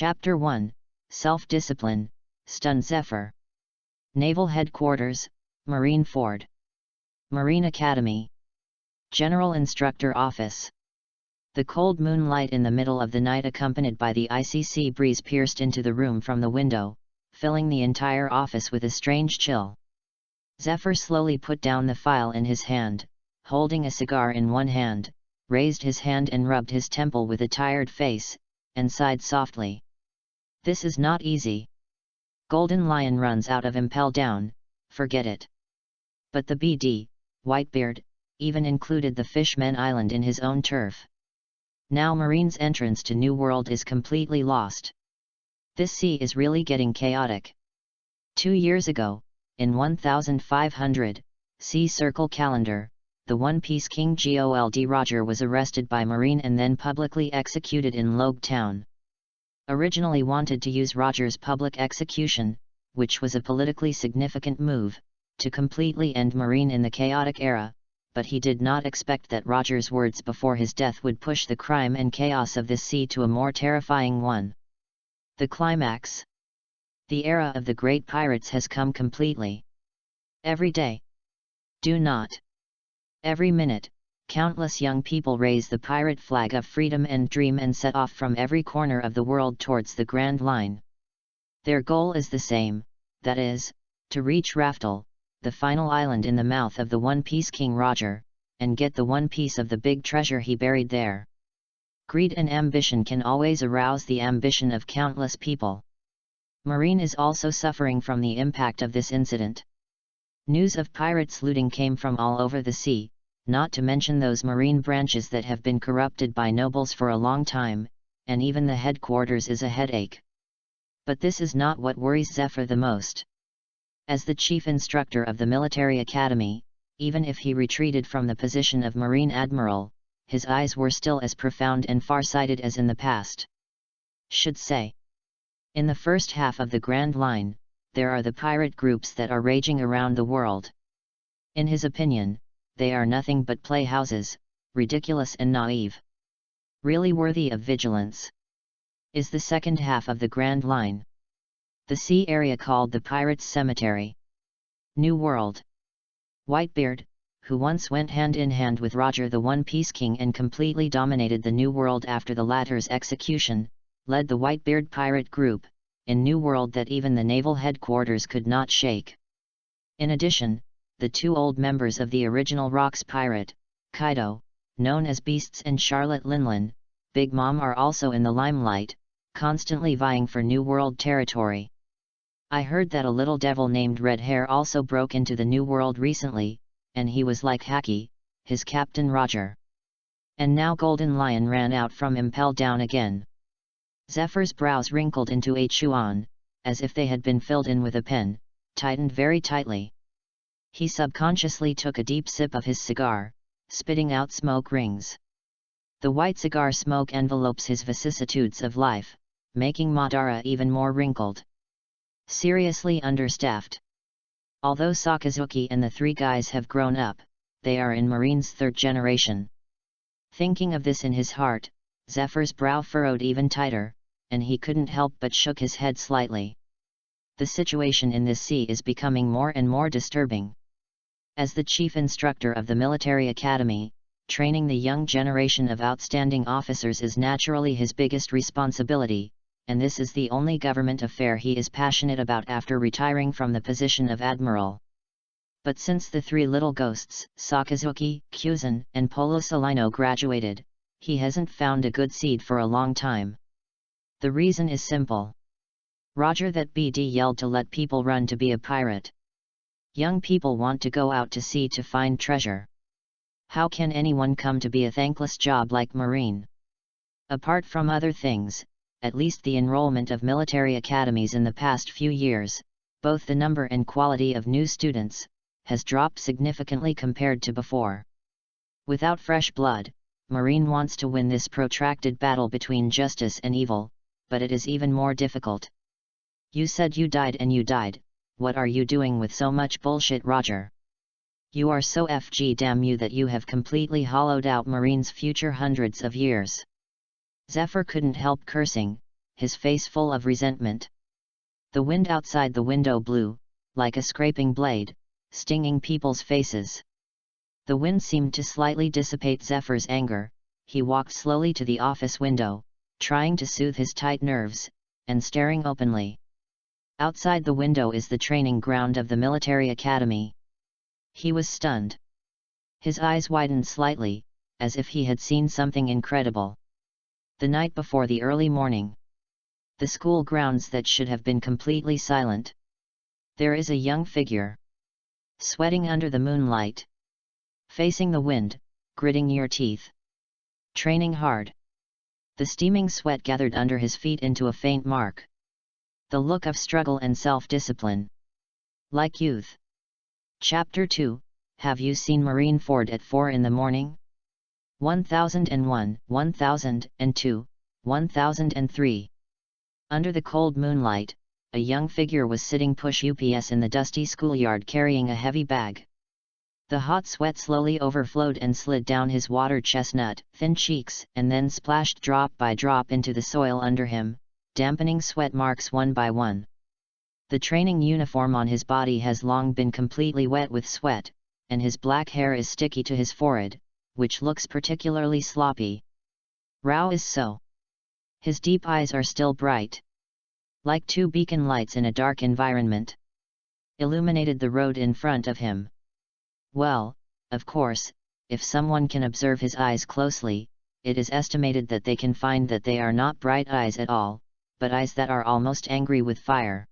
Chapter 1, Self-Discipline, Stunned Zephyr. Naval Headquarters, Marineford. Marine Academy. General Instructor Office. The cold moonlight in the middle of the night accompanied by the icy sea breeze pierced into the room from the window, filling the entire office with a strange chill. Zephyr slowly put down the file in his hand, holding a cigar in one hand, raised his hand and rubbed his temple with a tired face, and sighed softly. This is not easy. Golden Lion runs out of impel down, forget it. But the BD, Whitebeard, even included the Fishmen Island in his own turf. Now Marine's entrance to New World is completely lost. This sea is really getting chaotic. 2 years ago, in 1500, Sea Circle Calendar, the One Piece King Gold Roger was arrested by Marine and then publicly executed in Logue Town. Originally wanted to use Roger's public execution, which was a politically significant move, to completely end Marine in the chaotic era, but he did not expect that Roger's words before his death would push the crime and chaos of this sea to a more terrifying one. The climax. The era of the great pirates has come completely. Every day. Do not. Every minute, countless young people raise the pirate flag of freedom and dream and set off from every corner of the world towards the Grand Line. Their goal is the same, that is, to reach Raftel, the final island in the mouth of the One Piece King Roger, and get the one piece of the big treasure he buried there. Greed and ambition can always arouse the ambition of countless people. Marine is also suffering from the impact of this incident. News of pirates looting came from all over the sea, not to mention those marine branches that have been corrupted by nobles for a long time, and even the headquarters is a headache. But this is not what worries Zephyr the most. As the chief instructor of the military academy, even if he retreated from the position of Marine Admiral, his eyes were still as profound and far-sighted as in the past. Should say. In the first half of the Grand Line, there are the pirate groups that are raging around the world. In his opinion, they are nothing but playhouses, ridiculous and naive. Really worthy of vigilance is the second half of the Grand Line. The sea area called the Pirates' Cemetery. New World. Whitebeard, who once went hand in hand with Roger the One Piece King and completely dominated the New World after the latter's execution, led the Whitebeard pirate group, in New World that even the naval headquarters could not shake. In addition, the two old members of the original Rocks pirate, Kaido, known as Beasts, and Charlotte Linlin, Big Mom are also in the limelight, constantly vying for New World territory. I heard that a little devil named Red Hair also broke into the New World recently, and he was like Haki, his Captain Roger. And now Golden Lion ran out from Impel Down again. Zephyr's brows wrinkled into a chuan, as if they had been filled in with a pen, tightened very tightly. He subconsciously took a deep sip of his cigar, spitting out smoke rings. The white cigar smoke envelopes his vicissitudes of life, making Madara even more wrinkled. Seriously understaffed. Although Sakazuki and the three guys have grown up, they are in Marine's third generation. Thinking of this in his heart, Zephyr's brow furrowed even tighter, and he couldn't help but shook his head slightly. The situation in this sea is becoming more and more disturbing. As the chief instructor of the military academy, training the young generation of outstanding officers is naturally his biggest responsibility, and this is the only government affair he is passionate about after retiring from the position of admiral. But since the three little ghosts, Sakazuki, Kyuzan, and Polo Salino graduated, he hasn't found a good seed for a long time. The reason is simple. Roger that BD yelled to let people run to be a pirate. Young people want to go out to sea to find treasure. How can anyone come to be a thankless job like Marine? Apart from other things, at least the enrollment of military academies in the past few years, both the number and quality of new students, has dropped significantly compared to before. Without fresh blood, Marine wants to win this protracted battle between justice and evil, but it is even more difficult. You said you died and you died, what are you doing with so much bullshit, Roger? You are so FG damn you that you have completely hollowed out Marine's future hundreds of years. Zephyr couldn't help cursing, his face full of resentment. The wind outside the window blew, like a scraping blade, stinging people's faces. The wind seemed to slightly dissipate Zephyr's anger. He walked slowly to the office window, trying to soothe his tight nerves, and staring openly. Outside the window is the training ground of the military academy. He was stunned. His eyes widened slightly, as if he had seen something incredible. The night before the early morning. The school grounds that should have been completely silent. There is a young figure. Sweating under the moonlight. Facing the wind, gritting your teeth. Training hard. The steaming sweat gathered under his feet into a faint mark. The look of struggle and self-discipline. Like youth. Chapter 2, Have you seen Marineford at 4 in the morning? 1001, 1002, 1003. Under the cold moonlight, a young figure was sitting push-ups in the dusty schoolyard carrying a heavy bag. The hot sweat slowly overflowed and slid down his water chestnut, thin cheeks, and then splashed drop by drop into the soil under him, dampening sweat marks one by one. The training uniform on his body has long been completely wet with sweat, and his black hair is sticky to his forehead, which looks particularly sloppy. Rao is so. His deep eyes are still bright. Like two beacon lights in a dark environment. Illuminated the road in front of him. Well, of course, if someone can observe his eyes closely, it is estimated that they can find that they are not bright eyes at all, but eyes that are almost angry with fire.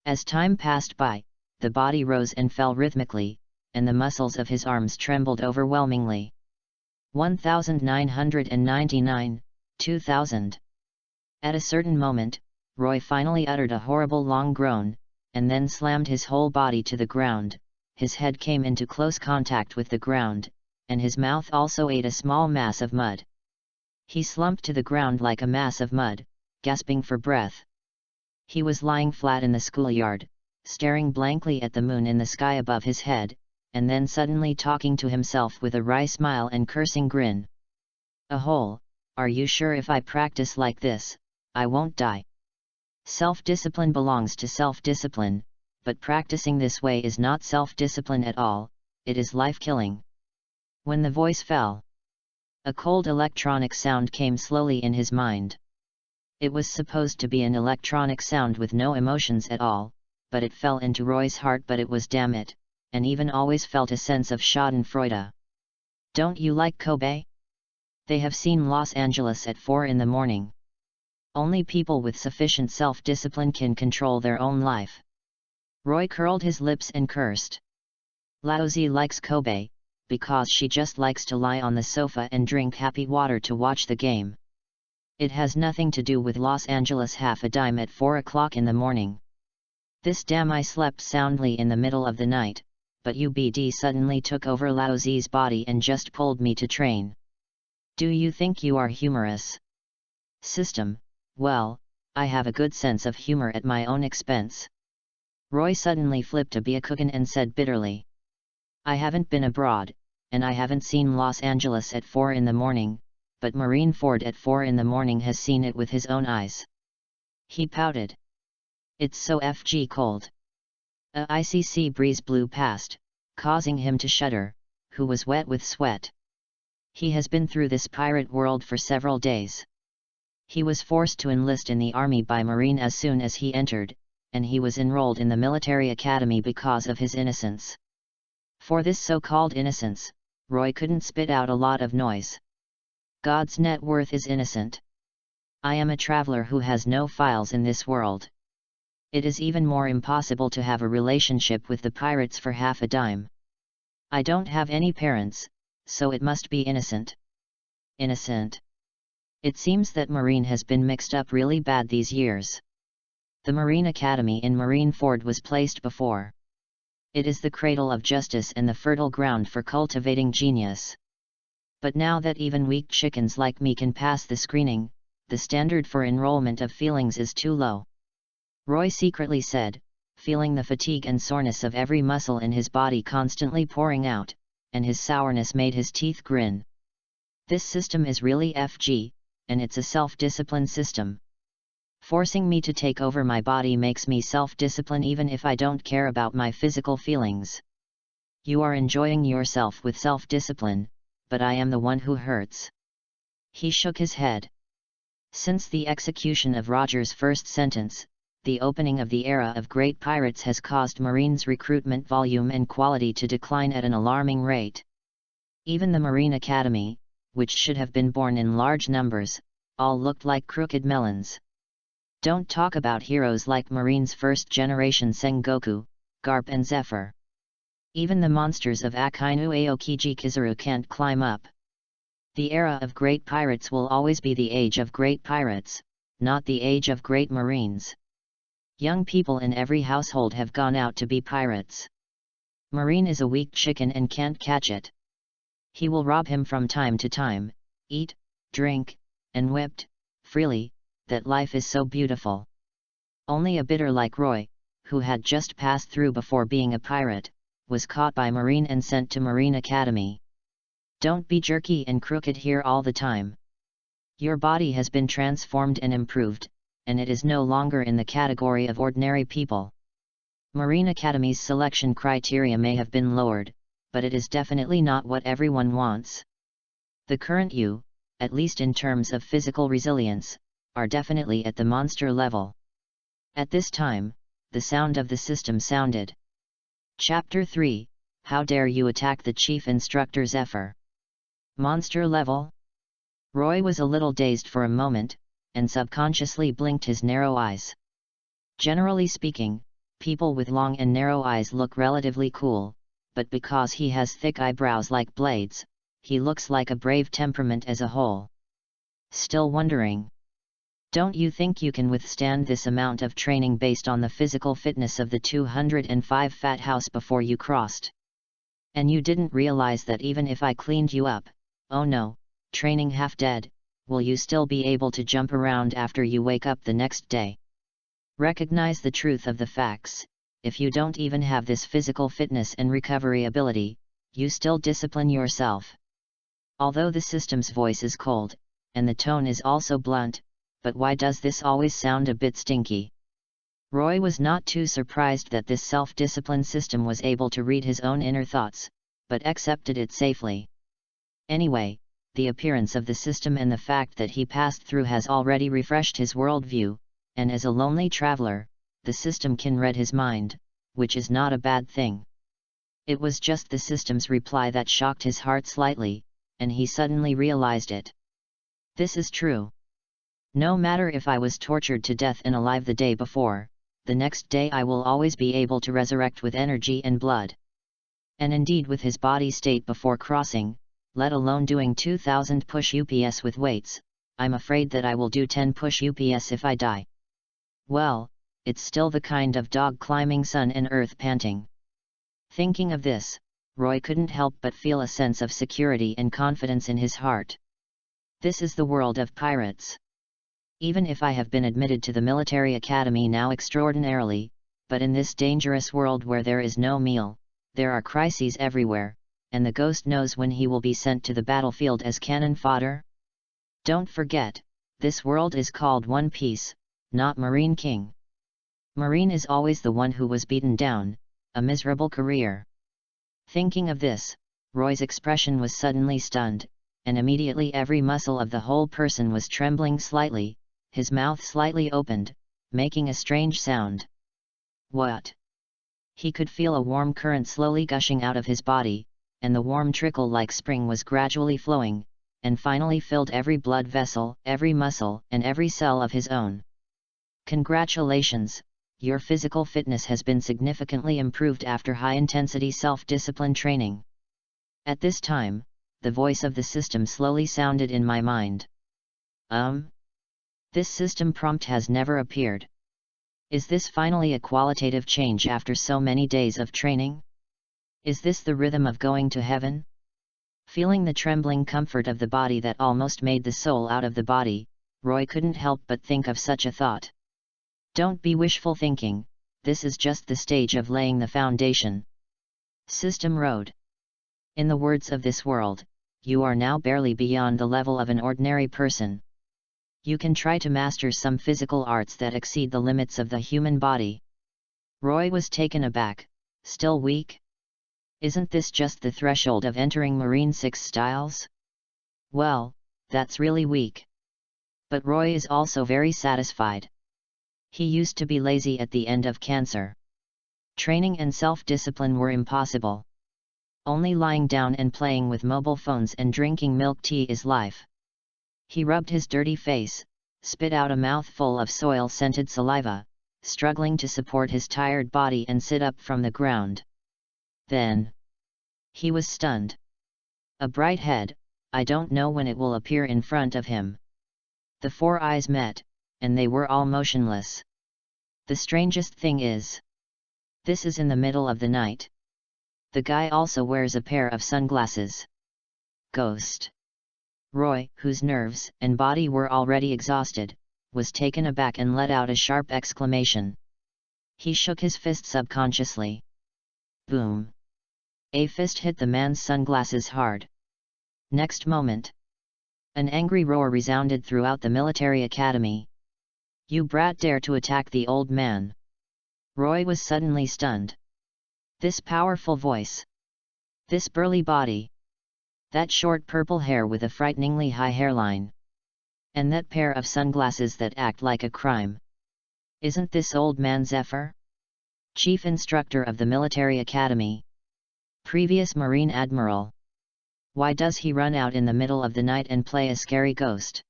As time passed by, the body rose and fell rhythmically, and the muscles of his arms trembled overwhelmingly. 1999, 2000. At a certain moment, Roy finally uttered a horrible long groan, and then slammed his whole body to the ground. His head came into close contact with the ground, and his mouth also ate a small mass of mud. He slumped to the ground like a mass of mud, gasping for breath. He was lying flat in the schoolyard, staring blankly at the moon in the sky above his head, and then suddenly talking to himself with a wry smile and cursing grin. A hole, are you sure if I practice like this, I won't die? Self-discipline belongs to self-discipline, but practicing this way is not self-discipline at all, it is life-killing. When the voice fell, a cold electronic sound came slowly in his mind. It was supposed to be an electronic sound with no emotions at all, but it fell into Roy's heart. But it was, damn it, and even always felt a sense of schadenfreude. Don't you like Kobe? They have seen Los Angeles at 4 in the morning. Only people with sufficient self-discipline can control their own life. Roy curled his lips and cursed. Laozi likes Kobe, because she just likes to lie on the sofa and drink happy water to watch the game. It has nothing to do with Los Angeles half a dime at 4 o'clock in the morning. This damn I slept soundly in the middle of the night, but UBD suddenly took over Laozi's body and just pulled me to train. Do you think you are humorous? System, well, I have a good sense of humor at my own expense. Roy suddenly flipped a Byakugan and said bitterly. I haven't been abroad, and I haven't seen Los Angeles at 4 in the morning, but Marineford at 4 in the morning has seen it with his own eyes. He pouted. It's so FG cold. A icy sea breeze blew past, causing him to shudder, who was wet with sweat. He has been through this pirate world for several days. He was forced to enlist in the army by Marine as soon as he entered, and he was enrolled in the military academy because of his innocence. For this so-called innocence, Roy couldn't spit out a lot of noise. God's net worth is innocent. I am a traveler who has no files in this world. It is even more impossible to have a relationship with the pirates for half a dime. I don't have any parents, so it must be innocent. Innocent. It seems that Marine has been mixed up really bad these years. The Marine Academy in Marineford was placed before. It is the cradle of justice and the fertile ground for cultivating genius. But now that even weak chickens like me can pass the screening, the standard for enrollment of feelings is too low. Roy secretly said, feeling the fatigue and soreness of every muscle in his body constantly pouring out, and his sourness made his teeth grin. This system is really FG, and it's a self-discipline system. Forcing me to take over my body makes me self-discipline even if I don't care about my physical feelings. You are enjoying yourself with self-discipline, but I am the one who hurts." He shook his head. Since the execution of Roger's first sentence, the opening of the era of great pirates has caused Marines' recruitment volume and quality to decline at an alarming rate. Even the Marine Academy, which should have been born in large numbers, all looked like crooked melons. Don't talk about heroes like Marines' first generation Sengoku, Garp and Zephyr. Even the monsters of Akainu Aokiji Kizaru can't climb up. The era of great pirates will always be the age of great pirates, not the age of great Marines. Young people in every household have gone out to be pirates. Marine is a weak chicken and can't catch it. He will rob him from time to time, eat, drink, and whipped, freely, that life is so beautiful. Only a bidder like Roy, who had just passed through before being a pirate, was caught by Marine and sent to Marine Academy. Don't be jerky and crooked here all the time. Your body has been transformed and improved, and it is no longer in the category of ordinary people. Marine Academy's selection criteria may have been lowered, but it is definitely not what everyone wants. The current you, at least in terms of physical resilience, are definitely at the monster level. At this time, the sound of the system sounded. Chapter 3, How Dare You Attack the Chief Instructor Zephyr? Monster level? Roy was a little dazed for a moment, and subconsciously blinked his narrow eyes. Generally speaking, people with long and narrow eyes look relatively cool, but because he has thick eyebrows like blades, he looks like a brave temperament as a whole. Still wondering? Don't you think you can withstand this amount of training based on the physical fitness of the 205 fat house before you crossed? And you didn't realize that even if I cleaned you up, oh no, training half dead, will you still be able to jump around after you wake up the next day? Recognize the truth of the facts. If you don't even have this physical fitness and recovery ability, you still discipline yourself. Although the system's voice is cold, and the tone is also blunt, but why does this always sound a bit stinky? Roy was not too surprised that this self-discipline system was able to read his own inner thoughts, but accepted it safely. Anyway, the appearance of the system and the fact that he passed through has already refreshed his worldview, and as a lonely traveler, the system can read his mind, which is not a bad thing. It was just the system's reply that shocked his heart slightly, and he suddenly realized it. This is true. No matter if I was tortured to death and alive the day before, the next day I will always be able to resurrect with energy and blood. And indeed with his body state before crossing, let alone doing 2000 push UPS with weights, I'm afraid that I will do 10 push UPS if I die. Well, it's still the kind of dog climbing sun and earth panting. Thinking of this, Roy couldn't help but feel a sense of security and confidence in his heart. This is the world of pirates. Even if I have been admitted to the military academy now extraordinarily, but in this dangerous world where there is no meal, there are crises everywhere, and the ghost knows when he will be sent to the battlefield as cannon fodder. Don't forget, this world is called One Piece, not Marine King. Marine is always the one who was beaten down, a miserable career. Thinking of this, Roy's expression was suddenly stunned, and immediately every muscle of the whole person was trembling slightly, his mouth slightly opened, making a strange sound. What? He could feel a warm current slowly gushing out of his body, and the warm trickle like spring was gradually flowing, and finally filled every blood vessel, every muscle, and every cell of his own. Congratulations, your physical fitness has been significantly improved after high-intensity self-discipline training. At this time, the voice of the system slowly sounded in my mind. This system prompt has never appeared. Is this finally a qualitative change after so many days of training? Is this the rhythm of going to heaven? Feeling the trembling comfort of the body that almost made the soul out of the body, Roy couldn't help but think of such a thought. Don't be wishful thinking, this is just the stage of laying the foundation. System Road. In the words of this world, you are now barely beyond the level of an ordinary person. You can try to master some physical arts that exceed the limits of the human body. Roy was taken aback. Still weak? Isn't this just the threshold of entering Marine 6 styles? Well, that's really weak. But Roy is also very satisfied. He used to be lazy at the end of cancer. Training and self-discipline were impossible. Only lying down and playing with mobile phones and drinking milk tea is life. He rubbed his dirty face, spit out a mouthful of soil-scented saliva, struggling to support his tired body and sit up from the ground. Then he was stunned. A bright head, I don't know when it will appear in front of him. The four eyes met, and they were all motionless. The strangest thing is, this is in the middle of the night. The guy also wears a pair of sunglasses. Ghost. Roy, whose nerves and body were already exhausted, was taken aback and let out a sharp exclamation. He shook his fist subconsciously. Boom! A fist hit the man's sunglasses hard. Next moment, an angry roar resounded throughout the military academy. You brat dare to attack the old man! Roy was suddenly stunned. This powerful voice! This burly body! That short purple hair with a frighteningly high hairline! And that pair of sunglasses that act like a crime! Isn't this old man Zephyr? Chief Instructor of the Military Academy. Previous Marine Admiral. Why does he run out in the middle of the night and play a scary ghost?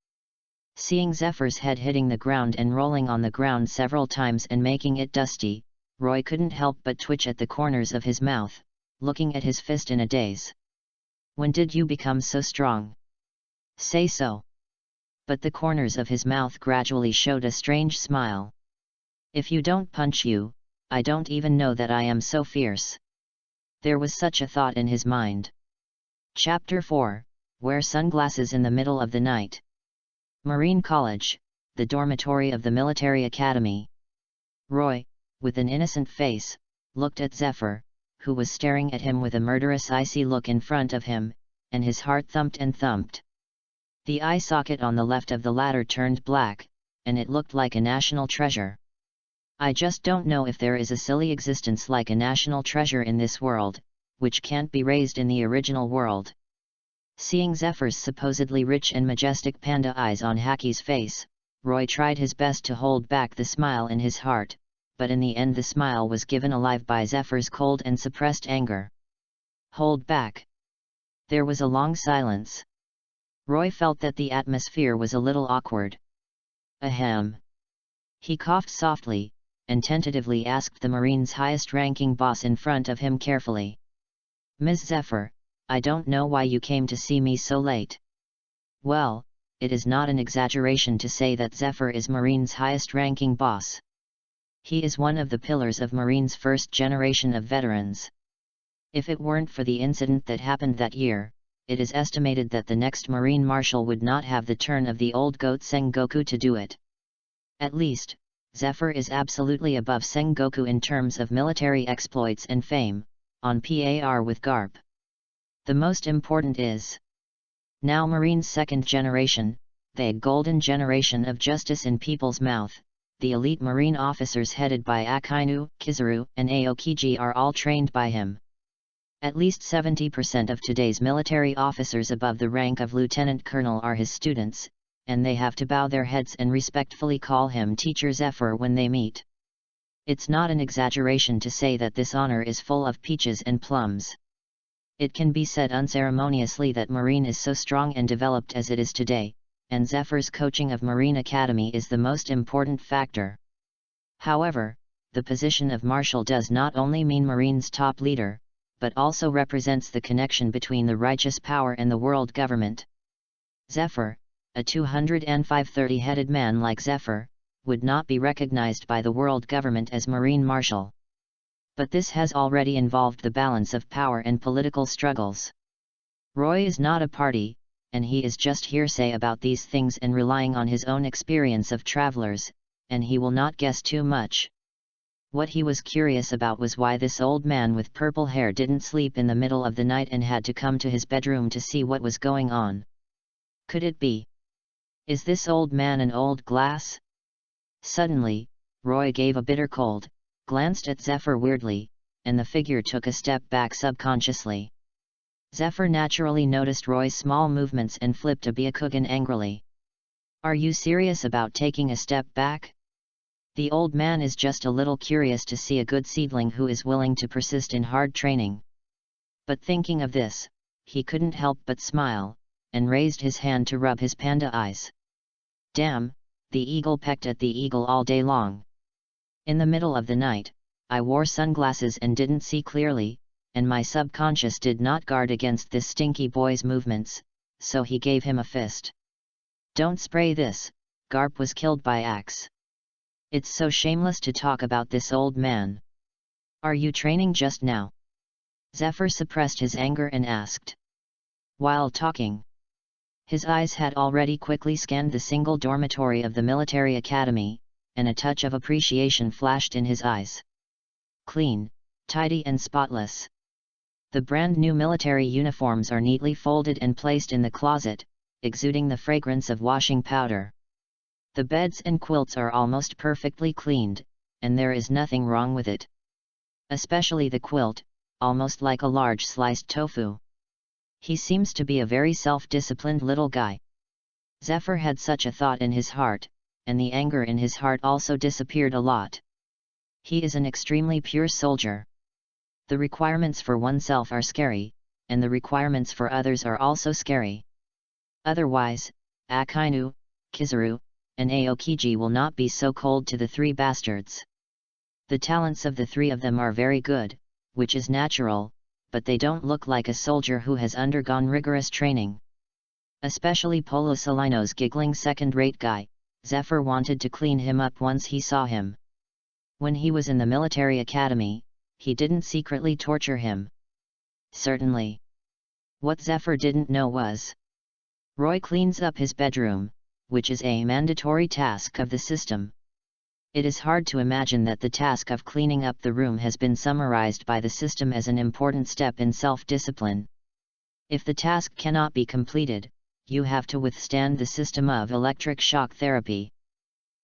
Seeing Zephyr's head hitting the ground and rolling on the ground several times and making it dusty, Roy couldn't help but twitch at the corners of his mouth, looking at his fist in a daze. When did you become so strong? Say so. But the corners of his mouth gradually showed a strange smile. If you don't punch you, I don't even know that I am so fierce. There was such a thought in his mind. Chapter 4, Wear Sunglasses in the Middle of the Night. Marine College, the dormitory of the Military Academy. Roy, with an innocent face, looked at Zephyr, who was staring at him with a murderous icy look in front of him, and his heart thumped and thumped. The eye socket on the left of the latter turned black, and it looked like a national treasure. I just don't know if there is a silly existence like a national treasure in this world, which can't be raised in the original world. Seeing Zephyr's supposedly rich and majestic panda eyes on Haki's face, Roy tried his best to hold back the smile in his heart, but in the end the smile was given alive by Zephyr's cold and suppressed anger. Hold back. There was a long silence. Roy felt that the atmosphere was a little awkward. Ahem. He coughed softly, and tentatively asked the Marine's highest-ranking boss in front of him carefully. Ms. Zephyr, I don't know why you came to see me so late. Well, it is not an exaggeration to say that Zephyr is Marine's highest-ranking boss. He is one of the pillars of Marine's first generation of veterans. If it weren't for the incident that happened that year, it is estimated that the next Marine Marshal would not have the turn of the old goat Sengoku to do it. At least, Zephyr is absolutely above Sengoku in terms of military exploits and fame, on par with Garp. The most important is now Marine's second generation, the golden generation of justice in people's mouth. The elite Marine officers headed by Akainu, Kizaru, and Aokiji are all trained by him. At least 70% of today's military officers above the rank of lieutenant colonel are his students, and they have to bow their heads and respectfully call him Teacher Zephyr when they meet. It's not an exaggeration to say that this honor is full of peaches and plums. It can be said unceremoniously that Marine is so strong and developed as it is today, and Zephyr's coaching of Marine Academy is the most important factor. However, the position of Marshal does not only mean Marine's top leader, but also represents the connection between the righteous power and the world government. Zephyr, a 205-30-headed man like Zephyr, would not be recognized by the world government as Marine Marshal. But this has already involved the balance of power and political struggles. Roy is not a party, and he is just hearsay about these things and relying on his own experience of travelers, and he will not guess too much. What he was curious about was why this old man with purple hair didn't sleep in the middle of the night and had to come to his bedroom to see what was going on. Could it be Is this old man an old glass? Suddenly, Roy gave a bitter cold, glanced at Zephyr weirdly, and the figure took a step back subconsciously. Zephyr naturally noticed Roy's small movements and flipped a Byakugan angrily. Are you serious about taking a step back? The old man is just a little curious to see a good seedling who is willing to persist in hard training. But thinking of this, he couldn't help but smile, and raised his hand to rub his panda eyes. Damn, the eagle pecked at the eagle all day long. In the middle of the night, I wore sunglasses and didn't see clearly, and my subconscious did not guard against this stinky boy's movements, so he gave him a fist. Don't spray this, Garp was killed by axe. It's so shameless to talk about this old man. Are you training just now? Zephyr suppressed his anger and asked. While talking, his eyes had already quickly scanned the single dormitory of the military academy, and a touch of appreciation flashed in his eyes. Clean, tidy and spotless. The brand new military uniforms are neatly folded and placed in the closet, exuding the fragrance of washing powder. The beds and quilts are almost perfectly cleaned, and there is nothing wrong with it. Especially the quilt, almost like a large sliced tofu. He seems to be a very self-disciplined little guy. Zephyr had such a thought in his heart, and the anger in his heart also disappeared a lot. He is an extremely pure soldier. The requirements for oneself are scary, and the requirements for others are also scary. Otherwise, Akainu, Kizaru, and Aokiji will not be so cold to the three bastards. The talents of the three of them are very good, which is natural, but they don't look like a soldier who has undergone rigorous training. Especially Polo Salino's giggling second-rate guy. Zephyr wanted to clean him up once he saw him. When he was in the military academy, he didn't secretly torture him. Certainly. What Zephyr didn't know was, Roy cleans up his bedroom, which is a mandatory task of the system. It is hard to imagine that the task of cleaning up the room has been summarized by the system as an important step in self-discipline. If the task cannot be completed, you have to withstand the system of electric shock therapy.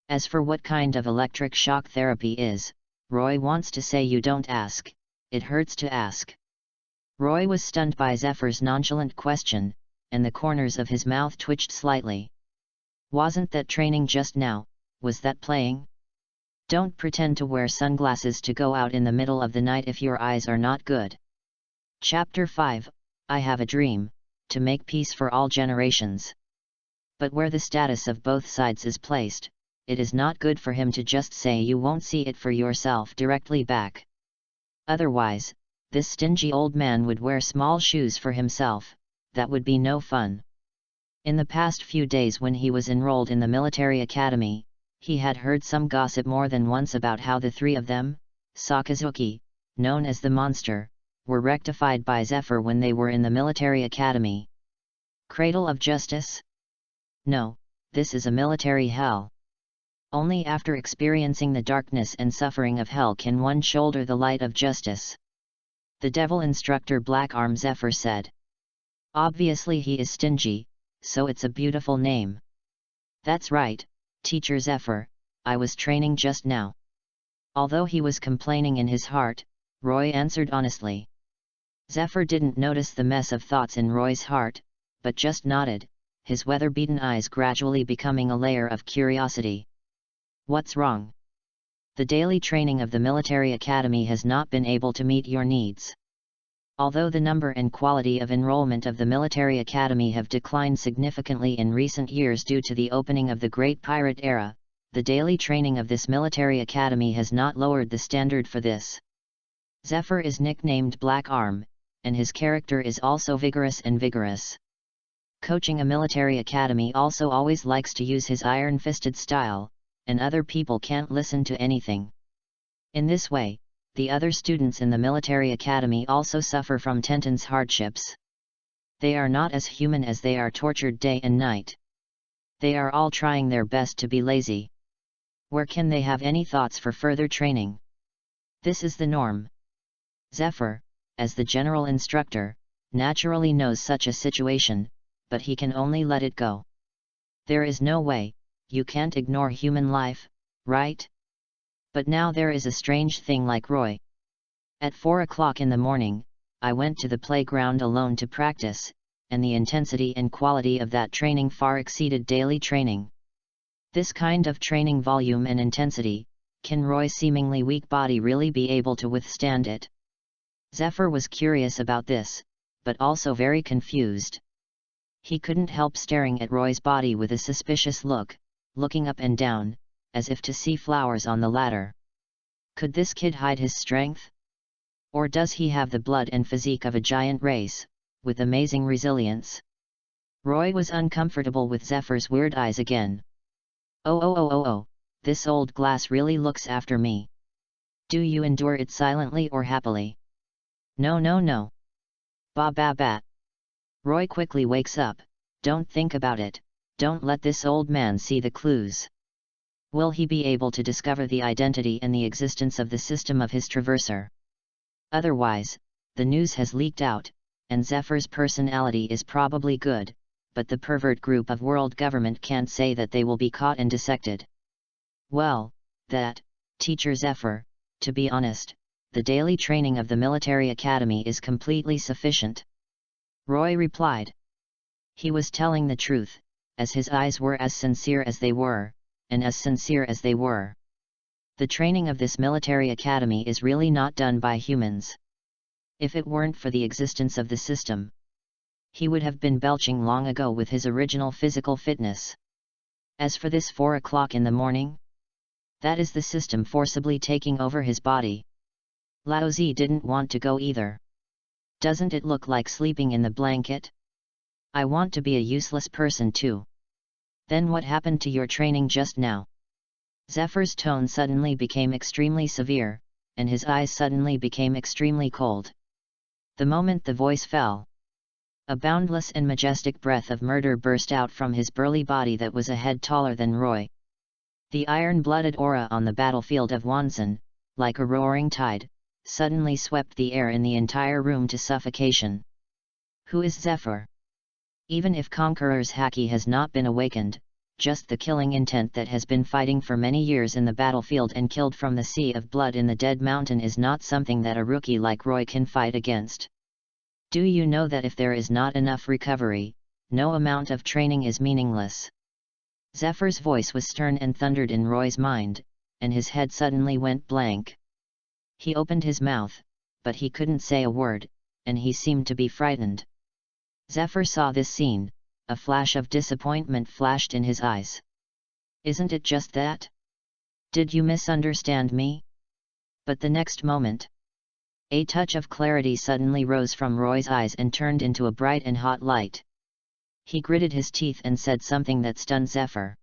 As for what kind of electric shock therapy is, Roy wants to say you don't ask, it hurts to ask. Roy was stunned by Zephyr's nonchalant question, and the corners of his mouth twitched slightly. Wasn't that training just now, was that playing? Don't pretend to wear sunglasses to go out in the middle of the night if your eyes are not good. Chapter 5, I Have a Dream, to make peace for all generations. But where the status of both sides is placed, it is not good for him to just say you won't see it for yourself directly back. Otherwise, this stingy old man would wear small shoes for himself, that would be no fun. In the past few days when he was enrolled in the military academy, he had heard some gossip more than once about how the three of them, Sakazuki, known as the monster, were rectified by Zephyr when they were in the military academy. Cradle of Justice? No, this is a military hell. Only after experiencing the darkness and suffering of hell can one shoulder the light of justice. The devil instructor Black Arm Zephyr said. Obviously he is stingy, so it's a beautiful name. That's right, Teacher Zephyr, I was training just now. Although he was complaining in his heart, Roy answered honestly. Zephyr didn't notice the mess of thoughts in Roy's heart, but just nodded, his weather-beaten eyes gradually becoming a layer of curiosity. What's wrong? The daily training of the military academy has not been able to meet your needs. Although the number and quality of enrollment of the military academy have declined significantly in recent years due to the opening of the Great Pirate Era, the daily training of this military academy has not lowered the standard for this. Zephyr is nicknamed Black Arm, and his character is also vigorous and vigorous. Coaching a military academy also always likes to use his iron-fisted style, and other people can't listen to anything. In this way, the other students in the military academy also suffer from Tenten's hardships. They are not as human as they are tortured day and night. They are all trying their best to be lazy. Where can they have any thoughts for further training? This is the norm. Zephyr, as the general instructor, naturally knows such a situation, but he can only let it go. There is no way, you can't ignore human life, right? But now there is a strange thing like Roy. At 4 o'clock in the morning, I went to the playground alone to practice, and the intensity and quality of that training far exceeded daily training. This kind of training volume and intensity, can Roy's seemingly weak body really be able to withstand it? Zephyr was curious about this, but also very confused. He couldn't help staring at Roy's body with a suspicious look, looking up and down, as if to see flowers on the ladder. Could this kid hide his strength? Or does he have the blood and physique of a giant race, with amazing resilience? Roy was uncomfortable with Zephyr's weird eyes again. Oh, this old glass really looks after me. Do you endure it silently or happily? No. Ba. Roy quickly wakes up. Don't think about it, don't let this old man see the clues. Will he be able to discover the identity and the existence of the system of his traverser? Otherwise, the news has leaked out, and Zephyr's personality is probably good, but the pervert group of world government can't say that they will be caught and dissected. Well, Teacher Zephyr, to be honest, the daily training of the military academy is completely sufficient. Roy replied. He was telling the truth, as his eyes were as sincere as they were, and as sincere as they were. The training of this military academy is really not done by humans. If it weren't for the existence of the system, he would have been belching long ago with his original physical fitness. As for this 4 o'clock in the morning, that is the system forcibly taking over his body. Laozi didn't want to go either. Doesn't it look like sleeping in the blanket? I want to be a useless person too. Then what happened to your training just now? Zephyr's tone suddenly became extremely severe, and his eyes suddenly became extremely cold. The moment the voice fell, a boundless and majestic breath of murder burst out from his burly body that was a head taller than Roy. The iron-blooded aura on the battlefield of Wansan, like a roaring tide, suddenly swept the air in the entire room to suffocation. Who is Zephyr? Even if Conqueror's Haki has not been awakened, just the killing intent that has been fighting for many years in the battlefield and killed from the sea of blood in the Dead Mountain is not something that a rookie like Roy can fight against. Do you know that if there is not enough recovery, no amount of training is meaningless? Zephyr's voice was stern and thundered in Roy's mind, and his head suddenly went blank. He opened his mouth, but he couldn't say a word, and he seemed to be frightened. Zephyr saw this scene, a flash of disappointment flashed in his eyes. Isn't it just that? Did you misunderstand me? But the next moment, a touch of clarity suddenly rose from Roy's eyes and turned into a bright and hot light. He gritted his teeth and said something that stunned Zephyr.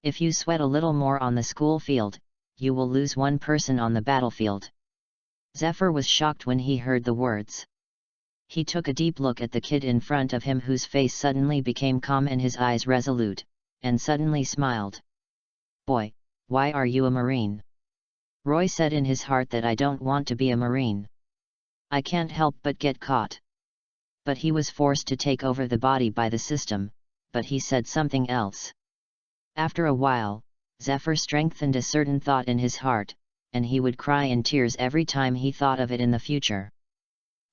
If you sweat a little more on the school field, you will lose one person on the battlefield. Zephyr was shocked when he heard the words. He took a deep look at the kid in front of him whose face suddenly became calm and his eyes resolute, and suddenly smiled. Boy, why are you a Marine? Roy said in his heart that I don't want to be a Marine. I can't help but get caught. But he was forced to take over the body by the system, but he said something else. After a while, Zephyr strengthened a certain thought in his heart, and he would cry in tears every time he thought of it in the future.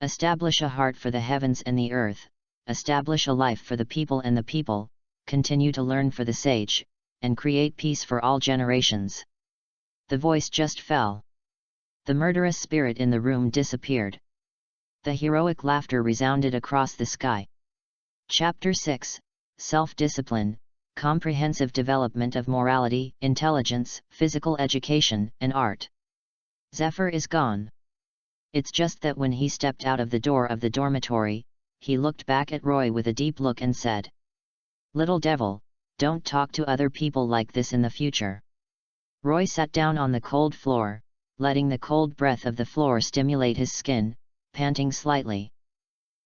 Establish a heart for the heavens and the earth, establish a life for the people and the people, continue to learn for the sage, and create peace for all generations. The voice just fell. The murderous spirit in the room disappeared. The heroic laughter resounded across the sky. Chapter 6, Self-Discipline, Comprehensive Development of Morality, Intelligence, Physical Education, and Art. Zephyr is gone. It's just that when he stepped out of the door of the dormitory, he looked back at Roy with a deep look and said, "Little devil, don't talk to other people like this in the future." Roy sat down on the cold floor, letting the cold breath of the floor stimulate his skin, panting slightly.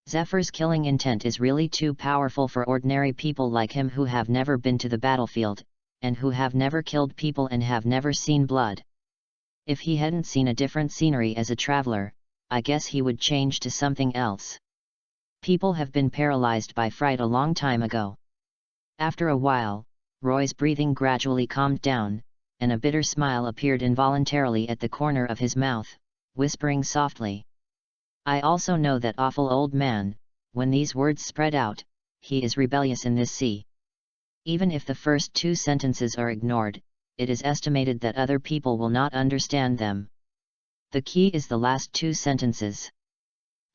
Zephyr's killing intent is really too powerful for ordinary people like him who have never been to the battlefield, and who have never killed people and have never seen blood. If he hadn't seen a different scenery as a traveler, I guess he would change to something else. People have been paralyzed by fright a long time ago. After a while, Roy's breathing gradually calmed down, and a bitter smile appeared involuntarily at the corner of his mouth, whispering softly. "I also know that awful old man." When these words spread out, "He is rebellious in this sea." Even if the first two sentences are ignored, it is estimated that other people will not understand them. The key is the last two sentences.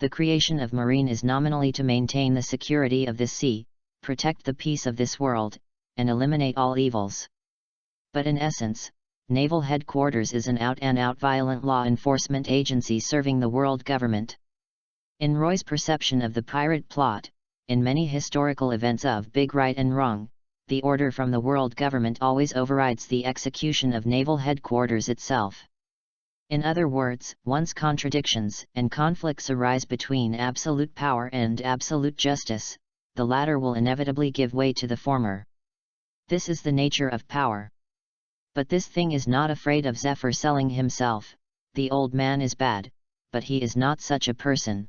The creation of Marine is nominally to maintain the security of this sea, protect the peace of this world, and eliminate all evils. But in essence, Naval Headquarters is an out-and-out violent law enforcement agency serving the world government. In Roy's perception of the pirate plot, in many historical events of big right and wrong, the order from the world government always overrides the execution of Naval Headquarters itself. In other words, once contradictions and conflicts arise between absolute power and absolute justice, the latter will inevitably give way to the former. This is the nature of power. But this thing is not afraid of Zephyr selling himself. The old man is bad, but he is not such a person.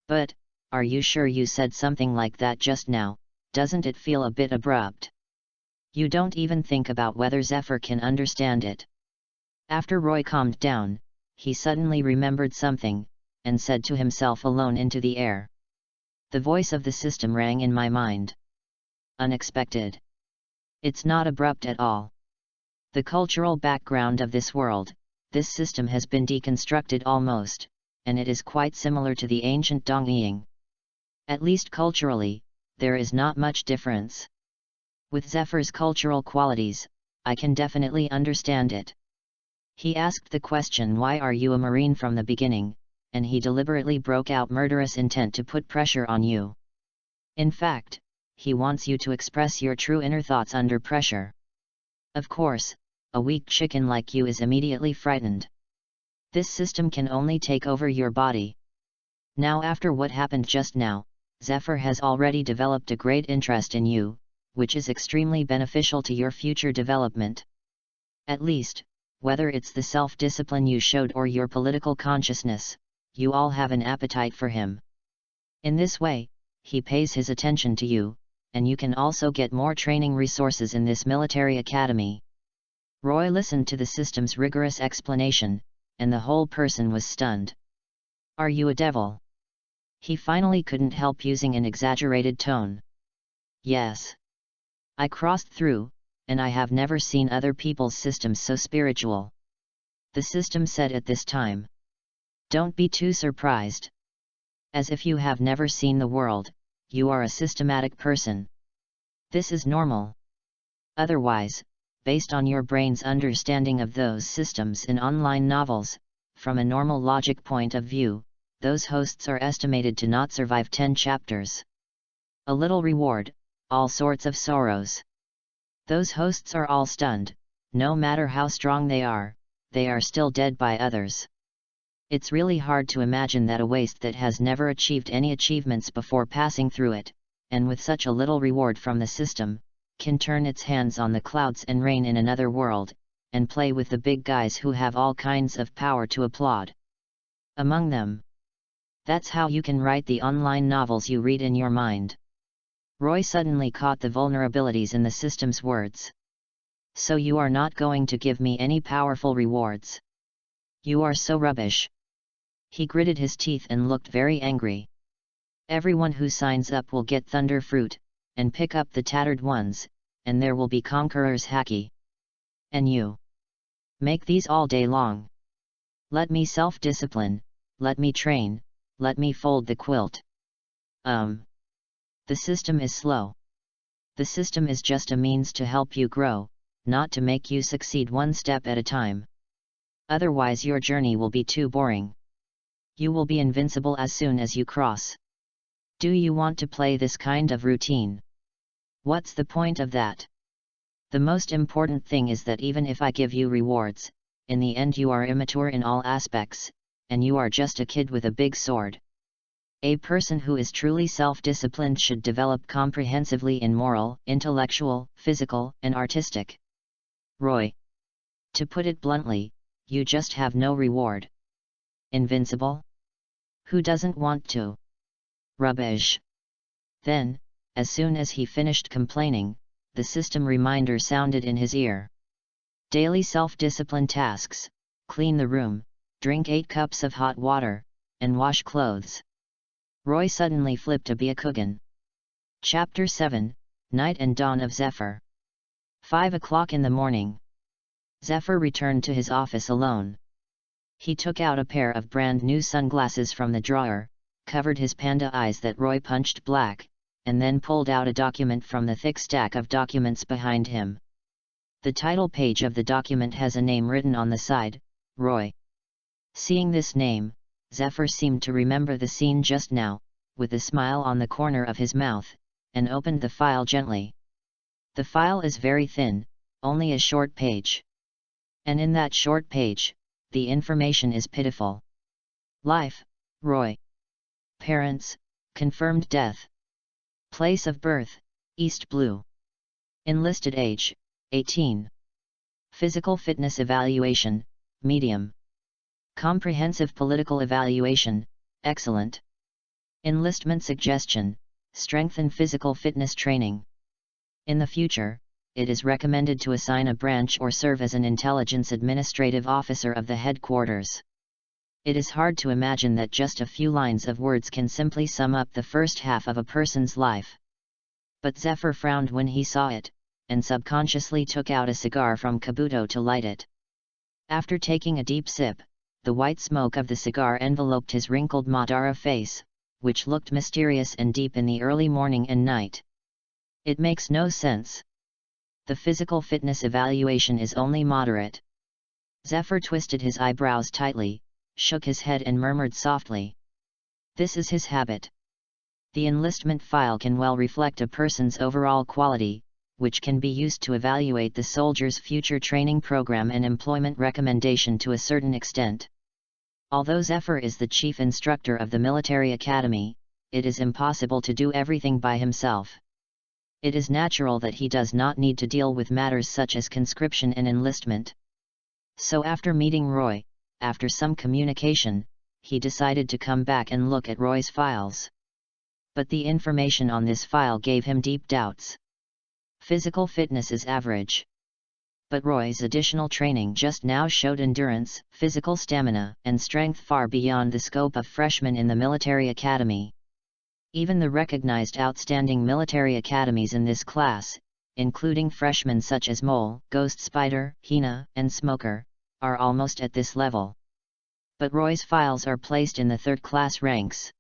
"But, are you sure you said something like that just now? Doesn't it feel a bit abrupt? You don't even think about whether Zephyr can understand it." After Roy calmed down, he suddenly remembered something, and said to himself alone into the air. "The voice of the system rang in my mind. Unexpected. It's not abrupt at all. The cultural background of this world, this system has been deconstructed almost, and it is quite similar to the ancient Dongying. At least culturally, there is not much difference. With Zephyr's cultural qualities, I can definitely understand it." He asked the question, "Why are you a Marine from the beginning?" and he deliberately broke out murderous intent to put pressure on you. In fact, he wants you to express your true inner thoughts under pressure. Of course, a weak chicken like you is immediately frightened. This system can only take over your body. Now, after what happened just now, Zephyr has already developed a great interest in you, which is extremely beneficial to your future development. At least, whether it's the self-discipline you showed or your political consciousness, you all have an appetite for him. In this way, he pays his attention to you, and you can also get more training resources in this military academy." Roy listened to the system's rigorous explanation, and the whole person was stunned. "Are you a devil?" He finally couldn't help using an exaggerated tone. "Yes. I crossed through, and I have never seen other people's systems so spiritual," the system said at this time. "Don't be too surprised. As if you have never seen the world, you are a systematic person. This is normal. Otherwise, based on your brain's understanding of those systems in online novels, from a normal logic point of view, those hosts are estimated to not survive 10 chapters. A little reward, all sorts of sorrows. Those hosts are all stunned. No matter how strong they are still dead by others. It's really hard to imagine that a waste that has never achieved any achievements before passing through it, and with such a little reward from the system, can turn its hands on the clouds and reign in another world, and play with the big guys who have all kinds of power to applaud. Among them. That's how you can write the online novels you read in your mind." Roy suddenly caught the vulnerabilities in the system's words. "So you are not going to give me any powerful rewards? You are so rubbish." He gritted his teeth and looked very angry. "Everyone who signs up will get thunder fruit, and pick up the tattered ones, and there will be conquerors hacky. And you? Make these all day long. Let me self-discipline, let me train, let me fold the quilt. The system is slow. The system is just a means to help you grow, not to make you succeed one step at a time. Otherwise your journey will be too boring. You will be invincible as soon as you cross. Do you want to play this kind of routine? What's the point of that? The most important thing is that even if I give you rewards, in the end you are immature in all aspects, and you are just a kid with a big sword. A person who is truly self-disciplined should develop comprehensively in moral, intellectual, physical, and artistic. Roy. To put it bluntly, you just have no reward. Invincible? Who doesn't want to? Rubbish. Then, As soon as he finished complaining, the system reminder sounded in his ear. Daily self-discipline tasks: clean the room, drink 8 cups of hot water, and wash clothes. Roy suddenly flipped a Byakugan. Chapter 7, Night and Dawn of Zephyr. 5 o'clock in the morning. Zephyr returned to his office alone. He took out a pair of brand new sunglasses from the drawer, covered his panda eyes that Roy punched black, and then pulled out a document from the thick stack of documents behind him. The title page of the document has a name written on the side, Roy. Seeing this name, Zephyr seemed to remember the scene just now, with a smile on the corner of his mouth, and opened the file gently. The file is very thin, only a short page. And in that short page, the information is pitiful. Life: Roy. Parents: confirmed death. Place of birth: East Blue. Enlisted age: 18. Physical fitness evaluation: medium. Comprehensive political evaluation: excellent. Enlistment suggestion: strengthen physical fitness training. In the future, it is recommended to assign a branch or serve as an intelligence administrative officer of the headquarters. It is hard to imagine that just a few lines of words can simply sum up the first half of a person's life. But Zephyr frowned when he saw it, and subconsciously took out a cigar from Kabuto to light it. After taking a deep sip, the white smoke of the cigar enveloped his wrinkled Madara face, which looked mysterious and deep in the early morning and night. It makes no sense. The physical fitness evaluation is only moderate. Zephyr twisted his eyebrows tightly, shook his head and murmured softly. This is his habit. The enlistment file can well reflect a person's overall quality, which can be used to evaluate the soldier's future training program and employment recommendation to a certain extent. Although Zephyr is the chief instructor of the military academy, it is impossible to do everything by himself. It is natural that he does not need to deal with matters such as conscription and enlistment. So after meeting Roy, after some communication, he decided to come back and look at Roy's files. But the information on this file gave him deep doubts. Physical fitness is average. But Roy's additional training just now showed endurance, physical stamina, and strength far beyond the scope of freshmen in the military academy. Even the recognized outstanding military academies in this class, including freshmen such as Mole, Ghost Spider, Hina, and Smoker, are almost at this level. But Roy's files are placed in the third-class ranks.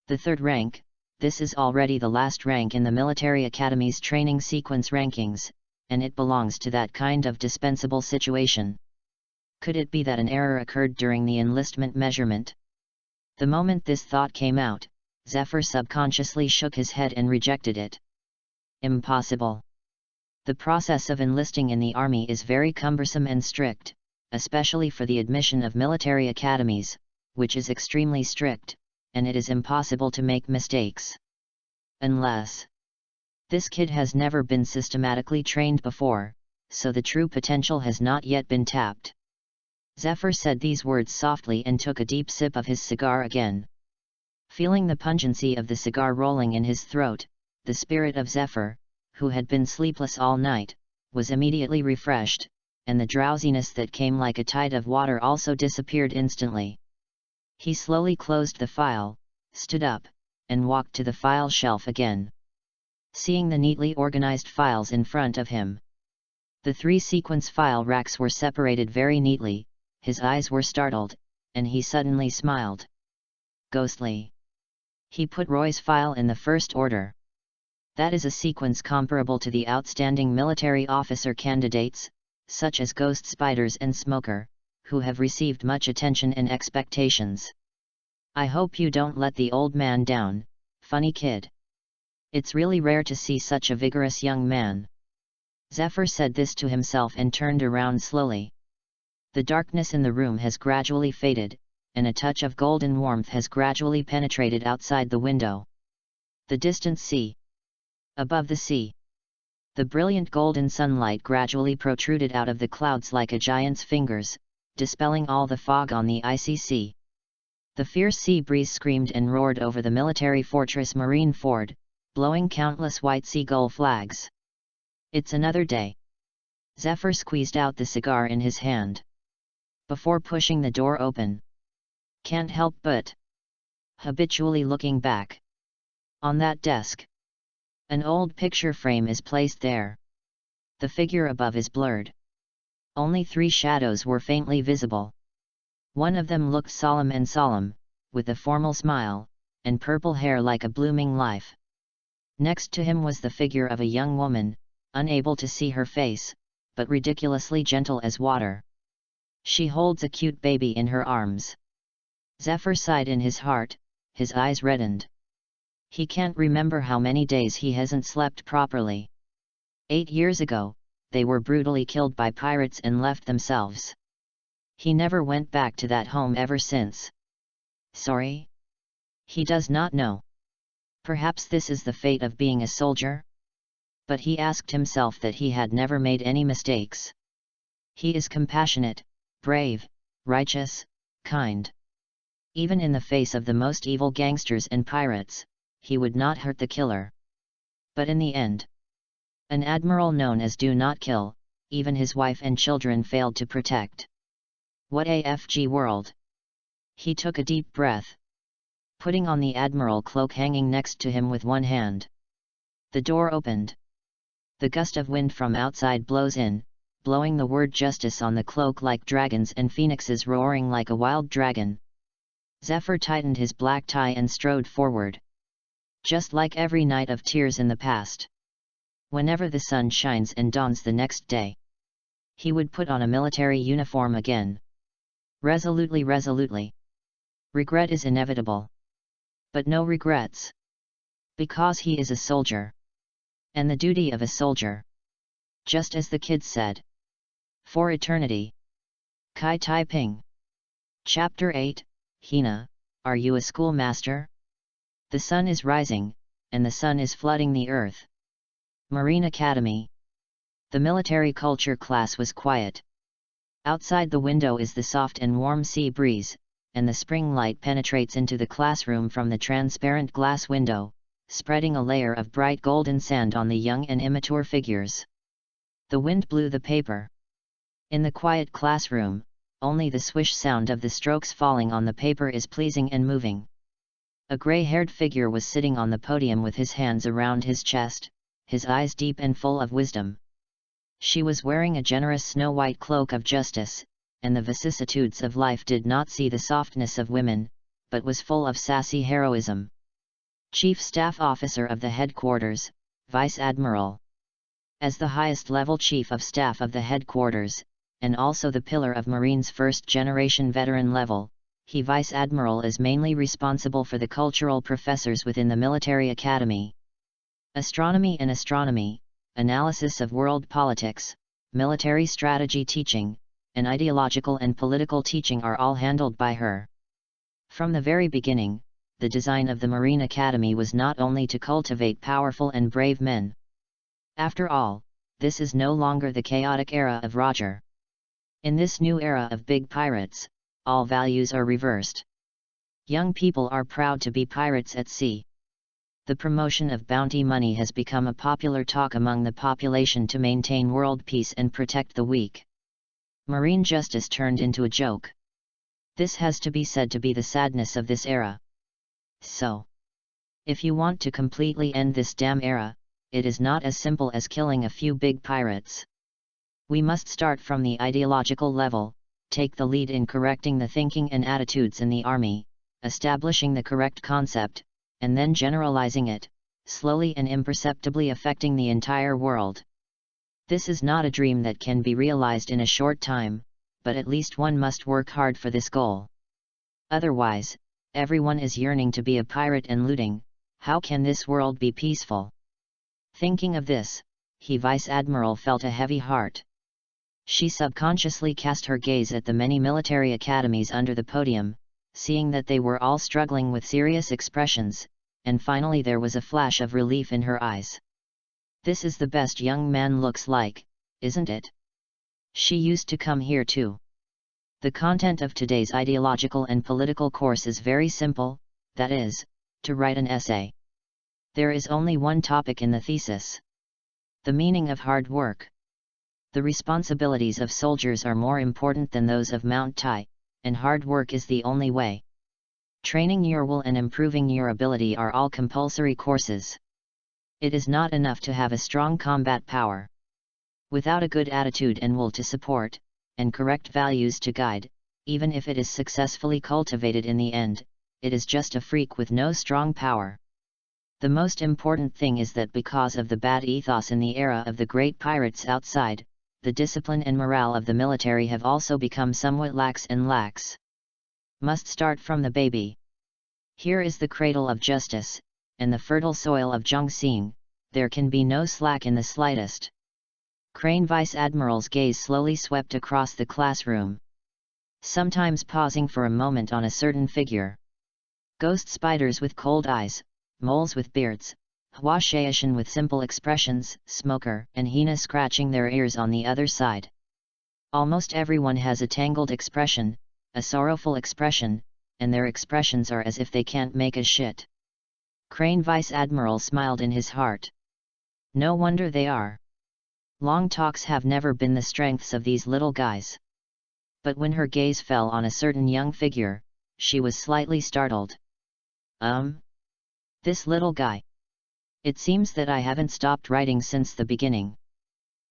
The third rank, this is already the last rank in the military academy's training sequence rankings, and it belongs to that kind of dispensable situation. Could it be that an error occurred during the enlistment measurement? The moment this thought came out, Zephyr subconsciously shook his head and rejected it. Impossible. The process of enlisting in the army is very cumbersome and strict, especially for the admission of military academies, which is extremely strict, and it is impossible to make mistakes. Unless this kid has never been systematically trained before, so the true potential has not yet been tapped. Zephyr said these words softly and took a deep sip of his cigar again. Feeling the pungency of the cigar rolling in his throat, the spirit of Zephyr, who had been sleepless all night, was immediately refreshed, and the drowsiness that came like a tide of water also disappeared instantly. He slowly closed the file, stood up, and walked to the file shelf again. Seeing the neatly organized files in front of him, the 3 sequence file racks were separated very neatly, his eyes were startled, and he suddenly smiled. Ghostly. He put Roy's file in the first order. That is a sequence comparable to the outstanding military officer candidates, such as Ghost Spiders and Smoker, who have received much attention and expectations. I hope you don't let the old man down, funny kid. It's really rare to see such a vigorous young man. Zephyr said this to himself and turned around slowly. The darkness in the room has gradually faded, and a touch of golden warmth has gradually penetrated outside the window. The distant sea. Above the sea, the brilliant golden sunlight gradually protruded out of the clouds like a giant's fingers, dispelling all the fog on the icy sea. The fierce sea breeze screamed and roared over the military fortress Marineford, blowing countless white seagull flags. It's another day. Zephyr squeezed out the cigar in his hand. Before pushing the door open. Can't help but habitually looking back. On that desk. An old picture frame is placed there. The figure above is blurred. Only 3 shadows were faintly visible. One of them looked solemn, with a formal smile, and purple hair like a blooming life. Next to him was the figure of a young woman, unable to see her face, but ridiculously gentle as water. She holds a cute baby in her arms. Zephyr sighed in his heart, his eyes reddened. He can't remember how many days he hasn't slept properly. 8 years ago, they were brutally killed by pirates and left themselves. He never went back to that home ever since. Sorry? He does not know. Perhaps this is the fate of being a soldier? But he asked himself that he had never made any mistakes. He is compassionate, brave, righteous, kind. Even in the face of the most evil gangsters and pirates, he would not hurt the killer. But in the end, an admiral known as Do Not Kill, even his wife and children failed to protect. What a FG world! He took a deep breath, putting on the admiral cloak hanging next to him with one hand. The door opened. The gust of wind from outside blows in, blowing the word justice on the cloak like dragons and phoenixes roaring like a wild dragon. Zephyr tightened his black tie and strode forward. Just like every night of tears in the past. Whenever the sun shines and dawns the next day, he would put on a military uniform again. Resolutely. Regret is inevitable. But no regrets. Because he is a soldier. And the duty of a soldier. Just as the kids said. For eternity. Kai Tai Ping. Chapter 8, Hina, are you a schoolmaster? The sun is rising, and the sun is flooding the earth. Marine Academy. The military culture class was quiet. Outside the window is the soft and warm sea breeze, and the spring light penetrates into the classroom from the transparent glass window, spreading a layer of bright golden sand on the young and immature figures. The wind blew the paper. In the quiet classroom, only the swish sound of the strokes falling on the paper is pleasing and moving. A gray-haired figure was sitting on the podium with his hands around his chest, his eyes deep and full of wisdom. She was wearing a generous snow-white cloak of justice, and the vicissitudes of life did not see the softness of women, but was full of sassy heroism. Chief Staff Officer of the Headquarters, Vice Admiral. As the highest-level Chief of Staff of the Headquarters, and also the pillar of Marine's first-generation veteran level, he Vice Admiral is mainly responsible for the cultural professors within the military academy. Astronomy and astronomy, analysis of world politics, military strategy teaching, and ideological and political teaching are all handled by her. From the very beginning, the design of the Marine Academy was not only to cultivate powerful and brave men. After all, this is no longer the chaotic era of Roger. In this new era of big pirates, all values are reversed. Young people are proud to be pirates at sea. The promotion of bounty money has become a popular talk among the population to maintain world peace and protect the weak. Marine justice turned into a joke. This has to be said to be the sadness of this era. So, if you want to completely end this damn era, it is not as simple as killing a few big pirates. We must start from the ideological level, take the lead in correcting the thinking and attitudes in the army, establishing the correct concept, and then generalizing it, slowly and imperceptibly affecting the entire world. This is not a dream that can be realized in a short time, but at least one must work hard for this goal. Otherwise, everyone is yearning to be a pirate and looting. How can this world be peaceful? Thinking of this, he Vice Admiral felt a heavy heart. She subconsciously cast her gaze at the many military academies under the podium, seeing that they were all struggling with serious expressions, and finally there was a flash of relief in her eyes. This is the best young man looks like, isn't it? She used to come here too. The content of today's ideological and political course is very simple, that is, to write an essay. There is only one topic in the thesis. The meaning of hard work. The responsibilities of soldiers are more important than those of Mount Tai, and hard work is the only way. Training your will and improving your ability are all compulsory courses. It is not enough to have a strong combat power. Without a good attitude and will to support, and correct values to guide, even if it is successfully cultivated in the end, it is just a freak with no strong power. The most important thing is that because of the bad ethos in the era of the great pirates outside, the discipline and morale of the military have also become somewhat lax and lax. Must start from the baby. Here is the cradle of justice, and the fertile soil of Zhongxing, there can be no slack in the slightest. Crane Vice Admiral's gaze slowly swept across the classroom, sometimes pausing for a moment on a certain figure. Ghost spiders with cold eyes, moles with beards, Huashaishan with simple expressions, Smoker and Hina scratching their ears on the other side. Almost everyone has a tangled expression, a sorrowful expression, and their expressions are as if they can't make a shit. Crane Vice Admiral smiled in his heart. No wonder they are. Long talks have never been the strengths of these little guys. But when her gaze fell on a certain young figure, she was slightly startled. This little guy. It seems that I haven't stopped writing since the beginning.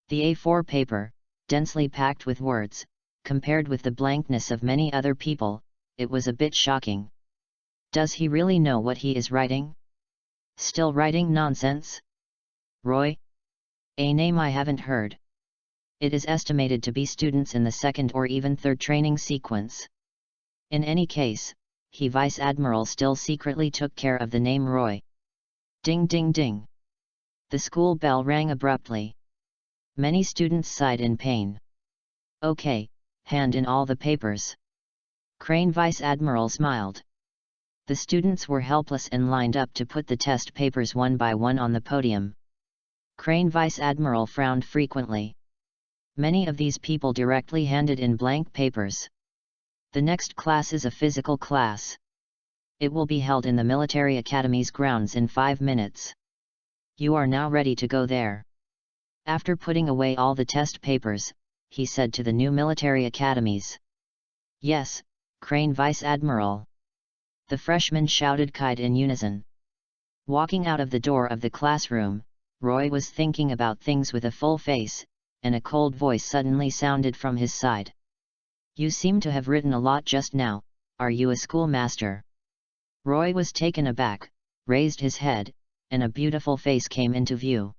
The A4 paper, densely packed with words, compared with the blankness of many other people, it was a bit shocking. Does he really know what he is writing? Still writing nonsense? Roy? A name I haven't heard. It is estimated to be students in the second or even third training sequence. In any case, he Vice Admiral still secretly took care of the name Roy. Ding ding ding. The school bell rang abruptly. Many students sighed in pain. Okay, hand in all the papers. Crane Vice Admiral smiled. The students were helpless and lined up to put the test papers one by one on the podium. Crane Vice Admiral frowned frequently. Many of these people directly handed in blank papers. The next class is a physical class. It will be held in the Military Academy's grounds in 5 minutes. You are now ready to go there. After putting away all the test papers, he said to the new military academies. Yes, Crane Vice Admiral. The freshmen shouted kite in unison. Walking out of the door of the classroom, Roy was thinking about things with a full face, and a cold voice suddenly sounded from his side. You seem to have written a lot just now, are you a schoolmaster? Roy was taken aback, raised his head, and a beautiful face came into view.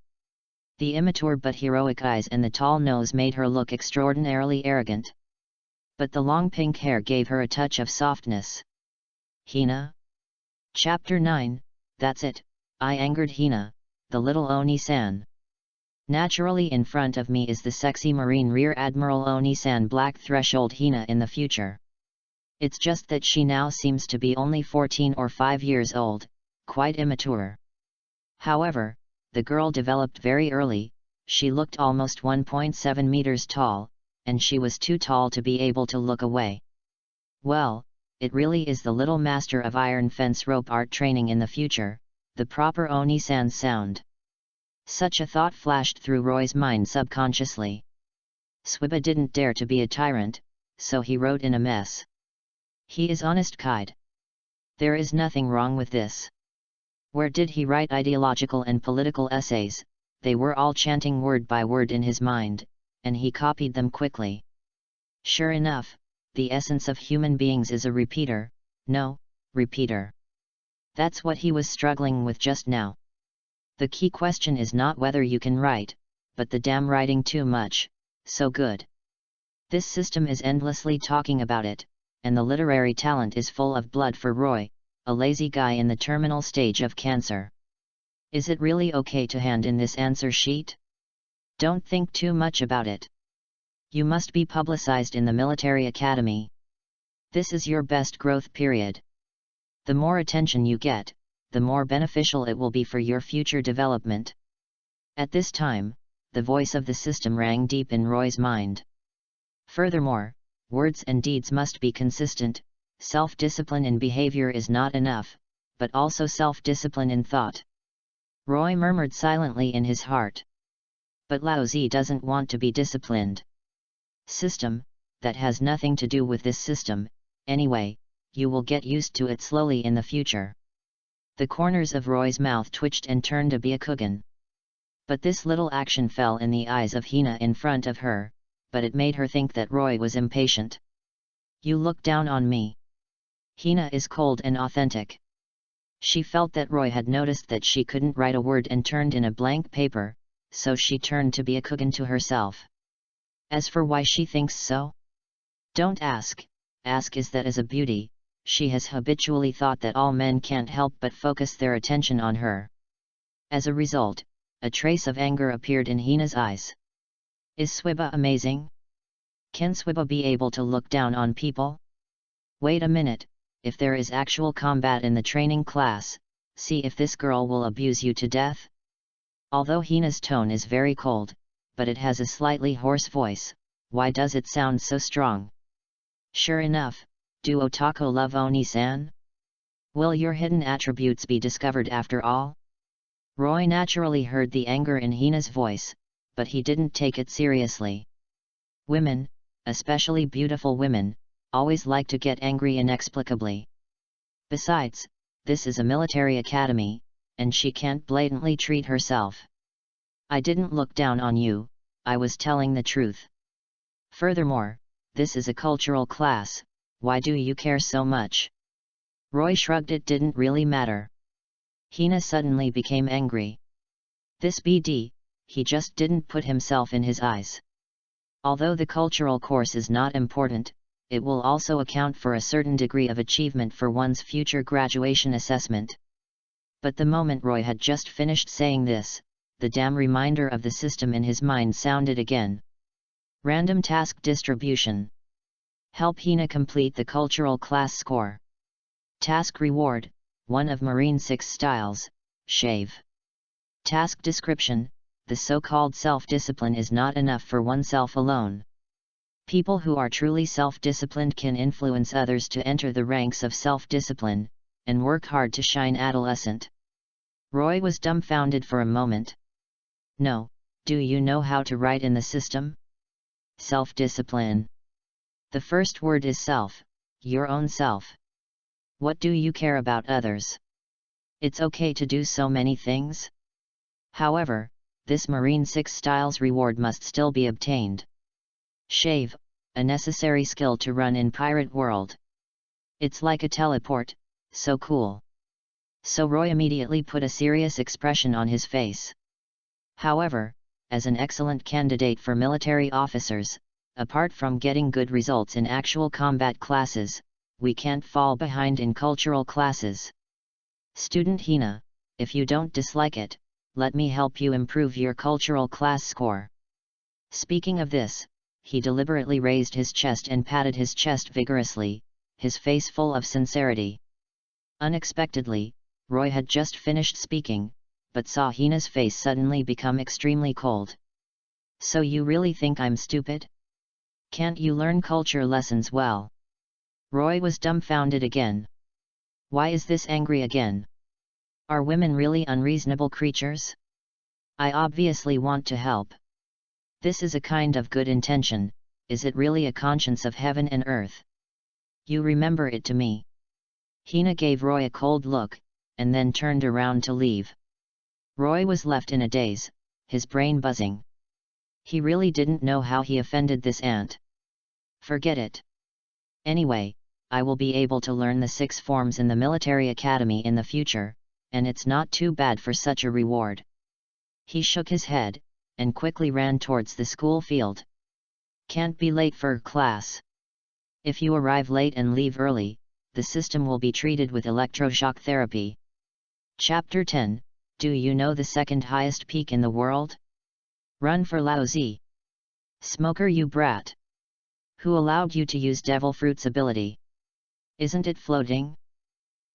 The immature but heroic eyes and the tall nose made her look extraordinarily arrogant. But the long pink hair gave her a touch of softness. Hina? Chapter 9, that's it, I angered Hina, the little Oni-san. Naturally in front of me is the sexy Marine Rear Admiral Oni-san Black Threshold Hina in the future. It's just that she now seems to be only 14 or 5 years old, quite immature. However, the girl developed very early, she looked almost 1.7 meters tall, and she was too tall to be able to look away. Well, it really is the little master of iron fence rope art training in the future, the proper Oni-san sound. Such a thought flashed through Roy's mind subconsciously. Swiba didn't dare to be a tyrant, so he wrote in a mess. He is honest kid. There is nothing wrong with this. Where did he write ideological and political essays? They were all chanting word by word in his mind, and he copied them quickly. Sure enough, the essence of human beings is a repeater, no, repeater. That's what he was struggling with just now. The key question is not whether you can write, but the damn writing too much, so good. This system is endlessly talking about it, and the literary talent is full of blood for Roy, a lazy guy in the terminal stage of cancer. Is it really okay to hand in this answer sheet? Don't think too much about it. You must be publicized in the military academy. This is your best growth period. The more attention you get, the more beneficial it will be for your future development. At this time, the voice of the system rang deep in Roy's mind. Furthermore, words and deeds must be consistent, self-discipline in behavior is not enough, but also self-discipline in thought. Roy murmured silently in his heart. But Laozi doesn't want to be disciplined. System, that has nothing to do with this system, anyway, you will get used to it slowly in the future. The corners of Roy's mouth twitched and turned to be a Byakugan. But this little action fell in the eyes of Hina in front of her, but it made her think that Roy was impatient. You look down on me. Hina is cold and authentic. She felt that Roy had noticed that she couldn't write a word and turned in a blank paper, so she turned to be a Byakugan to herself. As for why she thinks so? Don't ask, is that as a beauty, she has habitually thought that all men can't help but focus their attention on her. As a result, a trace of anger appeared in Hina's eyes. Is Swiba amazing? Can Swiba be able to look down on people? Wait a minute, if there is actual combat in the training class, see if this girl will abuse you to death? Although Hina's tone is very cold, but it has a slightly hoarse voice, why does it sound so strong? Sure enough, do Otako love Oni-san? Will your hidden attributes be discovered after all? Roy naturally heard the anger in Hina's voice, but he didn't take it seriously. Women, especially beautiful women, always like to get angry inexplicably. Besides, this is a military academy, and she can't blatantly treat herself. I didn't look down on you, I was telling the truth. Furthermore, this is a cultural class, why do you care so much? Roy shrugged. It didn't really matter. Hina suddenly became angry. This BD, he just didn't put himself in his eyes. Although the cultural course is not important, it will also account for a certain degree of achievement for one's future graduation assessment. But the moment Roy had just finished saying this, the damn reminder of the system in his mind sounded again. Random task distribution. Help Hina complete the cultural class score. Task reward, one of Marine 6 styles, shave. Task description, the so-called self-discipline is not enough for oneself alone. People who are truly self-disciplined can influence others to enter the ranks of self-discipline, and work hard to shine adolescent. Roy was dumbfounded for a moment. No, do you know how to write in the system? Self-discipline. The first word is self, your own self. What do you care about others? It's okay to do so many things. However, this Marine 6 styles reward must still be obtained. Shave, a necessary skill to run in Pirate World. It's like a teleport, so cool. So Roy immediately put a serious expression on his face. However, as an excellent candidate for military officers, apart from getting good results in actual combat classes, we can't fall behind in cultural classes. Student Hina, if you don't dislike it, let me help you improve your cultural class score. Speaking of this, he deliberately raised his chest and patted his chest vigorously, his face full of sincerity. Unexpectedly, Roy had just finished speaking, but saw Hina's face suddenly become extremely cold. So you really think I'm stupid? Can't you learn culture lessons well? Roy was dumbfounded again. Why is this angry again? Are women really unreasonable creatures? I obviously want to help. This is a kind of good intention, is it really a conscience of heaven and earth? You remember it to me. Hina gave Roy a cold look, and then turned around to leave. Roy was left in a daze, his brain buzzing. He really didn't know how he offended this ant. Forget it. Anyway, I will be able to learn the 6 forms in the military academy in the future, and it's not too bad for such a reward. He shook his head, and quickly ran towards the school field. Can't be late for class. If you arrive late and leave early, the system will be treated with electroshock therapy. Chapter 10, do you know the second highest peak in the world? Run for Laozi. Smoker you brat. Who allowed you to use Devil Fruit's ability? Isn't it floating?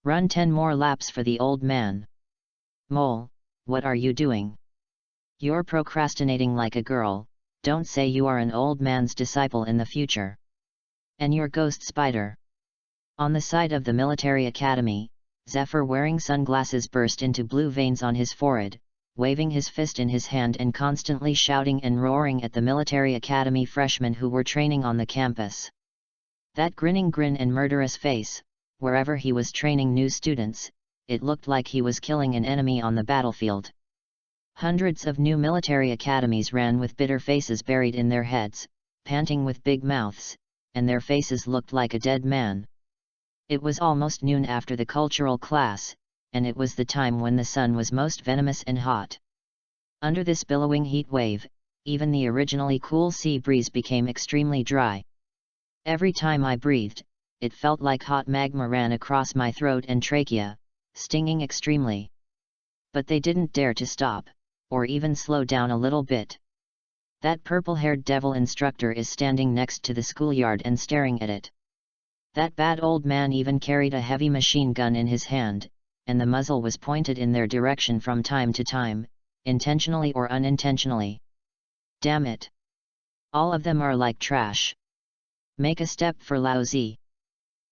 Run 10 more laps for the old man. Mole, what are you doing? You're procrastinating like a girl, don't say you are an old man's disciple in the future. And your ghost spider. On the side of the military academy, Zephyr wearing sunglasses burst into blue veins on his forehead, waving his fist in his hand and constantly shouting and roaring at the military academy freshmen who were training on the campus. That grinning grin and murderous face, wherever he was training new students, it looked like he was killing an enemy on the battlefield. Hundreds of new military academies ran with bitter faces buried in their heads, panting with big mouths, and their faces looked like a dead man. It was almost noon after the cultural class, and it was the time when the sun was most venomous and hot. Under this billowing heat wave, even the originally cool sea breeze became extremely dry. Every time I breathed, it felt like hot magma ran across my throat and trachea, stinging extremely. But they didn't dare to stop, or even slow down a little bit. That purple-haired devil instructor is standing next to the schoolyard and staring at it. That bad old man even carried a heavy machine gun in his hand, and the muzzle was pointed in their direction from time to time, intentionally or unintentionally. Damn it! All of them are like trash. Make a step for lousy.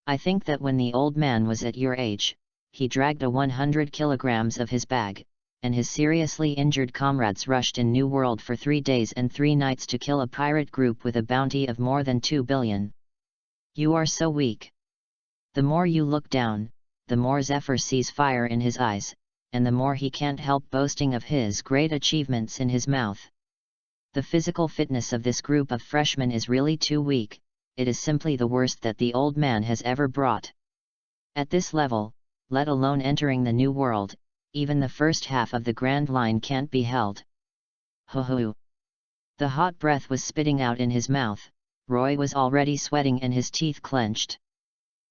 I think that when the old man was at your age, he dragged 100 kilograms of his bag, and his seriously injured comrades rushed in New World for 3 days and 3 nights to kill a pirate group with a bounty of more than 2 billion. You are so weak. The more you look down, the more Zephyr sees fire in his eyes, and the more he can't help boasting of his great achievements in his mouth. The physical fitness of this group of freshmen is really too weak, it is simply the worst that the old man has ever brought. At this level, let alone entering the New World, even the first half of the Grand Line can't be held. Ho-ho! The hot breath was spitting out in his mouth, Roy was already sweating and his teeth clenched.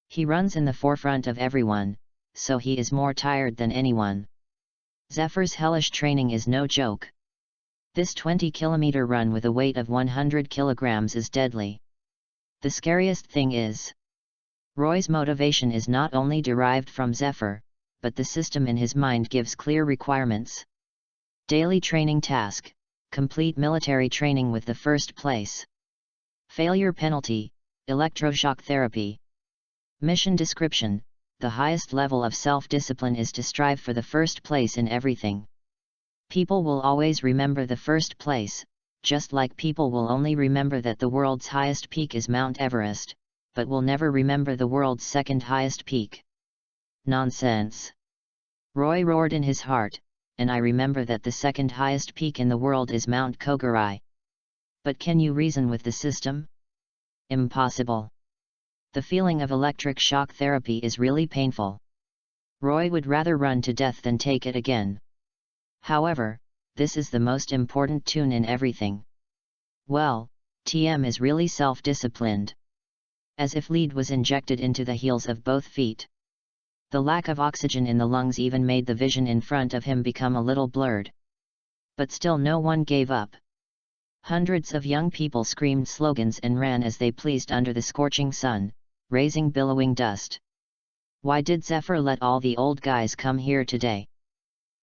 He runs in the forefront of everyone, so he is more tired than anyone. Zephyr's hellish training is no joke. This 20-kilometer run with a weight of 100 kilograms is deadly. The scariest thing is, Roy's motivation is not only derived from Zephyr, but the system in his mind gives clear requirements. Daily training task: complete military training with the first place. Failure penalty: electroshock therapy. Mission description: the highest level of self-discipline is to strive for the first place in everything. People will always remember the first place, just like people will only remember that the world's highest peak is Mount Everest, but will never remember the world's second highest peak. Nonsense! Roy roared in his heart, and I remember that the second highest peak in the world is Mount Kogarai. But can you reason with the system? Impossible. The feeling of electric shock therapy is really painful. Roy would rather run to death than take it again. However, this is the most important tune in everything. Well, TM is really self-disciplined. As if lead was injected into the heels of both feet. The lack of oxygen in the lungs even made the vision in front of him become a little blurred. But still no one gave up. Hundreds of young people screamed slogans and ran as they pleased under the scorching sun, raising billowing dust. Why did Zephyr let all the old guys come here today?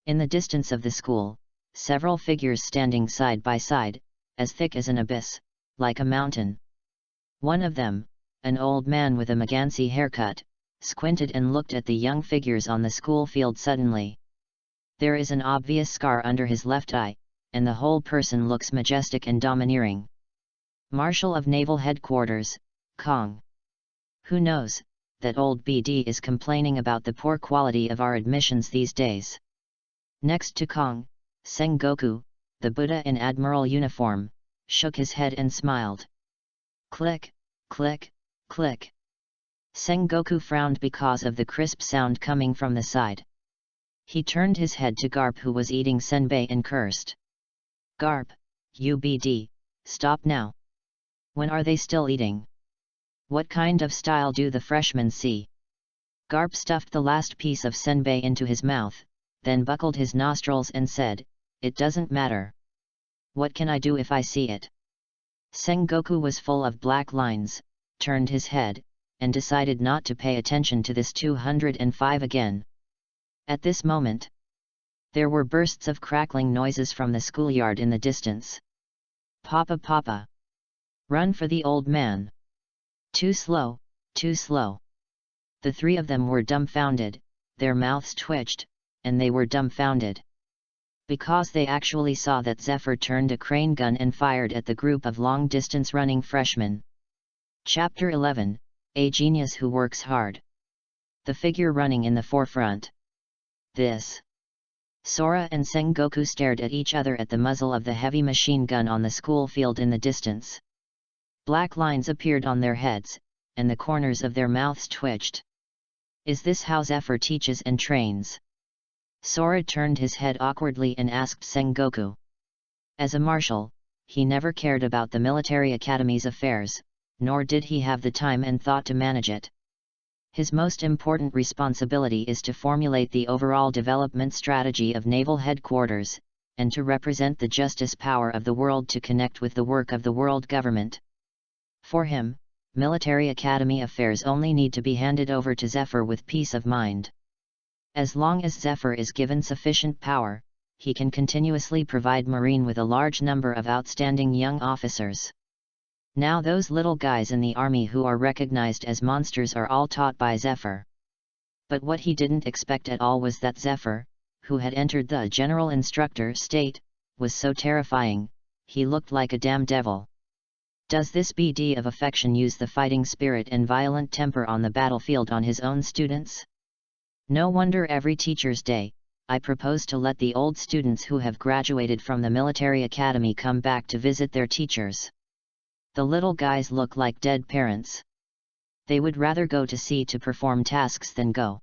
In the distance of the school, several figures standing side by side, as thick as an abyss, like a mountain. One of them, an old man with a Magansi haircut, squinted and looked at the young figures on the school field suddenly. There is an obvious scar under his left eye, and the whole person looks majestic and domineering. Marshal of Naval Headquarters, Kong. Who knows, that old BD is complaining about the poor quality of our admissions these days. Next to Kong, Sengoku, the Buddha in admiral uniform, shook his head and smiled. Click, click, click. Sengoku frowned because of the crisp sound coming from the side. He turned his head to Garp, who was eating senbei, and cursed. Garp, UBD, stop now. When are they still eating? What kind of style do the freshmen see? Garp stuffed the last piece of senbei into his mouth, then buckled his nostrils and said, "It doesn't matter. What can I do if I see it?" Sengoku was full of black lines, turned his head, and decided not to pay attention to this 205 again. At this moment, there were bursts of crackling noises from the schoolyard in the distance. Papa, Papa! Run for the old man! Too slow, too slow! The three of them were dumbfounded, their mouths twitched, and they were dumbfounded. Because they actually saw that Zephyr turned a crane gun and fired at the group of long-distance running freshmen. Chapter 11, A Genius Who Works Hard. The figure running in the forefront. This. Sora and Sengoku stared at each other at the muzzle of the heavy machine gun on the school field in the distance. Black lines appeared on their heads, and the corners of their mouths twitched. Is this how Zephyr teaches and trains? Sora turned his head awkwardly and asked Sengoku. As a marshal, he never cared about the military academy's affairs, nor did he have the time and thought to manage it. His most important responsibility is to formulate the overall development strategy of naval headquarters, and to represent the justice power of the world to connect with the work of the world government. For him, military academy affairs only need to be handed over to Zephyr with peace of mind. As long as Zephyr is given sufficient power, he can continuously provide Marine with a large number of outstanding young officers. Now those little guys in the army who are recognized as monsters are all taught by Zephyr. But what he didn't expect at all was that Zephyr, who had entered the general instructor state, was so terrifying, he looked like a damn devil. Does this BD of affection use the fighting spirit and violent temper on the battlefield on his own students? No wonder every Teacher's Day, I propose to let the old students who have graduated from the military academy come back to visit their teachers. The little guys look like dead parents. They would rather go to sea to perform tasks than go.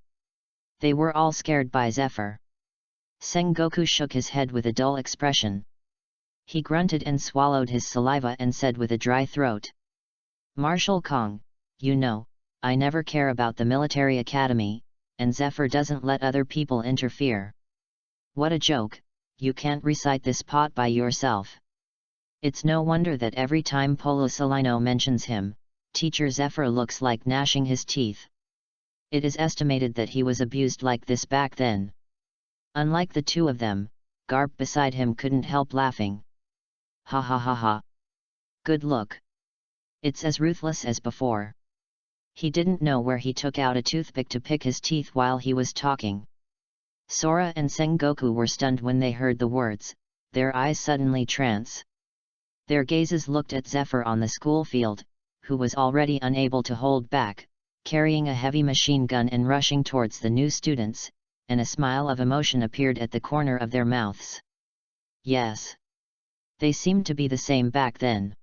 They were all scared by Zephyr. Sengoku shook his head with a dull expression. He grunted and swallowed his saliva and said with a dry throat. Marshal Kong, you know, I never care about the military academy, and Zephyr doesn't let other people interfere. What a joke, you can't recite this pot by yourself. It's no wonder that every time Polosalino mentions him, Teacher Zephyr looks like gnashing his teeth. It is estimated that he was abused like this back then. Unlike the two of them, Garp beside him couldn't help laughing. Ha ha ha ha. Good look. It's as ruthless as before. He didn't know where he took out a toothpick to pick his teeth while he was talking. Sora and Sengoku were stunned when they heard the words, their eyes suddenly trance. Their gazes looked at Zephyr on the school field, who was already unable to hold back, carrying a heavy machine gun and rushing towards the new students, and a smile of emotion appeared at the corner of their mouths. Yes. They seemed to be the same back then.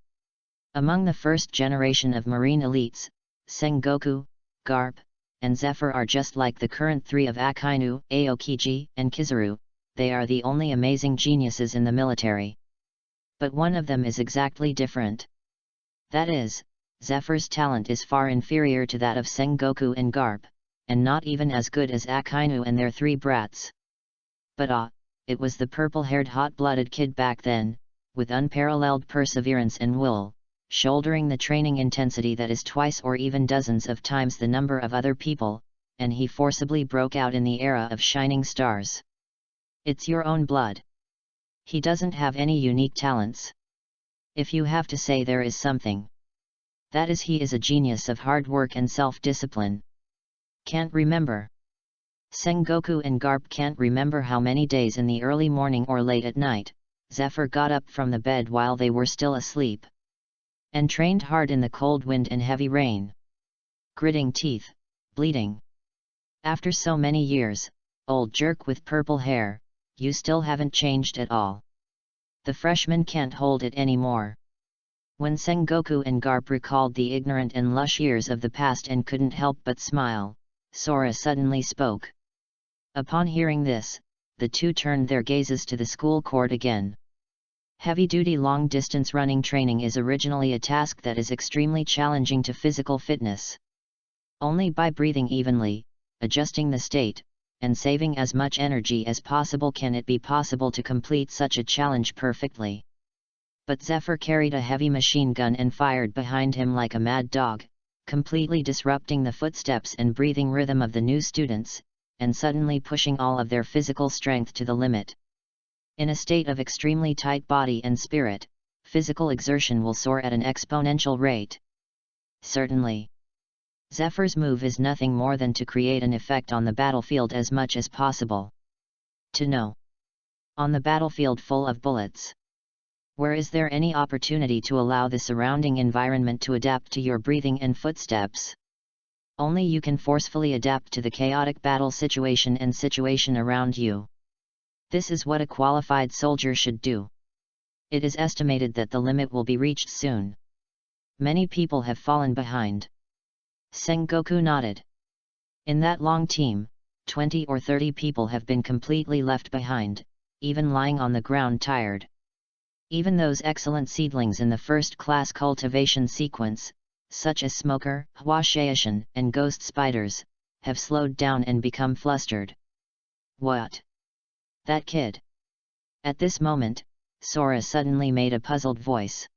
Among the first generation of Marine elites, Sengoku, Garp, and Zephyr are just like the current three of Akainu, Aokiji, and Kizaru. They are the only amazing geniuses in the military. But one of them is exactly different. That is, Zephyr's talent is far inferior to that of Sengoku and Garp, and not even as good as Akainu and their three brats. But it was the purple-haired hot-blooded kid back then, with unparalleled perseverance and will, shouldering the training intensity that is twice or even dozens of times the number of other people, and he forcibly broke out in the era of shining stars. It's your own blood. He doesn't have any unique talents. If you have to say there is something, that is he is a genius of hard work and self-discipline. Can't remember. Sengoku and Garp can't remember how many days in the early morning or late at night, Zephyr got up from the bed while they were still asleep. And trained hard in the cold wind and heavy rain. Gritting teeth, bleeding. After so many years, old jerk with purple hair, you still haven't changed at all. The freshman can't hold it anymore. When Sengoku and Garp recalled the ignorant and lush years of the past and couldn't help but smile, Sora suddenly spoke. Upon hearing this, the two turned their gazes to the school court again. Heavy-duty long-distance running training is originally a task that is extremely challenging to physical fitness. Only by breathing evenly, adjusting the state, and saving as much energy as possible can it be possible to complete such a challenge perfectly. But Zephyr carried a heavy machine gun and fired behind him like a mad dog, completely disrupting the footsteps and breathing rhythm of the new students, and suddenly pushing all of their physical strength to the limit. In a state of extremely tight body and spirit, physical exertion will soar at an exponential rate. Certainly. Zephyr's move is nothing more than to create an effect on the battlefield as much as possible. To know. On the battlefield full of bullets. Where is there any opportunity to allow the surrounding environment to adapt to your breathing and footsteps? Only you can forcefully adapt to the chaotic battle situation and situation around you. This is what a qualified soldier should do. It is estimated that the limit will be reached soon. Many people have fallen behind. Sengoku nodded. In that long team, 20 or 30 people have been completely left behind, even lying on the ground tired. Even those excellent seedlings in the first-class cultivation sequence, such as Smoker, Hwashaishin, and Ghost Spiders, have slowed down and become flustered. What? That kid? At this moment, Sora suddenly made a puzzled voice.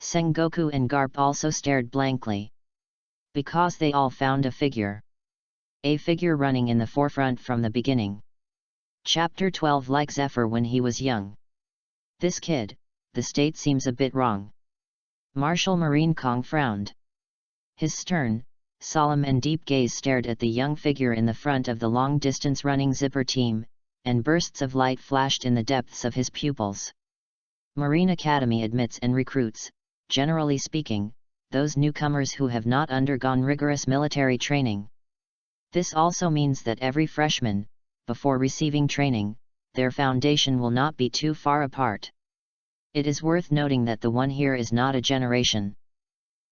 Sengoku and Garp also stared blankly. Because they all found a figure. A figure running in the forefront from the beginning. Chapter 12 Like Zephyr when he was young. This kid, the state seems a bit wrong. Marshal Marine Kong frowned. His stern, solemn and deep gaze stared at the young figure in the front of the long-distance running zipper team, and bursts of light flashed in the depths of his pupils. Marine Academy admits and recruits, generally speaking, those newcomers who have not undergone rigorous military training. This also means that every freshman, before receiving training, their foundation will not be too far apart. It is worth noting that the one here is not a generation.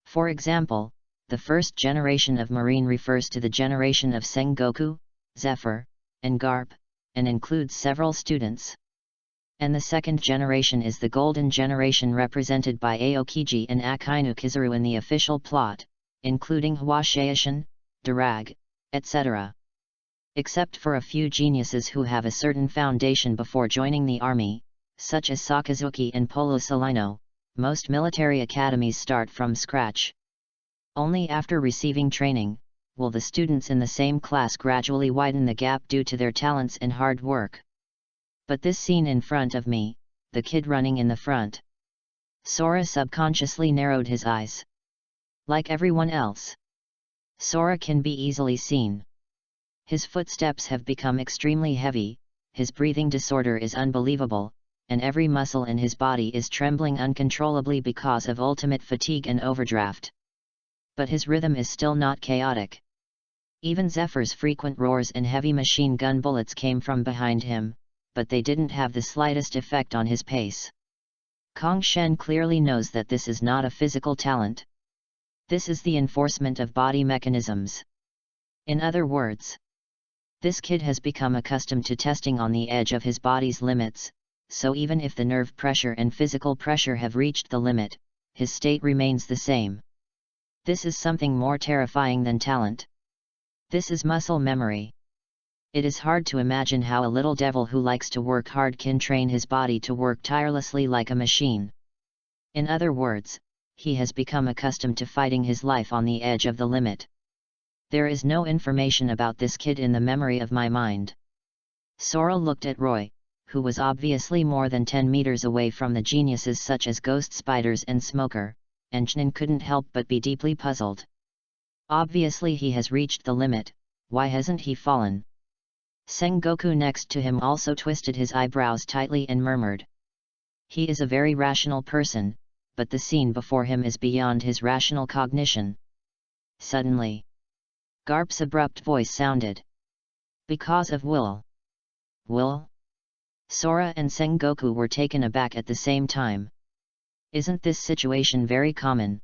For example, the first generation of Marine refers to the generation of Sengoku, Zephyr, and Garp, and includes several students. And the second generation is the Golden Generation represented by Aokiji and Akainu Kizaru in the official plot, including Hwashaishin, Durag, etc. Except for a few geniuses who have a certain foundation before joining the army, such as Sakazuki and Polo Salino, most military academies start from scratch. Only after receiving training, will the students in the same class gradually widen the gap due to their talents and hard work. But this scene in front of me, the kid running in the front. Sora subconsciously narrowed his eyes. Like everyone else, Sora can be easily seen. His footsteps have become extremely heavy, his breathing disorder is unbelievable, and every muscle in his body is trembling uncontrollably because of ultimate fatigue and overdraft. But his rhythm is still not chaotic. Even Zephyr's frequent roars and heavy machine gun bullets came from behind him, but they didn't have the slightest effect on his pace. Kong Shen clearly knows that this is not a physical talent. This is the enforcement of body mechanisms. In other words, this kid has become accustomed to testing on the edge of his body's limits, so even if the nerve pressure and physical pressure have reached the limit, his state remains the same. This is something more terrifying than talent. This is muscle memory. It is hard to imagine how a little devil who likes to work hard can train his body to work tirelessly like a machine. In other words, he has become accustomed to fighting his life on the edge of the limit. There is no information about this kid in the memory of my mind. Sora looked at Roy, who was obviously more than 10 meters away from the geniuses such as Ghost Spiders and Smoker, and Chnin couldn't help but be deeply puzzled. Obviously he has reached the limit, why hasn't he fallen? Sengoku next to him also twisted his eyebrows tightly and murmured. He is a very rational person, but the scene before him is beyond his rational cognition. Suddenly, Garp's abrupt voice sounded. Because of Will. Will? Sora and Sengoku were taken aback at the same time. Isn't this situation very common?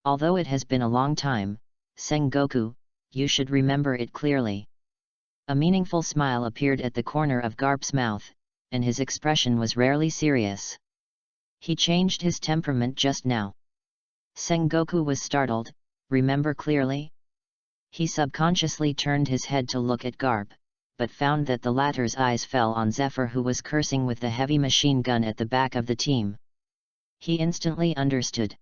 Although it has been a long time, Sengoku, you should remember it clearly. A meaningful smile appeared at the corner of Garp's mouth, and his expression was rarely serious. He changed his temperament just now. Sengoku was startled. Remember clearly? He subconsciously turned his head to look at Garp, but found that the latter's eyes fell on Zephyr, who was cursing with the heavy machine gun at the back of the team. He instantly understood.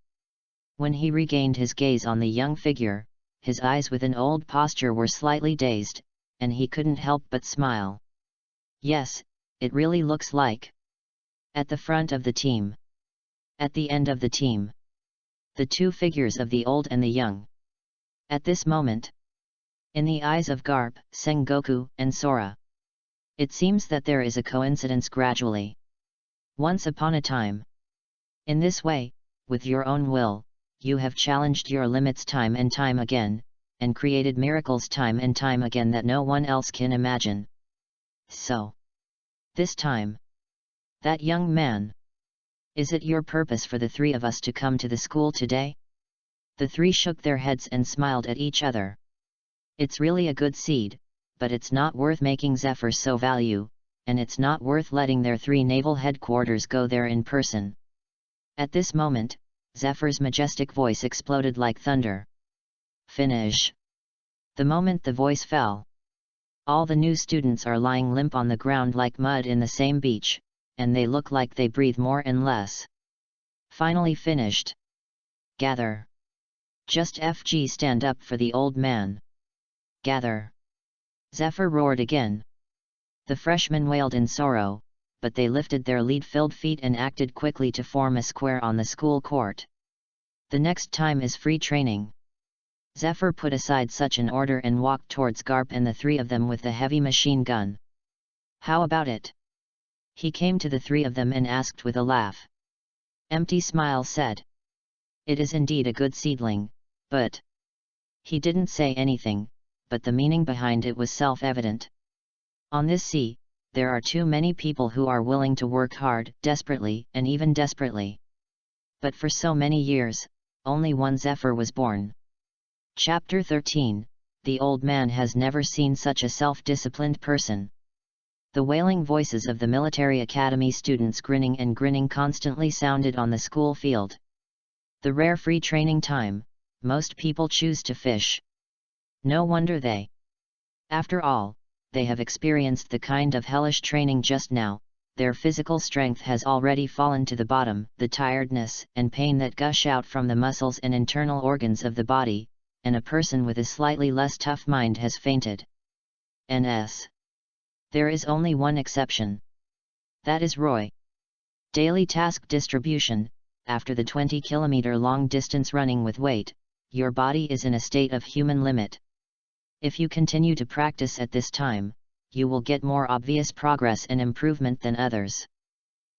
When he regained his gaze on the young figure, his eyes with an old posture were slightly dazed, and he couldn't help but smile. Yes, it really looks like. At the front of the team. At the end of the team. The two figures of the old and the young. At this moment, in the eyes of Garp, Sengoku, and Sora, it seems that there is a coincidence gradually. Once upon a time. In this way, with your own will, you have challenged your limits time and time again, and created miracles time and time again that no one else can imagine. So, this time, that young man, is it your purpose for the three of us to come to the school today? The three shook their heads and smiled at each other. It's really a good seed, but it's not worth making Zephyr so value, and it's not worth letting their three naval headquarters go there in person. At this moment, Zephyr's majestic voice exploded like thunder. Finish! The moment the voice fell, all the new students are lying limp on the ground like mud in the same beach, and they look like they breathe more and less. Finally finished. Gather! Just FG stand up for the old man. Gather! Zephyr roared again. The freshmen wailed in sorrow, but they lifted their lead-filled feet and acted quickly to form a square on the school court. The next time is free training. Zephyr put aside such an order and walked towards Garp and the three of them with the heavy machine gun. How about it? He came to the three of them and asked with a laugh. Empty Smile said. It is indeed a good seedling, but... He didn't say anything, but the meaning behind it was self-evident. On this sea, there are too many people who are willing to work hard, desperately, and even desperately. But for so many years, only one Zephyr was born. Chapter 13, The Old Man Has Never Seen Such a Self-Disciplined Person. The wailing voices of the military academy students grinning and grinning constantly sounded on the school field. The rare free training time, most people choose to fish. No wonder they. After all, they have experienced the kind of hellish training just now, their physical strength has already fallen to the bottom, the tiredness and pain that gush out from the muscles and internal organs of the body, and a person with a slightly less tough mind has fainted. NS. There is only one exception. That is Roy. Daily task distribution. After the 20-kilometer long distance running with weight, your body is in a state of human limit. If you continue to practice at this time, you will get more obvious progress and improvement than others.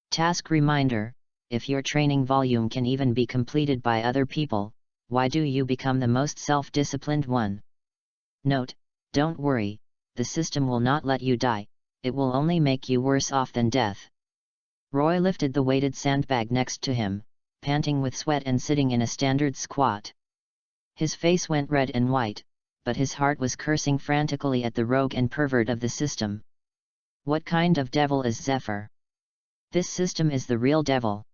Task reminder: if your training volume can even be completed by other people, why do you become the most self-disciplined one? Note: don't worry, the system will not let you die, it will only make you worse off than death. Roy lifted the weighted sandbag next to him, panting with sweat and sitting in a standard squat. His face went red and white, but his heart was cursing frantically at the rogue and pervert of the system. What kind of devil is Zephyr? This system is the real devil.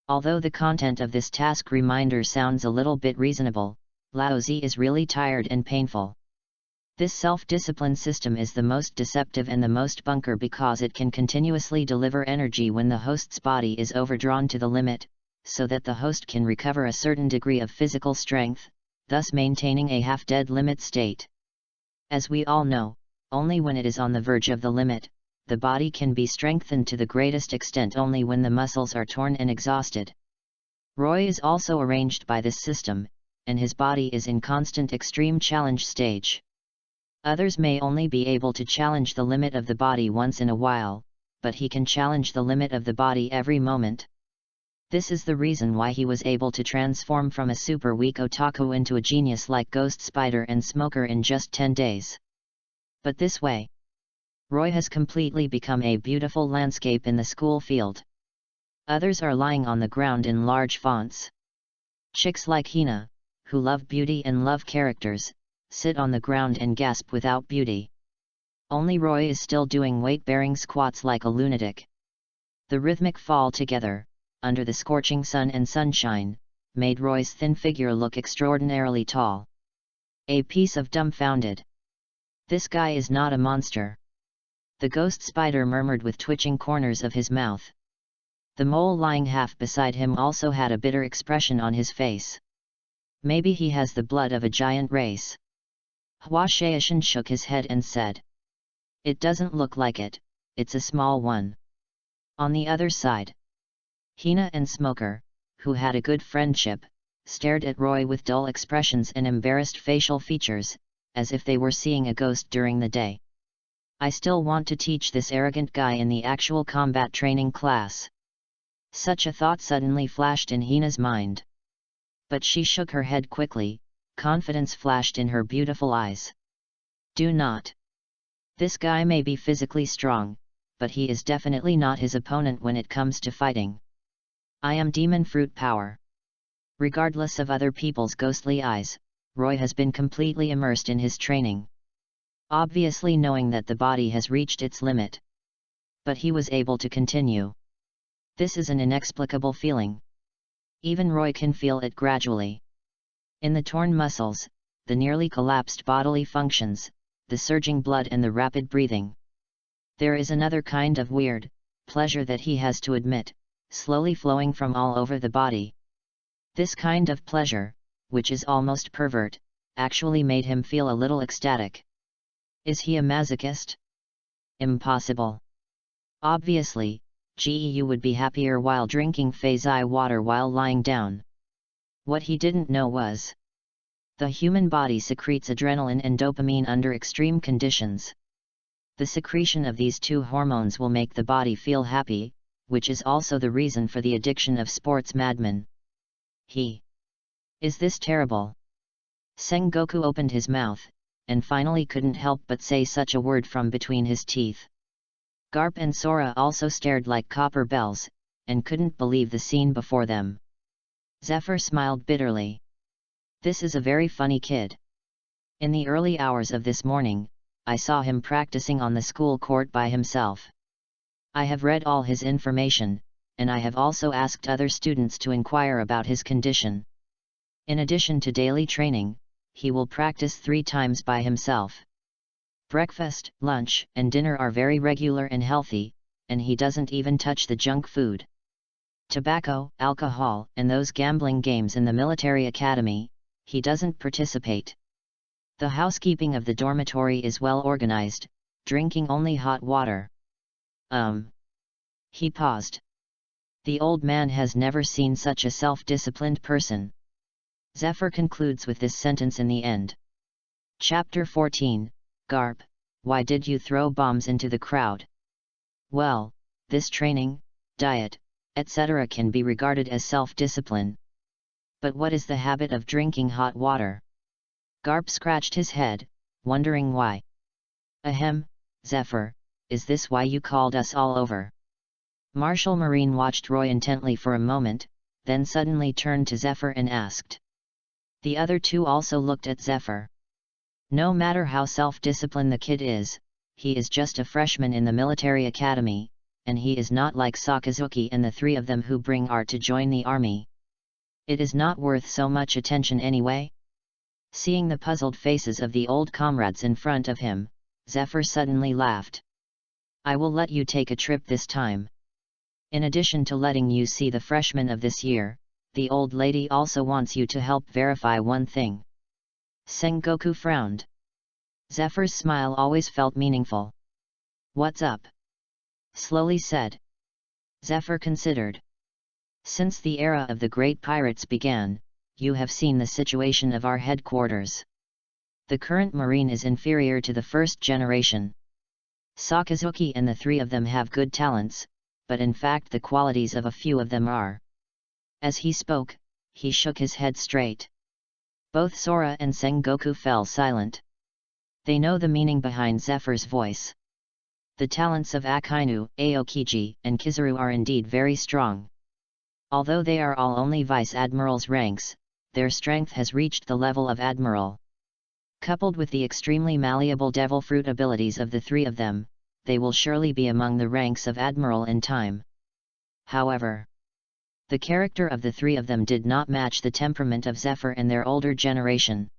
Although the content of this task reminder sounds a little bit reasonable, Laozi is really tired and painful. This self-discipline system is the most deceptive and the most bunker because it can continuously deliver energy when the host's body is overdrawn to the limit, so that the host can recover a certain degree of physical strength, thus maintaining a half-dead limit state. As we all know, only when it is on the verge of the limit, the body can be strengthened to the greatest extent only when the muscles are torn and exhausted. Roy is also arranged by this system, and his body is in constant extreme challenge stage. Others may only be able to challenge the limit of the body once in a while, but he can challenge the limit of the body every moment. This is the reason why he was able to transform from a super weak otaku into a genius like Ghost Spider and Smoker in just 10 days. But this way, Roy has completely become a beautiful landscape in the school field. Others are lying on the ground in large fonts. Chicks like Hina, who love beauty and love characters, sit on the ground and gasp without beauty. Only Roy is still doing weight-bearing squats like a lunatic. The rhythmic fall together, under the scorching sun and sunshine, made Roy's thin figure look extraordinarily tall. A piece of dumbfounded. This guy is not a monster. The Ghost Spider murmured with twitching corners of his mouth. The mole lying half beside him also had a bitter expression on his face. Maybe he has the blood of a giant race. Hua Shaishan shook his head and said. It doesn't look like it, it's a small one. On the other side, Hina and Smoker, who had a good friendship, stared at Roy with dull expressions and embarrassed facial features, as if they were seeing a ghost during the day. I still want to teach this arrogant guy in the actual combat training class. Such a thought suddenly flashed in Hina's mind. But she shook her head quickly, confidence flashed in her beautiful eyes. Do not. This guy may be physically strong, but he is definitely not his opponent when it comes to fighting. I am demon fruit power. Regardless of other people's ghostly eyes, Roy has been completely immersed in his training. Obviously knowing that the body has reached its limit. But he was able to continue. This is an inexplicable feeling. Even Roy can feel it gradually. In the torn muscles, the nearly collapsed bodily functions, the surging blood and the rapid breathing. There is another kind of weird pleasure that he has to admit, slowly flowing from all over the body. This kind of pleasure, which is almost pervert, actually made him feel a little ecstatic. Is he a masochist? Impossible. Obviously, GEU would be happier while drinking Fei water while lying down. What he didn't know was, the human body secretes adrenaline and dopamine under extreme conditions. The secretion of these two hormones will make the body feel happy, which is also the reason for the addiction of sports madmen. Is this terrible? Sengoku opened his mouth, and finally couldn't help but say such a word from between his teeth. Garp and Sora also stared like copper bells, and couldn't believe the scene before them. Zephyr smiled bitterly. This is a very funny kid. In the early hours of this morning, I saw him practicing on the school court by himself. I have read all his information, and I have also asked other students to inquire about his condition. In addition to daily training, he will practice 3 times by himself. Breakfast, lunch, and dinner are very regular and healthy, and he doesn't even touch the junk food. Tobacco, alcohol, and those gambling games in the military academy, he doesn't participate. The housekeeping of the dormitory is well organized, drinking only hot water. He paused. The old man has never seen such a self-disciplined person. Zephyr concludes with this sentence in the end. Chapter 14, Garp, why did you throw bombs into the crowd? Well, this training, diet, etc. can be regarded as self-discipline. But what is the habit of drinking hot water? Garp scratched his head, wondering why. Ahem, Zephyr, is this why you called us all over? Marshal Marine watched Roy intently for a moment, then suddenly turned to Zephyr and asked. The other two also looked at Zephyr. No matter how self-disciplined the kid is, he is just a freshman in the military academy, and he is not like Sakazuki and the 3 of them who bring art to join the army. It is not worth so much attention anyway. Seeing the puzzled faces of the old comrades in front of him, Zephyr suddenly laughed. I will let you take a trip this time. In addition to letting you see the freshmen of this year, the old lady also wants you to help verify one thing. Sengoku frowned. Zephyr's smile always felt meaningful. What's up? Slowly said. Zephyr considered. Since the era of the great pirates began, you have seen the situation of our headquarters. The current marine is inferior to the first generation. Sakazuki and the 3 of them have good talents, but in fact the qualities of a few of them are. As he spoke, he shook his head straight. Both Sora and Sengoku fell silent. They know the meaning behind Zephyr's voice. The talents of Akainu, Aokiji, and Kizaru are indeed very strong. Although they are all only vice admiral's ranks, their strength has reached the level of admiral. Coupled with the extremely malleable devil fruit abilities of the 3 of them, they will surely be among the ranks of admiral in time. However, the character of the 3 of them did not match the temperament of Zephyr and their older generation.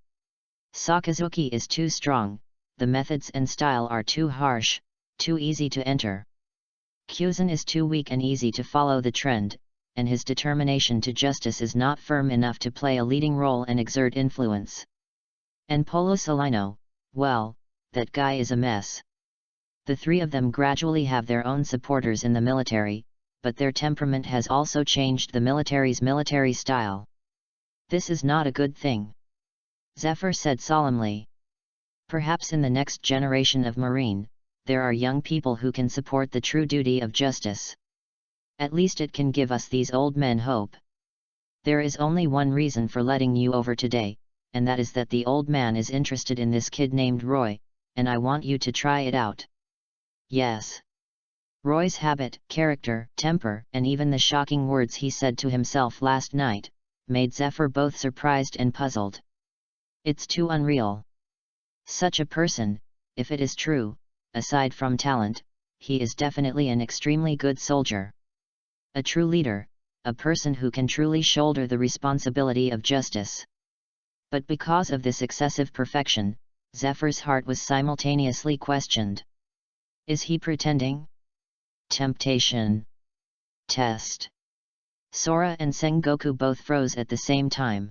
Sakazuki is too strong, the methods and style are too harsh, too easy to enter. Kyuzan is too weak and easy to follow the trend, and his determination to justice is not firm enough to play a leading role and exert influence. And Polo Solino, well, that guy is a mess. The 3 of them gradually have their own supporters in the military, but their temperament has also changed the military's military style. This is not a good thing, Zephyr said solemnly. Perhaps in the next generation of Marine, there are young people who can support the true duty of justice. At least it can give us these old men hope. There is only one reason for letting you over today, and that is that the old man is interested in this kid named Roy, and I want you to try it out. Yes. Roy's habit, character, temper, and even the shocking words he said to himself last night, made Zephyr both surprised and puzzled. It's too unreal. Such a person, if it is true, aside from talent, he is definitely an extremely good soldier. A true leader, a person who can truly shoulder the responsibility of justice. But because of this excessive perfection, Zephyr's heart was simultaneously questioned. Is he pretending? Temptation. Test. Sora and Sengoku both froze at the same time.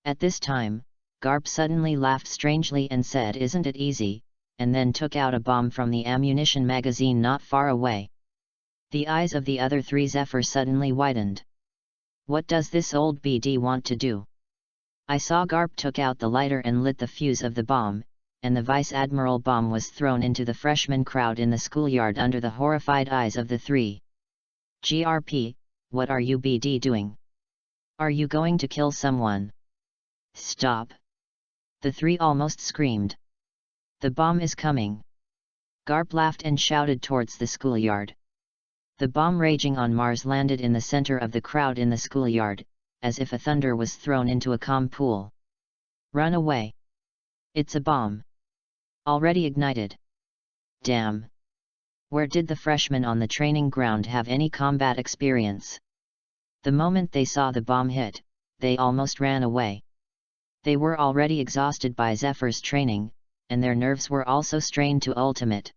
At this time, Garp suddenly laughed strangely and said, "Isn't it easy?" and then took out a bomb from the ammunition magazine not far away. The eyes of the other three Zephyr suddenly widened. What does this old BD want to do? I saw Garp took out the lighter and lit the fuse of the bomb, and the Vice Admiral bomb was thrown into the freshman crowd in the schoolyard under the horrified eyes of the three. GRP, what are you BD doing? Are you going to kill someone? Stop! The three almost screamed. The bomb is coming! Garp laughed and shouted towards the schoolyard. The bomb raging on Mars landed in the center of the crowd in the schoolyard, as if a thunder was thrown into a calm pool. Run away! It's a bomb! Already ignited! Damn! Where did the freshmen on the training ground have any combat experience? The moment they saw the bomb hit, they almost ran away. They were already exhausted by Zephyr's training, and their nerves were also strained to ultimate.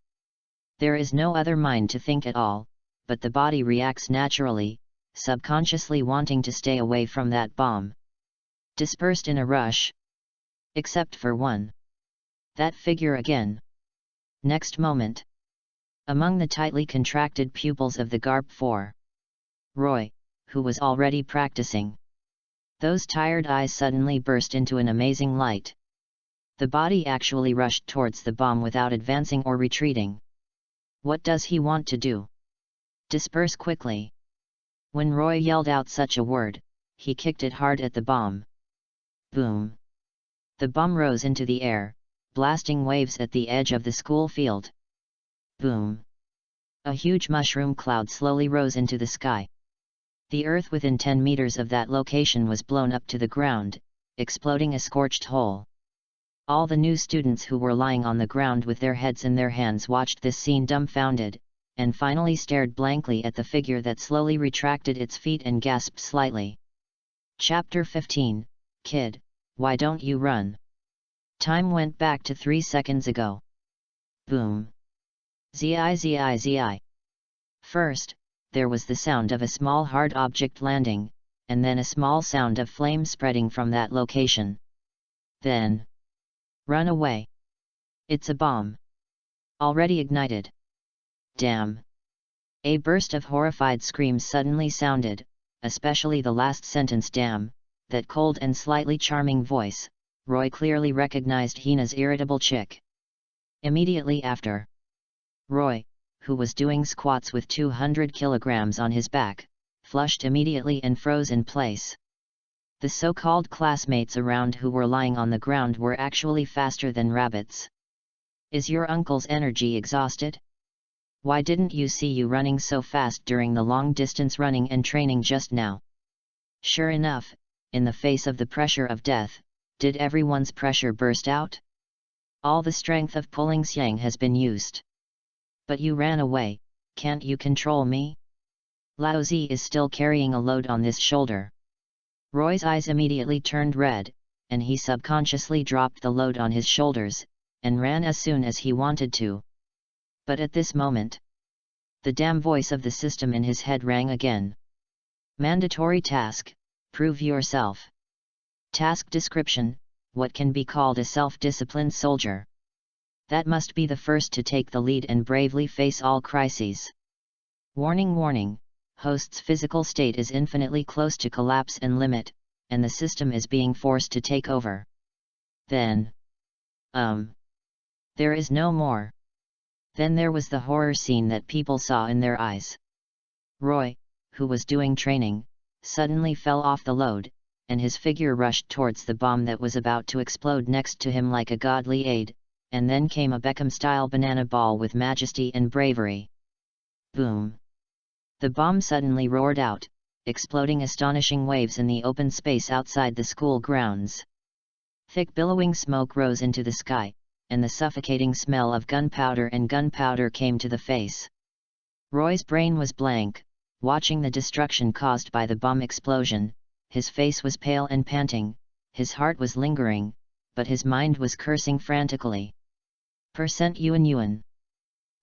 There is no other mind to think at all, but the body reacts naturally, subconsciously wanting to stay away from that bomb. Dispersed in a rush. Except for one. That figure again. Next moment. Among the tightly contracted pupils of the Garp 4. Roy, who was already practicing. Those tired eyes suddenly burst into an amazing light. The body actually rushed towards the bomb without advancing or retreating. What does he want to do? Disperse quickly. When Roy yelled out such a word, he kicked it hard at the bomb. Boom! The bomb rose into the air, blasting waves at the edge of the school field. Boom! A huge mushroom cloud slowly rose into the sky. The earth within 10 meters of that location was blown up to the ground, exploding a scorched hole. All the new students who were lying on the ground with their heads in their hands watched this scene dumbfounded, and finally stared blankly at the figure that slowly retracted its feet and gasped slightly. Chapter 15, Kid, why don't you run? Time went back to 3 seconds ago. Boom. Zi. First, there was the sound of a small hard object landing, and then a small sound of flame spreading from that location. Then, run away! It's a bomb! Already ignited! Damn! A burst of horrified screams suddenly sounded, especially the last sentence. Damn, that cold and slightly charming voice. Roy clearly recognized Hina's irritable chick. Immediately after, Roy, who was doing squats with 200 kilograms on his back, flushed immediately and froze in place. The so-called classmates around who were lying on the ground were actually faster than rabbits. Is your uncle's energy exhausted? Why didn't you see you running so fast during the long-distance running and training just now? Sure enough, in the face of the pressure of death, did everyone's pressure burst out? All the strength of pulling Xiang has been used. But you ran away, can't you control me? Lao Zi is still carrying a load on this shoulder. Roy's eyes immediately turned red, and he subconsciously dropped the load on his shoulders, and ran as soon as he wanted to. But at this moment, the damn voice of the system in his head rang again. Mandatory task, prove yourself. Task description, what can be called a self-disciplined soldier? That must be the first to take the lead and bravely face all crises. Warning, warning, host's physical state is infinitely close to collapse and limit, and the system is being forced to take over. Then, there is no more. Then there was the horror scene that people saw in their eyes. Roy, who was doing training, suddenly fell off the load, and his figure rushed towards the bomb that was about to explode next to him like a godly aid, and then came a Beckham-style banana ball with majesty and bravery. Boom! The bomb suddenly roared out, exploding astonishing waves in the open space outside the school grounds. Thick billowing smoke rose into the sky, and the suffocating smell of gunpowder came to the face. Roy's brain was blank, watching the destruction caused by the bomb explosion. His face was pale and panting, his heart was lingering, but his mind was cursing frantically. %yuan.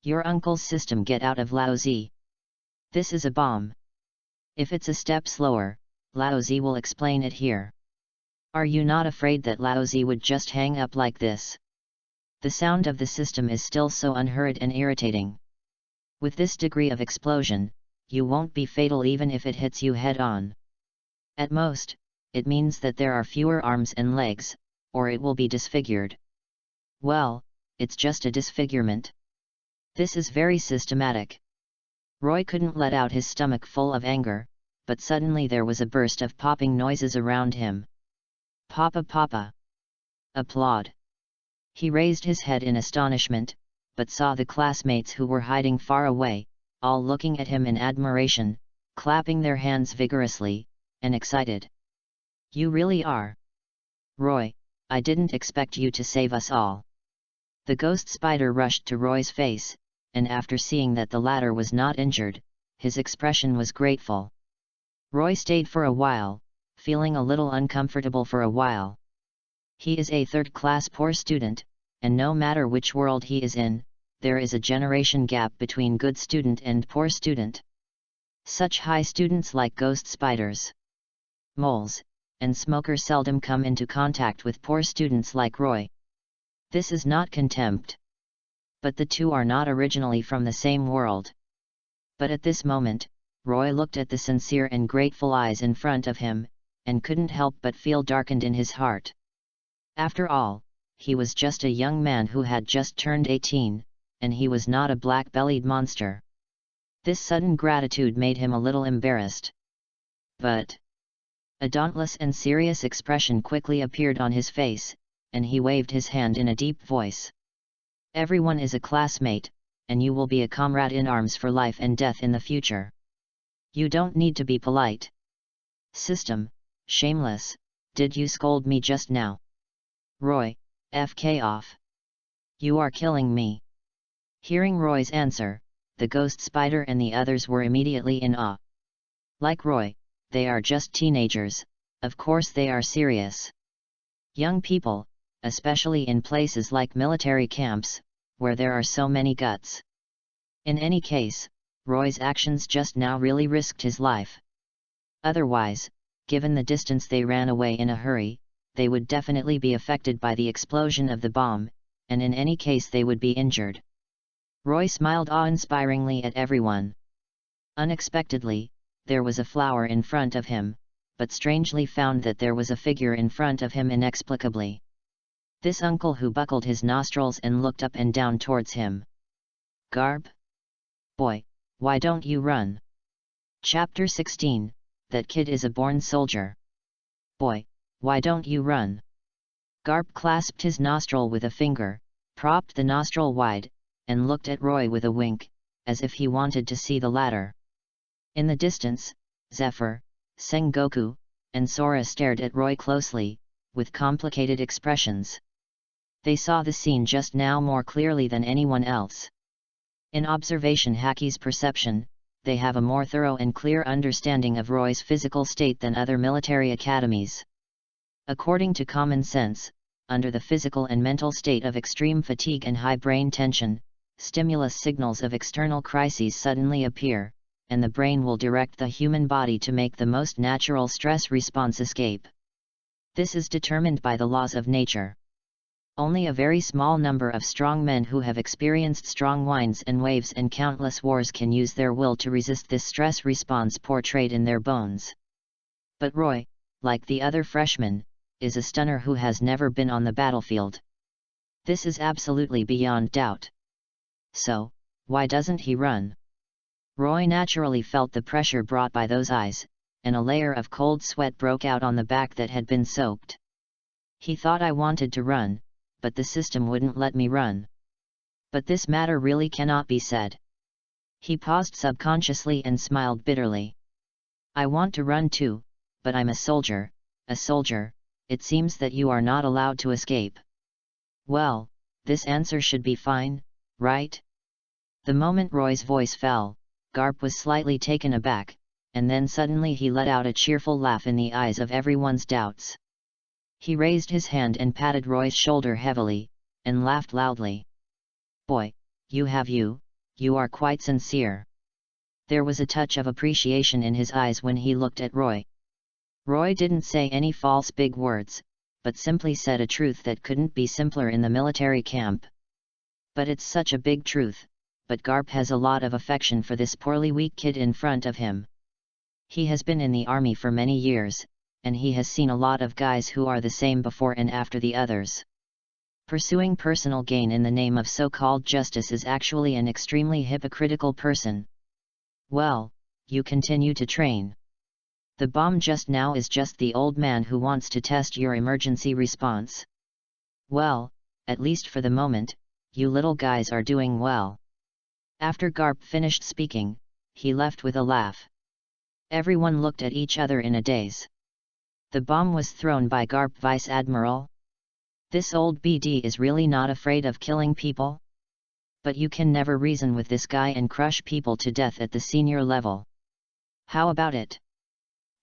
Your uncle's system, get out of Laozi. This is a bomb. If it's a step slower, Laozi will explain it here. Are you not afraid that Laozi would just hang up like this? The sound of the system is still so unheard and irritating. With this degree of explosion, you won't be fatal even if it hits you head-on. At most, it means that there are fewer arms and legs, or it will be disfigured. Well, it's just a disfigurement. This is very systematic. Roy couldn't let out his stomach full of anger, but suddenly there was a burst of popping noises around him. Papa papa! Applaud! He raised his head in astonishment, but saw the classmates who were hiding far away, all looking at him in admiration, clapping their hands vigorously, and excited. You really are. Roy, I didn't expect you to save us all. The ghost spider rushed to Roy's face, and after seeing that the latter was not injured, his expression was grateful. Roy stayed for a while, feeling a little uncomfortable for a while. He is a third-class poor student, and no matter which world he is in, there is a generation gap between good student and poor student. Such high students like ghost spiders, moles, and smokers seldom come into contact with poor students like Roy. This is not contempt. But the two are not originally from the same world. But at this moment, Roy looked at the sincere and grateful eyes in front of him, and couldn't help but feel darkened in his heart. After all, he was just a young man who had just turned 18, and he was not a black-bellied monster. This sudden gratitude made him a little embarrassed. But a dauntless and serious expression quickly appeared on his face, and he waved his hand in a deep voice. Everyone is a classmate, and you will be a comrade in arms for life and death in the future. You don't need to be polite. System, shameless, did you scold me just now? Roy, FK off. You are killing me. Hearing Roy's answer, the ghost spider and the others were immediately in awe. Like Roy, they are just teenagers, of course they are serious. Young people, especially in places like military camps, where there are so many guts. In any case, Roy's actions just now really risked his life. Otherwise, given the distance they ran away in a hurry, they would definitely be affected by the explosion of the bomb, and in any case they would be injured. Roy smiled awe-inspiringly at everyone. Unexpectedly, there was a flower in front of him, but strangely found that there was a figure in front of him inexplicably. This uncle who buckled his nostrils and looked up and down towards him. Garb? Boy, why don't you run? Chapter 16, That Kid is a Born Soldier. Boy, why don't you run? Garb clasped his nostril with a finger, propped the nostril wide, and looked at Roy with a wink, as if he wanted to see the latter. In the distance, Zephyr, Sengoku, and Sora stared at Roy closely, with complicated expressions. They saw the scene just now more clearly than anyone else. In observation Haki's perception, they have a more thorough and clear understanding of Roy's physical state than other military academies. According to common sense, under the physical and mental state of extreme fatigue and high brain tension, stimulus signals of external crises suddenly appear, and the brain will direct the human body to make the most natural stress response escape. This is determined by the laws of nature. Only a very small number of strong men who have experienced strong winds and waves and countless wars can use their will to resist this stress response portrayed in their bones. But Roy, like the other freshmen, is a stunner who has never been on the battlefield. This is absolutely beyond doubt. So, why doesn't he run? Roy naturally felt the pressure brought by those eyes, and a layer of cold sweat broke out on the back that had been soaked. He thought I wanted to run, but the system wouldn't let me run. But this matter really cannot be said. He paused subconsciously and smiled bitterly. I want to run too, but I'm a soldier, it seems that you are not allowed to escape. Well, this answer should be fine, right? The moment Roy's voice fell, Garp was slightly taken aback, and then suddenly he let out a cheerful laugh in the eyes of everyone's doubts. He raised his hand and patted Roy's shoulder heavily, and laughed loudly. Boy, you are quite sincere. There was a touch of appreciation in his eyes when he looked at Roy. Roy didn't say any false big words, but simply said a truth that couldn't be simpler in the military camp. But it's such a big truth, but Garp has a lot of affection for this poorly weak kid in front of him. He has been in the army for many years, and he has seen a lot of guys who are the same before and after the others. Pursuing personal gain in the name of so-called justice is actually an extremely hypocritical person. Well, you continue to train. The bomb just now is just the old man who wants to test your emergency response. Well, at least for the moment, you little guys are doing well. After Garp finished speaking, he left with a laugh. Everyone looked at each other in a daze. The bomb was thrown by Garp Vice Admiral? This old BD is really not afraid of killing people? But you can never reason with this guy and crush people to death at the senior level. How about it?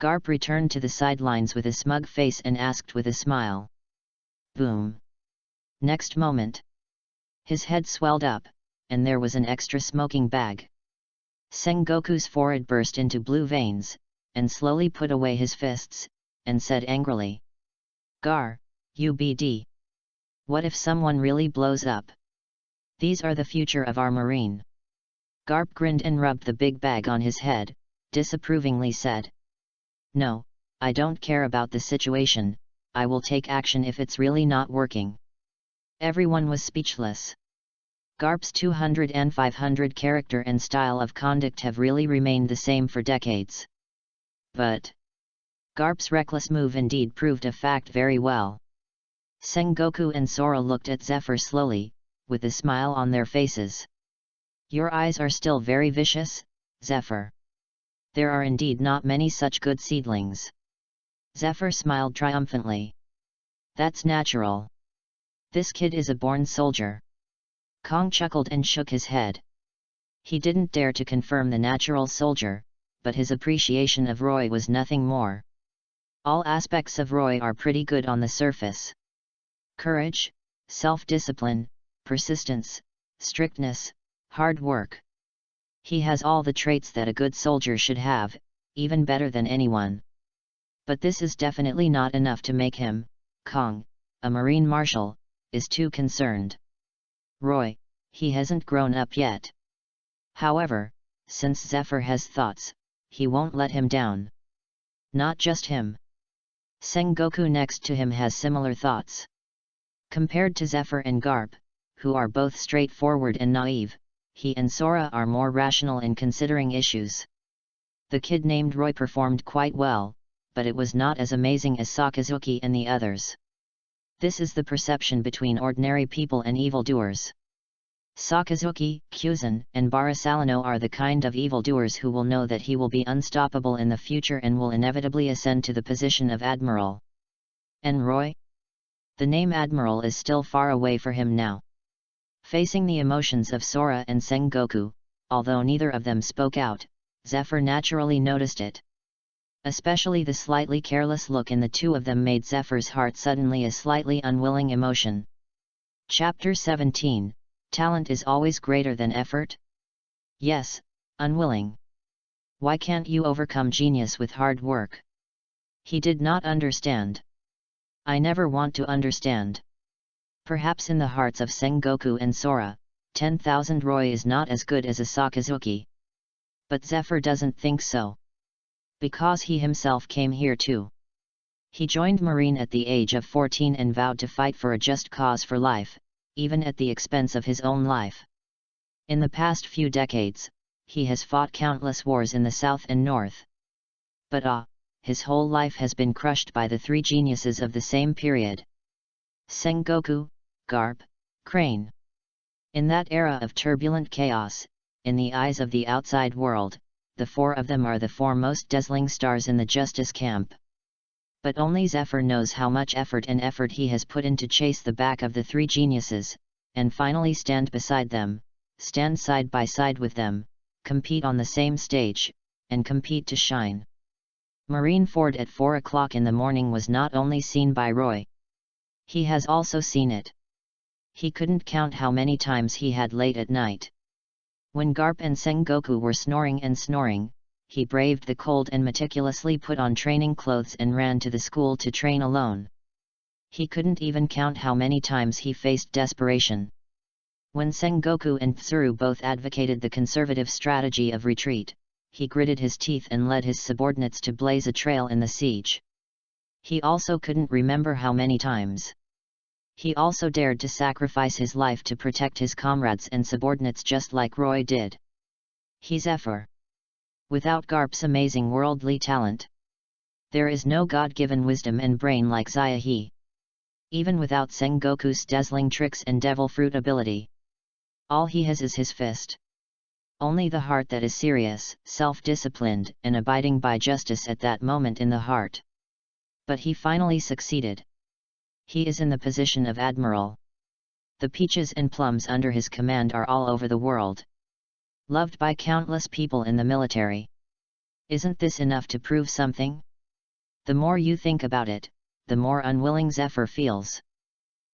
Garp returned to the sidelines with a smug face and asked with a smile. Boom. Next moment, his head swelled up, and there was an extra smoking bag. Sengoku's forehead burst into blue veins, and slowly put away his fists, and said angrily. Gar, UBD. What if someone really blows up? These are the future of our marine. Garp grinned and rubbed the big bag on his head, disapprovingly said. No, I don't care about the situation, I will take action if it's really not working. Everyone was speechless. Garp's 200 and 500 character and style of conduct have really remained the same for decades. But Garp's reckless move indeed proved a fact very well. Sengoku and Sora looked at Zephyr slowly, with a smile on their faces. Your eyes are still very vicious, Zephyr. There are indeed not many such good seedlings. Zephyr smiled triumphantly. That's natural. This kid is a born soldier. Kong chuckled and shook his head. He didn't dare to confirm the natural soldier, but his appreciation of Roy was nothing more. All aspects of Roy are pretty good on the surface. Courage, self-discipline, persistence, strictness, hard work. He has all the traits that a good soldier should have, even better than anyone. But this is definitely not enough to make him, Kong, a Marine Marshal, is too concerned. Roy, he hasn't grown up yet. However, since Zephyr has thoughts, he won't let him down. Not just him. Sengoku next to him has similar thoughts. Compared to Zephyr and Garp, who are both straightforward and naive, he and Sora are more rational in considering issues. The kid named Roy performed quite well, but it was not as amazing as Sakazuki and the others. This is the perception between ordinary people and evildoers. Sakazuki, Kyuzan, and Barasalino are the kind of evildoers who will know that he will be unstoppable in the future and will inevitably ascend to the position of Admiral. And Roy? The name Admiral is still far away for him now. Facing the emotions of Sora and Sengoku, although neither of them spoke out, Zephyr naturally noticed it. Especially the slightly careless look in the two of them made Zephyr's heart suddenly a slightly unwilling emotion. Chapter 17, Talent is always greater than effort? Yes, unwilling. Why can't you overcome genius with hard work? He did not understand. I never want to understand. Perhaps in the hearts of Sengoku and Sora, 10,000 Roy is not as good as a Sakazuki. But Zephyr doesn't think so. Because he himself came here too. He joined Marine at the age of 14 and vowed to fight for a just cause for life, even at the expense of his own life. In the past few decades, he has fought countless wars in the south and north. But his whole life has been crushed by the three geniuses of the same period: Sengoku, Garp, Crane. In that era of turbulent chaos, in the eyes of the outside world, the four of them are the four most dazzling stars in the justice camp. But only Zephyr knows how much effort he has put in to chase the back of the three geniuses, and finally stand beside them, stand side by side with them, compete on the same stage, and compete to shine. Marineford at 4 o'clock in the morning was not only seen by Roy. He has also seen it. He couldn't count how many times he had late at night. When Garp and Sengoku were snoring and snoring, he braved the cold and meticulously put on training clothes and ran to the school to train alone. He couldn't even count how many times he faced desperation. When Sengoku and Tsuru both advocated the conservative strategy of retreat, he gritted his teeth and led his subordinates to blaze a trail in the siege. He also couldn't remember how many times. He also dared to sacrifice his life to protect his comrades and subordinates just like Roy did. He's Zephyr. Without Garp's amazing worldly talent, there is no God-given wisdom and brain like Zayahi. Even without Sengoku's dazzling tricks and devil fruit ability, all he has is his fist. Only the heart that is serious, self-disciplined, and abiding by justice at that moment in the heart. But he finally succeeded. He is in the position of admiral. The peaches and plums under his command are all over the world, loved by countless people in the military. Isn't this enough to prove something? The more you think about it, the more unwilling Zephyr feels.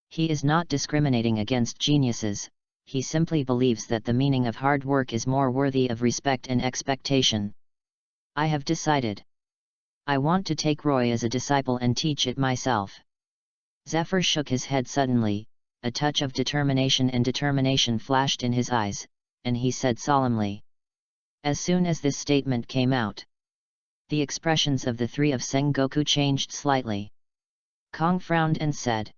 He is not discriminating against geniuses, he simply believes that the meaning of hard work is more worthy of respect and expectation. I have decided. I want to take Roy as a disciple and teach it myself. Zephyr shook his head suddenly, a touch of determination flashed in his eyes, and he said solemnly. As soon as this statement came out, the expressions of the three of Sengoku changed slightly. Kong frowned and said,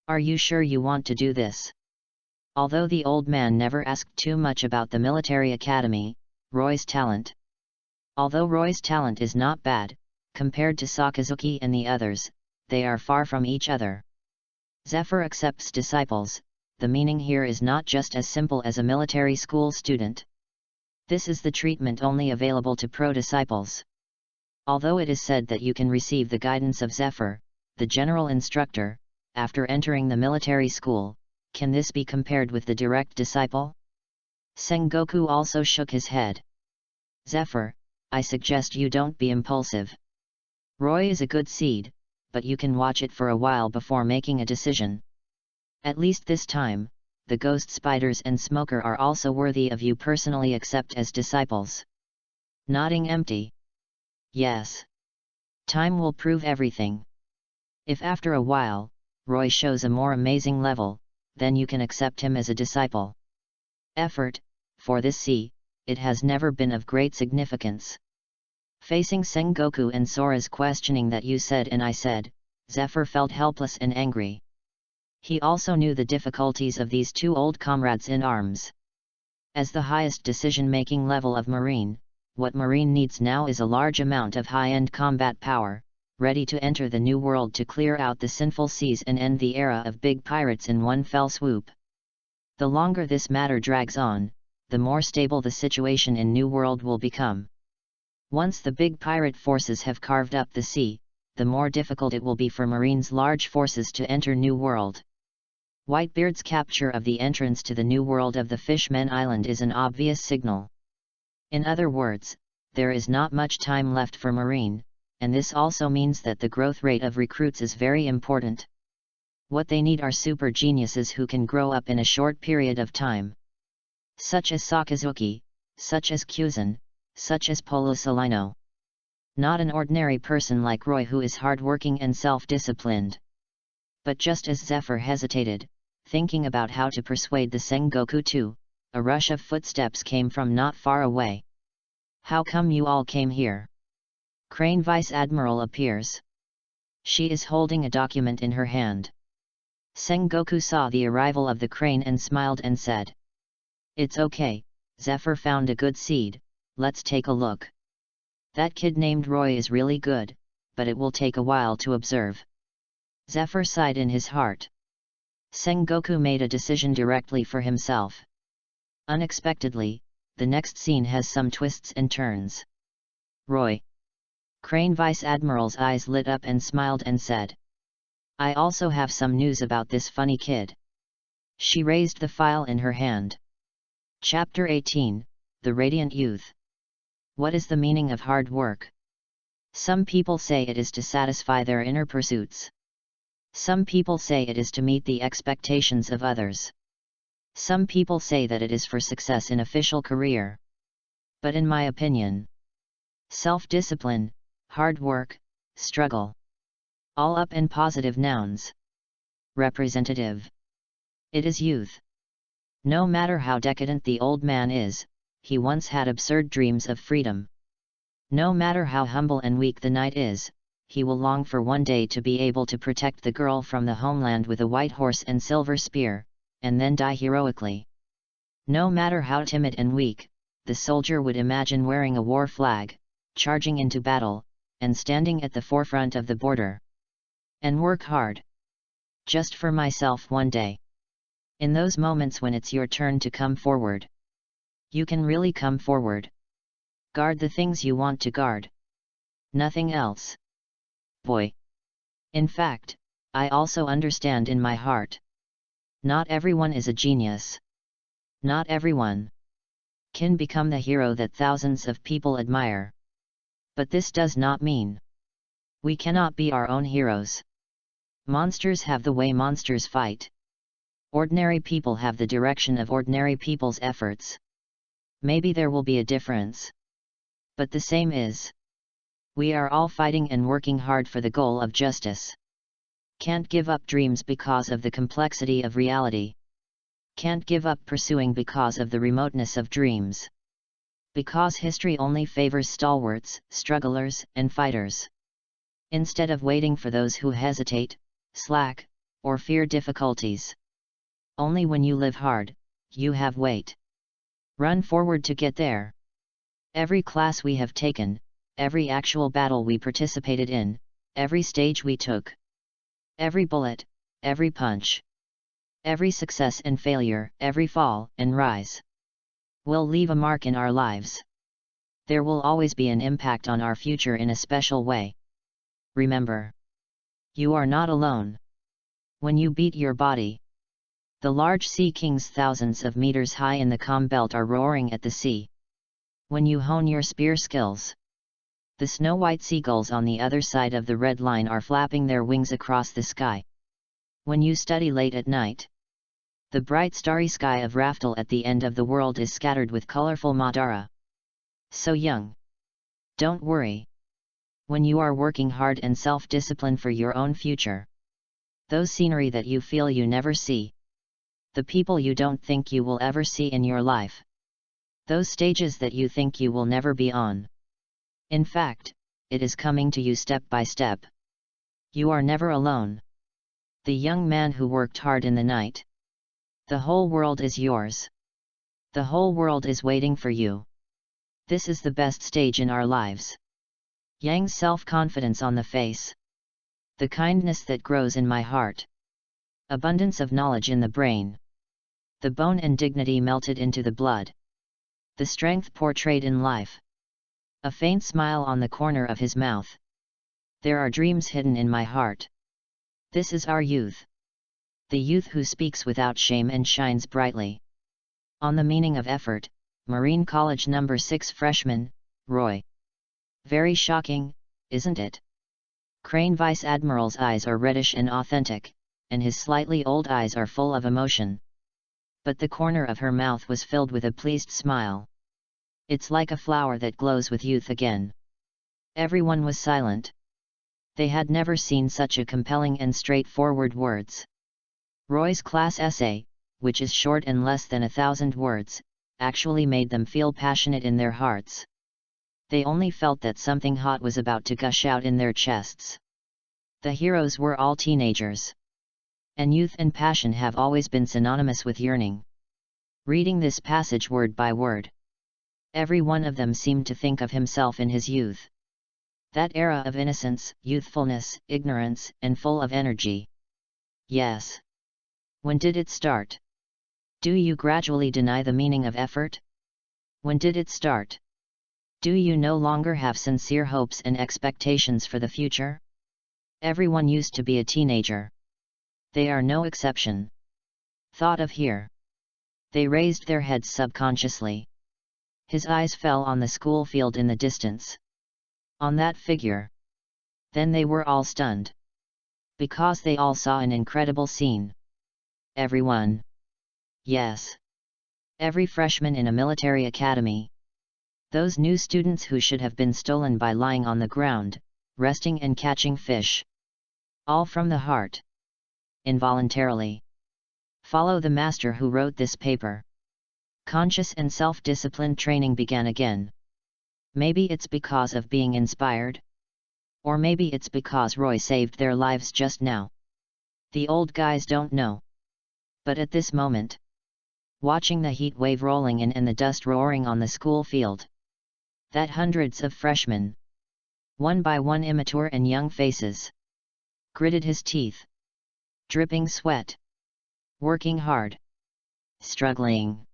"Are you sure you want to do this?" Although the old man never asked too much about the military academy, Roy's talent is not bad, compared to Sakazuki and the others, they are far from each other. Zephyr accepts disciples. The meaning here is not just as simple as a military school student. This is the treatment only available to pro-disciples. Although it is said that you can receive the guidance of Zephyr, the general instructor, after entering the military school, can this be compared with the direct disciple? Sengoku also shook his head. Zephyr, I suggest you don't be impulsive. Roy is a good seed, but you can watch it for a while before making a decision. At least this time, the ghost spiders and smoker are also worthy of you personally accept as disciples. Nodding empty. Yes. Time will prove everything. If after a while, Roy shows a more amazing level, then you can accept him as a disciple. Effort, for this it has never been of great significance. Facing Sengoku and Sora's questioning that you said and I said, Zephyr felt helpless and angry. He also knew the difficulties of these two old comrades in arms. As the highest decision-making level of Marine, what Marine needs now is a large amount of high-end combat power, ready to enter the new world to clear out the sinful seas and end the era of big pirates in one fell swoop. The longer this matter drags on, the more stable the situation in New World will become. Once the big pirate forces have carved up the sea, the more difficult it will be for Marine's large forces to enter New World. Whitebeard's capture of the entrance to the New World of the Fishmen Island is an obvious signal. In other words, there is not much time left for Marine, and this also means that the growth rate of recruits is very important. What they need are super geniuses who can grow up in a short period of time. Such as Sakazuki, such as Kyuzan, such as Polo Salino. Not an ordinary person like Roy who is hardworking and self-disciplined. But just as Zephyr hesitated, thinking about how to persuade the Sengoku too, a rush of footsteps came from not far away. How come you all came here? Crane Vice Admiral appears. She is holding a document in her hand. Sengoku saw the arrival of the crane and smiled and said, "It's okay, Zephyr found a good seed, let's take a look. That kid named Roy is really good, but it will take a while to observe." Zephyr sighed in his heart. Sengoku made a decision directly for himself. Unexpectedly, the next scene has some twists and turns. "Roy." Crane Vice Admiral's eyes lit up and smiled and said, "I also have some news about this funny kid." She raised the file in her hand. Chapter 18, The Radiant Youth. What is the meaning of hard work? Some people say it is to satisfy their inner pursuits. Some people say it is to meet the expectations of others. Some people say that it is for success in official career. But in my opinion, self-discipline, hard work, struggle. All up and positive nouns. Representative. It is youth. No matter how decadent the old man is, he once had absurd dreams of freedom. No matter how humble and weak the knight is, he will long for one day to be able to protect the girl from the homeland with a white horse and silver spear, and then die heroically. No matter how timid and weak, the soldier would imagine wearing a war flag, charging into battle, and standing at the forefront of the border. And work hard. Just for myself one day. In those moments when it's your turn to come forward. You can really come forward. Guard the things you want to guard. Nothing else. Boy. In fact, I also understand in my heart. Not everyone is a genius. Not everyone can become the hero that thousands of people admire. But this does not mean we cannot be our own heroes. Monsters have the way monsters fight. Ordinary people have the direction of ordinary people's efforts. Maybe there will be a difference. But the same is. We are all fighting and working hard for the goal of justice. Can't give up dreams because of the complexity of reality. Can't give up pursuing because of the remoteness of dreams. Because history only favors stalwarts, strugglers, and fighters. Instead of waiting for those who hesitate, slack, or fear difficulties. Only when you live hard, you have weight. Run forward to get there. Every class we have taken, every actual battle we participated in, every stage we took. Every bullet, every punch. Every success and failure, every fall and rise. Will leave a mark in our lives. There will always be an impact on our future in a special way. Remember. You are not alone. When you beat your body. The large sea kings thousands of meters high in the calm belt are roaring at the sea. When you hone your spear skills. The snow-white seagulls on the other side of the red line are flapping their wings across the sky. When you study late at night. The bright starry sky of Raftel at the end of the world is scattered with colorful Madara. So young. Don't worry. When you are working hard and self-discipline for your own future. Those scenery that you feel you never see. The people you don't think you will ever see in your life. Those stages that you think you will never be on. In fact, it is coming to you step by step. You are never alone. The young man who worked hard in the night. The whole world is yours. The whole world is waiting for you. This is the best stage in our lives. Yang's self-confidence on the face. The kindness that grows in my heart. Abundance of knowledge in the brain. The bone and dignity melted into the blood. The strength portrayed in life. A faint smile on the corner of his mouth. There are dreams hidden in my heart. This is our youth. The youth who speaks without shame and shines brightly. On the meaning of effort, Marine College No. 6 freshman, Roy. Very shocking, isn't it? Crane Vice Admiral's eyes are reddish and authentic, and his slightly old eyes are full of emotion. But the corner of her mouth was filled with a pleased smile. It's like a flower that glows with youth again. Everyone was silent. They had never seen such a compelling and straightforward words. Roy's class essay, which is short and less than 1,000 words, actually made them feel passionate in their hearts. They only felt that something hot was about to gush out in their chests. The heroes were all teenagers. And youth and passion have always been synonymous with yearning. Reading this passage word by word, every one of them seemed to think of himself in his youth. That era of innocence, youthfulness, ignorance, and full of energy. Yes. When did it start? Do you gradually deny the meaning of effort? When did it start? Do you no longer have sincere hopes and expectations for the future? Everyone used to be a teenager. They are no exception. Thought of here. They raised their heads subconsciously. His eyes fell on the school field in the distance. On that figure. Then they were all stunned. Because they all saw an incredible scene. Everyone. Yes. Every freshman in a military academy. Those new students who should have been stolen by lying on the ground, resting and catching fish. All from the heart. Involuntarily. Follow the master who wrote this paper. Conscious and self-disciplined training began again. Maybe it's because of being inspired? Or maybe it's because Roy saved their lives just now. The old guys don't know. But at this moment, watching the heat wave rolling in and the dust roaring on the school field, that hundreds of freshmen, one by one immature and young faces, gritted his teeth, dripping sweat, working hard, struggling,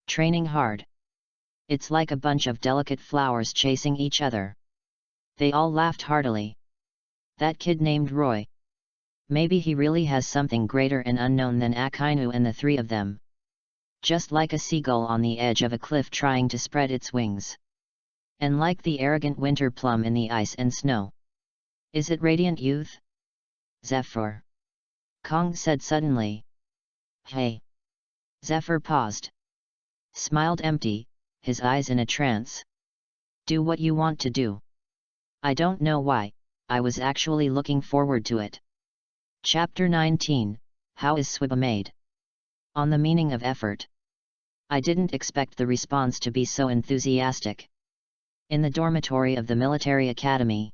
training hard. It's like a bunch of delicate flowers chasing each other. They all laughed heartily. That kid named Roy. Maybe he really has something greater and unknown than Akainu and the three of them. Just like a seagull on the edge of a cliff trying to spread its wings. And like the arrogant winter plum in the ice and snow. Is it radiant youth? Zephyr. Kong said suddenly. Hey. Zephyr paused. Smiled empty, his eyes in a trance. Do what you want to do. I don't know why, I was actually looking forward to it. Chapter 19, How is Swiba made? On the meaning of effort. I didn't expect the response to be so enthusiastic. In the dormitory of the military academy,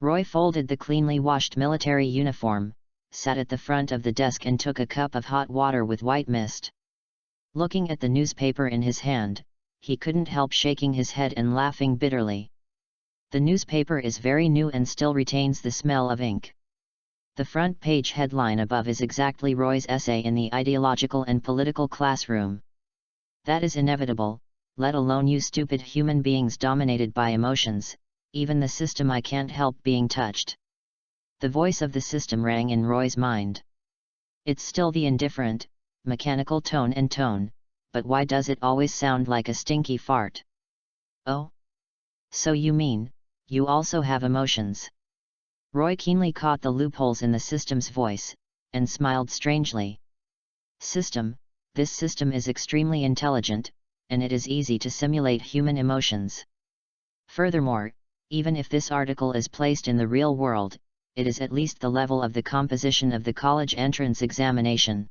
Roy folded the cleanly washed military uniform, sat at the front of the desk and took a cup of hot water with white mist. Looking at the newspaper in his hand, he couldn't help shaking his head and laughing bitterly. The newspaper is very new and still retains the smell of ink. The front page headline above is exactly Roy's essay in the ideological and political classroom. That is inevitable, let alone you stupid human beings dominated by emotions, even the system I can't help being touched. The voice of the system rang in Roy's mind. It's still the indifferent, mechanical tone, but why does it always sound like a stinky fart? Oh? So you mean, you also have emotions? Roy keenly caught the loopholes in the system's voice, and smiled strangely. System, this system is extremely intelligent, and it is easy to simulate human emotions. Furthermore, even if this article is placed in the real world, it is at least the level of the composition of the college entrance examination.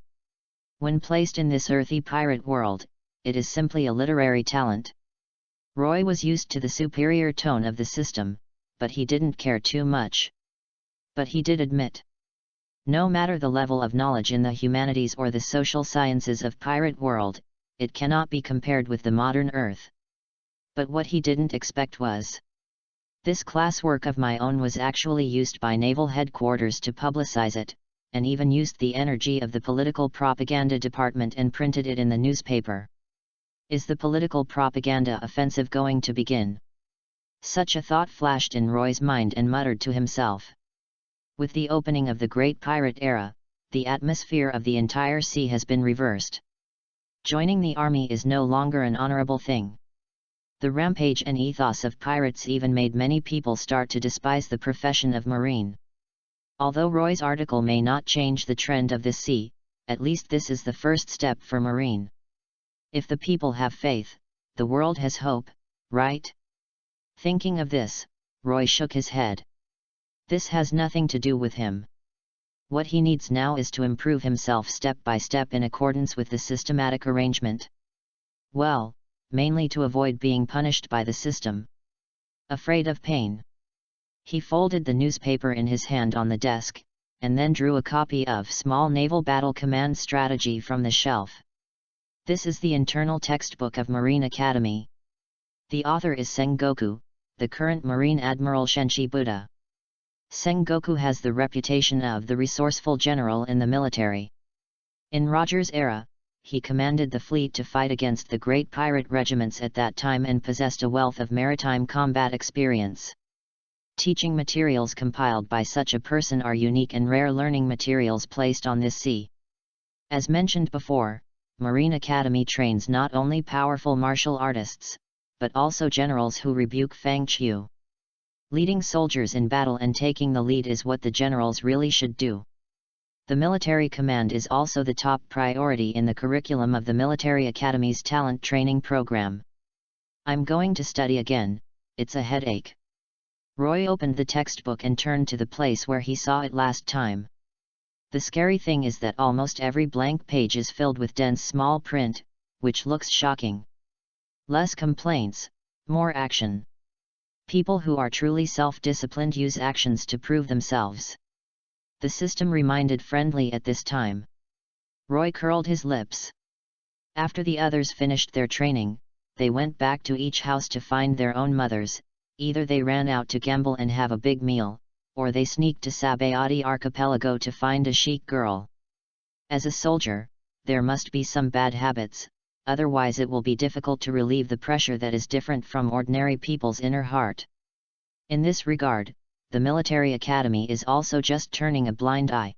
When placed in this earthy pirate world, it is simply a literary talent. Roy was used to the superior tone of the system, but he didn't care too much. But he did admit, no matter the level of knowledge in the humanities or the social sciences of pirate world, it cannot be compared with the modern Earth. But what he didn't expect was, this classwork of my own was actually used by naval headquarters to publicize it, and even used the energy of the political propaganda department and printed it in the newspaper. Is the political propaganda offensive going to begin? Such a thought flashed in Roy's mind and muttered to himself. With the opening of the Great Pirate Era, the atmosphere of the entire sea has been reversed. Joining the army is no longer an honorable thing. The rampage and ethos of pirates even made many people start to despise the profession of marine. Although Roy's article may not change the trend of the sea, at least this is the first step for marine. If the people have faith, the world has hope, right? Thinking of this, Roy shook his head. This has nothing to do with him. What he needs now is to improve himself step by step in accordance with the systematic arrangement. Well, mainly to avoid being punished by the system. Afraid of pain. He folded the newspaper in his hand on the desk, and then drew a copy of Small Naval Battle Command Strategy from the shelf. This is the internal textbook of Marine Academy. The author is Sengoku, the current Marine Admiral Shenshi Buddha. Sengoku has the reputation of the resourceful general in the military. In Roger's era, he commanded the fleet to fight against the great pirate regiments at that time and possessed a wealth of maritime combat experience. Teaching materials compiled by such a person are unique and rare learning materials placed on this sea. As mentioned before, Marine Academy trains not only powerful martial artists, but also generals who rebuke Fang Qiu. Leading soldiers in battle and taking the lead is what the generals really should do. The military command is also the top priority in the curriculum of the Military Academy's talent training program. I'm going to study again, it's a headache. Roy opened the textbook and turned to the place where he saw it last time. The scary thing is that almost every blank page is filled with dense small print, which looks shocking. Less complaints, more action. People who are truly self-disciplined use actions to prove themselves. The system reminded friendly at this time. Roy curled his lips. After the others finished their training, they went back to each house to find their own mothers. Either they ran out to gamble and have a big meal, or they sneaked to Sabayati Archipelago to find a chic girl. As a soldier, there must be some bad habits, otherwise it will be difficult to relieve the pressure that is different from ordinary people's inner heart. In this regard, the military academy is also just turning a blind eye.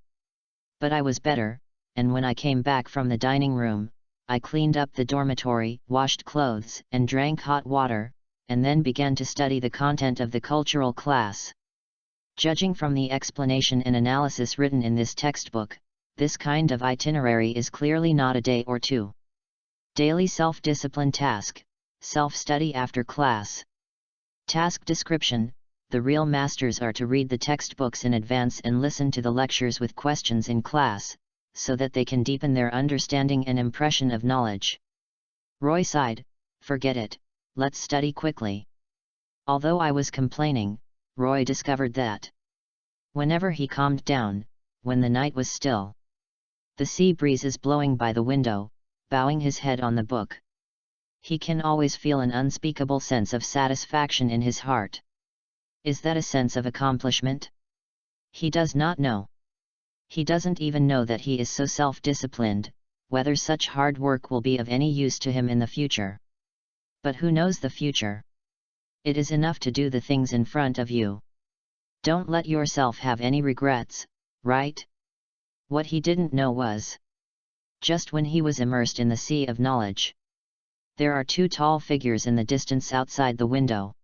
But I was better, and when I came back from the dining room, I cleaned up the dormitory, washed clothes, and drank hot water, and then began to study the content of the cultural class. Judging from the explanation and analysis written in this textbook, this kind of itinerary is clearly not a day or two. Daily self-discipline task, self-study after class. Task description: the real masters are to read the textbooks in advance and listen to the lectures with questions in class, so that they can deepen their understanding and impression of knowledge. Roy sighed, forget it. Let's study quickly. Although I was complaining, Roy discovered that whenever he calmed down, when the night was still, the sea breeze is blowing by the window, bowing his head on the book, he can always feel an unspeakable sense of satisfaction in his heart. Is that a sense of accomplishment? He does not know. He doesn't even know that he is so self-disciplined, whether such hard work will be of any use to him in the future. But who knows the future? It is enough to do the things in front of you. Don't let yourself have any regrets, right? What he didn't know was, just when he was immersed in the sea of knowledge, there are two tall figures in the distance outside the window.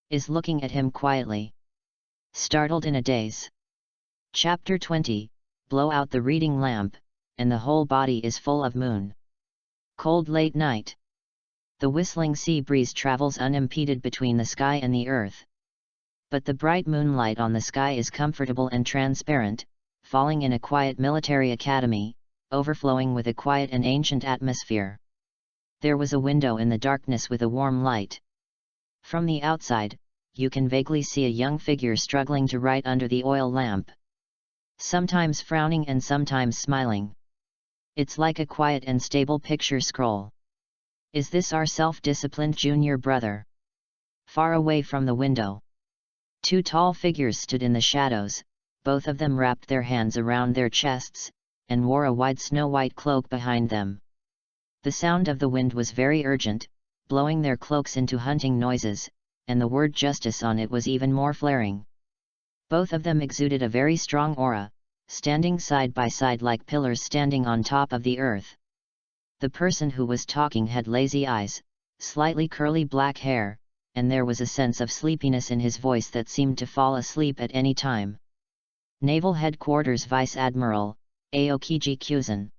Is looking at him quietly. Startled in a daze. Chapter 20, blow out the reading lamp, and the whole body is full of moon. Cold late night. The whistling sea breeze travels unimpeded between the sky and the earth. But the bright moonlight on the sky is comfortable and transparent, falling in a quiet military academy, overflowing with a quiet and ancient atmosphere. There was a window in the darkness with a warm light. From the outside, you can vaguely see a young figure struggling to write under the oil lamp. Sometimes frowning and sometimes smiling. It's like a quiet and stable picture scroll. Is this our self-disciplined junior brother? Far away from the window, two tall figures stood in the shadows, both of them wrapped their hands around their chests, and wore a wide snow-white cloak behind them. The sound of the wind was very urgent, blowing their cloaks into hunting noises, and the word justice on it was even more flaring. Both of them exuded a very strong aura, standing side by side like pillars standing on top of the earth. The person who was talking had lazy eyes, slightly curly black hair, and there was a sense of sleepiness in his voice that seemed to fall asleep at any time. Naval Headquarters Vice Admiral, Aokiji Kyuzan.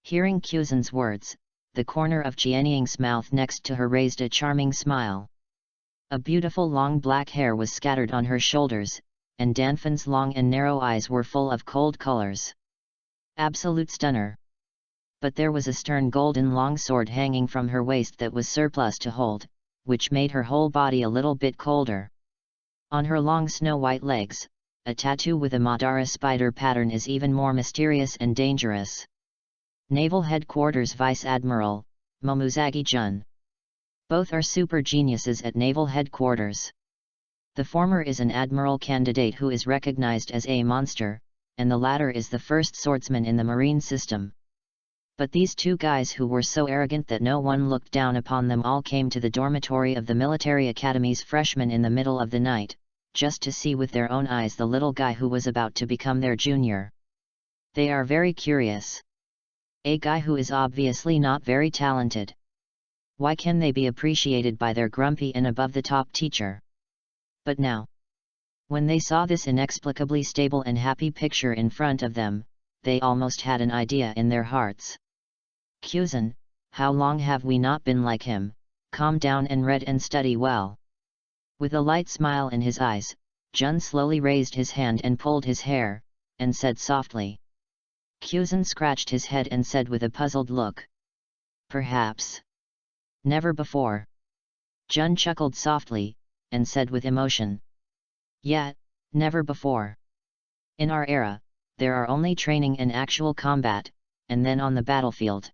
Hearing Kyuzan's words, the corner of Jianying's mouth next to her raised a charming smile. A beautiful long black hair was scattered on her shoulders, and Danfan's long and narrow eyes were full of cold colors. Absolute stunner. But there was a stern golden longsword hanging from her waist that was surplus to hold, which made her whole body a little bit colder. On her long snow-white legs, a tattoo with a Madara spider pattern is even more mysterious and dangerous. Naval Headquarters Vice Admiral, Momuzagi Jun. Both are super geniuses at Naval Headquarters. The former is an admiral candidate who is recognized as a monster, and the latter is the first swordsman in the marine system. But these two guys who were so arrogant that no one looked down upon them all came to the dormitory of the military academy's freshmen in the middle of the night, just to see with their own eyes the little guy who was about to become their junior. They are very curious. A guy who is obviously not very talented. Why can they be appreciated by their grumpy and above-the-top teacher? But now, when they saw this inexplicably stable and happy picture in front of them, they almost had an idea in their hearts. Kyuzan, how long have we not been like him? Calm down and read and study well. With a light smile in his eyes, Jun slowly raised his hand and pulled his hair, and said softly. Kyuzan scratched his head and said with a puzzled look. Perhaps. Never before. Jun chuckled softly, and said with emotion. Yeah, never before. In our era, there are only training and actual combat, and then on the battlefield.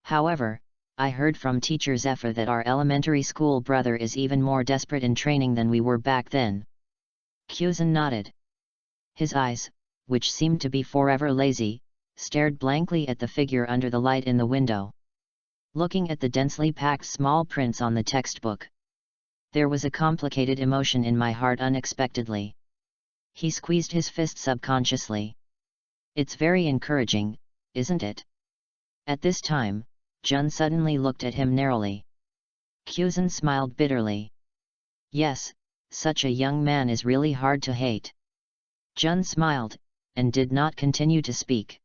However, I heard from teacher Zephyr that our elementary school brother is even more desperate in training than we were back then. Kyuzan nodded. His eyes, which seemed to be forever lazy, stared blankly at the figure under the light in the window. Looking at the densely packed small prints on the textbook, there was a complicated emotion in my heart unexpectedly. He squeezed his fist subconsciously. It's very encouraging, isn't it? At this time, Jun suddenly looked at him narrowly. Kyuzan smiled bitterly. Yes, such a young man is really hard to hate. Jun smiled, and did not continue to speak.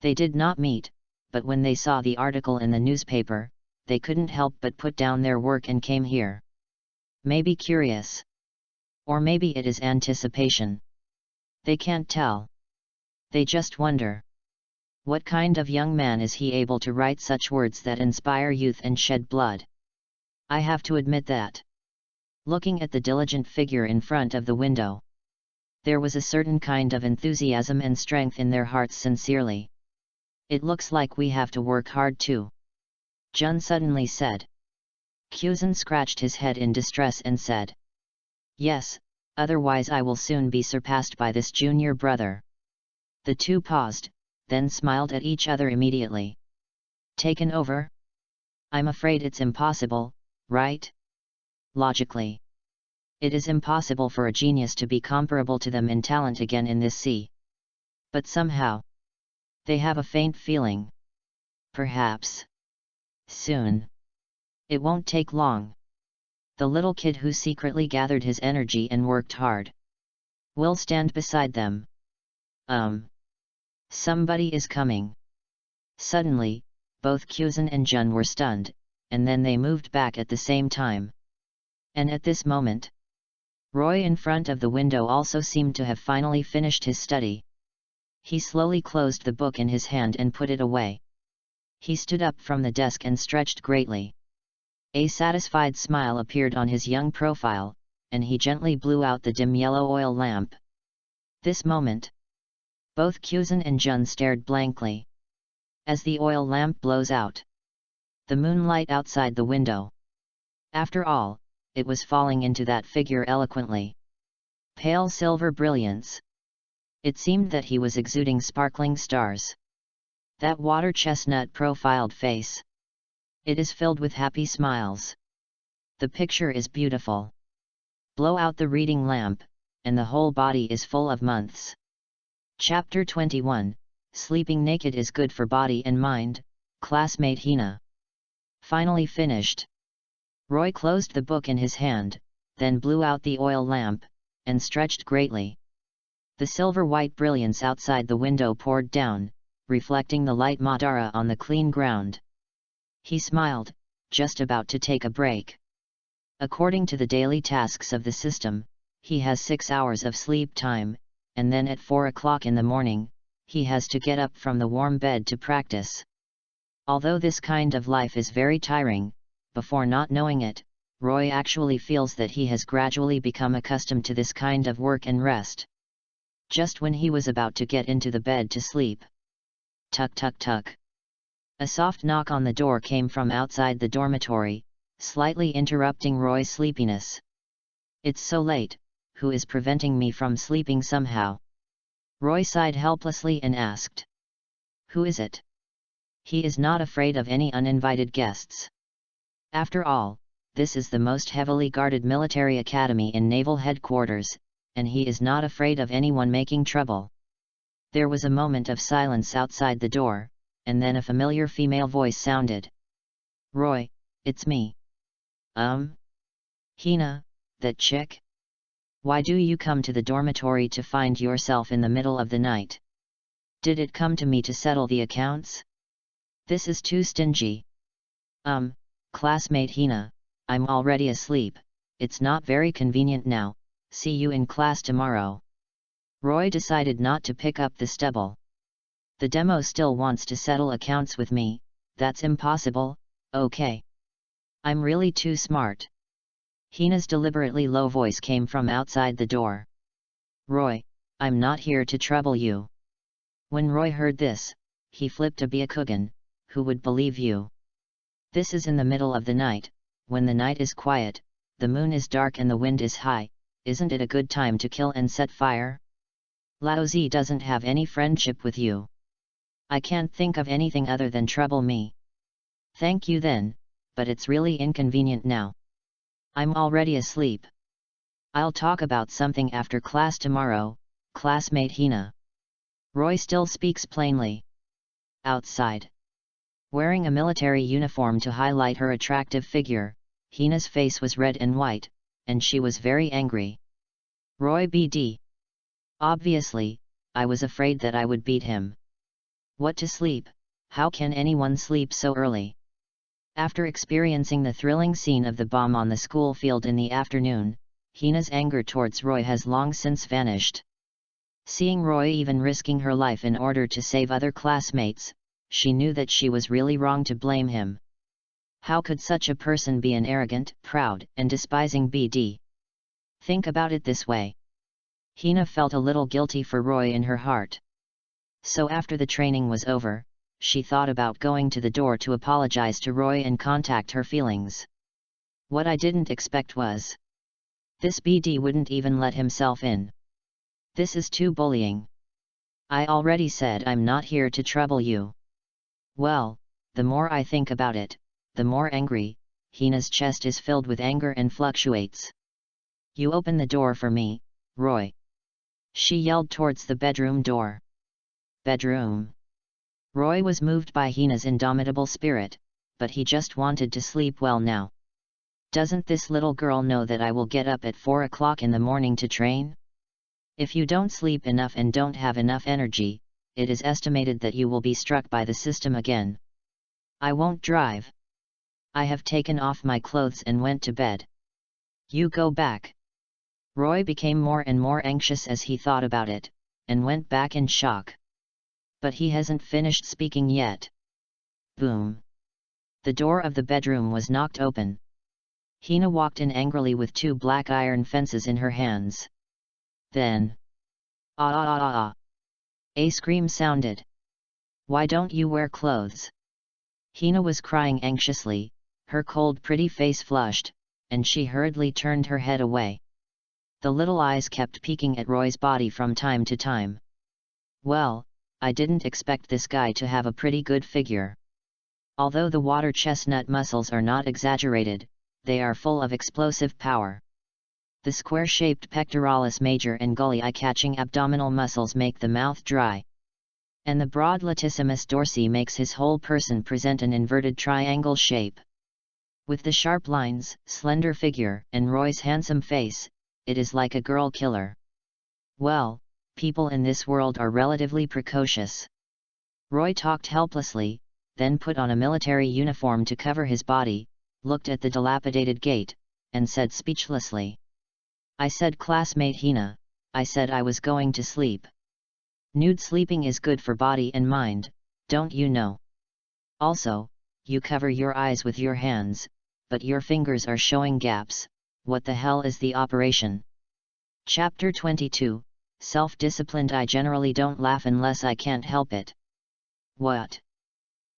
They did not meet, but when they saw the article in the newspaper, they couldn't help but put down their work and came here. Maybe curious. Or maybe it is anticipation. They can't tell. They just wonder. What kind of young man is he able to write such words that inspire youth and shed blood? I have to admit that. Looking at the diligent figure in front of the window, there was a certain kind of enthusiasm and strength in their hearts sincerely. It looks like we have to work hard too. Jun suddenly said. Kyuzan scratched his head in distress and said. Yes, otherwise I will soon be surpassed by this junior brother. The two paused, then smiled at each other immediately. Taken over? I'm afraid it's impossible, right? Logically. It is impossible for a genius to be comparable to them in talent again in this sea. But somehow, they have a faint feeling. Perhaps. Soon. It won't take long. The little kid who secretly gathered his energy and worked hard will stand beside them. Somebody is coming. Suddenly, both Kyuzan and Jun were stunned, and then they moved back at the same time. And at this moment, Roy in front of the window also seemed to have finally finished his study. He slowly closed the book in his hand and put it away. He stood up from the desk and stretched greatly. A satisfied smile appeared on his young profile, and he gently blew out the dim yellow oil lamp. This moment, both Kyuzan and Jun stared blankly. As the oil lamp blows out, the moonlight outside the window. After all, it was falling into that figure eloquently. Pale silver brilliance. It seemed that he was exuding sparkling stars. That water chestnut profiled face. It is filled with happy smiles. The picture is beautiful. Blow out the reading lamp, and the whole body is full of months. Chapter 21, Sleeping Naked is Good for Body and Mind, Classmate Hina. Finally finished. Roy closed the book in his hand, then blew out the oil lamp, and stretched greatly. The silver-white brilliance outside the window poured down, reflecting the light Madara on the clean ground. He smiled, just about to take a break. According to the daily tasks of the system, he has 6 hours of sleep time, and then at 4 o'clock in the morning, he has to get up from the warm bed to practice. Although this kind of life is very tiring, before not knowing it, Roy actually feels that he has gradually become accustomed to this kind of work and rest. Just when he was about to get into the bed to sleep. Tuck tuck tuck. A soft knock on the door came from outside the dormitory, slightly interrupting Roy's sleepiness. It's so late, who is preventing me from sleeping somehow? Roy sighed helplessly and asked. Who is it? He is not afraid of any uninvited guests. After all, this is the most heavily guarded military academy in naval headquarters, and he is not afraid of anyone making trouble. There was a moment of silence outside the door, and then a familiar female voice sounded. Roy, it's me. Hina, that chick? Why do you come to the dormitory to find yourself in the middle of the night? Did it come to me to settle the accounts? This is too stingy. Classmate Hina, I'm already asleep, it's not very convenient now, see you in class tomorrow. Roy decided not to pick up the stubble. The demo still wants to settle accounts with me, that's impossible, okay. I'm really too smart. Hina's deliberately low voice came from outside the door. Roy, I'm not here to trouble you. When Roy heard this, he flipped a Byakugan, who would believe you? This is in the middle of the night, when the night is quiet, the moon is dark and the wind is high, isn't it a good time to kill and set fire? Laozi doesn't have any friendship with you. I can't think of anything other than trouble me. Thank you then, but it's really inconvenient now. I'm already asleep. I'll talk about something after class tomorrow, classmate Hina. Roy still speaks plainly. Outside. Wearing a military uniform to highlight her attractive figure, Hina's face was red and white, and she was very angry. Roy BD. Obviously, I was afraid that I would beat him. What to sleep? How can anyone sleep so early? After experiencing the thrilling scene of the bomb on the school field in the afternoon, Hina's anger towards Roy has long since vanished. Seeing Roy even risking her life in order to save other classmates, she knew that she was really wrong to blame him. How could such a person be an arrogant, proud, and despising BD? Think about it this way. Hina felt a little guilty for Roy in her heart. So after the training was over, she thought about going to the door to apologize to Roy and contact her feelings. What I didn't expect was, this BD wouldn't even let himself in. This is too bullying. I already said I'm not here to trouble you. Well, the more I think about it, the more angry. Hina's chest is filled with anger and fluctuates. You open the door for me, Roy. She yelled towards the bedroom door. Bedroom. Roy was moved by Hina's indomitable spirit, but he just wanted to sleep well now. Doesn't this little girl know that I will get up at 4 o'clock in the morning to train? If you don't sleep enough and don't have enough energy, it is estimated that you will be struck by the system again. I won't drive. I have taken off my clothes and went to bed. You go back. Roy became more and more anxious as he thought about it, and went back in shock. But he hasn't finished speaking yet. Boom. The door of the bedroom was knocked open. Hina walked in angrily with 2 black iron fences in her hands. Then, a scream sounded. Why don't you wear clothes? Hina was crying anxiously, her cold pretty face flushed, and she hurriedly turned her head away. The little eyes kept peeking at Roy's body from time to time. Well, I didn't expect this guy to have a pretty good figure. Although the water chestnut muscles are not exaggerated, they are full of explosive power. The square-shaped pectoralis major and gully eye-catching abdominal muscles make the mouth dry. And the broad latissimus dorsi makes his whole person present an inverted triangle shape. With the sharp lines, slender figure, and Roy's handsome face, it is like a girl killer. Well, people in this world are relatively precocious. Roy talked helplessly, then put on a military uniform to cover his body, looked at the dilapidated gate, and said speechlessly. I said, classmate Hina, I said I was going to sleep. Nude sleeping is good for body and mind, don't you know? Also, you cover your eyes with your hands, but your fingers are showing gaps. What the hell is the operation? Chapter 22, Self-Disciplined. I generally don't laugh unless I can't help it. What?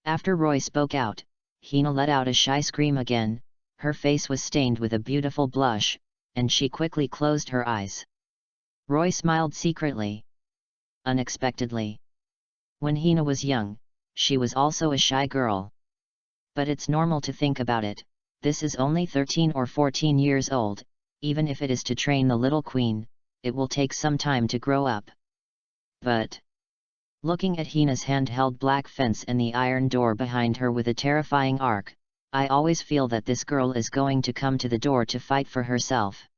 After Roy spoke out, Hina let out a shy scream again. Her face was stained with a beautiful blush, and she quickly closed her eyes. Roy smiled secretly. Unexpectedly. When Hina was young, she was also a shy girl. But it's normal to think about it, this is only 13 or 14 years old, even if it is to train the little queen, it will take some time to grow up. But, looking at Hina's handheld black fence and the iron door behind her with a terrifying arc, I always feel that this girl is going to come to the door to fight for herself.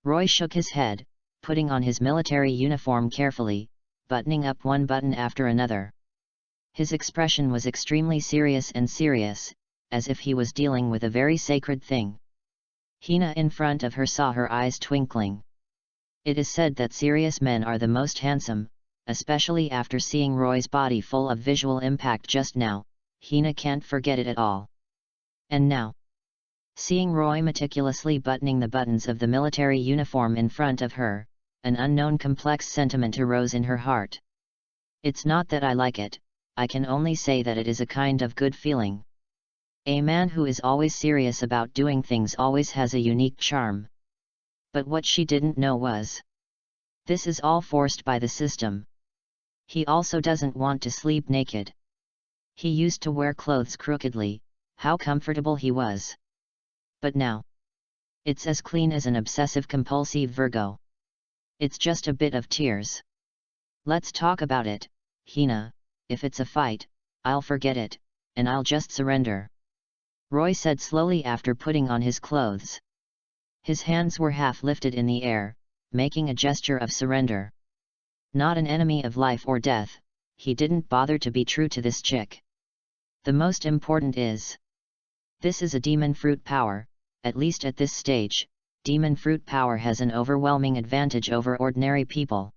Roy shook his head, putting on his military uniform carefully, buttoning up one button after another. His expression was extremely serious, as if he was dealing with a very sacred thing. Hina in front of her saw her eyes twinkling. It is said that serious men are the most handsome, especially after seeing Roy's body full of visual impact just now. Hina can't forget it at all. And now, seeing Roy meticulously buttoning the buttons of the military uniform in front of her, an unknown complex sentiment arose in her heart. It's not that I like it, I can only say that it is a kind of good feeling. A man who is always serious about doing things always has a unique charm. But what she didn't know was, this is all forced by the system. He also doesn't want to sleep naked. He used to wear clothes crookedly, how comfortable he was. But now, it's as clean as an obsessive-compulsive Virgo. It's just a bit of tears. Let's talk about it, Hina. If it's a fight, I'll forget it, and I'll just surrender. Roy said slowly after putting on his clothes. His hands were half lifted in the air, making a gesture of surrender. Not an enemy of life or death, he didn't bother to be true to this chick. The most important is, this is a demon fruit power, at least at this stage, demon fruit power has an overwhelming advantage over ordinary people.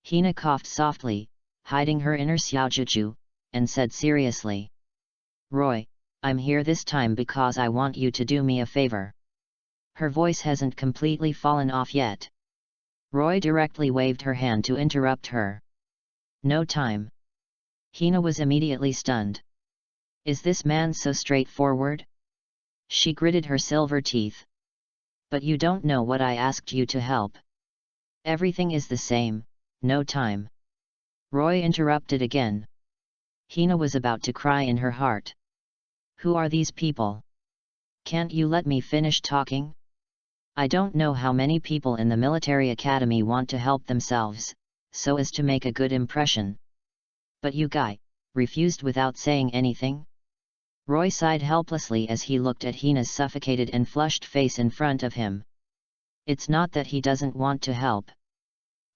Hina coughed softly, hiding her inner xiaojuju, and said seriously, Roy, I'm here this time because I want you to do me a favor. Her voice hasn't completely fallen off yet. Roy directly waved her hand to interrupt her. No time. Hina was immediately stunned. Is this man so straightforward? She gritted her silver teeth. But you don't know what I asked you to help. Everything is the same, no time. Roy interrupted again. Hina was about to cry in her heart. Who are these people? Can't you let me finish talking? I don't know how many people in the military academy want to help themselves, so as to make a good impression. But you guy, refused without saying anything? Roy sighed helplessly as he looked at Hina's suffocated and flushed face in front of him. It's not that he doesn't want to help.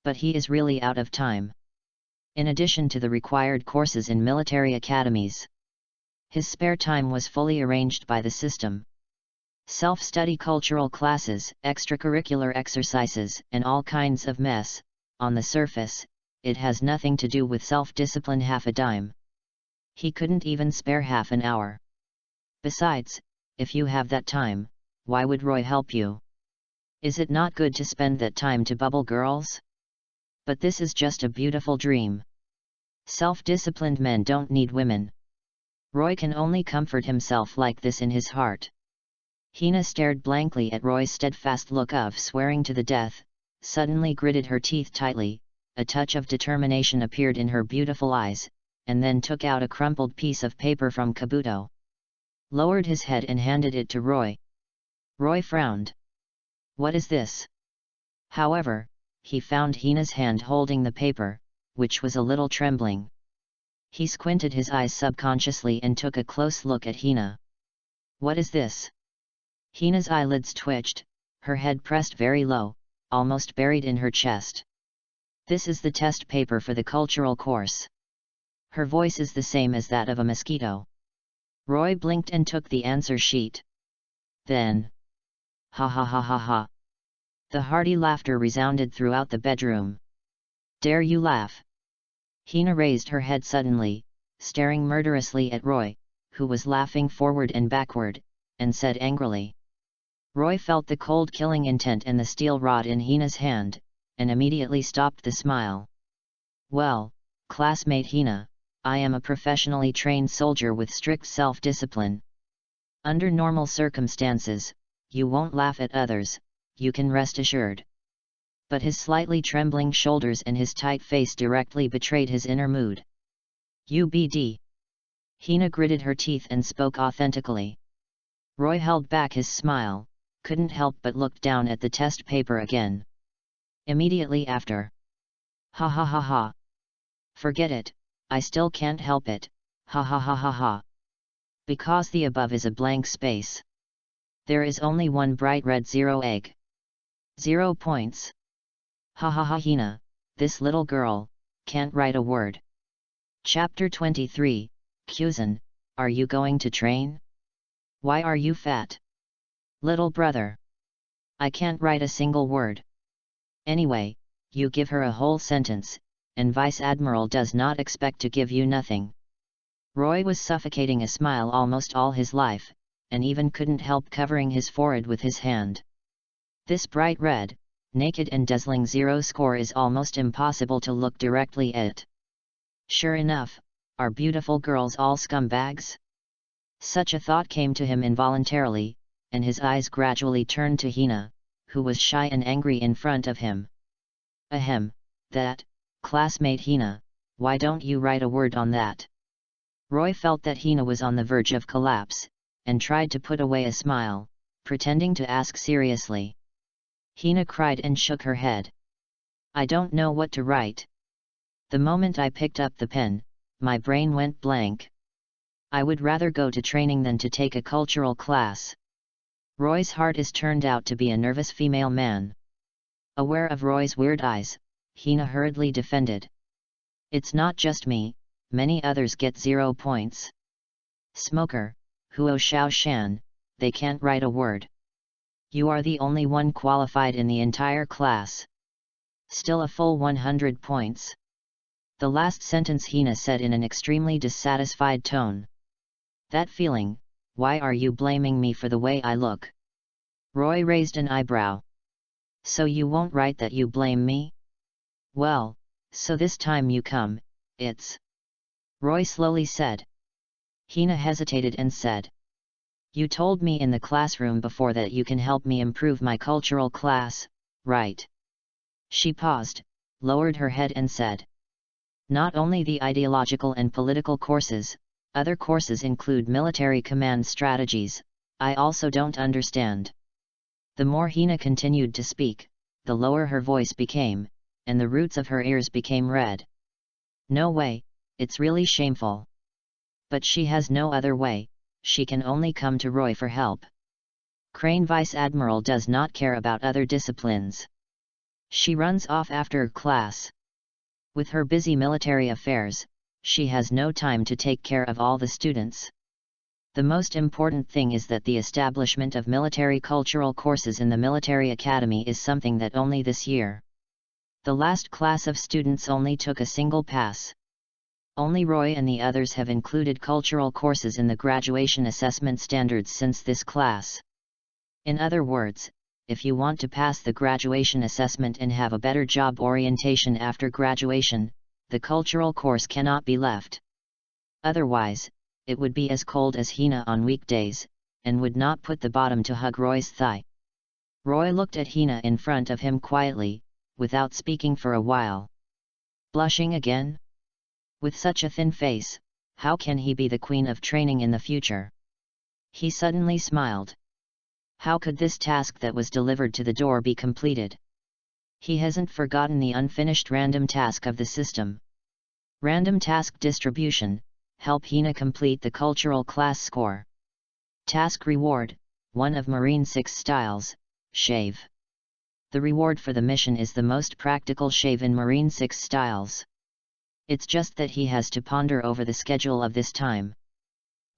But he is really out of time. In addition to the required courses in military academies, his spare time was fully arranged by the system. Self-study, cultural classes, extracurricular exercises, and all kinds of mess. On the surface, it has nothing to do with self-discipline. Half a dime. He couldn't even spare half an hour. Besides, if you have that time, why would Roy help you? Is it not good to spend that time to bubble girls? But this is just a beautiful dream. Self-disciplined men don't need women. Roy can only comfort himself like this in his heart. Hina stared blankly at Roy's steadfast look of swearing to the death, suddenly gritted her teeth tightly, a touch of determination appeared in her beautiful eyes, and then took out a crumpled piece of paper from Kabuto. Lowered his head and handed it to Roy. Roy frowned. What is this? However, he found Hina's hand holding the paper, which was a little trembling. He squinted his eyes subconsciously and took a close look at Hina. What is this? Hina's eyelids twitched, her head pressed very low, almost buried in her chest. This is the test paper for the cultural course. Her voice is the same as that of a mosquito. Roy blinked and took the answer sheet. Then, ha ha ha ha ha. The hearty laughter resounded throughout the bedroom. Dare you laugh? Hina raised her head suddenly, staring murderously at Roy, who was laughing forward and backward, and said angrily. Roy felt the cold killing intent and the steel rod in Hina's hand, and immediately stopped the smile. Well, classmate Hina, I am a professionally trained soldier with strict self-discipline. Under normal circumstances, you won't laugh at others, you can rest assured. But his slightly trembling shoulders and his tight face directly betrayed his inner mood. UBD. Hina gritted her teeth and spoke authentically. Roy held back his smile, couldn't help but look down at the test paper again. Immediately after. Ha ha ha ha. Forget it, I still can't help it, ha ha ha ha ha. Because the above is a blank space. There is only one bright red 0 egg. 0 points. Ha ha ha. Hina, this little girl, can't write a word. Chapter 23, Kuzan, are you going to train? Why are you fat? Little brother. I can't write a single word. Anyway, you give her a whole sentence, and Vice Admiral does not expect to give you nothing. Roy was suffocating a smile almost all his life, and even couldn't help covering his forehead with his hand. This bright red, naked and dazzling 0 score is almost impossible to look directly at. Sure enough, are beautiful girls all scumbags? Such a thought came to him involuntarily, and his eyes gradually turned to Hina, who was shy and angry in front of him. Ahem, that, classmate Hina, why don't you write a word on that? Roy felt that Hina was on the verge of collapse, and tried to put away a smile, pretending to ask seriously. Hina cried and shook her head. I don't know what to write. The moment I picked up the pen, my brain went blank. I would rather go to training than to take a cultural class. Roy's heart is turned out to be a nervous female man. Aware of Roy's weird eyes, Hina hurriedly defended. It's not just me, many others get 0 points. Smoker, Huo Xiao Shan, they can't write a word. You are the only one qualified in the entire class. Still a full 100 points. The last sentence Hina said in an extremely dissatisfied tone. That feeling, why are you blaming me for the way I look? Roy raised an eyebrow. So you won't write that you blame me? Well, so this time you come, it's... Roy slowly said. Hina hesitated and said. You told me in the classroom before that you can help me improve my cultural class, right? She paused, lowered her head and said. Not only the ideological and political courses, other courses include military command strategies, I also don't understand. The more Hina continued to speak, the lower her voice became, and the roots of her ears became red. No way, it's really shameful. But she has no other way, she can only come to Roy for help. Crane Vice Admiral does not care about other disciplines. She runs off after class. With her busy military affairs, she has no time to take care of all the students. The most important thing is that the establishment of military cultural courses in the military academy is something that only this year. The last class of students only took a single pass. Only Roy and the others have included cultural courses in the graduation assessment standards since this class. In other words, if you want to pass the graduation assessment and have a better job orientation after graduation, the cultural course cannot be left. Otherwise, it would be as cold as Hina on weekdays, and would not put the bottom to hug Roy's thigh. Roy looked at Hina in front of him quietly, without speaking for a while. Blushing again? With such a thin face, how can he be the queen of training in the future? He suddenly smiled. How could this task that was delivered to the door be completed? He hasn't forgotten the unfinished random task of the system. Random task distribution, help Hina complete the cultural class score. Task reward, one of Marine 6 styles, shave. The reward for the mission is the most practical shave in Marine 6 styles. It's just that he has to ponder over the schedule of this time.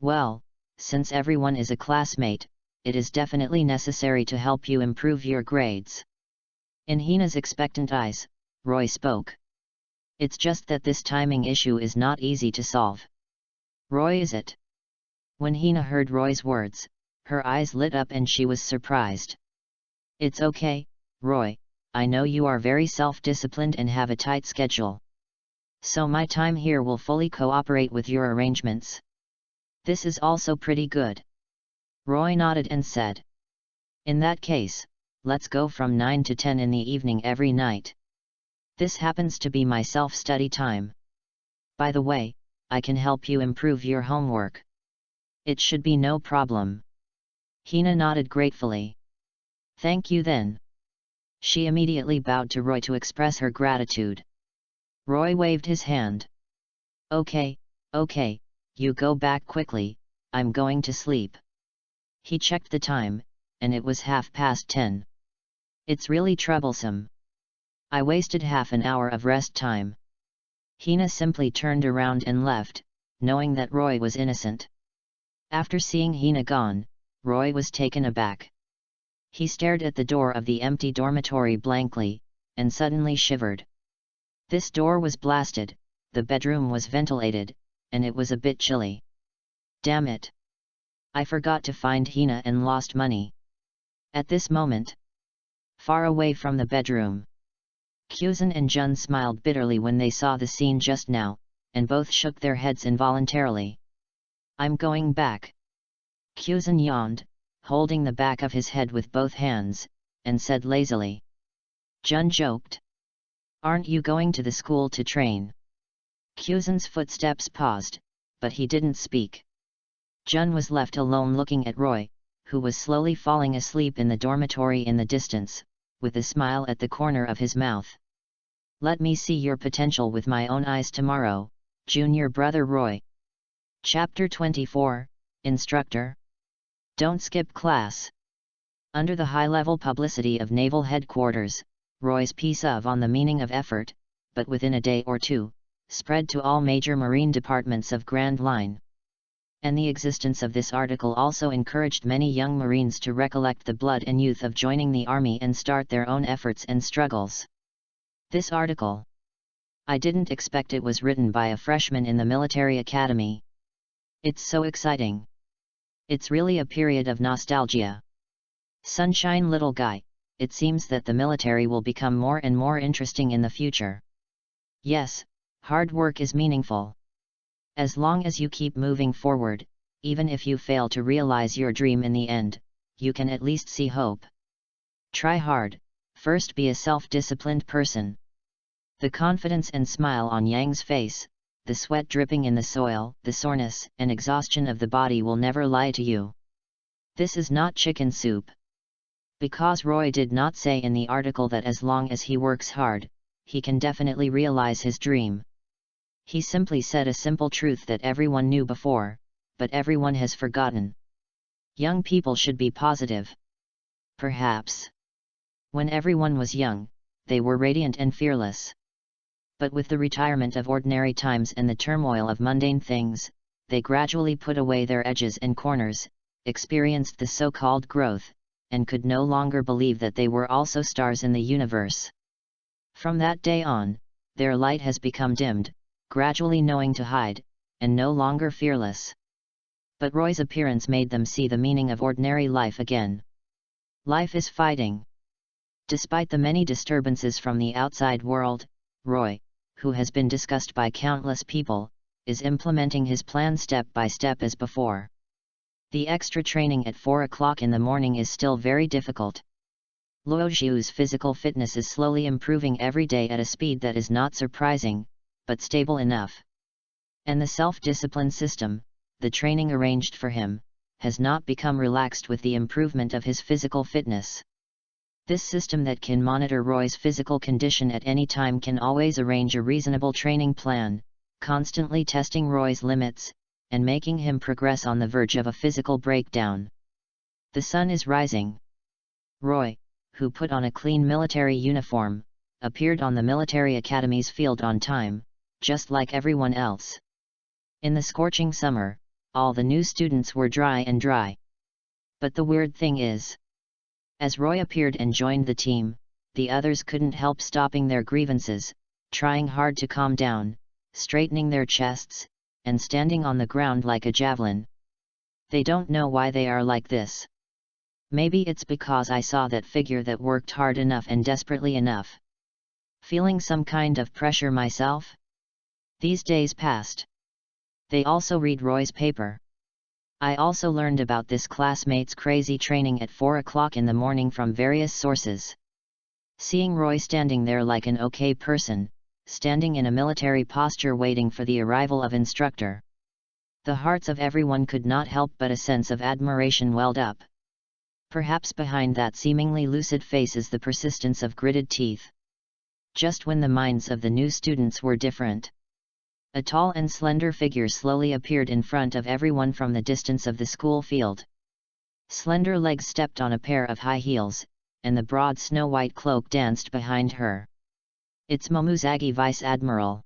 Well, since everyone is a classmate, it is definitely necessary to help you improve your grades. In Hina's expectant eyes, Roy spoke. It's just that this timing issue is not easy to solve. Roy, is it? When Hina heard Roy's words, Her eyes lit up and she was surprised. It's okay, Roy, I know you are very self-disciplined and have a tight schedule. So my time here will fully cooperate with your arrangements. This is also pretty good. Roy nodded and said. In that case, let's go from 9 to 10 in the evening every night. This happens to be my self-study time. By the way, I can help you improve your homework. It should be no problem. Hina nodded gratefully. Thank you then. She immediately bowed to Roy to express her gratitude. Roy waved his hand. Okay, you go back quickly, I'm going to sleep. He checked the time, and it was 10:30. It's really troublesome. I wasted half an hour of rest time. Hina simply turned around and left, knowing that Roy was innocent. After seeing Hina gone, Roy was taken aback. He stared at the door of the empty dormitory blankly, and suddenly shivered. This door was blasted, the bedroom was ventilated, and it was a bit chilly. Damn it! I forgot to find Hina and lost money. At this moment, far away from the bedroom, Kuzan and Jun smiled bitterly when they saw the scene just now, and both shook their heads involuntarily. I'm going back. Kuzan yawned, holding the back of his head with both hands, and said lazily. Jun joked. Aren't you going to the school to train? Kuzan's footsteps paused, but he didn't speak. Jun was left alone looking at Roy, who was slowly falling asleep in the dormitory in the distance, with a smile at the corner of his mouth. Let me see your potential with my own eyes tomorrow, junior brother Roy. Chapter 24, Instructor. Don't skip class. Under the high-level publicity of Naval Headquarters, Roy's piece on the meaning of effort, but within a day or two, spread to all major marine departments of Grand Line. And the existence of this article also encouraged many young Marines to recollect the blood and youth of joining the army and start their own efforts and struggles. This article. I didn't expect it was written by a freshman in the military academy. It's so exciting. It's really a period of nostalgia. Sunshine little guy, it seems that the military will become more and more interesting in the future. Yes, hard work is meaningful. As long as you keep moving forward, even if you fail to realize your dream in the end, you can at least see hope. Try hard, first be a self-disciplined person. The confidence and smile on Yang's face, the sweat dripping in the soil, the soreness and exhaustion of the body will never lie to you. This is not chicken soup. Because Roy did not say in the article that as long as he works hard, he can definitely realize his dream. He simply said a simple truth that everyone knew before, but everyone has forgotten. Young people should be positive. Perhaps. When everyone was young, they were radiant and fearless. But with the retirement of ordinary times and the turmoil of mundane things, they gradually put away their edges and corners, experienced the so-called growth, and could no longer believe that they were also stars in the universe. From that day on, their light has become dimmed, gradually knowing to hide, and no longer fearless. But Roy's appearance made them see the meaning of ordinary life again. Life is fighting. Despite the many disturbances from the outside world, Roy, who has been discussed by countless people, is implementing his plan step by step as before. The extra training at 4 o'clock in the morning is still very difficult. Luo Zhu's physical fitness is slowly improving every day at a speed that is not surprising, but stable enough. And the self-discipline system, the training arranged for him, has not become relaxed with the improvement of his physical fitness. This system that can monitor Roy's physical condition at any time can always arrange a reasonable training plan, constantly testing Roy's limits, and making him progress on the verge of a physical breakdown. The sun is rising. Roy, who put on a clean military uniform, appeared on the military academy's field on time, just like everyone else. In the scorching summer, all the new students were dry and dry. But the weird thing is, as Roy appeared and joined the team, the others couldn't help stopping their grievances, trying hard to calm down, straightening their chests, and standing on the ground like a javelin. They don't know why they are like this. Maybe it's because I saw that figure that worked hard enough and desperately enough. Feeling some kind of pressure myself? These days passed. They also read Roy's paper. I also learned about this classmate's crazy training at 4 o'clock in the morning from various sources. Seeing Roy standing there like an okay person, standing in a military posture waiting for the arrival of instructor. The hearts of everyone could not help but a sense of admiration welled up. Perhaps behind that seemingly lucid face is the persistence of gritted teeth. Just when the minds of the new students were different, a tall and slender figure slowly appeared in front of everyone from the distance of the school field. Slender legs stepped on a pair of high heels, and the broad snow-white cloak danced behind her. It's Momuzagi, Vice Admiral.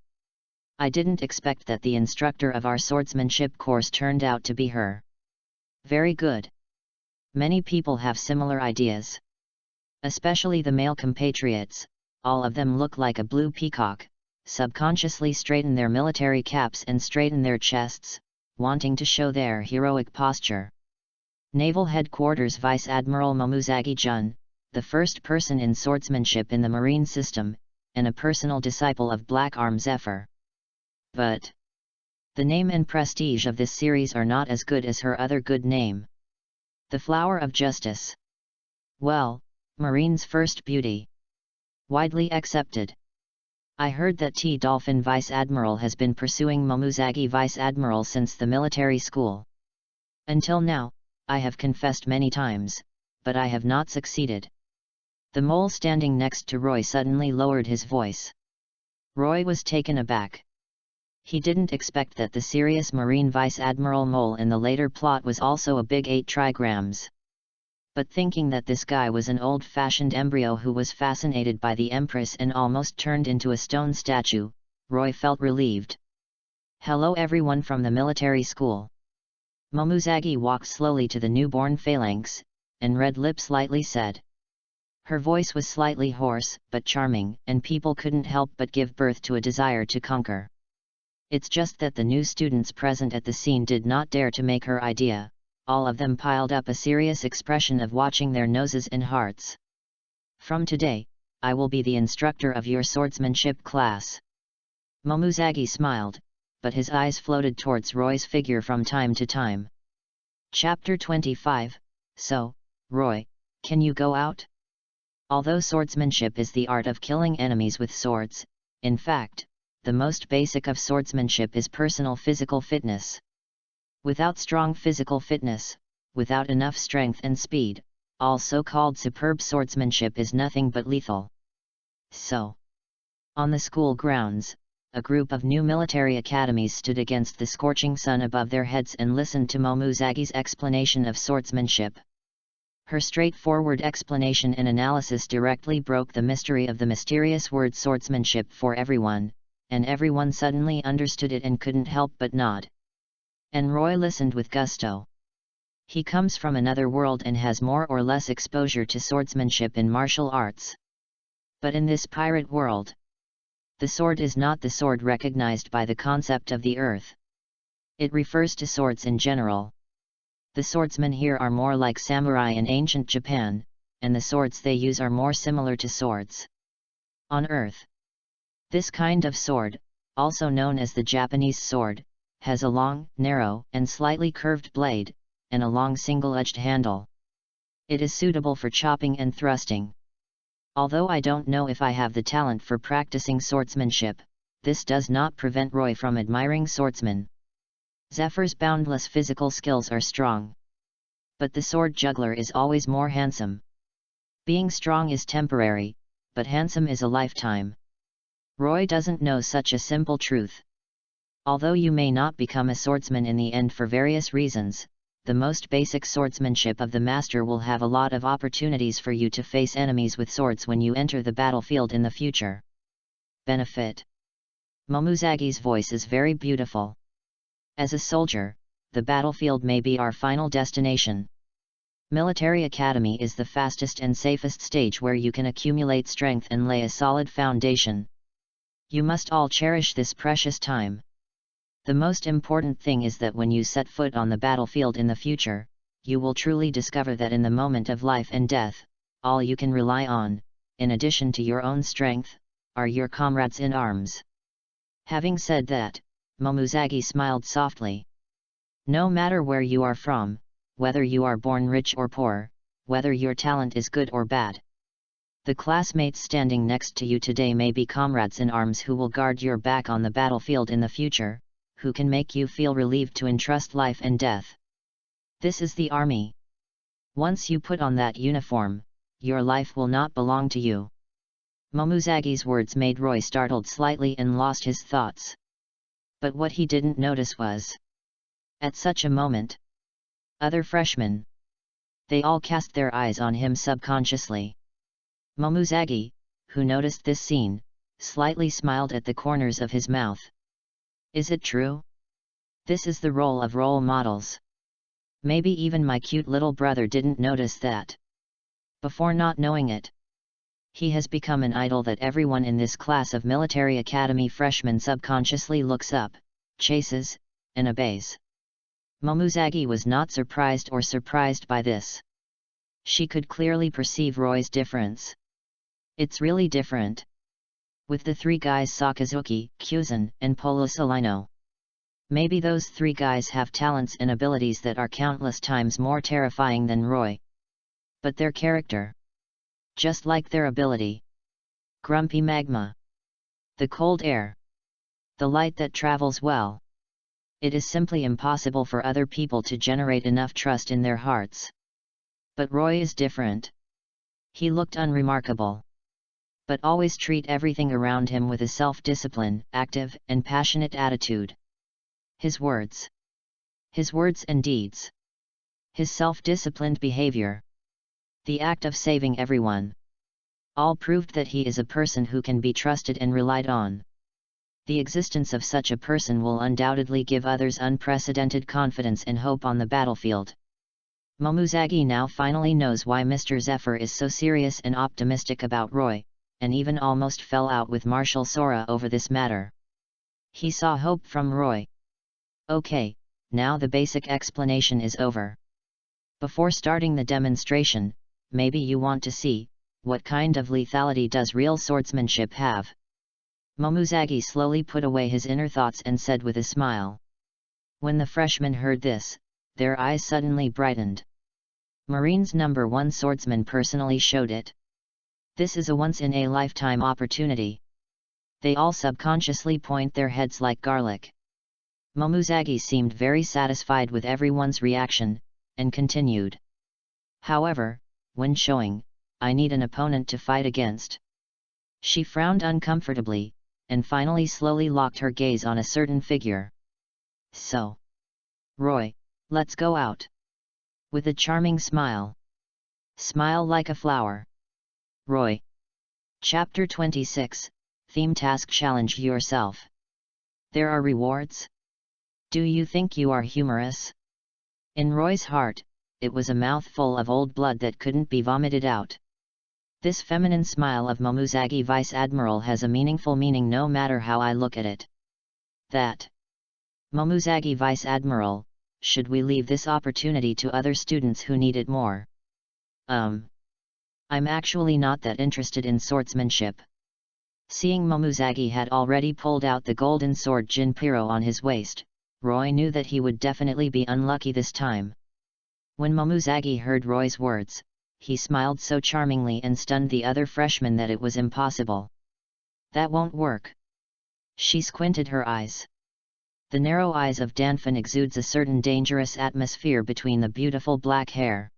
I didn't expect that the instructor of our swordsmanship course turned out to be her. Very good. Many people have similar ideas. Especially the male compatriots, all of them look like a blue peacock, subconsciously straighten their military caps and straighten their chests, wanting to show their heroic posture. Naval Headquarters Vice Admiral Momuzagi-jun, the first person in swordsmanship in the Marine system, and a personal disciple of Black Arm Zephyr. But the name and prestige of this series are not as good as her other good name. The Flower of Justice. Well, Marine's first beauty. Widely accepted. I heard that T. Dolphin Vice Admiral has been pursuing Momuzagi Vice Admiral since the military school. Until now, I have confessed many times, but I have not succeeded. The mole standing next to Roy suddenly lowered his voice. Roy was taken aback. He didn't expect that the serious Marine Vice Admiral mole in the later plot was also a big 8 trigrams. But thinking that this guy was an old-fashioned embryo who was fascinated by the Empress and almost turned into a stone statue, Roy felt relieved. Hello everyone from the military school. Momuzagi walked slowly to the newborn phalanx, and red lips lightly said. Her voice was slightly hoarse, but charming, and people couldn't help but give birth to a desire to conquer. It's just that the new students present at the scene did not dare to make her idea. All of them piled up a serious expression of watching their noses and hearts. From today, I will be the instructor of your swordsmanship class. Momuzagi smiled, but his eyes floated towards Roy's figure from time to time. Chapter 25, So, Roy, can you go out? Although swordsmanship is the art of killing enemies with swords, in fact, the most basic of swordsmanship is personal physical fitness. Without strong physical fitness, without enough strength and speed, all so-called superb swordsmanship is nothing but lethal. So, on the school grounds, a group of new military academies stood against the scorching sun above their heads and listened to Momuzagi's explanation of swordsmanship. Her straightforward explanation and analysis directly broke the mystery of the mysterious word swordsmanship for everyone, and everyone suddenly understood it and couldn't help but nod. And Roy listened with gusto. He comes from another world and has more or less exposure to swordsmanship in martial arts. But in this pirate world, the sword is not the sword recognized by the concept of the earth. It refers to swords in general. The swordsmen here are more like samurai in ancient Japan, and the swords they use are more similar to swords on earth. This kind of sword, also known as the Japanese sword, has a long, narrow, and slightly curved blade, and a long single-edged handle. It is suitable for chopping and thrusting. Although I don't know if I have the talent for practicing swordsmanship, this does not prevent Roy from admiring swordsmen. Zephyr's boundless physical skills are strong. But the sword juggler is always more handsome. Being strong is temporary, but handsome is a lifetime. Roy doesn't know such a simple truth. Although you may not become a swordsman in the end for various reasons, the most basic swordsmanship of the master will have a lot of opportunities for you to face enemies with swords when you enter the battlefield in the future. Benefit. Momuzagi's voice is very beautiful. As a soldier, the battlefield may be our final destination. Military academy is the fastest and safest stage where you can accumulate strength and lay a solid foundation. You must all cherish this precious time. The most important thing is that when you set foot on the battlefield in the future, you will truly discover that in the moment of life and death, all you can rely on, in addition to your own strength, are your comrades in arms. Having said that, Momuzagi smiled softly. No matter where you are from, whether you are born rich or poor, whether your talent is good or bad, the classmates standing next to you today may be comrades in arms who will guard your back on the battlefield in the future, who can make you feel relieved to entrust life and death. This is the army. Once you put on that uniform, your life will not belong to you. Momuzagi's words made Roy startled slightly and lost his thoughts. But what he didn't notice was, at such a moment, other freshmen, they all cast their eyes on him subconsciously. Momuzagi, who noticed this scene, slightly smiled at the corners of his mouth. Is it true? This is the role of role models. Maybe even my cute little brother didn't notice that. Before not knowing it, he has become an idol that everyone in this class of military academy freshmen subconsciously looks up, chases, and obeys. Momuzagi was not surprised by this. She could clearly perceive Roy's difference. It's really different. With the three guys Sakazuki, Kyuzan, and Polosalino. Maybe those three guys have talents and abilities that are countless times more terrifying than Roy. But their character, just like their ability. Grumpy magma. The cold air. The light that travels well. It is simply impossible for other people to generate enough trust in their hearts. But Roy is different. He looked unremarkable. But always treat everything around him with a self-discipline, active and passionate attitude. His words and deeds. His self-disciplined behavior. The act of saving everyone. All proved that he is a person who can be trusted and relied on. The existence of such a person will undoubtedly give others unprecedented confidence and hope on the battlefield. Momuzagi now finally knows why Mr. Zephyr is so serious and optimistic about Roy, and even almost fell out with Marshal Sora over this matter. He saw hope from Roy. Okay, now the basic explanation is over. Before starting the demonstration, maybe you want to see, what kind of lethality does real swordsmanship have? Momuzagi slowly put away his inner thoughts and said with a smile. When the freshmen heard this, their eyes suddenly brightened. Marine's #1 swordsman personally showed it. This is a once-in-a-lifetime opportunity. They all subconsciously point their heads like garlic. Momuzagi seemed very satisfied with everyone's reaction, and continued. However, when showing, I need an opponent to fight against. She frowned uncomfortably, and finally slowly locked her gaze on a certain figure. So, Roy, let's go out. With a charming smile. Smile like a flower. Roy. Chapter 26, Theme Task Challenge Yourself. There are rewards? Do you think you are humorous? In Roy's heart, it was a mouthful of old blood that couldn't be vomited out. This feminine smile of Momuzagi Vice Admiral has a meaningful meaning no matter how I look at it. That. Momuzagi Vice Admiral, should we leave this opportunity to other students who need it more? I'm actually not that interested in swordsmanship. Seeing Momuzagi had already pulled out the golden sword Jinpiro on his waist, Roy knew that he would definitely be unlucky this time. When Momuzagi heard Roy's words, he smiled so charmingly and stunned the other freshmen that it was impossible. That won't work. She squinted her eyes. The narrow eyes of Danfan exudes a certain dangerous atmosphere between the beautiful black hair.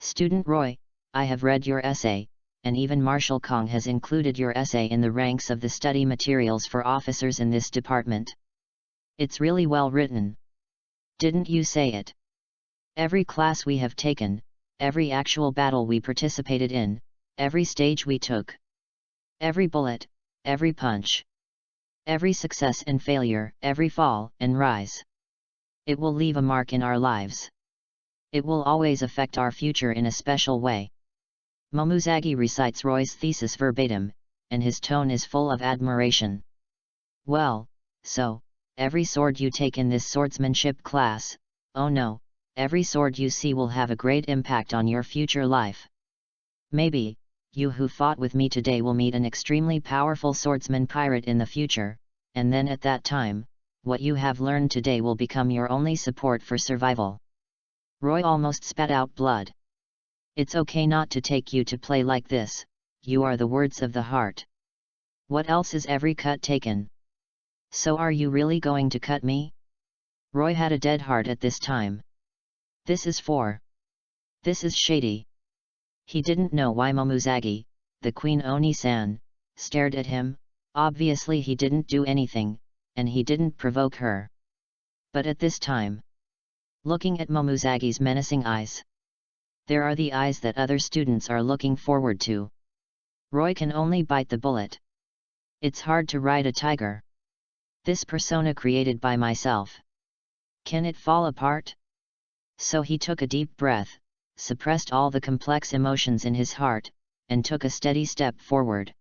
Student Roy, I have read your essay, and even Marshal Kong has included your essay in the ranks of the study materials for officers in this department. It's really well written. Didn't you say it? Every class we have taken, every actual battle we participated in, every stage we took. Every bullet, every punch. Every success and failure, every fall and rise. It will leave a mark in our lives. It will always affect our future in a special way. Momuzagi recites Roy's thesis verbatim, and his tone is full of admiration. Well, so, every sword you take in this swordsmanship class, oh no, every sword you see will have a great impact on your future life. Maybe, you who fought with me today will meet an extremely powerful swordsman pirate in the future, and then at that time, what you have learned today will become your only support for survival. Roy almost spat out blood. It's okay not to take you to play like this, you are the words of the heart. What else is every cut taken? So are you really going to cut me? Roy had a dead heart at this time. This is shady. He didn't know why Momuzagi, the Queen Oni-san, stared at him. Obviously he didn't do anything, and he didn't provoke her. But at this time, looking at Momuzagi's menacing eyes, there are the eyes that other students are looking forward to. Roy can only bite the bullet. It's hard to ride a tiger. This persona created by myself. Can it fall apart? So he took a deep breath, suppressed all the complex emotions in his heart, and took a steady step forward.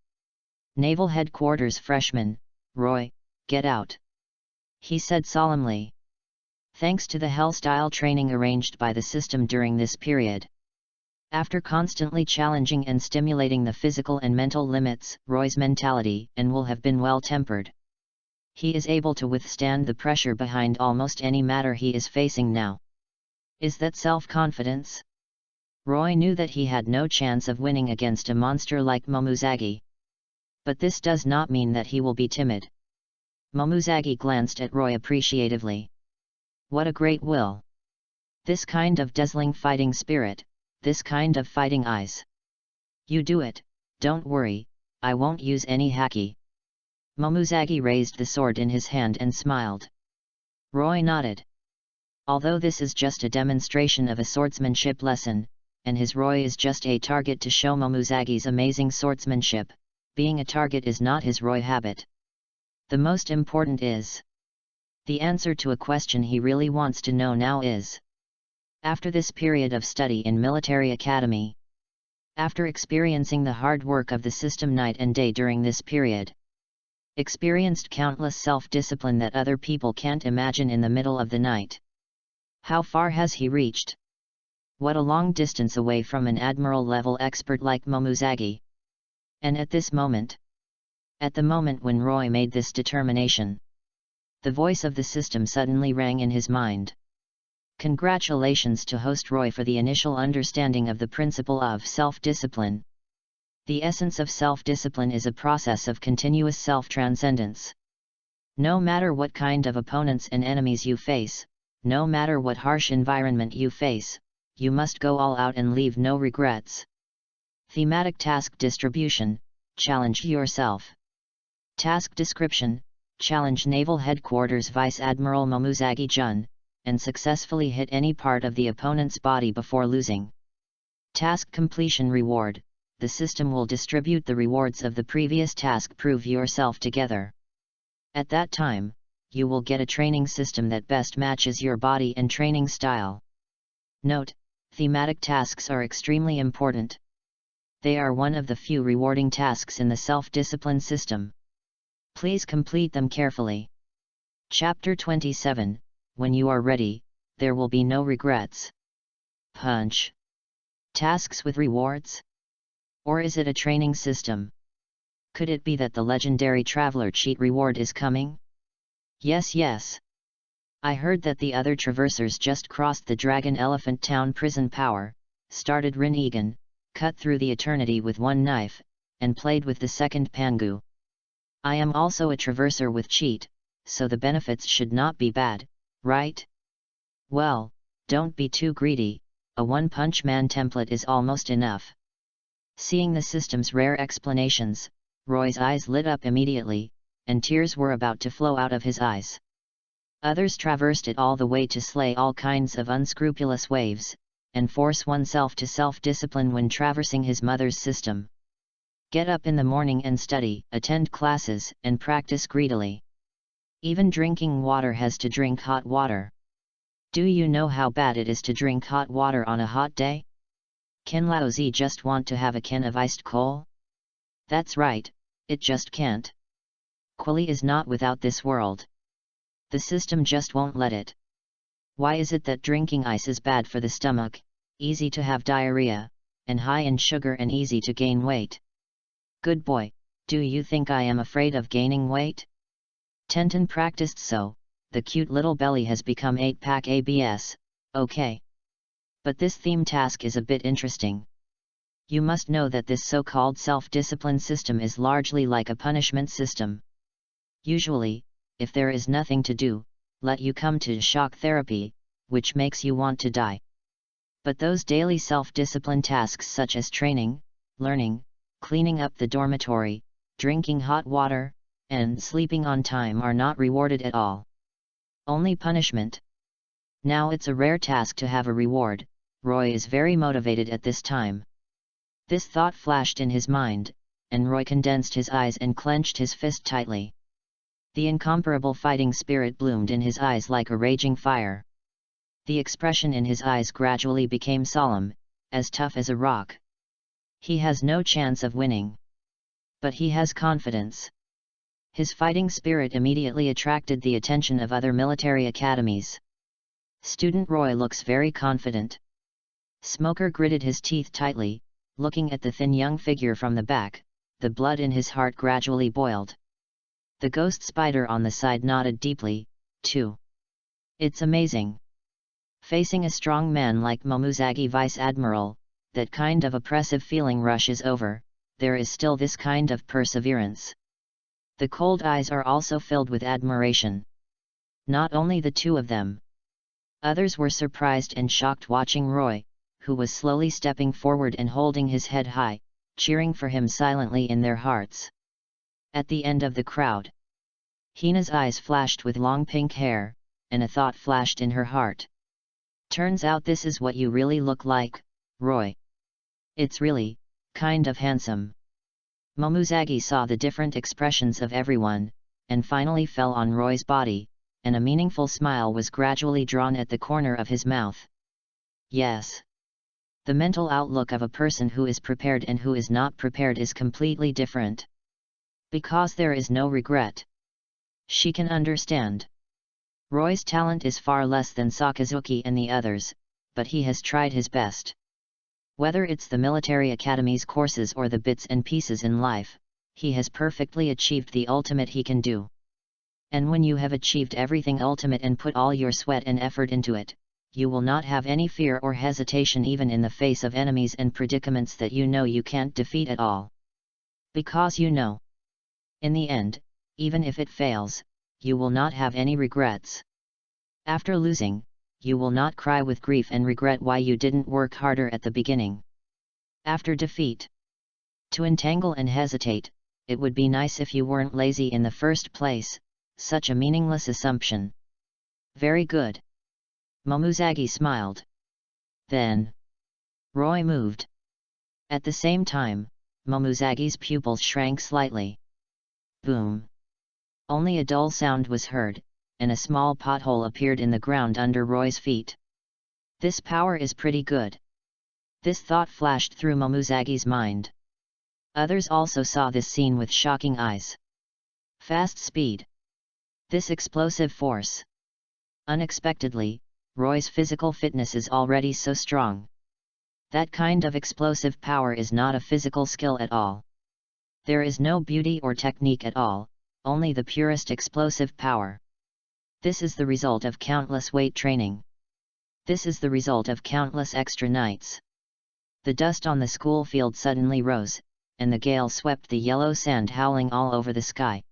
Naval Headquarters Freshman, Roy, get out. He said solemnly. Thanks to the Hell-style training arranged by the system during this period. After constantly challenging and stimulating the physical and mental limits, Roy's mentality and will have been well-tempered. He is able to withstand the pressure behind almost any matter he is facing now. Is that self-confidence? Roy knew that he had no chance of winning against a monster like Momuzagi. But this does not mean that he will be timid. Momuzagi glanced at Roy appreciatively. What a great will! This kind of dazzling fighting spirit, this kind of fighting eyes. You do it, don't worry, I won't use any haki. Momuzagi raised the sword in his hand and smiled. Roy nodded. Although this is just a demonstration of a swordsmanship lesson, and his Roy is just a target to show Momuzagi's amazing swordsmanship, being a target is not his Roy habit. The most important is the answer to a question he really wants to know now is, after this period of study in military academy, after experiencing the hard work of the system night and day during this period, experienced countless self-discipline that other people can't imagine in the middle of the night. How far has he reached? What a long distance away from an admiral-level expert like Momuzagi. And at this moment, at the moment when Roy made this determination, the voice of the system suddenly rang in his mind. Congratulations to host Roy for the initial understanding of the principle of self-discipline. The essence of self-discipline is a process of continuous self-transcendence. No matter what kind of opponents and enemies you face, no matter what harsh environment you face, you must go all out and leave no regrets. Thematic task distribution, challenge yourself. Task description, challenge Naval Headquarters Vice Admiral Momuzagi-jun, and successfully hit any part of the opponent's body before losing. Task completion reward, the system will distribute the rewards of the previous task. Prove yourself together. At that time, you will get a training system that best matches your body and training style. Note, thematic tasks are extremely important. They are one of the few rewarding tasks in the self-discipline system. Please complete them carefully. Chapter 27, when you are ready, there will be no regrets. Punch. Tasks with rewards? Or is it a training system? Could it be that the legendary traveler cheat reward is coming? Yes. I heard that the other traversers just crossed the Dragon Elephant Town prison power, started Rinnegan, cut through the eternity with one knife, and played with the second Pangu. I am also a traverser with cheat, so the benefits should not be bad, right? Well, don't be too greedy, a One-Punch Man template is almost enough. Seeing the system's rare explanations, Roy's eyes lit up immediately, and tears were about to flow out of his eyes. Others traversed it all the way to slay all kinds of unscrupulous waves, and force oneself to self-discipline when traversing his mother's system. Get up in the morning and study, attend classes, and practice greedily. Even drinking water has to drink hot water. Do you know how bad it is to drink hot water on a hot day? Can Laozi just want to have a can of iced coal? That's right, it just can't. Quali is not without this world. The system just won't let it. Why is it that drinking ice is bad for the stomach, easy to have diarrhea, and high in sugar and easy to gain weight? Good boy, do you think I am afraid of gaining weight? Tenten practiced so, the cute little belly has become 8-pack abs, okay. But this theme task is a bit interesting. You must know that this so-called self-discipline system is largely like a punishment system. Usually, if there is nothing to do, let you come to shock therapy, which makes you want to die. But those daily self-discipline tasks such as training, learning, cleaning up the dormitory, drinking hot water, and sleeping on time are not rewarded at all. Only punishment. Now it's a rare task to have a reward. Roy is very motivated at this time. This thought flashed in his mind, and Roy condensed his eyes and clenched his fist tightly. The incomparable fighting spirit bloomed in his eyes like a raging fire. The expression in his eyes gradually became solemn, as tough as a rock. He has no chance of winning. But he has confidence. His fighting spirit immediately attracted the attention of other military academies. Student Roy looks very confident. Smoker gritted his teeth tightly, looking at the thin young figure from the back. The blood in his heart gradually boiled. The ghost spider on the side nodded deeply, too. It's amazing. Facing a strong man like Momuzagi Vice Admiral, that kind of oppressive feeling rushes over, there is still this kind of perseverance. The cold eyes are also filled with admiration. Not only the two of them. Others were surprised and shocked watching Roy, who was slowly stepping forward and holding his head high, cheering for him silently in their hearts. At the end of the crowd, Hina's eyes flashed with long pink hair, and a thought flashed in her heart. Turns out this is what you really look like, Roy. It's really, kind of handsome. Momuzagi saw the different expressions of everyone, and finally fell on Roy's body, and a meaningful smile was gradually drawn at the corner of his mouth. Yes. The mental outlook of a person who is prepared and who is not prepared is completely different. Because there is no regret. She can understand. Roy's talent is far less than Sakazuki and the others, but he has tried his best. Whether it's the military academy's courses or the bits and pieces in life, he has perfectly achieved the ultimate he can do. And when you have achieved everything ultimate and put all your sweat and effort into it, you will not have any fear or hesitation even in the face of enemies and predicaments that you know you can't defeat at all. Because you know. In the end, even if it fails, you will not have any regrets. After losing, you will not cry with grief and regret why you didn't work harder at the beginning. After defeat. To entangle and hesitate, it would be nice if you weren't lazy in the first place, such a meaningless assumption. Very good. Momuzagi smiled. Then, Roy moved. At the same time, Momuzagi's pupils shrank slightly. Boom. Only a dull sound was heard, and a small pothole appeared in the ground under Roy's feet. This power is pretty good. This thought flashed through Momuzagi's mind. Others also saw this scene with shocking eyes. Fast speed. This explosive force. Unexpectedly, Roy's physical fitness is already so strong. That kind of explosive power is not a physical skill at all. There is no beauty or technique at all, only the purest explosive power. This is the result of countless weight training. This is the result of countless extra nights. The dust on the school field suddenly rose, and the gale swept the yellow sand howling all over the sky.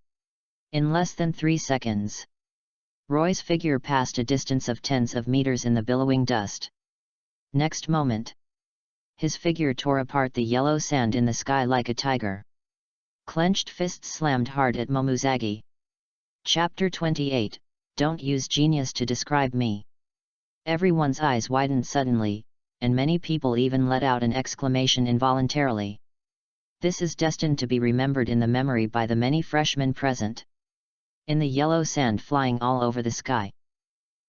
In less than 3 seconds, Roy's figure passed a distance of tens of meters in the billowing dust. Next moment, his figure tore apart the yellow sand in the sky like a tiger. Clenched fists slammed hard at Momuzagi. Chapter 28, Don't use genius to describe me. Everyone's eyes widened suddenly, and many people even let out an exclamation involuntarily. This is destined to be remembered in the memory by the many freshmen present. In the yellow sand flying all over the sky,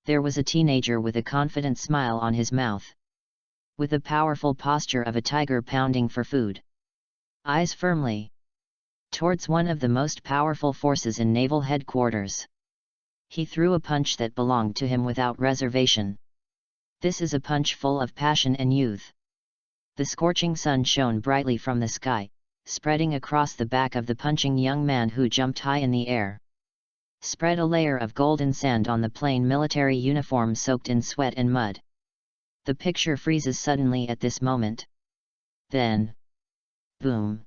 there was a teenager with a confident smile on his mouth. With the powerful posture of a tiger pounding for food. Eyes firmly towards one of the most powerful forces in naval headquarters. He threw a punch that belonged to him without reservation. This is a punch full of passion and youth. The scorching sun shone brightly from the sky, spreading across the back of the punching young man who jumped high in the air. Spread a layer of golden sand on the plain military uniform soaked in sweat and mud. The picture freezes suddenly at this moment. Then, boom!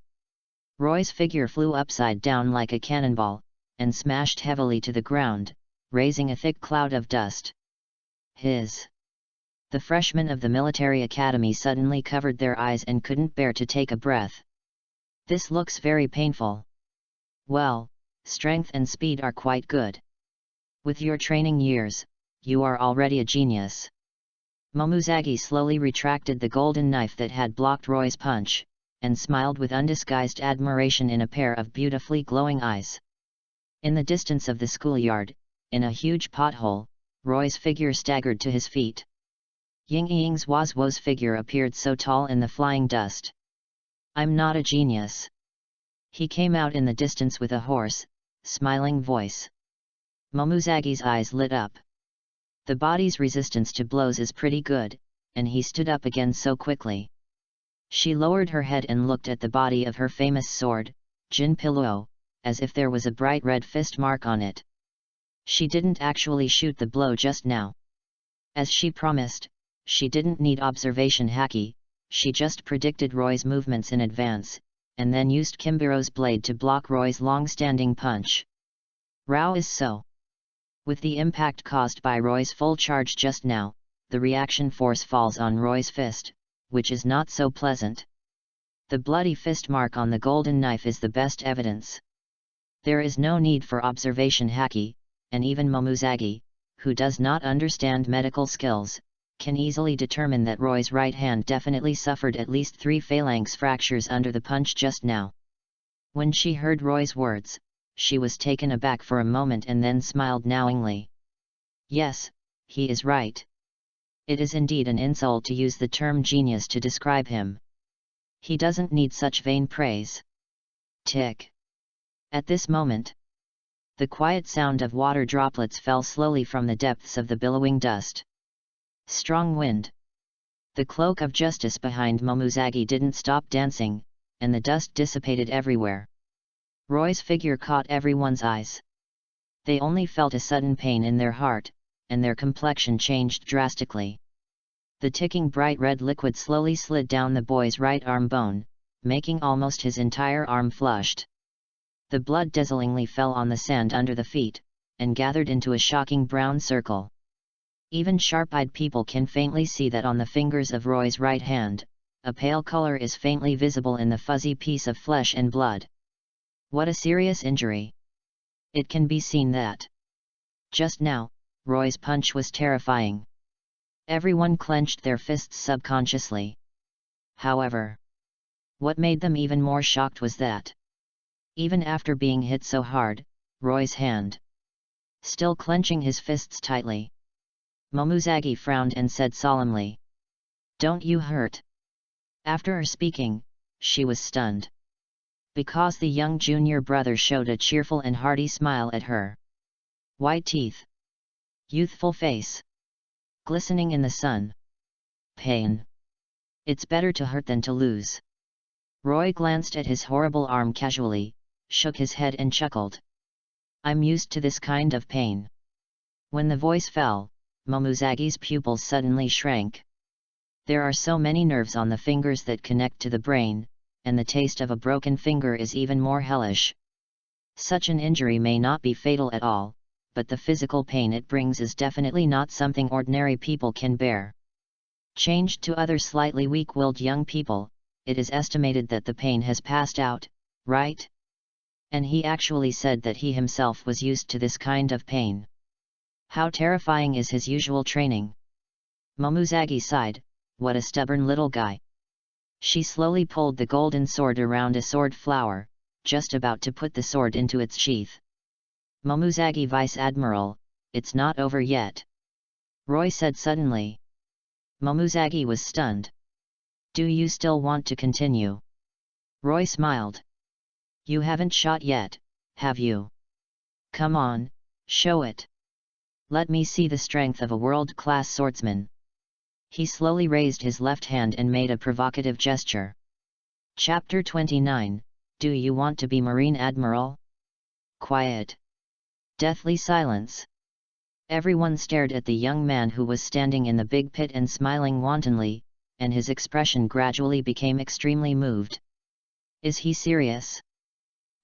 Roy's figure flew upside down like a cannonball, and smashed heavily to the ground, raising a thick cloud of dust. The freshmen of the military academy suddenly covered their eyes and couldn't bear to take a breath. This looks very painful. Well, strength and speed are quite good. With your training years, you are already a genius. Momuzagi slowly retracted the golden knife that had blocked Roy's punch, and smiled with undisguised admiration in a pair of beautifully glowing eyes. In the distance of the schoolyard, in a huge pothole, Roy's figure staggered to his feet. Ying Ying's Wazwo's figure appeared so tall in the flying dust. I'm not a genius. He came out in the distance with a hoarse, smiling voice. Momuzagi's eyes lit up. The body's resistance to blows is pretty good, and he stood up again so quickly. She lowered her head and looked at the body of her famous sword, Jin Piluo, as if there was a bright red fist mark on it. She didn't actually shoot the blow just now. As she promised, she didn't need observation haki, she just predicted Roy's movements in advance, and then used Kimbiro's blade to block Roy's long-standing punch. Rao is so. With the impact caused by Roy's full charge just now, the reaction force falls on Roy's fist, which is not so pleasant. The bloody fist mark on the golden knife is the best evidence. There is no need for observation haki, and even Momuzagi, who does not understand medical skills, can easily determine that Roy's right hand definitely suffered at least 3 phalanx fractures under the punch just now. When she heard Roy's words, she was taken aback for a moment and then smiled knowingly. Yes, he is right. It is indeed an insult to use the term genius to describe him. He doesn't need such vain praise. Tick. At this moment, the quiet sound of water droplets fell slowly from the depths of the billowing dust. Strong wind. The cloak of justice behind Momuzagi didn't stop dancing, and the dust dissipated everywhere. Roy's figure caught everyone's eyes. They only felt a sudden pain in their heart, and their complexion changed drastically. The ticking bright red liquid slowly slid down the boy's right arm bone, making almost his entire arm flushed. The blood dazzlingly fell on the sand under the feet, and gathered into a shocking brown circle. Even sharp-eyed people can faintly see that on the fingers of Roy's right hand, a pale color is faintly visible in the fuzzy piece of flesh and blood. What a serious injury! It can be seen that just now, Roy's punch was terrifying. Everyone clenched their fists subconsciously. However, what made them even more shocked was that, even after being hit so hard, Roy's hand still clenching his fists tightly. Momuzagi frowned and said solemnly, "Don't you hurt?" After her speaking, she was stunned. Because the young junior brother showed a cheerful and hearty smile at her. White teeth. Youthful face. Glistening in the sun. Pain. It's better to hurt than to lose. Roy glanced at his horrible arm casually, shook his head and chuckled. I'm used to this kind of pain. When the voice fell, Momuzagi's pupils suddenly shrank. There are so many nerves on the fingers that connect to the brain, and the taste of a broken finger is even more hellish. Such an injury may not be fatal at all, but the physical pain it brings is definitely not something ordinary people can bear. Changed to other slightly weak-willed young people, it is estimated that the pain has passed out, right? And he actually said that he himself was used to this kind of pain. How terrifying is his usual training? Momuzagi sighed, what a stubborn little guy. She slowly pulled the golden sword around a sword flower, just about to put the sword into its sheath. Momuzagi Vice Admiral, it's not over yet. Roy said suddenly. Momuzagi was stunned. Do you still want to continue? Roy smiled. You haven't shot yet, have you? Come on, show it. Let me see the strength of a world-class swordsman. He slowly raised his left hand and made a provocative gesture. Chapter 29, Do you want to be Marine Admiral? Quiet. Deathly silence. Everyone stared at the young man who was standing in the big pit and smiling wantonly, and his expression gradually became extremely moved. Is he serious?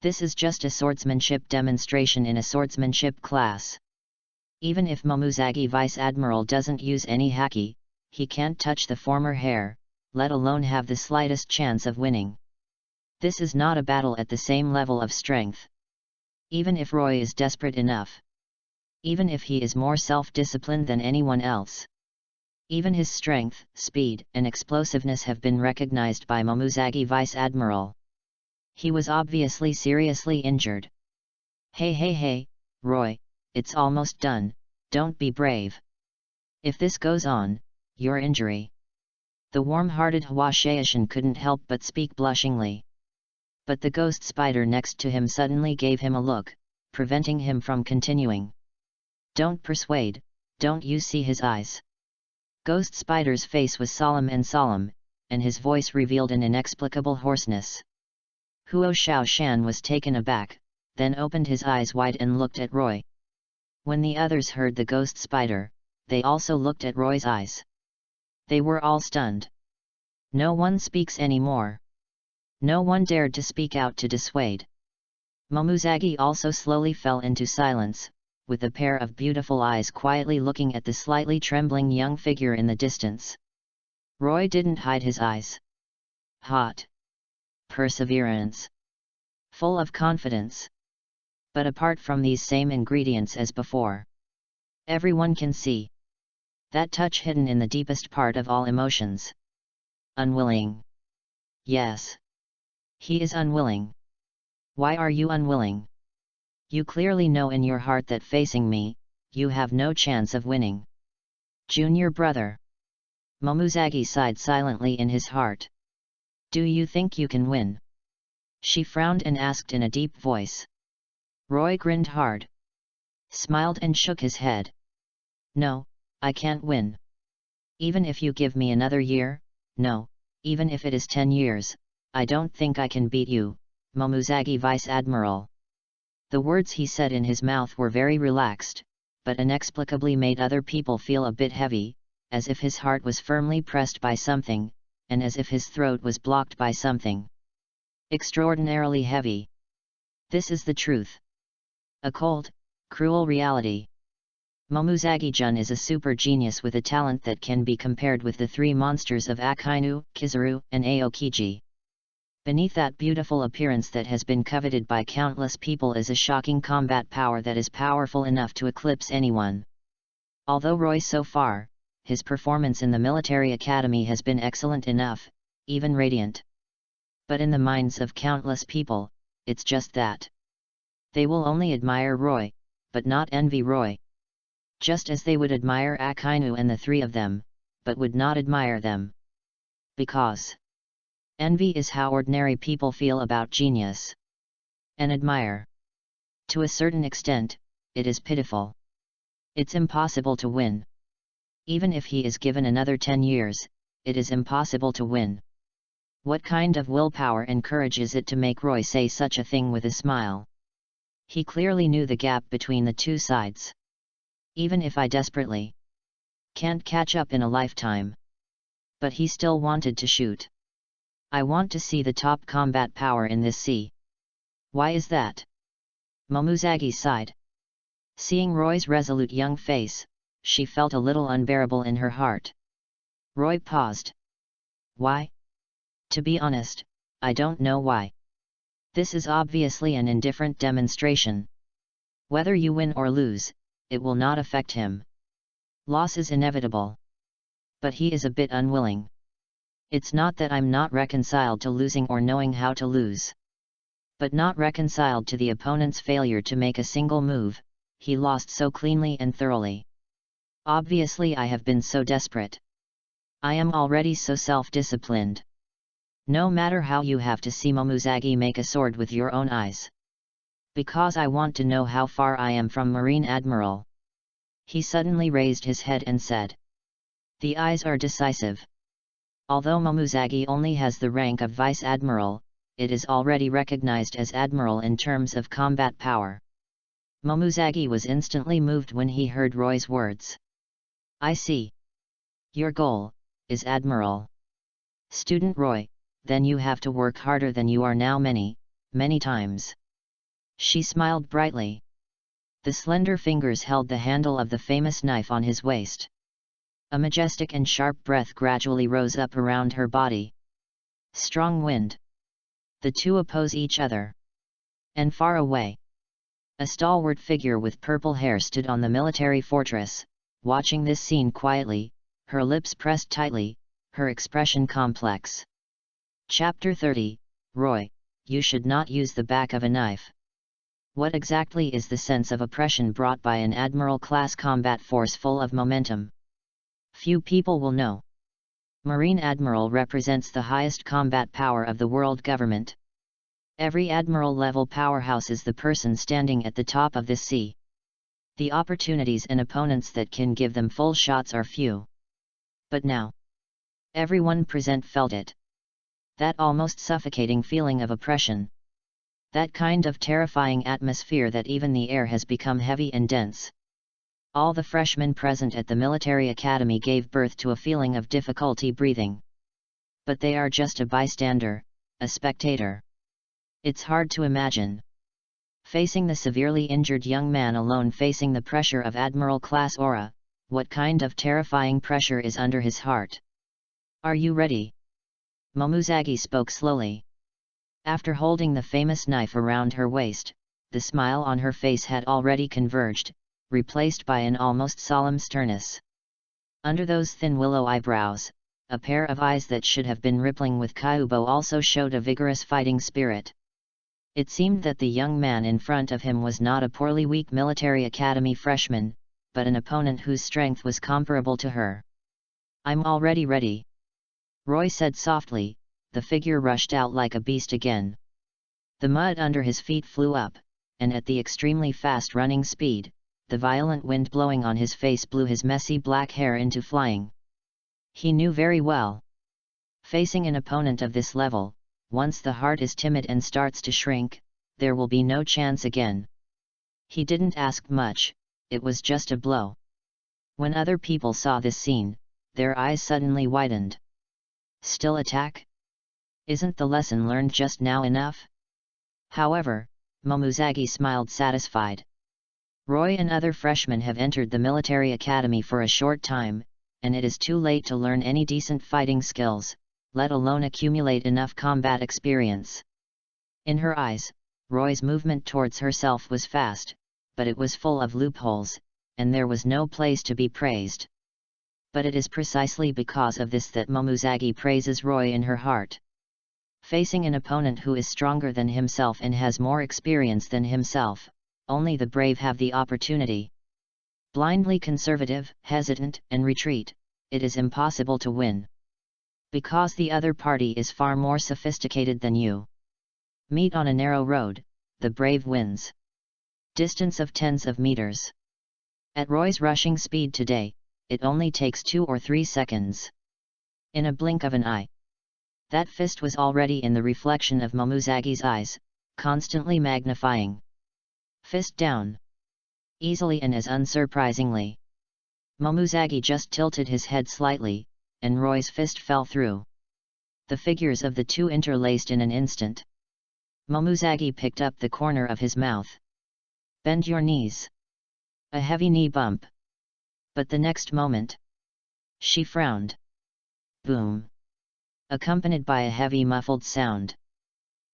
This is just a swordsmanship demonstration in a swordsmanship class. Even if Momuzagi Vice Admiral doesn't use any haki, he can't touch the former heir, let alone have the slightest chance of winning. This is not a battle at the same level of strength. Even if Roy is desperate enough. Even if he is more self-disciplined than anyone else. Even his strength, speed, and explosiveness have been recognized by Momuzagi Vice Admiral. He was obviously seriously injured. Hey, Roy, it's almost done, don't be brave. If this goes on, your injury. The warm-hearted Hwashaishin couldn't help but speak blushingly. But the ghost spider next to him suddenly gave him a look, preventing him from continuing. Don't persuade, don't you see his eyes? Ghost Spider's face was solemn, and his voice revealed an inexplicable hoarseness. Huo Xiaoshan was taken aback, then opened his eyes wide and looked at Roy. When the others heard the Ghost Spider, they also looked at Roy's eyes. They were all stunned. No one speaks anymore. No one dared to speak out to dissuade. Momuzagi also slowly fell into silence, with a pair of beautiful eyes quietly looking at the slightly trembling young figure in the distance. Roy didn't hide his eyes. Hot. Perseverance. Full of confidence. But apart from these same ingredients as before. Everyone can see that touch hidden in the deepest part of all emotions. Unwilling. Yes. He is unwilling. Why are you unwilling? You clearly know in your heart that facing me, you have no chance of winning. Junior brother. Momuzagi sighed silently in his heart. Do you think you can win? She frowned and asked in a deep voice. Roy grinned hard. Smiled and shook his head. No, I can't win. Even if you give me another year, no, even if it is 10 years, I don't think I can beat you, Momuzagi Vice Admiral. The words he said in his mouth were very relaxed, but inexplicably made other people feel a bit heavy, as if his heart was firmly pressed by something, and as if his throat was blocked by something. Extraordinarily heavy. This is the truth. A cold, cruel reality. Momuzagi-jun is a super genius with a talent that can be compared with the three monsters of Akainu, Kizaru, and Aokiji. Beneath that beautiful appearance that has been coveted by countless people is a shocking combat power that is powerful enough to eclipse anyone. Although Roy so far, his performance in the military academy has been excellent enough, even radiant. But in the minds of countless people, it's just that. They will only admire Roy, but not envy Roy. Just as they would admire Akainu and the three of them, but would not admire them. Because envy is how ordinary people feel about genius. And admire. To a certain extent, it is pitiful. It's impossible to win. Even if he is given another 10 years, it is impossible to win. What kind of willpower and courage is it to make Roy say such a thing with a smile? He clearly knew the gap between the two sides. Even if I desperately can't catch up in a lifetime. But he still wanted to shoot. I want to see the top combat power in this sea. Why is that? Momuzagi sighed. Seeing Roy's resolute young face, she felt a little unbearable in her heart. Roy paused. Why? To be honest, I don't know why. This is obviously an indifferent demonstration. Whether you win or lose, it will not affect him. Loss is inevitable. But he is a bit unwilling. It's not that I'm not reconciled to losing or knowing how to lose. But not reconciled to the opponent's failure to make a single move, he lost so cleanly and thoroughly. Obviously I have been so desperate. I am already so self-disciplined. No matter how you have to see Momuzagi make a sword with your own eyes. Because I want to know how far I am from Marine Admiral. He suddenly raised his head and said. The eyes are decisive. Although Momuzagi only has the rank of Vice Admiral, it is already recognized as Admiral in terms of combat power. Momuzagi was instantly moved when he heard Roy's words. I see. Your goal is Admiral. Student Roy, then you have to work harder than you are now many times. She smiled brightly. The slender fingers held the handle of the famous knife on his waist. A majestic and sharp breath gradually rose up around her body. Strong wind. The two oppose each other. And far away, a stalwart figure with purple hair stood on the military fortress, watching this scene quietly, her lips pressed tightly, her expression complex. Chapter 30, Roy, you should not use the back of a knife. What exactly is the sense of oppression brought by an Admiral-class combat force full of momentum? Few people will know. Marine Admiral represents the highest combat power of the world government. Every Admiral-level powerhouse is the person standing at the top of this sea. The opportunities and opponents that can give them full shots are few. But now, everyone present felt it. That almost suffocating feeling of oppression. That kind of terrifying atmosphere that even the air has become heavy and dense. All the freshmen present at the military academy gave birth to a feeling of difficulty breathing. But they are just a bystander, a spectator. It's hard to imagine. Facing the severely injured young man alone, facing the pressure of Admiral-class aura, what kind of terrifying pressure is under his heart? Are you ready? Momuzagi spoke slowly. After holding the famous knife around her waist, the smile on her face had already converged, replaced by an almost solemn sternness. Under those thin willow eyebrows, a pair of eyes that should have been rippling with Kobo also showed a vigorous fighting spirit. It seemed that the young man in front of him was not a poorly weak military academy freshman, but an opponent whose strength was comparable to her. I'm already ready. Roy said softly. The figure rushed out like a beast again. The mud under his feet flew up, and at the extremely fast running speed, the violent wind blowing on his face blew his messy black hair into flying. He knew very well. Facing an opponent of this level, once the heart is timid and starts to shrink, there will be no chance again. He didn't ask much, it was just a blow. When other people saw this scene, their eyes suddenly widened. Still attack? Isn't the lesson learned just now enough? However, Momuzagi smiled satisfied. Roy and other freshmen have entered the military academy for a short time, and it is too late to learn any decent fighting skills, let alone accumulate enough combat experience. In her eyes, Roy's movement towards herself was fast, but it was full of loopholes, and there was no place to be praised. But it is precisely because of this that Momuzagi praises Roy in her heart. Facing an opponent who is stronger than himself and has more experience than himself, only the brave have the opportunity. Blindly conservative, hesitant, and retreat, it is impossible to win. Because the other party is far more sophisticated than you. Meet on a narrow road, the brave wins. Distance of tens of meters. At Roy's rushing speed today, it only takes 2 or 3 seconds. In a blink of an eye. That fist was already in the reflection of Momuzagi's eyes, constantly magnifying. Fist down. Easily and as unsurprisingly. Momuzagi just tilted his head slightly, and Roy's fist fell through. The figures of the two interlaced in an instant. Momuzagi picked up the corner of his mouth. Bend your knees. A heavy knee bump. But the next moment, she frowned. Boom. Accompanied by a heavy muffled sound.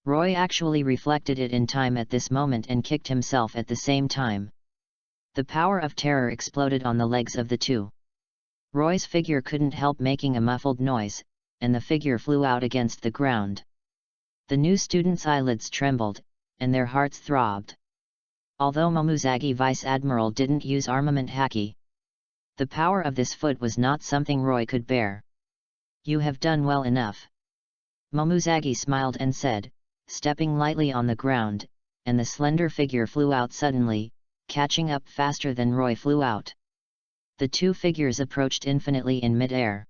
Roy actually reflected it in time at this moment and kicked himself at the same time. The power of terror exploded on the legs of the two. Roy's figure couldn't help making a muffled noise, and the figure flew out against the ground. The new students' eyelids trembled, and their hearts throbbed. Although Momuzagi Vice Admiral didn't use armament haki, the power of this foot was not something Roy could bear. You have done well enough. Momuzagi smiled and said, stepping lightly on the ground, and the slender figure flew out suddenly, catching up faster than Roy flew out. The two figures approached infinitely in mid-air.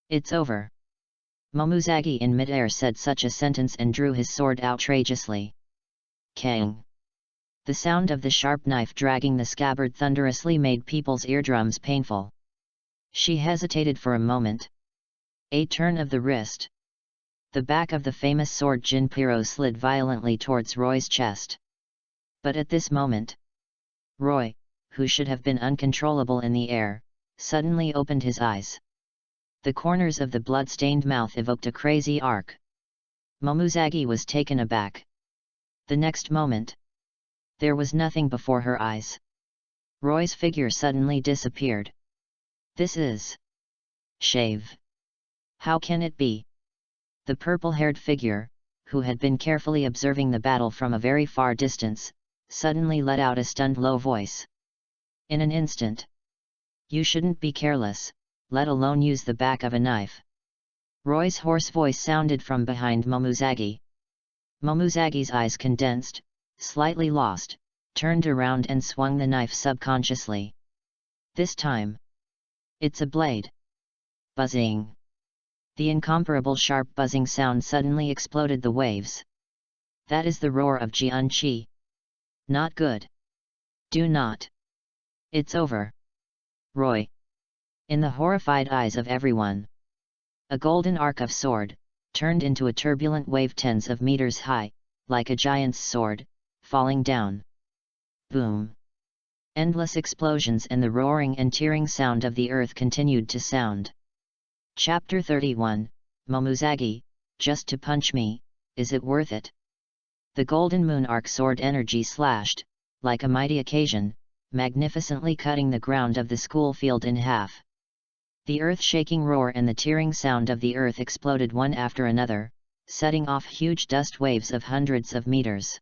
"It's over." Momuzagi in mid-air said such a sentence and drew his sword outrageously. Kang! The sound of the sharp knife dragging the scabbard thunderously made people's eardrums painful. She hesitated for a moment. A turn of the wrist. The back of the famous sword Jinpiro slid violently towards Roy's chest. But at this moment, Roy, who should have been uncontrollable in the air, suddenly opened his eyes. The corners of the blood-stained mouth evoked a crazy arc. Momuzagi was taken aback. The next moment, there was nothing before her eyes. Roy's figure suddenly disappeared. "This is Shave. How can it be?" The purple-haired figure, who had been carefully observing the battle from a very far distance, suddenly let out a stunned low voice. In an instant. "You shouldn't be careless, let alone use the back of a knife." Roy's hoarse voice sounded from behind Momuzagi. Momuzagi's eyes condensed, slightly lost, turned around and swung the knife subconsciously. "This time, it's a blade." Buzzing. The incomparable sharp buzzing sound suddenly exploded the waves. "That is the roar of Jian-Chi. Not good. Do not. It's over." Roy. In the horrified eyes of everyone. A golden arc of sword, turned into a turbulent wave tens of meters high, like a giant's sword, falling down. Boom. Endless explosions and the roaring and tearing sound of the earth continued to sound. Chapter 31, Momuzagi, just to punch me, is it worth it? The golden moon arc sword energy slashed, like a mighty occasion, magnificently cutting the ground of the school field in half. The earth-shaking roar and the tearing sound of the earth exploded one after another, setting off huge dust waves of hundreds of meters.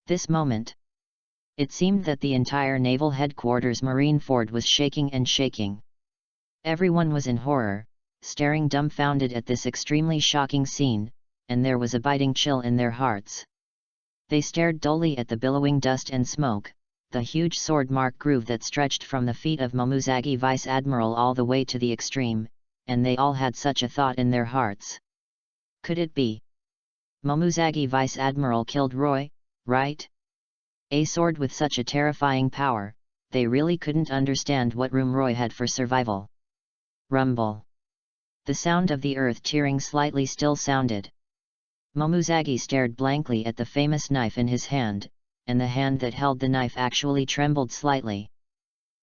This moment, it seemed that the entire naval headquarters Marineford was shaking and shaking. Everyone was in horror, staring dumbfounded at this extremely shocking scene, and there was a biting chill in their hearts. They stared dully at the billowing dust and smoke, the huge sword-mark groove that stretched from the feet of Momuzagi Vice Admiral all the way to the extreme, and they all had such a thought in their hearts. Could it be? Momuzagi Vice Admiral killed Roy, right? A sword with such a terrifying power, they really couldn't understand what room Roy had for survival. Rumble. The sound of the earth tearing slightly still sounded. Momuzagi stared blankly at the famous knife in his hand, and the hand that held the knife actually trembled slightly.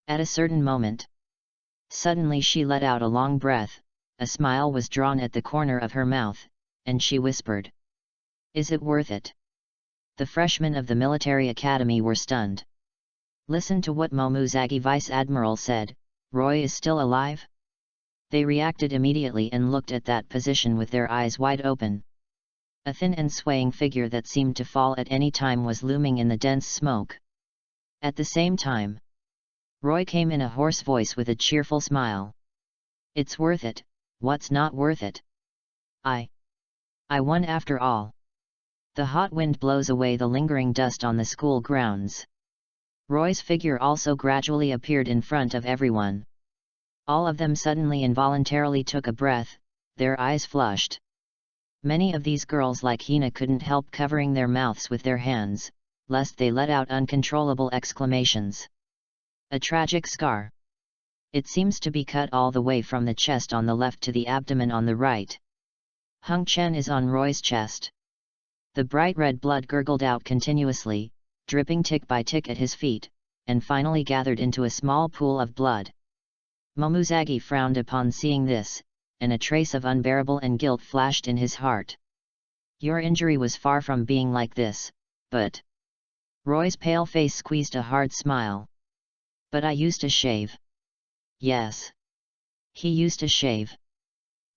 At a certain moment, suddenly she let out a long breath, a smile was drawn at the corner of her mouth, and she whispered, "Is it worth it?" The freshmen of the military academy were stunned. Listen to what Momuzagi Vice Admiral said, "Roy is still alive?" They reacted immediately and looked at that position with their eyes wide open. A thin and swaying figure that seemed to fall at any time was looming in the dense smoke. At the same time, Roy came in a hoarse voice with a cheerful smile. "It's worth it, what's not worth it? I won after all." The hot wind blows away the lingering dust on the school grounds. Roy's figure also gradually appeared in front of everyone. All of them suddenly involuntarily took a breath, their eyes flushed. Many of these girls like Hina couldn't help covering their mouths with their hands, lest they let out uncontrollable exclamations. A tragic scar. It seems to be cut all the way from the chest on the left to the abdomen on the right. Hung Chen is on Roy's chest. The bright red blood gurgled out continuously, dripping tick by tick at his feet, and finally gathered into a small pool of blood. Momuzagi frowned upon seeing this, and a trace of unbearable and guilt flashed in his heart. "Your injury was far from being like this, but..." Roy's pale face squeezed a hard smile. "But I used to shave." Yes. He used to shave.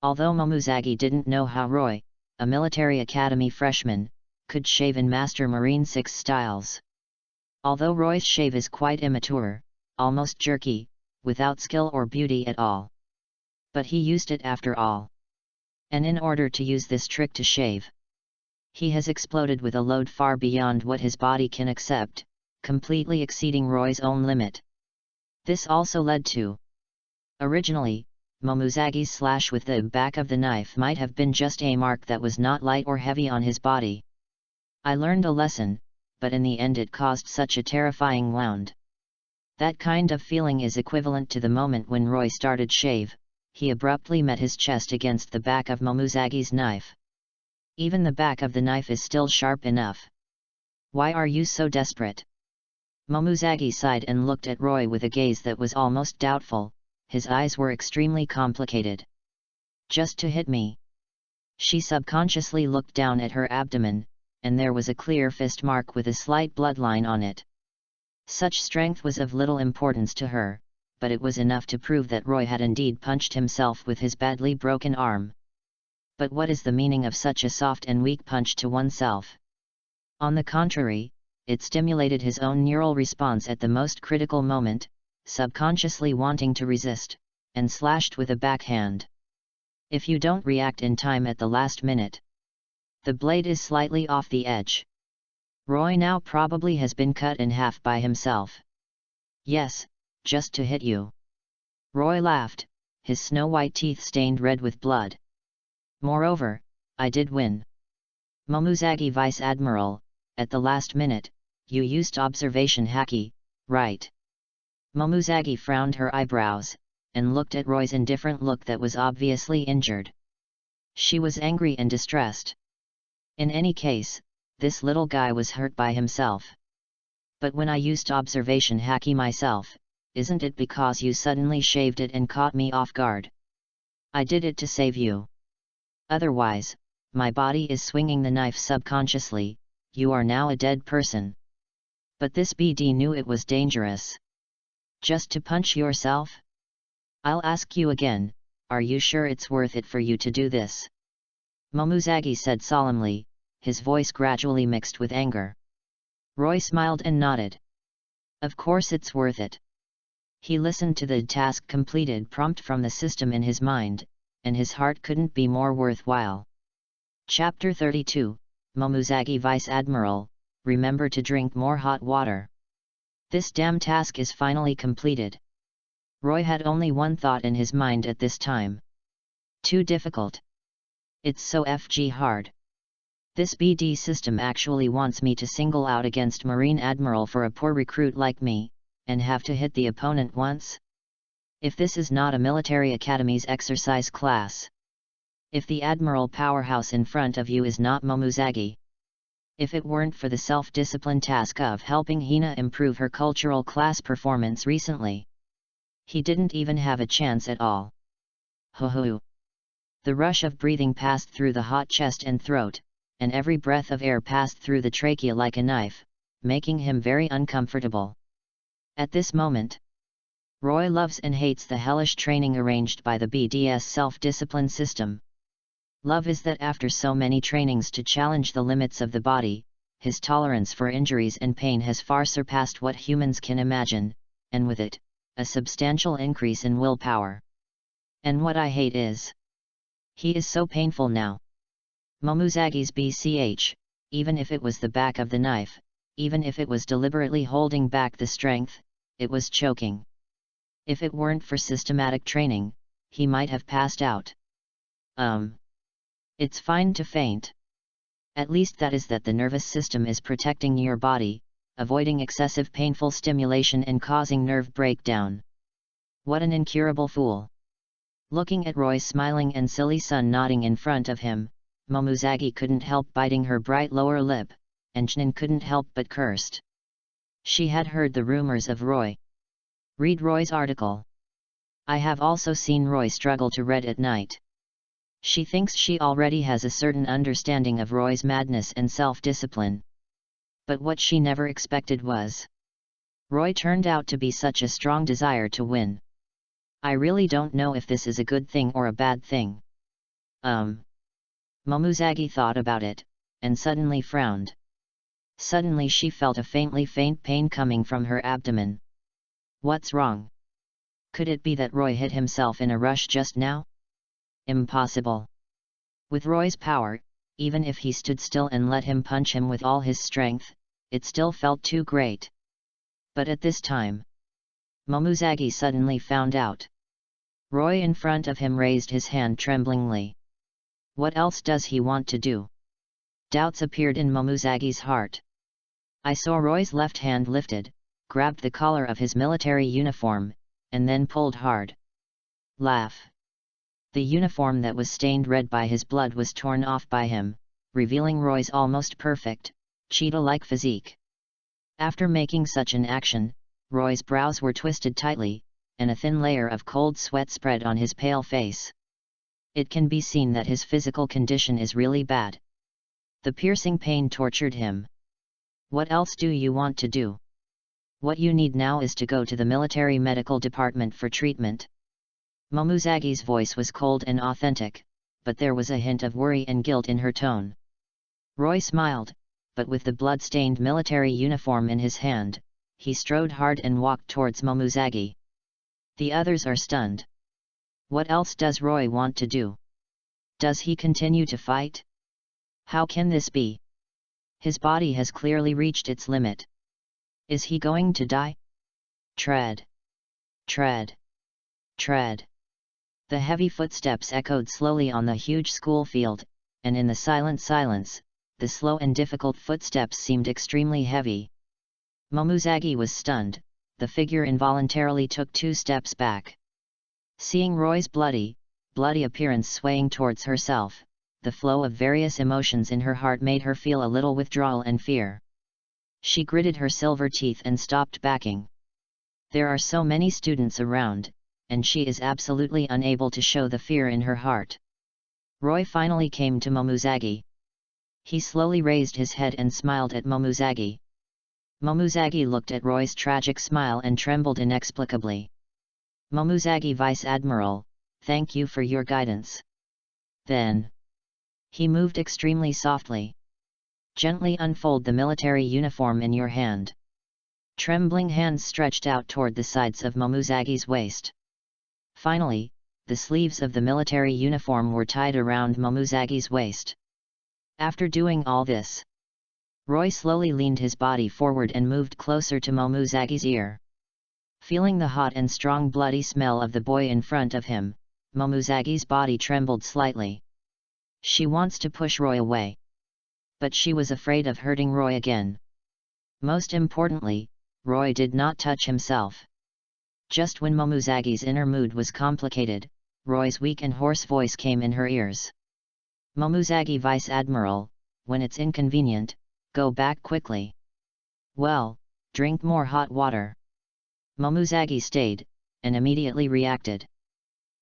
Although Momuzagi didn't know how Roy, a military academy freshman, could shave in Master Marine 6 styles. Although Roy's shave is quite immature, almost jerky, without skill or beauty at all. But he used it after all. And in order to use this trick to shave, he has exploded with a load far beyond what his body can accept, completely exceeding Roy's own limit. This also led to. Originally, Momozagi's slash with the back of the knife might have been just a mark that was not light or heavy on his body. I learned a lesson, but in the end it caused such a terrifying wound. That kind of feeling is equivalent to the moment when Roy started shave. He abruptly met his chest against the back of Momozagi's knife. Even the back of the knife is still sharp enough. Why are you so desperate? Momozagi sighed and looked at Roy with a gaze that was almost doubtful. His eyes were extremely complicated. Just to hit me. She subconsciously looked down at her abdomen, and there was a clear fist mark with a slight bloodline on it. Such strength was of little importance to her, but it was enough to prove that Roy had indeed punched himself with his badly broken arm. But what is the meaning of such a soft and weak punch to oneself? On the contrary, it stimulated his own neural response at the most critical moment, subconsciously wanting to resist, and slashed with a backhand. If you don't react in time at the last minute, the blade is slightly off the edge. Roy now probably has been cut in half by himself. Yes, just to hit you. Roy laughed, his snow-white teeth stained red with blood. Moreover, I did win. Momozagi Vice Admiral, at the last minute, you used observation haki, right? Momozagi frowned her eyebrows, and looked at Roy's indifferent look that was obviously injured. She was angry and distressed. In any case, this little guy was hurt by himself. But when I used observation haki myself, isn't it because you suddenly shaved it and caught me off guard? I did it to save you. Otherwise, my body is swinging the knife subconsciously, you are now a dead person. But this BD knew it was dangerous. Just to punch yourself? I'll ask you again, are you sure it's worth it for you to do this? Momozagi said solemnly, his voice gradually mixed with anger. Roy smiled and nodded. Of course it's worth it. He listened to the task completed prompt from the system in his mind, and his heart couldn't be more worthwhile. Chapter 32, Momozagi Vice Admiral, remember to drink more hot water. This damn task is finally completed. Roy had only one thought in his mind at this time. Too difficult. It's so FG hard. This BD system actually wants me to single out against Marine Admiral for a poor recruit like me, and have to hit the opponent once? If this is not a military academy's exercise class. If the Admiral powerhouse in front of you is not Momozagi. If it weren't for the self-discipline task of helping Hina improve her cultural class performance recently, he didn't even have a chance at all. Ho-ho. The rush of breathing passed through the hot chest and throat, and every breath of air passed through the trachea like a knife, making him very uncomfortable. At this moment, Roy loves and hates the hellish training arranged by the BDS self-discipline system. Love is that after so many trainings to challenge the limits of the body, his tolerance for injuries and pain has far surpassed what humans can imagine, and with it, a substantial increase in willpower. And what I hate is, he is so painful now. Momozagi's BCH, even if it was the back of the knife, even if it was deliberately holding back the strength, it was choking. If it weren't for systematic training, he might have passed out. It's fine to faint. At least that is that the nervous system is protecting your body, avoiding excessive painful stimulation and causing nerve breakdown. What an incurable fool. Looking at Roy's smiling and silly son nodding in front of him, Momozagi couldn't help biting her bright lower lip, and Chnin couldn't help but cursed. She had heard the rumors of Roy. Read Roy's article. I have also seen Roy struggle to read at night. She thinks she already has a certain understanding of Roy's madness and self-discipline. But what she never expected was, Roy turned out to be such a strong desire to win. I really don't know if this is a good thing or a bad thing. Momozagi thought about it, and suddenly frowned. Suddenly she felt a faint pain coming from her abdomen. What's wrong? Could it be that Roy hit himself in a rush just now? Impossible. With Roy's power, even if he stood still and let him punch him with all his strength, it still felt too great. But at this time, Momuzagi suddenly found out. Roy in front of him raised his hand tremblingly. What else does he want to do? Doubts appeared in Momuzagi's heart. I saw Roy's left hand lifted, grabbed the collar of his military uniform, and then pulled hard. Laugh. The uniform that was stained red by his blood was torn off by him, revealing Roy's almost perfect, cheetah-like physique. After making such an action, Roy's brows were twisted tightly, and a thin layer of cold sweat spread on his pale face. It can be seen that his physical condition is really bad. The piercing pain tortured him. What else do you want to do? What you need now is to go to the military medical department for treatment. Momuzagi's voice was cold and authentic, but there was a hint of worry and guilt in her tone. Roy smiled, but with the blood-stained military uniform in his hand, he strode hard and walked towards Momuzagi. The others are stunned. What else does Roy want to do? Does he continue to fight? How can this be? His body has clearly reached its limit. Is he going to die? Tread. Tread. Tread. The heavy footsteps echoed slowly on the huge school field, and in the silent silence, the slow and difficult footsteps seemed extremely heavy. Momuzagi was stunned, the figure involuntarily took 2 steps back. Seeing Roy's bloody appearance swaying towards herself, the flow of various emotions in her heart made her feel a little withdrawal and fear. She gritted her silver teeth and stopped backing. There are so many students around, and she is absolutely unable to show the fear in her heart. Roy finally came to Momuzagi. He slowly raised his head and smiled at Momuzagi. Momuzagi looked at Roy's tragic smile and trembled inexplicably. Momuzagi Vice Admiral, thank you for your guidance. Then. He moved extremely softly. Gently unfold the military uniform in your hand. Trembling hands stretched out toward the sides of Momuzagi's waist. Finally, the sleeves of the military uniform were tied around Momuzagi's waist. After doing all this, Roy slowly leaned his body forward and moved closer to Momuzagi's ear. Feeling the hot and strong bloody smell of the boy in front of him, Momuzagi's body trembled slightly. She wants to push Roy away. But she was afraid of hurting Roy again. Most importantly, Roy did not touch himself. Just when Momuzagi's inner mood was complicated, Roy's weak and hoarse voice came in her ears. Momuzagi Vice Admiral, when it's inconvenient, go back quickly. Well, drink more hot water. Momuzagi stayed, and immediately reacted.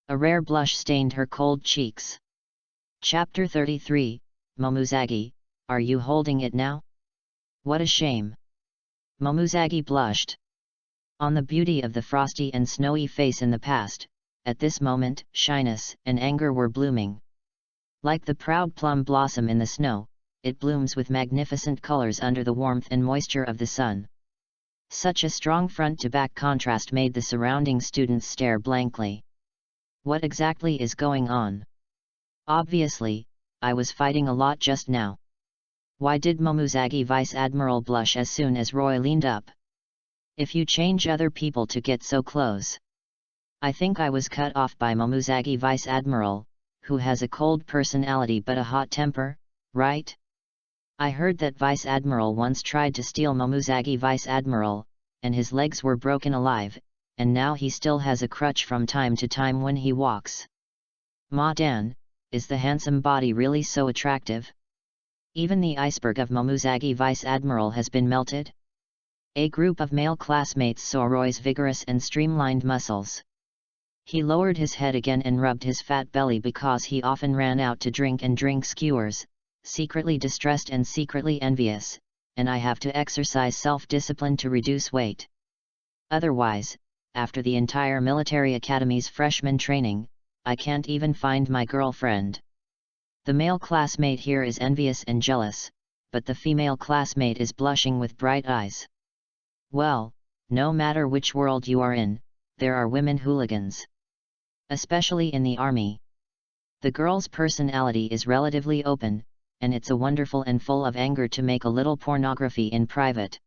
A rare blush stained her cold cheeks. Chapter 33, Momuzagi, are you holding it now? What a shame. Momuzagi blushed. On the beauty of the frosty and snowy face in the past, at this moment, shyness and anger were blooming. Like the proud plum blossom in the snow, it blooms with magnificent colors under the warmth and moisture of the sun. Such a strong front-to-back contrast made the surrounding students stare blankly. What exactly is going on? Obviously, I was fighting a lot just now. Why did Momuzagi Vice Admiral blush as soon as Roy leaned up? If you change other people to get so close. I think I was cut off by Momuzagi Vice Admiral, who has a cold personality but a hot temper, right? I heard that Vice Admiral once tried to steal Momuzagi Vice Admiral, and his legs were broken alive, and now he still has a crutch from time to time when he walks. Ma Dan, is the handsome body really so attractive? Even the iceberg of Momuzagi Vice Admiral has been melted? A group of male classmates saw Roy's vigorous and streamlined muscles. He lowered his head again and rubbed his fat belly because he often ran out to drink and drink skewers, secretly distressed and secretly envious, and I have to exercise self-discipline to reduce weight. Otherwise, after the entire military academy's freshman training, I can't even find my girlfriend. The male classmate here is envious and jealous, but the female classmate is blushing with bright eyes. Well, no matter which world you are in, there are women hooligans. Especially in the army. The girl's personality is relatively open, and it's a wonderful and full of anger to make a little pornography in private.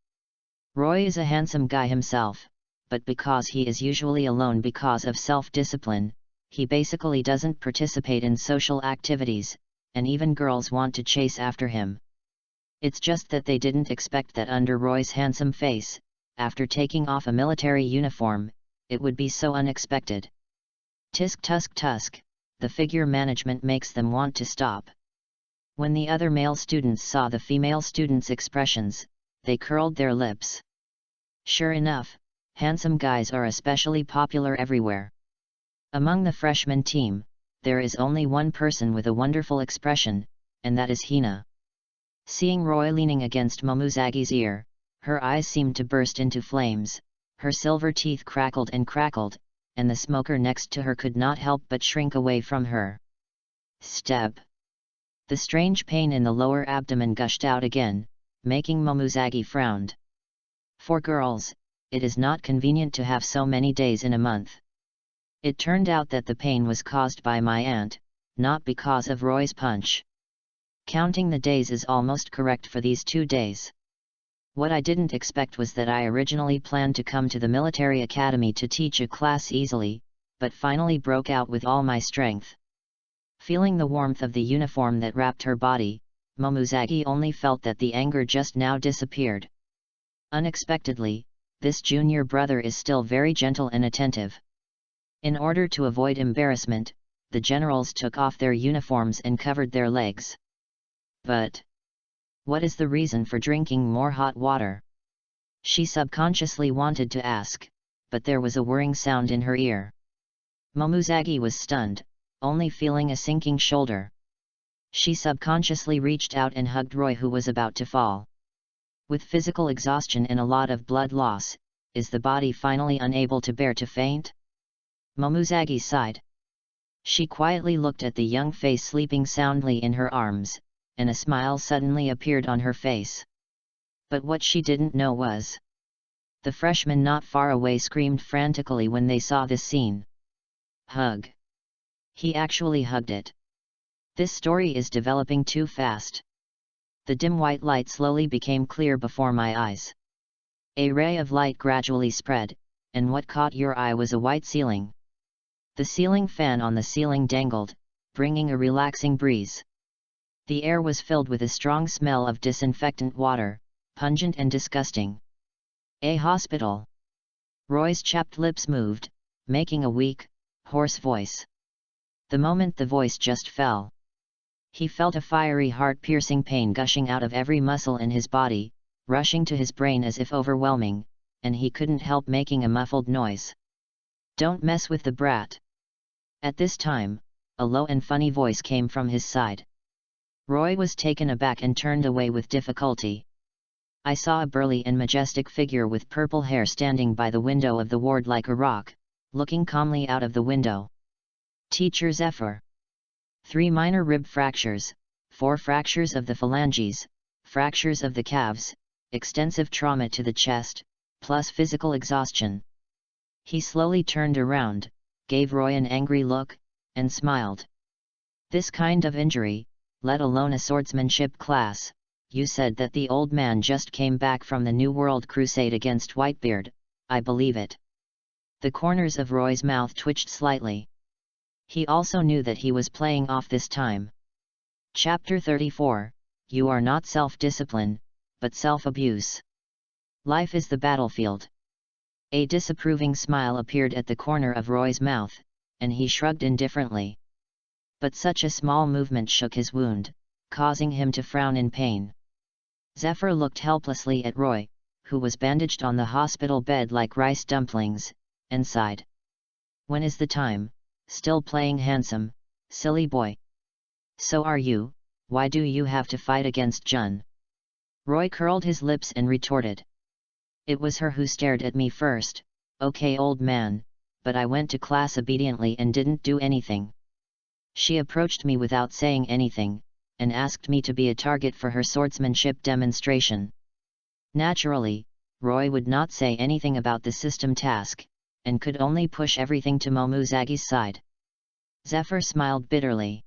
Roy is a handsome guy himself, but because he is usually alone because of self-discipline, he basically doesn't participate in social activities, and even girls want to chase after him. It's just that they didn't expect that under Roy's handsome face, after taking off a military uniform, it would be so unexpected. Tisk tusk tusk, the figure management makes them want to stop. When the other male students saw the female students' expressions, they curled their lips. Sure enough, handsome guys are especially popular everywhere. Among the freshman team, there is only one person with a wonderful expression, and that is Hina. Seeing Roy leaning against Momozagi's ear, her eyes seemed to burst into flames, her silver teeth crackled, and the smoker next to her could not help but shrink away from her. Step. The strange pain in the lower abdomen gushed out again, making Momozagi frown. For girls, it is not convenient to have so many days in a month. It turned out that the pain was caused by my aunt, not because of Roy's punch. Counting the days is almost correct for these 2 days. What I didn't expect was that I originally planned to come to the military academy to teach a class easily, but finally broke out with all my strength. Feeling the warmth of the uniform that wrapped her body, Momozagi only felt that the anger just now disappeared. Unexpectedly, this junior brother is still very gentle and attentive. In order to avoid embarrassment, the generals took off their uniforms and covered their legs. But what is the reason for drinking more hot water? She subconsciously wanted to ask, but there was a whirring sound in her ear. Momozagi was stunned, only feeling a sinking shoulder. She subconsciously reached out and hugged Roy, who was about to fall. With physical exhaustion and a lot of blood loss, is the body finally unable to bear to faint? Momozagi sighed. She quietly looked at the young face sleeping soundly in her arms, and a smile suddenly appeared on her face. But what she didn't know was, the freshmen not far away screamed frantically when they saw this scene. Hug. He actually hugged it. This story is developing too fast. The dim white light slowly became clear before my eyes. A ray of light gradually spread, and what caught your eye was a white ceiling. The ceiling fan on the ceiling dangled, bringing a relaxing breeze. The air was filled with a strong smell of disinfectant water, pungent and disgusting. A hospital. Roy's chapped lips moved, making a weak, hoarse voice. The moment the voice just fell, he felt a fiery heart-piercing pain gushing out of every muscle in his body, rushing to his brain as if overwhelming, and he couldn't help making a muffled noise. Don't mess with the brat. At this time, a low and funny voice came from his side. Roy was taken aback and turned away with difficulty. I saw a burly and majestic figure with purple hair standing by the window of the ward like a rock, looking calmly out of the window. Teacher Zephyr. 3 minor rib fractures, 4 fractures of the phalanges, fractures of the calves, extensive trauma to the chest, plus physical exhaustion. He slowly turned around, gave Roy an angry look, and smiled. This kind of injury, let alone a swordsmanship class, you said that the old man just came back from the New World Crusade against Whitebeard, I believe it. The corners of Roy's mouth twitched slightly. He also knew that he was playing off this time. Chapter 34, You are not self-discipline, but self-abuse. Life is the battlefield. A disapproving smile appeared at the corner of Roy's mouth, and he shrugged indifferently. But such a small movement shook his wound, causing him to frown in pain. Zephyr looked helplessly at Roy, who was bandaged on the hospital bed like rice dumplings, and sighed. When is the time? Still playing handsome, silly boy. So are you, why do you have to fight against Jun? Roy curled his lips and retorted. It was her who stared at me first, okay old man, but I went to class obediently and didn't do anything. She approached me without saying anything, and asked me to be a target for her swordsmanship demonstration. Naturally, Roy would not say anything about the system task, and could only push everything to Momozagi's side. Zephyr smiled bitterly.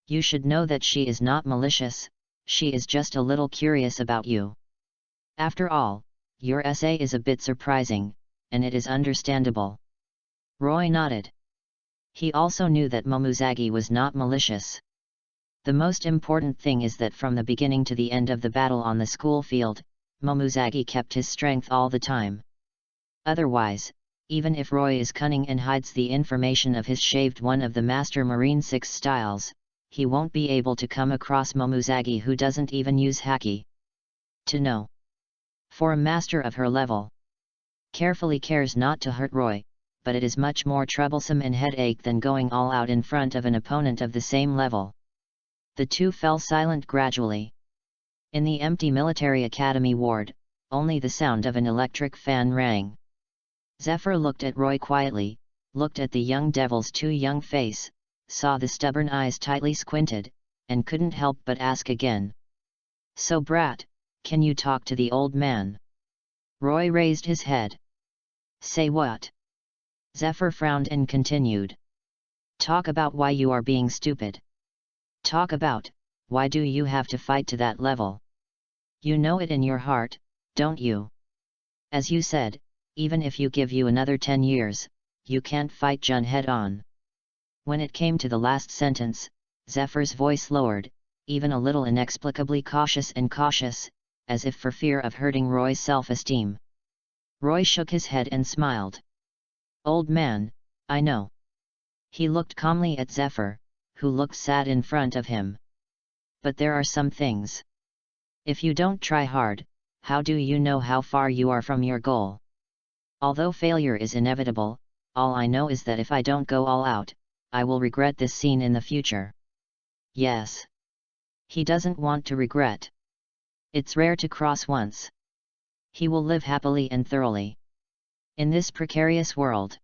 You should know that she is not malicious, she is just a little curious about you. After all, your essay is a bit surprising, and it is understandable. Roy nodded. He also knew that Momuzagi was not malicious. The most important thing is that from the beginning to the end of the battle on the school field, Momuzagi kept his strength all the time. Otherwise, even if Roy is cunning and hides the information of his shaved one of the Master Marine 6 styles, he won't be able to come across Momuzagi, who doesn't even use haki. To know. For a master of her level, carefully cares not to hurt Roy, but it is much more troublesome and headache than going all out in front of an opponent of the same level. The two fell silent gradually. In the empty military academy ward, only the sound of an electric fan rang. Zephyr looked at Roy quietly, looked at the young devil's too young face, saw the stubborn eyes tightly squinted, and couldn't help but ask again. "So brat, can you talk to the old man?" Roy raised his head. "Say what?" Zephyr frowned and continued. "Talk about why you are being stupid. Talk about, why do you have to fight to that level? You know it in your heart, don't you? As you said, even if you give you another 10 years, you can't fight Jun head-on." When it came to the last sentence, Zephyr's voice lowered, even a little inexplicably cautious, as if for fear of hurting Roy's self-esteem. Roy shook his head and smiled. "Old man, I know." He looked calmly at Zephyr, who looked sad in front of him. "But there are some things. If you don't try hard, how do you know how far you are from your goal? Although failure is inevitable, all I know is that if I don't go all out, I will regret this scene in the future." Yes. He doesn't want to regret. It's rare to cross once. He will live happily and thoroughly. In this precarious world.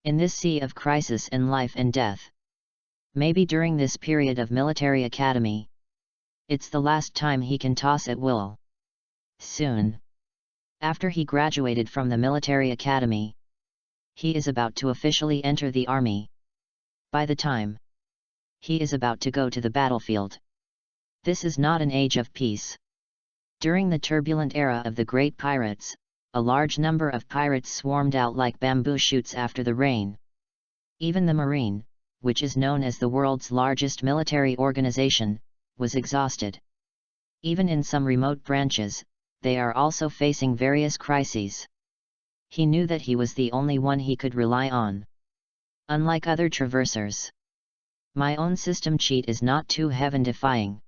In this sea of crisis in life and death. Maybe during this period of military academy. It's the last time he can toss at will. Soon. After he graduated from the military academy, he is about to officially enter the army. By the time he is about to go to the battlefield. This is not an age of peace. During the turbulent era of the great pirates, a large number of pirates swarmed out like bamboo shoots after the rain. Even the Marine, which is known as the world's largest military organization, was exhausted. Even in some remote branches, they are also facing various crises. He knew that he was the only one he could rely on. Unlike other traversers. My own system cheat is not too heaven-defying.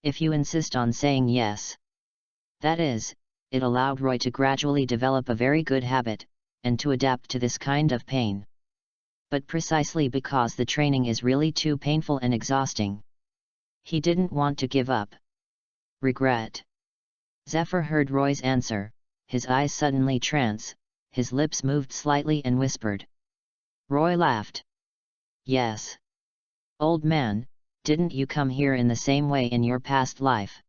If you insist on saying yes. That is, it allowed Roy to gradually develop a very good habit, and to adapt to this kind of pain. But precisely because the training is really too painful and exhausting, he didn't want to give up. Regret. Zephyr heard Roy's answer, his eyes suddenly trance, his lips moved slightly and whispered. Roy laughed. Yes. Old man, didn't you come here in the same way in your past life?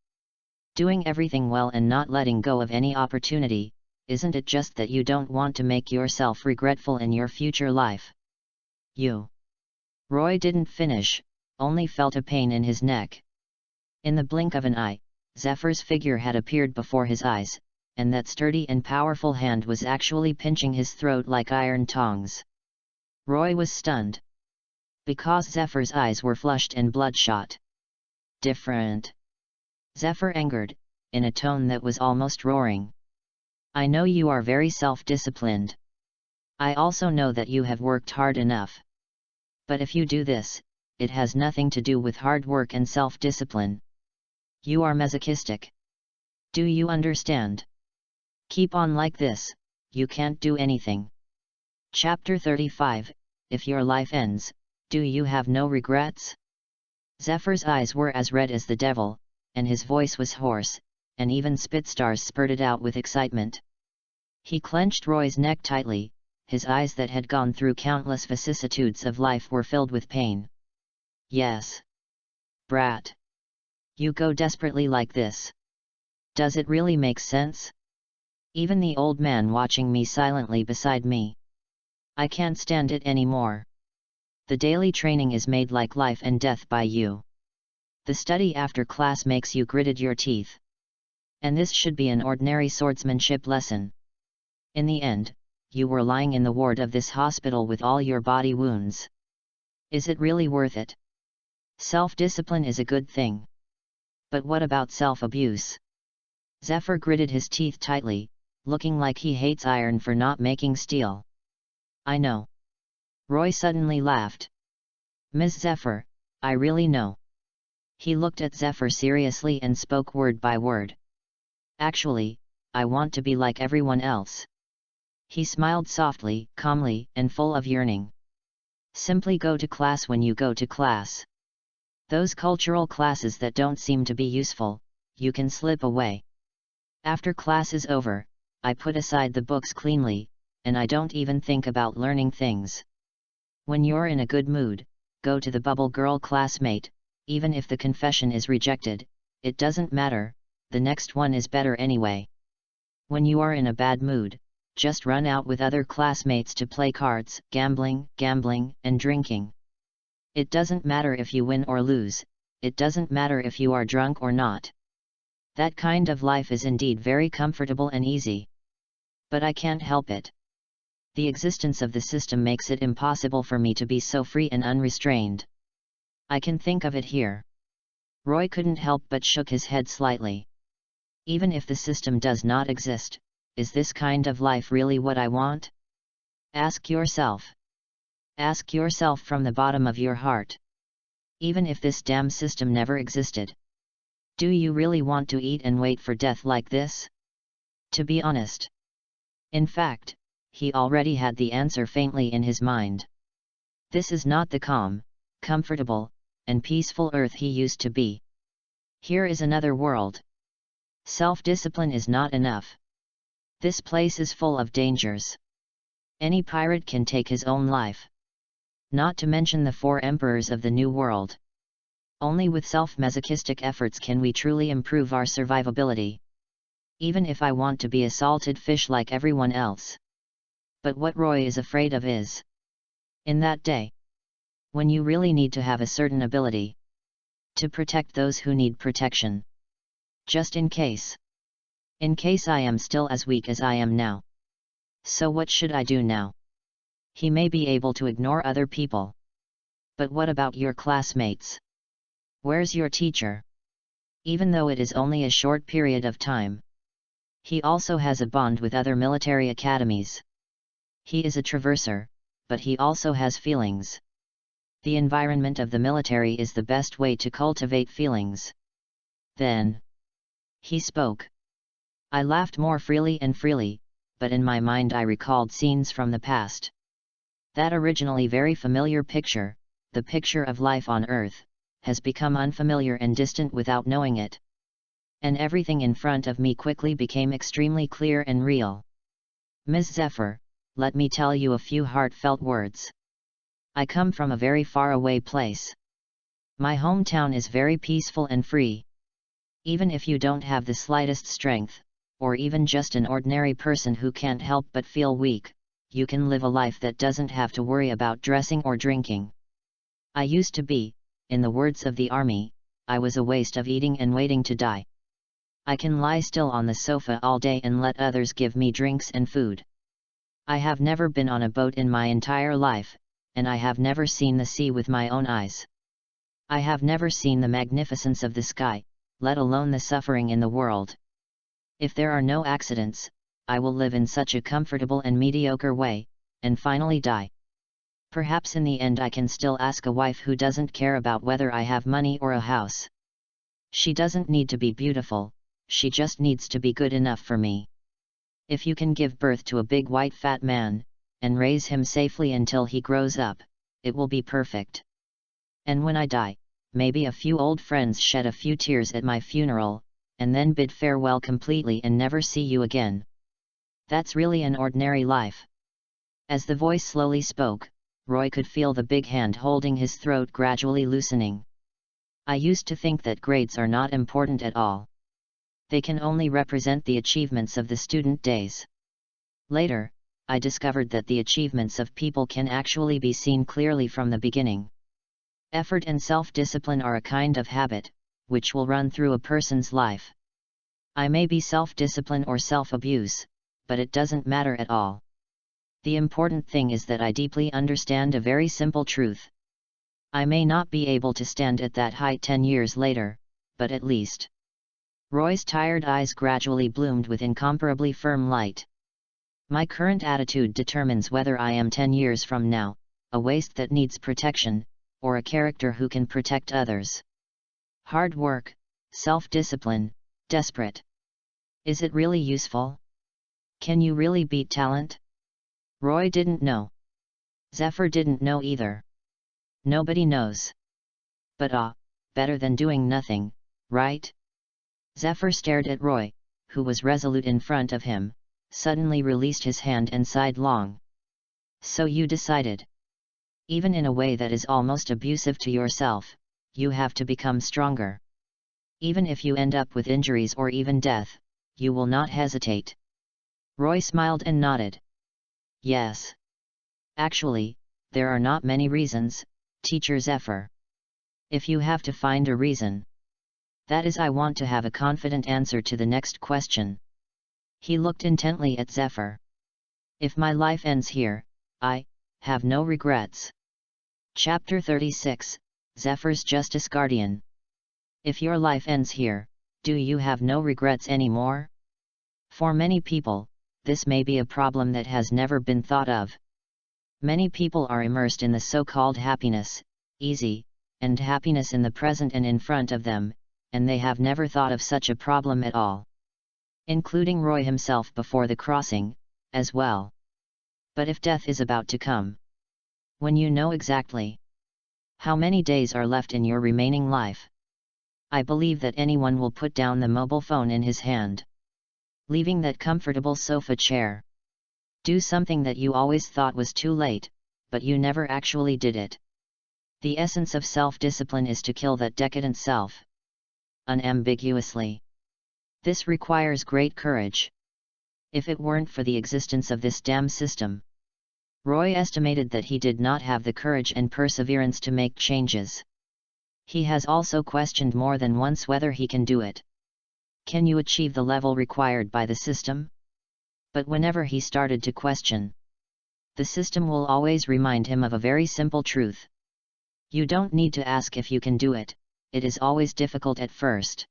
Doing everything well and not letting go of any opportunity, isn't it just that you don't want to make yourself regretful in your future life? You. Roy didn't finish, only felt a pain in his neck. In the blink of an eye, Zephyr's figure had appeared before his eyes, and that sturdy and powerful hand was actually pinching his throat like iron tongs. Roy was stunned. Because Zephyr's eyes were flushed and bloodshot. Different. Zephyr angered, in a tone that was almost roaring. I know you are very self-disciplined. I also know that you have worked hard enough. But if you do this, it has nothing to do with hard work and self-discipline. You are masochistic. Do you understand? Keep on like this, you can't do anything. Chapter 35, If your life ends, do you have no regrets? Zephyr's eyes were as red as the devil, and his voice was hoarse, and even spitstars spurted out with excitement. He clenched Roy's neck tightly, his eyes that had gone through countless vicissitudes of life were filled with pain. Yes. Brat. You go desperately like this. Does it really make sense? Even the old man watching me silently beside me. I can't stand it anymore. The daily training is made like life and death by you. The study after class makes you gritted your teeth. And this should be an ordinary swordsmanship lesson. In the end, you were lying in the ward of this hospital with all your body wounds. Is it really worth it? Self-discipline is a good thing. But what about self-abuse? Zephyr gritted his teeth tightly, looking like he hates iron for not making steel. I know. Roy suddenly laughed. Ms. Zephyr, I really know. He looked at Zephyr seriously and spoke word by word. Actually, I want to be like everyone else. He smiled softly, calmly, and full of yearning. Simply go to class when you go to class. Those cultural classes that don't seem to be useful, you can slip away. After class is over, I put aside the books cleanly, and I don't even think about learning things. When you're in a good mood, go to the bubble girl classmate, even if the confession is rejected, it doesn't matter, the next one is better anyway. When you are in a bad mood, just run out with other classmates to play cards, gambling, and drinking. It doesn't matter if you win or lose, it doesn't matter if you are drunk or not. That kind of life is indeed very comfortable and easy. But I can't help it. The existence of the system makes it impossible for me to be so free and unrestrained. I can think of it here. Roy couldn't help but shook his head slightly. Even if the system does not exist, is this kind of life really what I want? Ask yourself. Ask yourself from the bottom of your heart. Even if this damn system never existed, do you really want to eat and wait for death like this? To be honest. In fact, he already had the answer faintly in his mind. This is not the calm, comfortable, and peaceful earth he used to be. Here is another world. Self-discipline is not enough. This place is full of dangers. Any pirate can take his own life. Not to mention the 4 emperors of the New World. Only with self-masochistic efforts can we truly improve our survivability. Even if I want to be a salted fish like everyone else. But what Roy is afraid of is, in that day, when you really need to have a certain ability to protect those who need protection. Just in case. In case I am still as weak as I am now. So what should I do now? He may be able to ignore other people. But what about your classmates? Where's your teacher? Even though it is only a short period of time. He also has a bond with other military academies. He is a traverser, but he also has feelings. The environment of the military is the best way to cultivate feelings. Then he spoke. I laughed more freely and freely, but in my mind I recalled scenes from the past. That originally very familiar picture, the picture of life on Earth, has become unfamiliar and distant without knowing it. And everything in front of me quickly became extremely clear and real. Ms. Zephyr, let me tell you a few heartfelt words. I come from a very far away place. My hometown is very peaceful and free. Even if you don't have the slightest strength, or even just an ordinary person who can't help but feel weak, you can live a life that doesn't have to worry about dressing or drinking. I used to be, in the words of the army, I was a waste of eating and waiting to die. I can lie still on the sofa all day and let others give me drinks and food. I have never been on a boat in my entire life, and I have never seen the sea with my own eyes. I have never seen the magnificence of the sky, let alone the suffering in the world. If there are no accidents, I will live in such a comfortable and mediocre way, and finally die. Perhaps in the end I can still ask a wife who doesn't care about whether I have money or a house. She doesn't need to be beautiful, she just needs to be good enough for me. If you can give birth to a big white fat man, and raise him safely until he grows up, it will be perfect. And when I die, maybe a few old friends shed a few tears at my funeral, and then bid farewell completely and never see you again. That's really an ordinary life. As the voice slowly spoke, Roy could feel the big hand holding his throat gradually loosening. I used to think that grades are not important at all. They can only represent the achievements of the student days. Later, I discovered that the achievements of people can actually be seen clearly from the beginning. Effort and self-discipline are a kind of habit, which will run through a person's life. I may be self-discipline or self-abuse, but it doesn't matter at all. The important thing is that I deeply understand a very simple truth. I may not be able to stand at that height 10 years later, but at least. Roy's tired eyes gradually bloomed with incomparably firm light. My current attitude determines whether I am 10 years from now, a waste that needs protection, or a character who can protect others. Hard work, self-discipline, desperate. Is it really useful? Can you really beat talent? Roy didn't know. Zephyr didn't know either. Nobody knows. But better than doing nothing, right? Zephyr stared at Roy, who was resolute in front of him, suddenly released his hand and sighed long. So you decided. Even in a way that is almost abusive to yourself, you have to become stronger. Even if you end up with injuries or even death, you will not hesitate. Roy smiled and nodded. Yes. Actually, there are not many reasons, Teacher Zephyr. If you have to find a reason. That is, I want to have a confident answer to the next question. He looked intently at Zephyr. If my life ends here, I have no regrets. Chapter 36, Zephyr's Justice Guardian. If your life ends here, do you have no regrets anymore? For many people, this may be a problem that has never been thought of. Many people are immersed in the so-called happiness, easy, and happiness in the present and in front of them, and they have never thought of such a problem at all. Including Roy himself before the crossing, as well. But if death is about to come, when you know exactly how many days are left in your remaining life, I believe that anyone will put down the mobile phone in his hand, leaving that comfortable sofa chair. Do something that you always thought was too late, but you never actually did it. The essence of self-discipline is to kill that decadent self. Unambiguously. This requires great courage. If it weren't for the existence of this damn system, Roy estimated that he did not have the courage and perseverance to make changes. He has also questioned more than once whether he can do it. Can you achieve the level required by the system? But whenever he started to question, the system will always remind him of a very simple truth. You don't need to ask if you can do it, it is always difficult at first.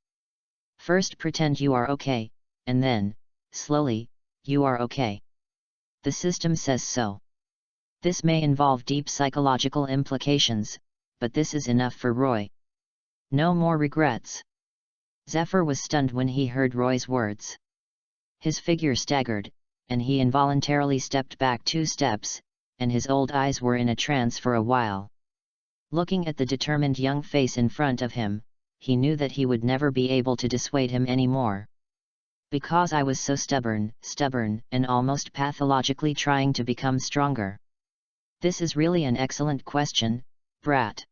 First pretend you are okay, and then, slowly, you are okay. The system says so. This may involve deep psychological implications, but this is enough for Roy. No more regrets. Zephyr was stunned when he heard Roy's words. His figure staggered, and he involuntarily stepped back 2 steps, and his old eyes were in a trance for a while. Looking at the determined young face in front of him, he knew that he would never be able to dissuade him anymore. Because I was so stubborn, and almost pathologically trying to become stronger. This is really an excellent question, brat.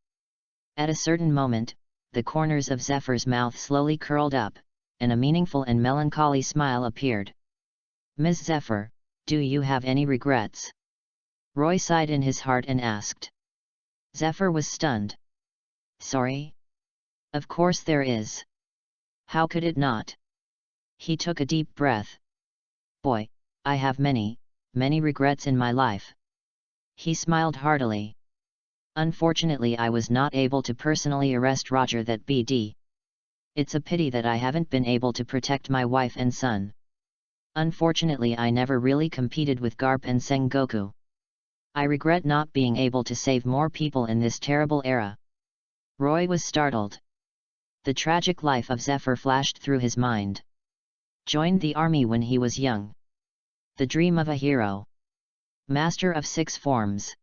At a certain moment, the corners of Zephyr's mouth slowly curled up, and a meaningful and melancholy smile appeared. Ms. Zephyr, do you have any regrets? Roy sighed in his heart and asked. Zephyr was stunned. Sorry? Of course there is. How could it not? He took a deep breath. Boy, I have many regrets in my life. He smiled heartily. Unfortunately, I was not able to personally arrest Roger that BD. It's a pity that I haven't been able to protect my wife and son. Unfortunately, I never really competed with Garp and Sengoku. I regret not being able to save more people in this terrible era. Roy was startled. The tragic life of Zephyr flashed through his mind. Joined the army when he was young. The dream of a hero. Master of 6 forms.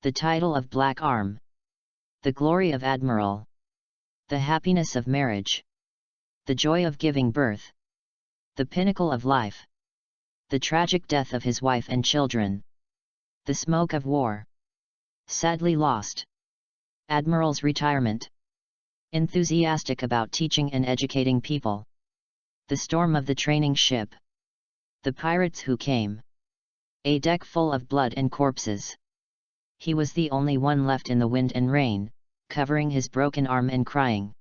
The title of Black Arm. The glory of Admiral. The happiness of marriage. The joy of giving birth. The pinnacle of life. The tragic death of his wife and children. The smoke of war. Sadly lost. Admiral's retirement. Enthusiastic about teaching and educating people. The storm of the training ship. The pirates who came. A deck full of blood and corpses. He was the only one left in the wind and rain, covering his broken arm and crying.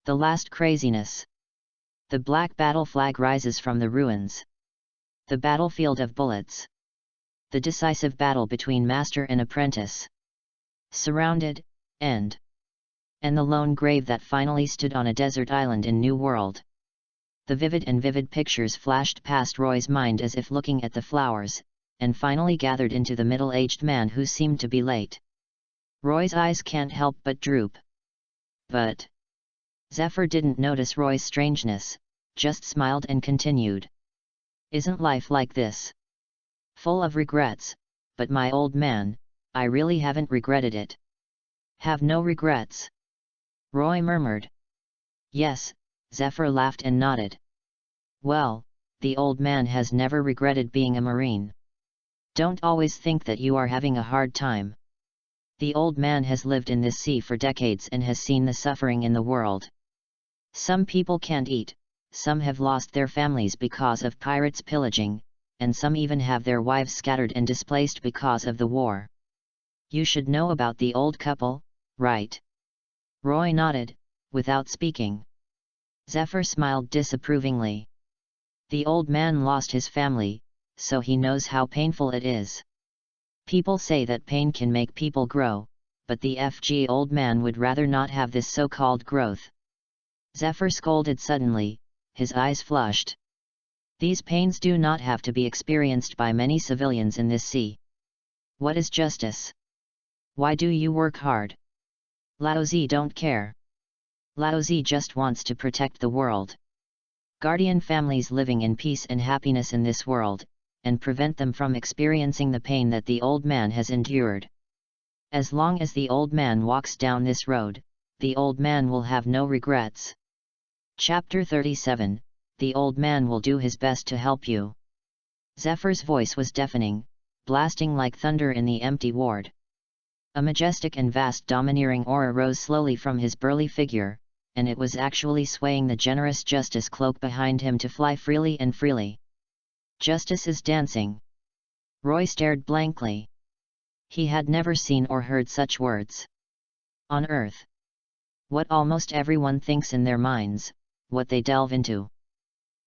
The last craziness. The black battle flag rises from the ruins. The battlefield of bullets. The decisive battle between master and apprentice. Surrounded, and the lone grave that finally stood on a desert island in New World. The vivid pictures flashed past Roy's mind as if looking at the flowers, and finally gathered into the middle-aged man who seemed to be late. Roy's eyes can't help but droop. But Zephyr didn't notice Roy's strangeness, just smiled and continued. Isn't life like this? Full of regrets, but my old man, I really haven't regretted it. Have no regrets? Roy murmured. Yes, Zephyr laughed and nodded. Well, the old man has never regretted being a Marine. Don't always think that you are having a hard time. The old man has lived in this sea for decades and has seen the suffering in the world. Some people can't eat, some have lost their families because of pirates pillaging, and some even have their wives scattered and displaced because of the war. You should know about the old couple, right? Roy nodded, without speaking. Zephyr smiled disapprovingly. The old man lost his family, so he knows how painful it is. People say that pain can make people grow, but the old man would rather not have this so-called growth. Zephyr scolded suddenly, his eyes flushed. These pains do not have to be experienced by many civilians in this sea. What is justice? Why do you work hard? Laozi don't care. Laozi just wants to protect the world. Guardian families living in peace and happiness in this world, and prevent them from experiencing the pain that the old man has endured. As long as the old man walks down this road, the old man will have no regrets. Chapter 37, The Old Man Will Do His Best to Help You. Zephyr's voice was deafening, blasting like thunder in the empty ward. A majestic and vast domineering aura rose slowly from his burly figure, and it was actually swaying the generous justice cloak behind him to fly freely and freely. Justice is dancing. Roy stared blankly. He had never seen or heard such words. On Earth. What almost everyone thinks in their minds, what they delve into.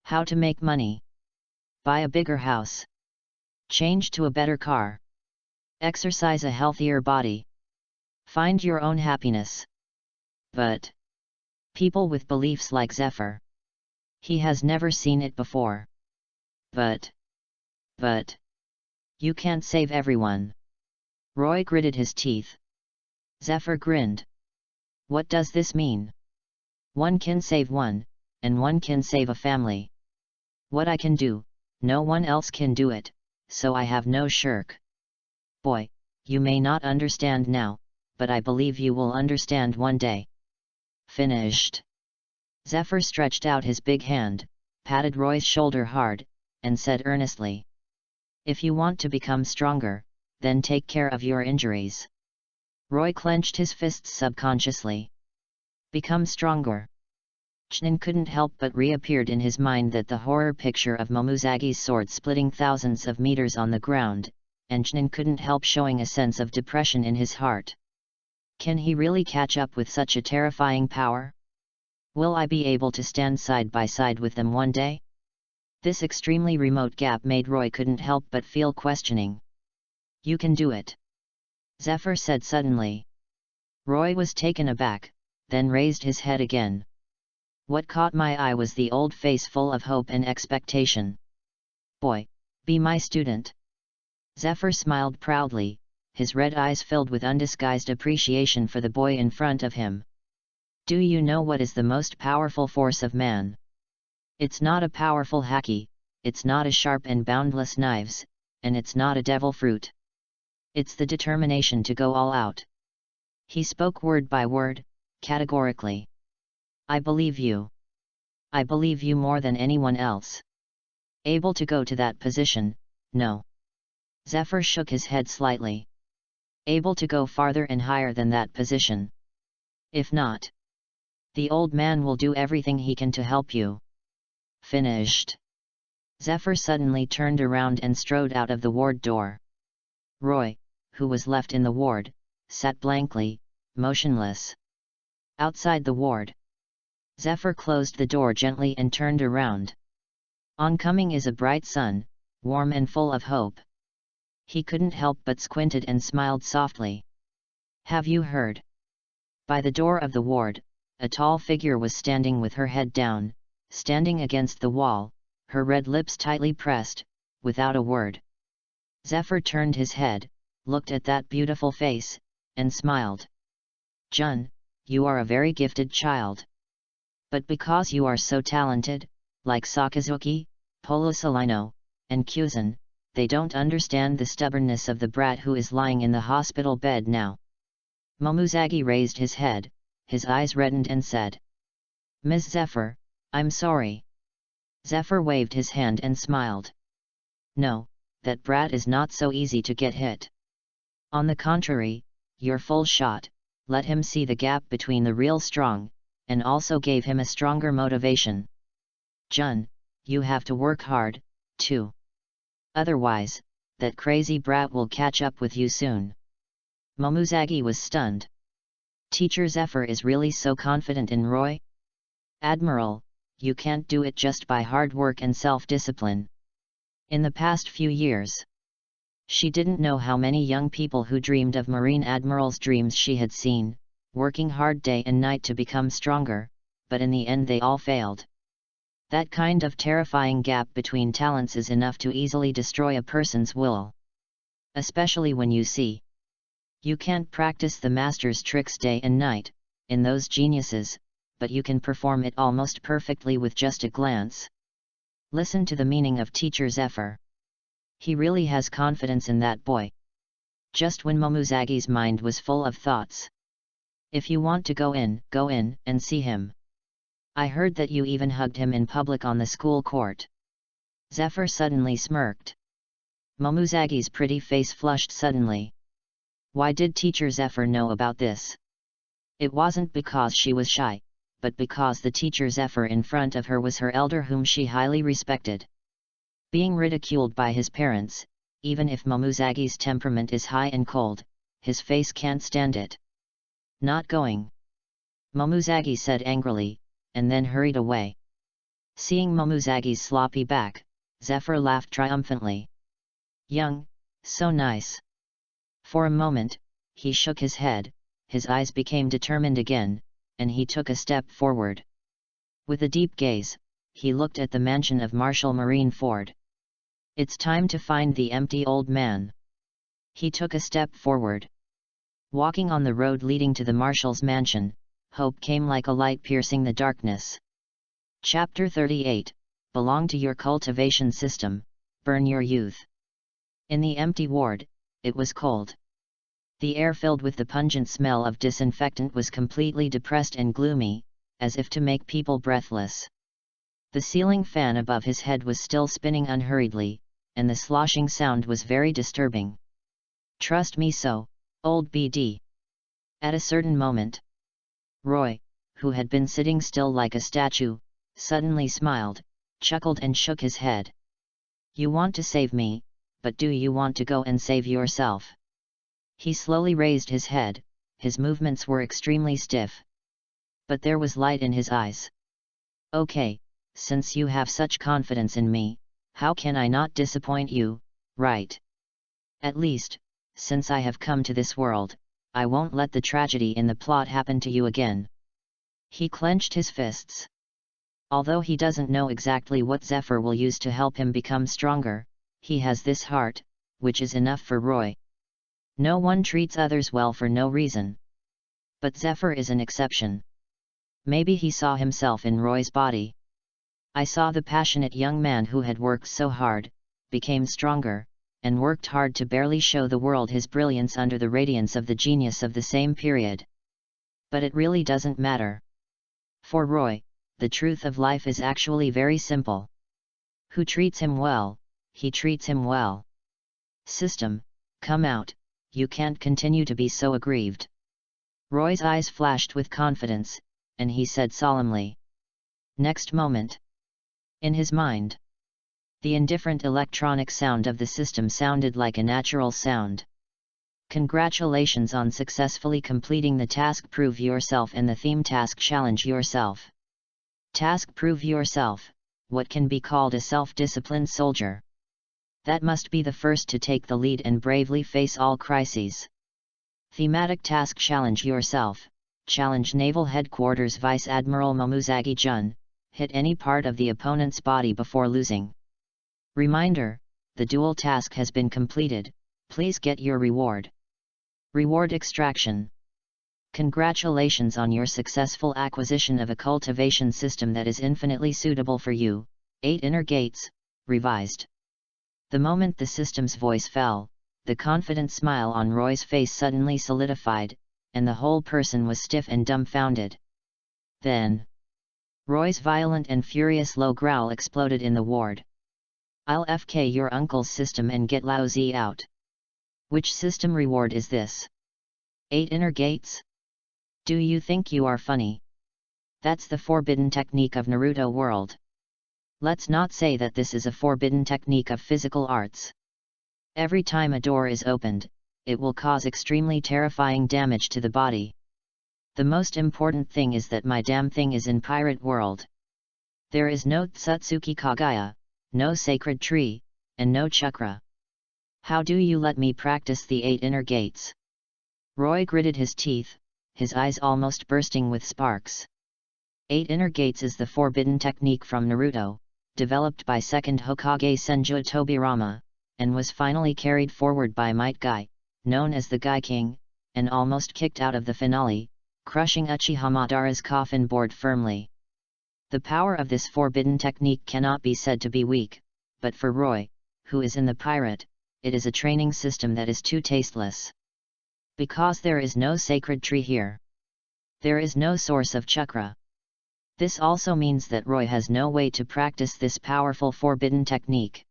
How to make money. Buy a bigger house. Change to a better car. Exercise a healthier body. Find your own happiness. But people with beliefs like Zephyr. He has never seen it before. But you can't save everyone. Roy gritted his teeth. Zephyr grinned. What does this mean? One can save one, and one can save a family. What I can do, no one else can do it, so I have no shirk. Boy, you may not understand now, but I believe you will understand one day. Finished. Zephyr stretched out his big hand, patted Roy's shoulder hard, and said earnestly. If you want to become stronger, then take care of your injuries. Roy clenched his fists subconsciously. Become stronger. Chnin couldn't help but reappeared in his mind that the horror picture of Momuzagi's sword splitting thousands of meters on the ground, and Chnin couldn't help showing a sense of depression in his heart. Can he really catch up with such a terrifying power? Will I be able to stand side by side with them one day? This extremely remote gap made Roy couldn't help but feel questioning. You can do it. Zephyr said suddenly. Roy was taken aback, then raised his head again. What caught my eye was the old face full of hope and expectation. Boy, be my student. Zephyr smiled proudly, his red eyes filled with undisguised appreciation for the boy in front of him. Do you know what is the most powerful force of man? It's not a powerful haki, it's not a sharp and boundless knives, and it's not a devil fruit. It's the determination to go all out. He spoke word by word, categorically. I believe you. I believe you more than anyone else. Able to go to that position, no. Zephyr shook his head slightly. Able to go farther and higher than that position. If not, the old man will do everything he can to help you. Finished. Zephyr suddenly turned around and strode out of the ward door. Roy, who was left in the ward, sat blankly, motionless. Outside the ward. Zephyr closed the door gently and turned around. Oncoming is a bright sun, warm and full of hope. He couldn't help but squinted and smiled softly. "Have you heard?" By the door of the ward, a tall figure was standing with her head down, standing against the wall, her red lips tightly pressed, without a word. Zephyr turned his head, looked at that beautiful face, and smiled. "Jun, you are a very gifted child. But because you are so talented, like Sakazuki, Polosalino, and Kyuzan, they don't understand the stubbornness of the brat who is lying in the hospital bed now." Momuzagi raised his head, his eyes reddened and said, "Ms. Zephyr, I'm sorry." Zephyr waved his hand and smiled. "No, that brat is not so easy to get hit. On the contrary, you're full shot, let him see the gap between the real strong, and also gave him a stronger motivation. Jun, you have to work hard, too. Otherwise, that crazy brat will catch up with you soon." Momuzagi was stunned. Teacher Zephyr is really so confident in Roy? "Admiral, you can't do it just by hard work and self-discipline. In the past few years," she didn't know how many young people who dreamed of Marine Admirals' dreams she had seen, working hard day and night to become stronger, but in the end they all failed. That kind of terrifying gap between talents is enough to easily destroy a person's will. Especially when you see. You can't practice the master's tricks day and night, in those geniuses, but you can perform it almost perfectly with just a glance. Listen to the meaning of Teacher Zephyr. He really has confidence in that boy. Just when Momuzagi's mind was full of thoughts. "If you want to go in, and see him. I heard that you even hugged him in public on the school court." Zephyr suddenly smirked. Momuzagi's pretty face flushed suddenly. Why did Teacher Zephyr know about this? It wasn't because she was shy, but because the Teacher Zephyr in front of her was her elder whom she highly respected. Being ridiculed by his parents, even if Momuzagi's temperament is high and cold, his face can't stand it. "Not going," Momuzagi said angrily, and then hurried away. Seeing Momuzagi's sloppy back, Zephyr laughed triumphantly. "Young, so nice." For a moment, he shook his head, his eyes became determined again, and he took a step forward. With a deep gaze, he looked at the mansion of Marshal Marineford. "It's time to find the empty old man." He took a step forward. Walking on the road leading to the Marshal's mansion, hope came like a light piercing the darkness. Chapter 38, Belong to your cultivation system, burn your youth. In the empty ward, it was cold. The air filled with the pungent smell of disinfectant was completely depressed and gloomy, as if to make people breathless. The ceiling fan above his head was still spinning unhurriedly, and the sloshing sound was very disturbing. "Trust me so, old BD." At a certain moment, Roy, who had been sitting still like a statue, suddenly smiled, chuckled and shook his head. "You want to save me, but do you want to go and save yourself?" He slowly raised his head, his movements were extremely stiff. But there was light in his eyes. "Okay, since you have such confidence in me, how can I not disappoint you, right? At least, since I have come to this world, I won't let the tragedy in the plot happen to you again." He clenched his fists. Although he doesn't know exactly what Zephyr will use to help him become stronger, he has this heart, which is enough for Roy. No one treats others well for no reason. But Zephyr is an exception. Maybe he saw himself in Roy's body. I saw the passionate young man who had worked so hard, became stronger, and worked hard to barely show the world his brilliance under the radiance of the genius of the same period. But it really doesn't matter. For Roy, the truth of life is actually very simple. Who treats him well, he treats him well. System, come out, you can't continue to be so aggrieved. Roy's eyes flashed with confidence, and he said solemnly. Next moment, in his mind, the indifferent electronic sound of the system sounded like a natural sound. Congratulations on successfully completing the task Prove Yourself and the theme task Challenge Yourself. Task Prove Yourself, what can be called a self-disciplined soldier? That must be the first to take the lead and bravely face all crises. Thematic task: challenge yourself. Challenge Naval Headquarters Vice Admiral Momuzagi Jun, hit any part of the opponent's body before losing. Reminder: the duel task has been completed, please get your reward. Reward extraction. Congratulations on your successful acquisition of a cultivation system that is infinitely suitable for you. 8 Inner Gates, revised. The moment the system's voice fell, the confident smile on Roy's face suddenly solidified, and the whole person was stiff and dumbfounded. Then, Roy's violent and furious low growl exploded in the ward. I'll FK your uncle's system and get lousy out. Which system reward is this? 8 Inner Gates? Do you think you are funny? That's the forbidden technique of Naruto world. Let's not say that this is a forbidden technique of physical arts. Every time a door is opened, it will cause extremely terrifying damage to the body. The most important thing is that my damn thing is in pirate world. There is no Tsutsuki Kagaya, no sacred tree, and no chakra. How do you let me practice the 8 Inner Gates? Roy gritted his teeth, his eyes almost bursting with sparks. 8 Inner Gates is the forbidden technique from Naruto, developed by second Hokage Senju Tobirama, and was finally carried forward by Might Guy, known as the Guy King, and almost kicked out of the finale, crushing Uchiha Madara's coffin board firmly. The power of this forbidden technique cannot be said to be weak, but for Roy, who is in the pirate, it is a training system that is too tasteless. Because there is no sacred tree here. There is no source of chakra. This also means that Roy has no way to practice this powerful forbidden technique.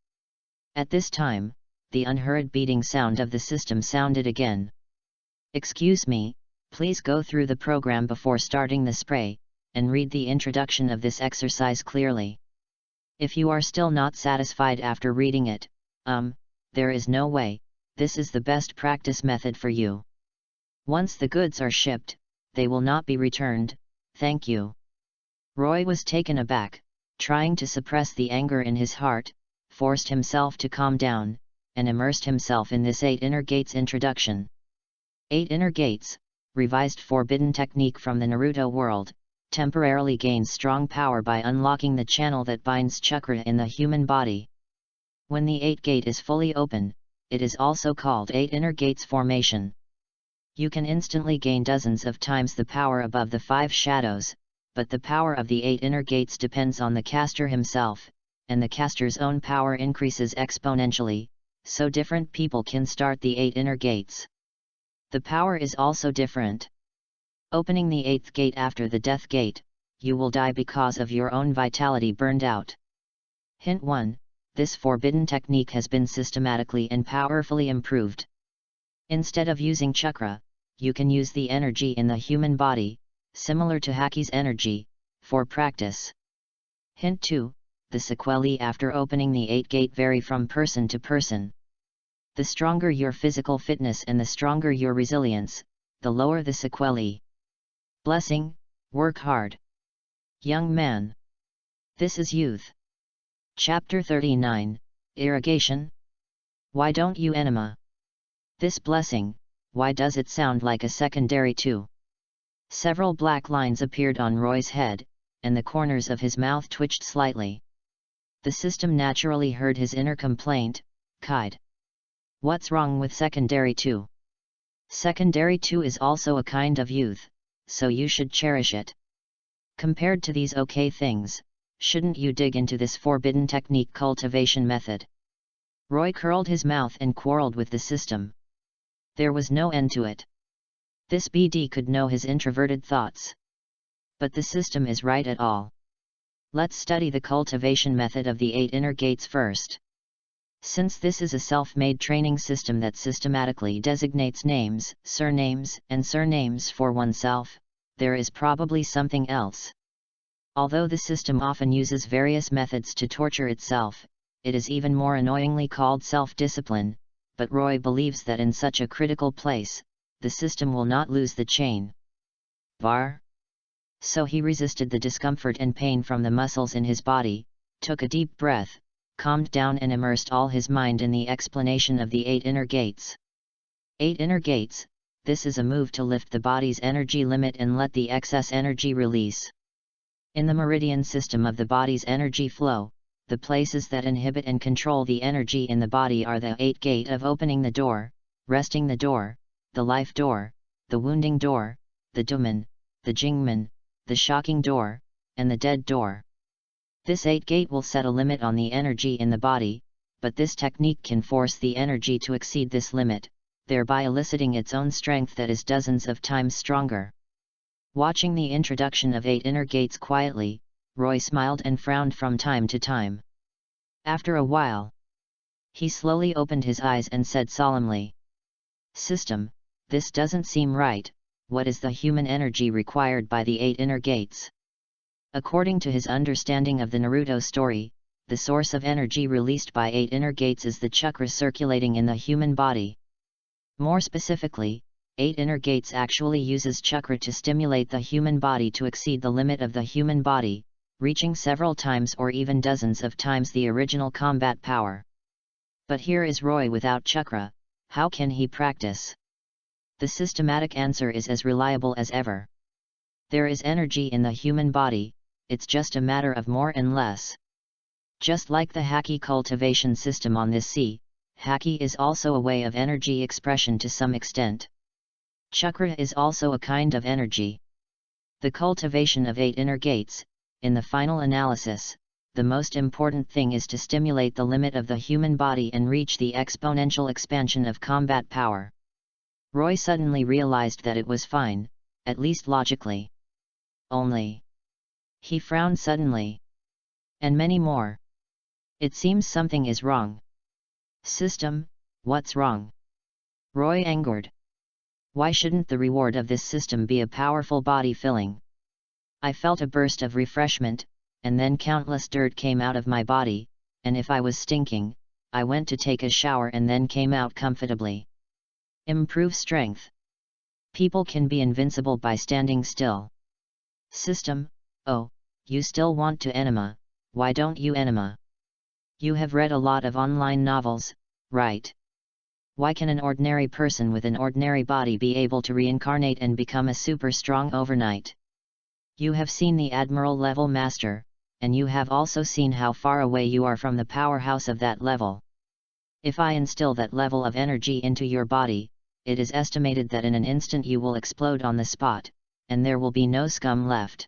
At this time, the unheard beating sound of the system sounded again. Excuse me, please go through the program before starting the spray, and read the introduction of this exercise clearly. If you are still not satisfied after reading it, there is no way, this is the best practice method for you. Once the goods are shipped, they will not be returned, thank you. Roy was taken aback, trying to suppress the anger in his heart, forced himself to calm down, and immersed himself in this 8 Inner Gates introduction. 8 Inner Gates, revised forbidden technique from the Naruto world, temporarily gains strong power by unlocking the channel that binds chakra in the human body. When the 8 Gate is fully open, it is also called 8 Inner Gates formation. You can instantly gain dozens of times the power above the 5 shadows, but the power of the 8 Inner Gates depends on the caster himself, and the caster's own power increases exponentially, so different people can start the 8 Inner Gates. The power is also different. Opening the 8th gate after the death gate, you will die because of your own vitality burned out. Hint 1. This forbidden technique has been systematically and powerfully improved. Instead of using chakra, you can use the energy in the human body, similar to Haki's energy, for practice. Hint 2. The sequelae after opening the 8 gate vary from person to person. The stronger your physical fitness and the stronger your resilience, the lower the sequelae. Blessing, work hard. Young man. This is youth. Chapter 39, Irrigation. Why don't you enema? This blessing, why does it sound like a secondary 2? Several black lines appeared on Roy's head, and the corners of his mouth twitched slightly. The system naturally heard his inner complaint, Kide. What's wrong with secondary 2? Secondary 2 is also a kind of youth, so you should cherish it. Compared to these okay things, shouldn't you dig into this forbidden technique cultivation method? Roy curled his mouth and quarreled with the system. There was no end to it. This BD could know his introverted thoughts. But the system is right at all. Let's study the cultivation method of the 8 Inner Gates first. Since this is a self-made training system that systematically designates names, surnames, and surnames for oneself, there is probably something else. Although the system often uses various methods to torture itself, it is even more annoyingly called self-discipline, but Roy believes that in such a critical place, the system will not lose the chain. Var. So he resisted the discomfort and pain from the muscles in his body, took a deep breath, calmed down and immersed all his mind in the explanation of the 8 inner gates. 8 inner gates, this is a move to lift the body's energy limit and let the excess energy release. In the meridian system of the body's energy flow, the places that inhibit and control the energy in the body are the 8 gate of opening the door, resting the door, the life door, the wounding door, the dumen, the jingmen, the shocking door, and the dead door. This 8 gate will set a limit on the energy in the body, but this technique can force the energy to exceed this limit, thereby eliciting its own strength that is dozens of times stronger. Watching the introduction of 8 inner gates quietly, Roy smiled and frowned from time to time. After a while, he slowly opened his eyes and said solemnly, "System, this doesn't seem right. What is the human energy required by the 8 inner gates?" According to his understanding of the Naruto story, the source of energy released by 8 inner gates is the chakra circulating in the human body. More specifically, 8 inner gates actually uses chakra to stimulate the human body to exceed the limit of the human body, reaching several times or even dozens of times the original combat power. But here is Roy without chakra, how can he practice? The systematic answer is as reliable as ever. There is energy in the human body, it's just a matter of more and less. Just like the haki cultivation system on this sea, haki is also a way of energy expression to some extent. Chakra is also a kind of energy. The cultivation of 8 inner gates, in the final analysis, the most important thing is to stimulate the limit of the human body and reach the exponential expansion of combat power. Roy suddenly realized that it was fine, at least logically. Only. He frowned suddenly. And many more. It seems something is wrong. System, what's wrong? Roy angered. Why shouldn't the reward of this system be a powerful body filling? I felt a burst of refreshment, and then countless dirt came out of my body, and if I was stinking, I went to take a shower and then came out comfortably. Improve strength. People can be invincible by standing still. System, oh, you still want to enema, why don't you enema? You have read a lot of online novels, right? Why can an ordinary person with an ordinary body be able to reincarnate and become a super strong overnight? You have seen the Admiral level master, and you have also seen how far away you are from the powerhouse of that level. If I instill that level of energy into your body, it is estimated that in an instant you will explode on the spot, and there will be no scum left.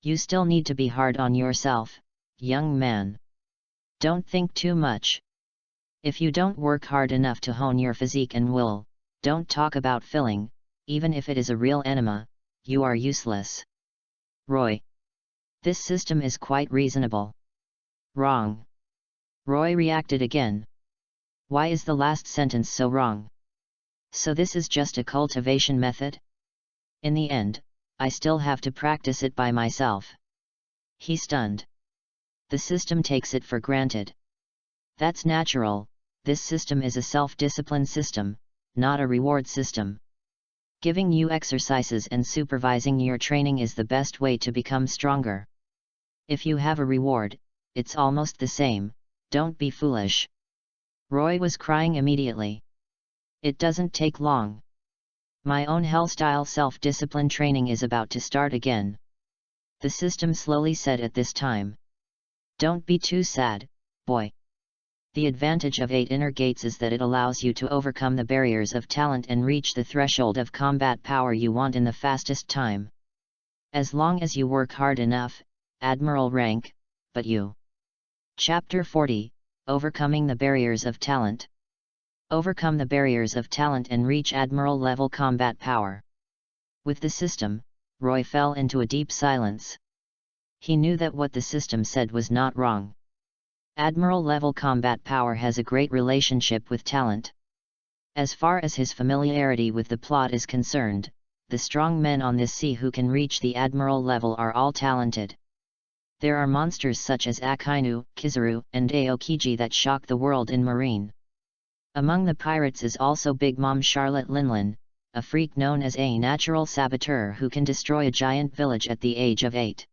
You still need to be hard on yourself, young man. Don't think too much. If you don't work hard enough to hone your physique and will, don't talk about filling, even if it is a real enema, you are useless. Roy. This system is quite reasonable. Wrong. Roy reacted again. Why is the last sentence so wrong? So this is just a cultivation method? In the end, I still have to practice it by myself. He stunned. The system takes it for granted. That's natural, this system is a self-discipline system, not a reward system. Giving you exercises and supervising your training is the best way to become stronger. If you have a reward, it's almost the same, don't be foolish. Roy was crying immediately. It doesn't take long. My own hell-style self-discipline training is about to start again. The system slowly said at this time. Don't be too sad, boy. The advantage of 8 inner gates is that it allows you to overcome the barriers of talent and reach the threshold of combat power you want in the fastest time. As long as you work hard enough, Admiral rank, but you. Chapter 40, Overcoming the Barriers of Talent. Overcome the barriers of talent and reach Admiral level combat power. With the system, Roy fell into a deep silence. He knew that what the system said was not wrong. Admiral level combat power has a great relationship with talent. As far as his familiarity with the plot is concerned, the strong men on this sea who can reach the Admiral level are all talented. There are monsters such as Akainu, Kizaru, and Aokiji that shock the world in Marine. Among the pirates is also Big Mom Charlotte Linlin, a freak known as a natural saboteur who can destroy a giant village at the age of 8.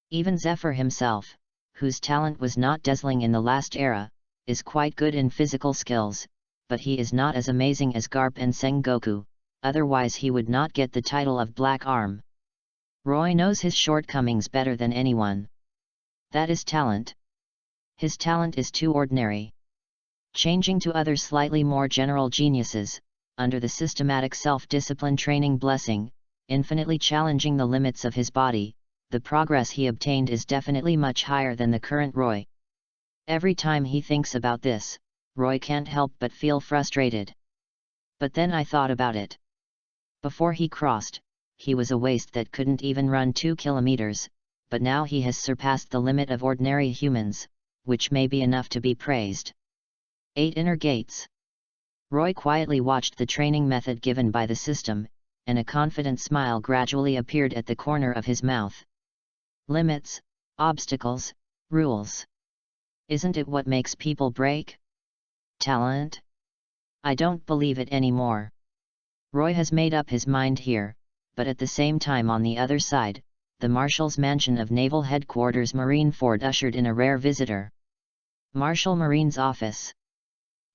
Even Zephyr himself, whose talent was not dazzling in the last era, is quite good in physical skills, but he is not as amazing as Garp and Sengoku, otherwise he would not get the title of Black Arm. Roy knows his shortcomings better than anyone. That is talent. His talent is too ordinary. Changing to other slightly more general geniuses, under the systematic self-discipline training blessing, infinitely challenging the limits of his body, the progress he obtained is definitely much higher than the current Roy. Every time he thinks about this, Roy can't help but feel frustrated. But then I thought about it. Before he crossed, he was a waste that couldn't even run 2 kilometers, but now he has surpassed the limit of ordinary humans, which may be enough to be praised. 8 inner gates. Roy quietly watched the training method given by the system, and a confident smile gradually appeared at the corner of his mouth. Limits, obstacles, rules. Isn't it what makes people break? Talent? I don't believe it anymore. Roy has made up his mind here, but at the same time on the other side, the Marshal's mansion of Naval Headquarters Marineford ushered in a rare visitor. Marshal Marine's office.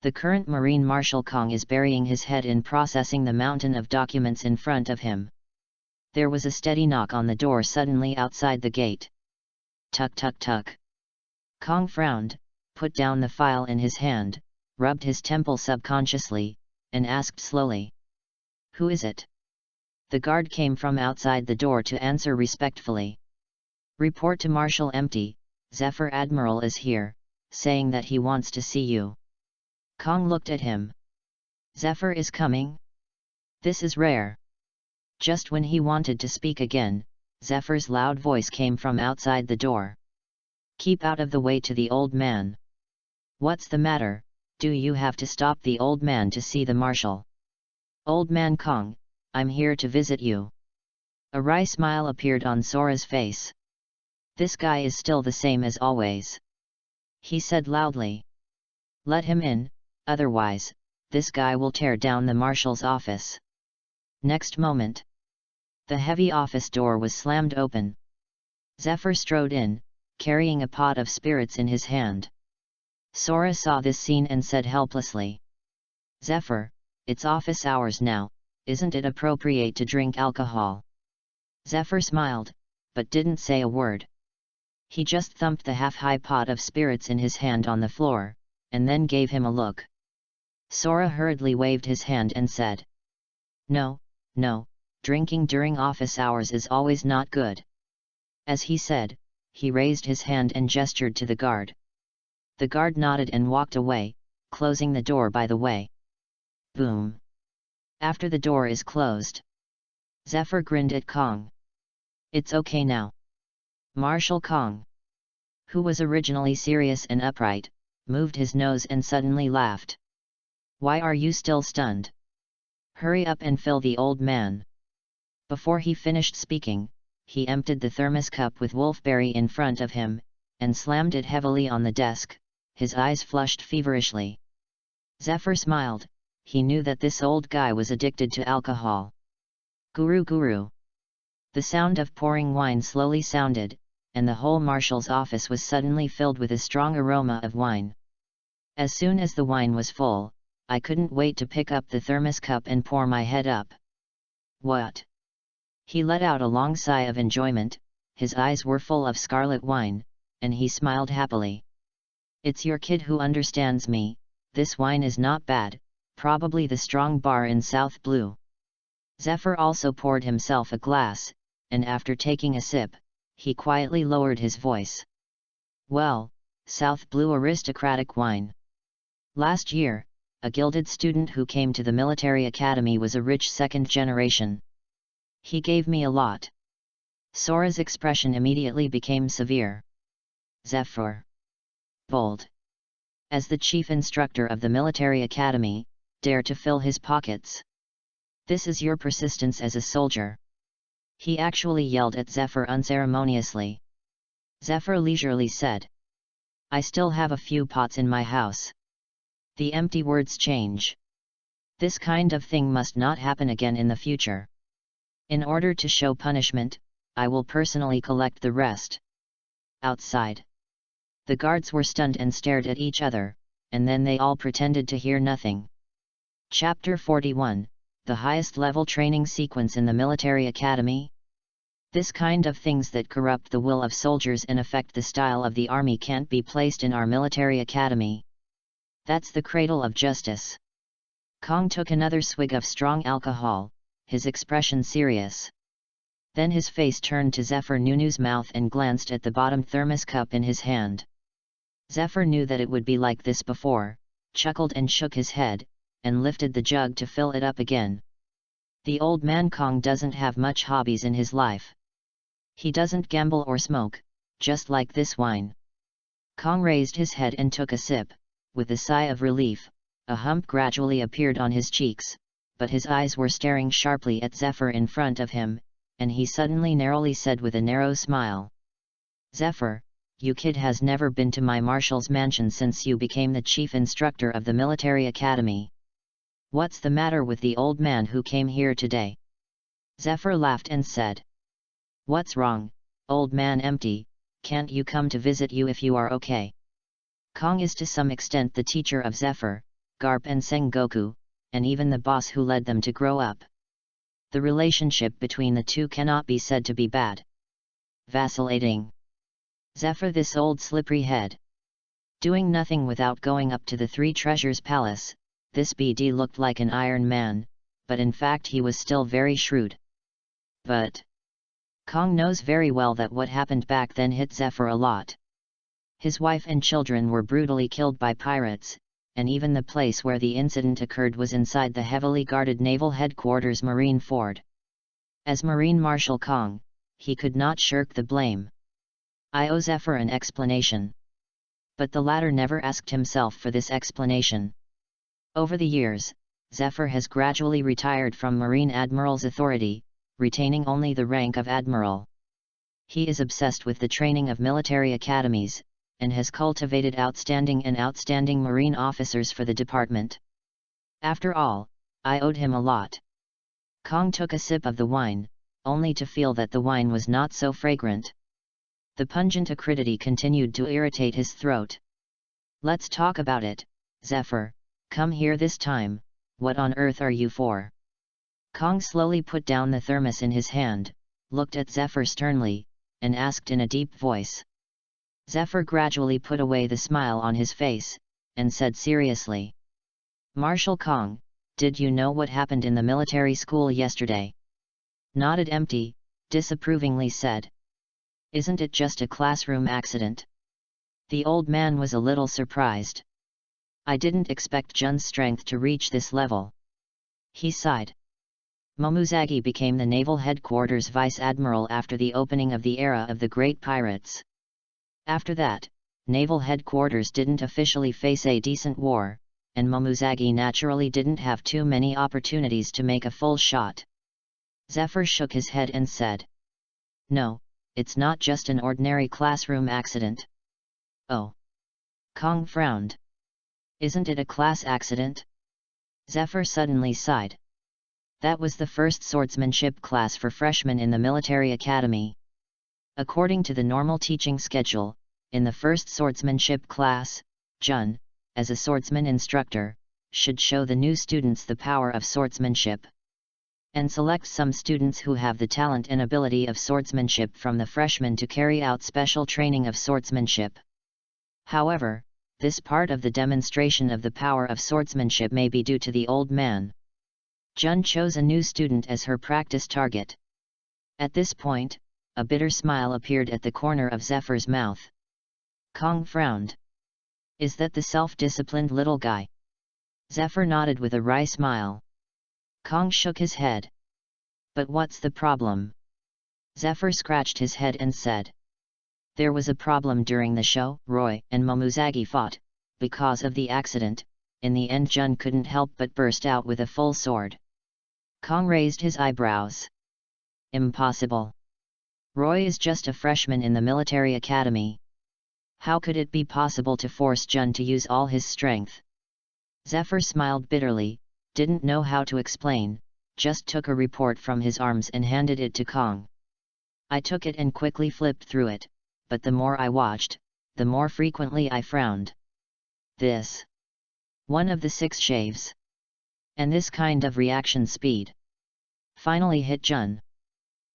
The current Marine Marshal Kong is burying his head in processing the mountain of documents in front of him. There was a steady knock on the door suddenly outside the gate. Tuk tuk tuk. Kong frowned, put down the file in his hand, rubbed his temple subconsciously, and asked slowly. Who is it? The guard came from outside the door to answer respectfully. Report to Marshal Empty, Zephyr Admiral is here, saying that he wants to see you. Kong looked at him. Zephyr is coming? This is rare. Just when he wanted to speak again, Zephyr's loud voice came from outside the door. Keep out of the way to the old man. What's the matter, do you have to stop the old man to see the Marshal? Old man Kong, I'm here to visit you. A wry smile appeared on Sora's face. This guy is still the same as always. He said loudly. Let him in, otherwise, this guy will tear down the Marshal's office. Next moment, the heavy office door was slammed open. Zephyr strode in, carrying a pot of spirits in his hand. Sora saw this scene and said helplessly. Zephyr, it's office hours now, isn't it appropriate to drink alcohol? Zephyr smiled, but didn't say a word. He just thumped the half-high pot of spirits in his hand on the floor, and then gave him a look. Sora hurriedly waved his hand and said. No, drinking during office hours is always not good. As he said, he raised his hand and gestured to the guard. The guard nodded and walked away, closing the door by the way. Boom. After the door is closed. Zephyr grinned at Kong. It's okay now. Marshal Kong, who was originally serious and upright, moved his nose and suddenly laughed. Why are you still stunned? Hurry up and fill the old man. Before he finished speaking, he emptied the thermos cup with wolfberry in front of him, and slammed it heavily on the desk, his eyes flushed feverishly. Zephyr smiled, he knew that this old guy was addicted to alcohol. Guru guru. The sound of pouring wine slowly sounded, and the whole Marshal's office was suddenly filled with a strong aroma of wine. As soon as the wine was full, I couldn't wait to pick up the thermos cup and pour my head up. What? He let out a long sigh of enjoyment, his eyes were full of scarlet wine, and he smiled happily. It's your kid who understands me, this wine is not bad, probably the strong bar in South Blue. Zephyr also poured himself a glass, and after taking a sip, he quietly lowered his voice. Well, South Blue aristocratic wine. Last year, a gilded student who came to the military academy was a rich second generation. He gave me a lot. Sora's expression immediately became severe. Zephyr. Bold. As the chief instructor of the military academy, dare to fill his pockets. This is your persistence as a soldier. He actually yelled at Zephyr unceremoniously. Zephyr leisurely said. I still have a few pots in my house. The empty words change. This kind of thing must not happen again in the future. In order to show punishment, I will personally collect the rest. Outside. The guards were stunned and stared at each other, and then they all pretended to hear nothing. Chapter 41, the highest level training sequence in the military academy. This kind of things that corrupt the will of soldiers and affect the style of the army can't be placed in our military academy. That's the cradle of justice. Kong took another swig of strong alcohol, his expression serious. Then his face turned to Zephyr Nunu's mouth and glanced at the bottom thermos cup in his hand. Zephyr knew that it would be like this before, chuckled and shook his head, and lifted the jug to fill it up again. The old man Kong doesn't have much hobbies in his life. He doesn't gamble or smoke, just like this wine. Kong raised his head and took a sip. With a sigh of relief, a hump gradually appeared on his cheeks, but his eyes were staring sharply at Zephyr in front of him, and he suddenly narrowly said with a narrow smile, "Zephyr, you kid has never been to my marshal's mansion since you became the chief instructor of the military academy. What's the matter with the old man who came here today?" Zephyr laughed and said, "What's wrong, old man empty, can't you come to visit you if you are okay?" Kong is to some extent the teacher of Zephyr, Garp and Sengoku, and even the boss who led them to grow up. The relationship between the two cannot be said to be bad. Vacillating. Zephyr, this old slippery head. Doing nothing without going up to the Three Treasures Palace, this BD looked like an Iron Man, but in fact he was still very shrewd. But Kong knows very well that what happened back then hit Zephyr a lot. His wife and children were brutally killed by pirates, and even the place where the incident occurred was inside the heavily guarded naval headquarters Marineford. As Marine Marshal Kong, he could not shirk the blame. I owe Zephyr an explanation. But the latter never asked himself for this explanation. Over the years, Zephyr has gradually retired from Marine Admiral's authority, retaining only the rank of Admiral. He is obsessed with the training of military academies, and has cultivated outstanding Marine officers for the department. After all, I owed him a lot. Kong took a sip of the wine, only to feel that the wine was not so fragrant. The pungent acridity continued to irritate his throat. "Let's talk about it, Zephyr, come here this time, what on earth are you for?" Kong slowly put down the thermos in his hand, looked at Zephyr sternly, and asked in a deep voice. Zephyr gradually put away the smile on his face, and said seriously, "Marshal Kong, did you know what happened in the military school yesterday?" Nodded Empty, disapprovingly said, "Isn't it just a classroom accident?" The old man was a little surprised. "I didn't expect Jun's strength to reach this level." He sighed. Momuzagi became the naval headquarters vice admiral after the opening of the era of the Great Pirates. After that, naval headquarters didn't officially face a decent war, and Momuzagi naturally didn't have too many opportunities to make a full shot. Zephyr shook his head and said, "No, it's not just an ordinary classroom accident." "Oh." Kong frowned. "Isn't it a class accident?" Zephyr suddenly sighed. That was the first swordsmanship class for freshmen in the military academy. According to the normal teaching schedule, in the first swordsmanship class, Jun, as a swordsman instructor, should show the new students the power of swordsmanship, and select some students who have the talent and ability of swordsmanship from the freshmen to carry out special training of swordsmanship. However, this part of the demonstration of the power of swordsmanship may be due to the old man. Jun chose a new student as her practice target. At this point, a bitter smile appeared at the corner of Zephyr's mouth. Kong frowned. "Is that the self-disciplined little guy?" Zephyr nodded with a wry smile. Kong shook his head. "But what's the problem?" Zephyr scratched his head and said, "There was a problem during the show. Roy and Momuzagi fought. Because of the accident, in the end Jun couldn't help but burst out with a full sword." Kong raised his eyebrows. "Impossible. Roy is just a freshman in the military academy. How could it be possible to force Jun to use all his strength?" Zephyr smiled bitterly, didn't know how to explain, just took a report from his arms and handed it to Kong. "I took it and quickly flipped through it, but the more I watched, the more frequently I frowned. This one of the 6 shaves. And this kind of reaction speed finally hit Jun.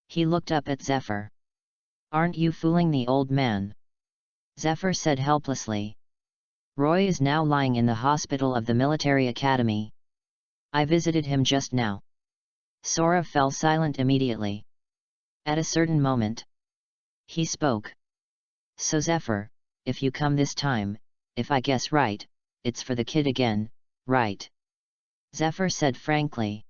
He looked up at Zephyr. "Aren't you fooling the old man?" Zephyr said helplessly. "Roy is now lying in the hospital of the military academy. I visited him just now." Sora fell silent immediately. At a certain moment, he spoke. "So Zephyr, if you come this time, if I guess right, it's for the kid again, right?" Zephyr said frankly.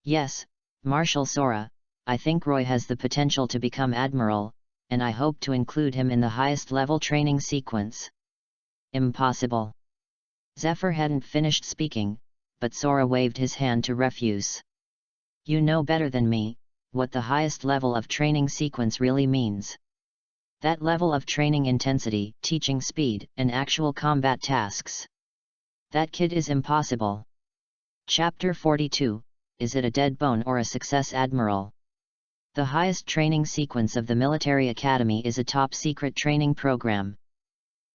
"Yes, Marshal Sora, I think Roy has the potential to become Admiral, and I hope to include him in the highest level training sequence." "Impossible." Zephyr hadn't finished speaking, but Sora waved his hand to refuse. "You know better than me what the highest level of training sequence really means. That level of training intensity, teaching speed, and actual combat tasks. That kid is impossible." Chapter 42, Is it a dead bone or a success, Admiral? The highest training sequence of the military academy is a top-secret training program.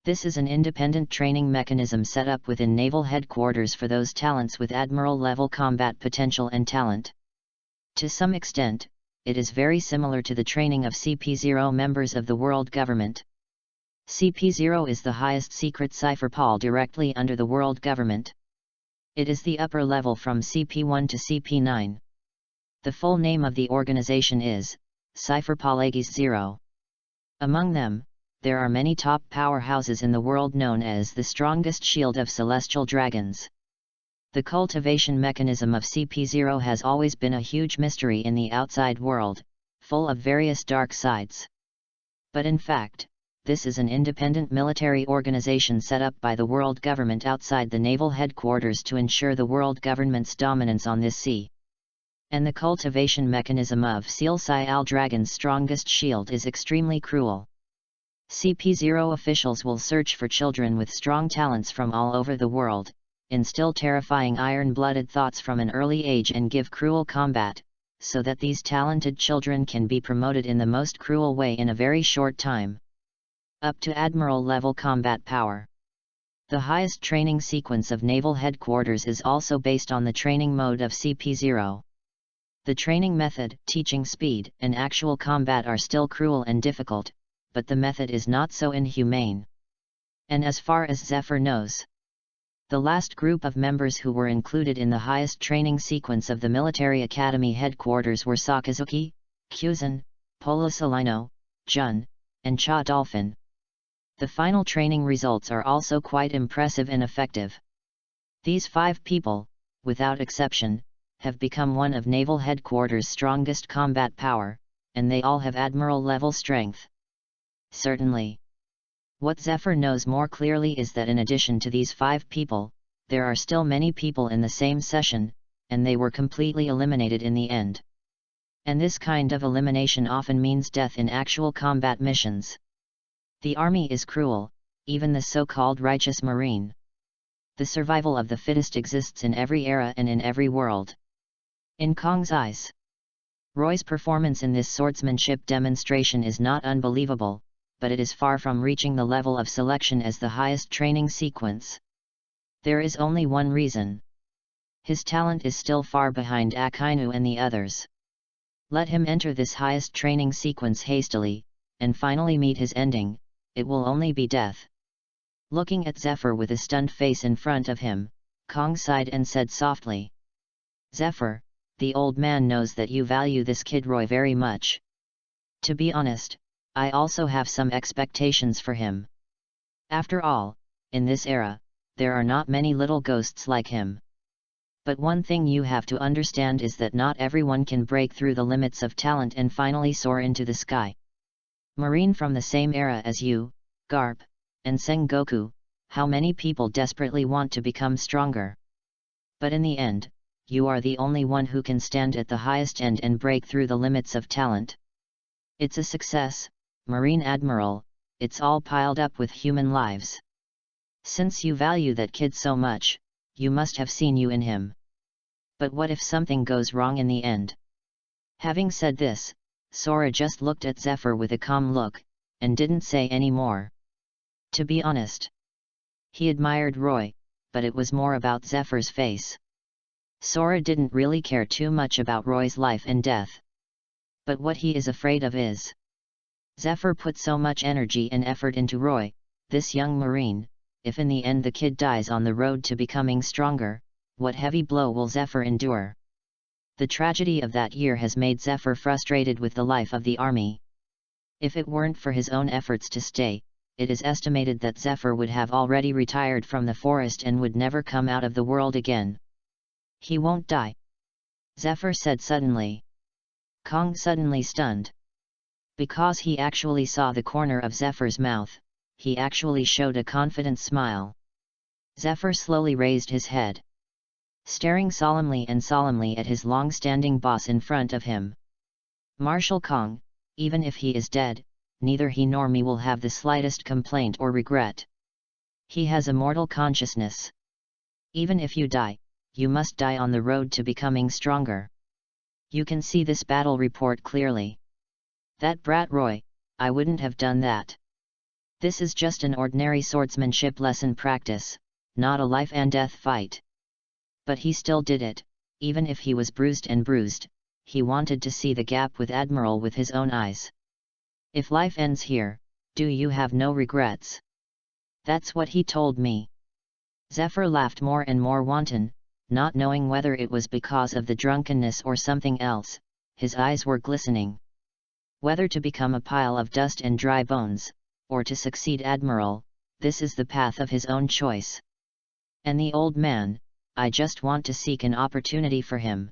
This is an independent training mechanism set up within naval headquarters for those talents with admiral-level combat potential and talent. To some extent, it is very similar to the training of CP0 members of the world government. CP0 is the highest secret cypherpol directly under the world government. It is the upper level from CP1 to CP9. The full name of the organization is Cypherpol 0. Among them, there are many top powerhouses in the world known as the strongest shield of celestial dragons. The cultivation mechanism of CP0 has always been a huge mystery in the outside world, full of various dark sides. But in fact, this is an independent military organization set up by the world government outside the naval headquarters to ensure the world government's dominance on this sea. And the cultivation mechanism of Seal Sial Dragon's strongest shield is extremely cruel. CP0 officials will search for children with strong talents from all over the world, instill terrifying iron-blooded thoughts from an early age and give cruel combat, so that these talented children can be promoted in the most cruel way in a very short time, up to admiral-level combat power. The highest training sequence of naval headquarters is also based on the training mode of CP0. The training method, teaching speed, and actual combat are still cruel and difficult, but the method is not so inhumane. And as far as Zephyr knows, the last group of members who were included in the highest training sequence of the military academy headquarters were Sakazuki, Kyuzan, Polisalino, Jun, and Cha Dolphin. The final training results are also quite impressive and effective. These 5 people, without exception, have become one of naval headquarters' strongest combat power, and they all have admiral-level strength. Certainly. What Zephyr knows more clearly is that in addition to these 5 people, there are still many people in the same session, and they were completely eliminated in the end. And this kind of elimination often means death in actual combat missions. The army is cruel, even the so-called righteous marine. The survival of the fittest exists in every era and in every world. In Kong's eyes, Roy's performance in this swordsmanship demonstration is not unbelievable, but it is far from reaching the level of selection as the highest training sequence. There is only one reason. His talent is still far behind Akainu and the others. Let him enter this highest training sequence hastily, and finally meet his ending, it will only be death. Looking at Zephyr with a stunned face in front of him, Kong sighed and said softly, "Zephyr, the old man knows that you value this kid Roy very much. To be honest, I also have some expectations for him. After all, in this era, there are not many little ghosts like him. But one thing you have to understand is that not everyone can break through the limits of talent and finally soar into the sky. Marine from the same era as you, Garp, and Sengoku, how many people desperately want to become stronger? But in the end, you are the only one who can stand at the highest end and break through the limits of talent. It's a success, Marine Admiral, it's all piled up with human lives. Since you value that kid so much, you must have seen you in him. But what if something goes wrong in the end?" Having said this, Sora just looked at Zephyr with a calm look, and didn't say any more. To be honest, he admired Roy, but it was more about Zephyr's face. Sora didn't really care too much about Roy's life and death. But what he is afraid of is Zephyr put so much energy and effort into Roy, this young Marine. If in the end the kid dies on the road to becoming stronger, what heavy blow will Zephyr endure? The tragedy of that year has made Zephyr frustrated with the life of the army. If it weren't for his own efforts to stay, it is estimated that Zephyr would have already retired from the forest and would never come out of the world again. He won't die, Zephyr said suddenly. Kong suddenly stunned. Because he actually saw the corner of Zephyr's mouth, he actually showed a confident smile. Zephyr slowly raised his head, staring solemnly at his long-standing boss in front of him. Marshal Kong, even if he is dead, neither he nor me will have the slightest complaint or regret. He has immortal consciousness. Even if you die, you must die on the road to becoming stronger. You can see this battle report clearly. That brat Roy, I wouldn't have done that. This is just an ordinary swordsmanship lesson practice, not a life and death fight. But he still did it, even if he was bruised. He wanted to see the gap with Admiral with his own eyes. If life ends here, do you have no regrets? That's what he told me. Zephyr laughed more and more wanton, not knowing whether it was because of the drunkenness or something else. His eyes were glistening. Whether to become a pile of dust and dry bones, or to succeed Admiral, this is the path of his own choice. And the old man, I just want to seek an opportunity for him.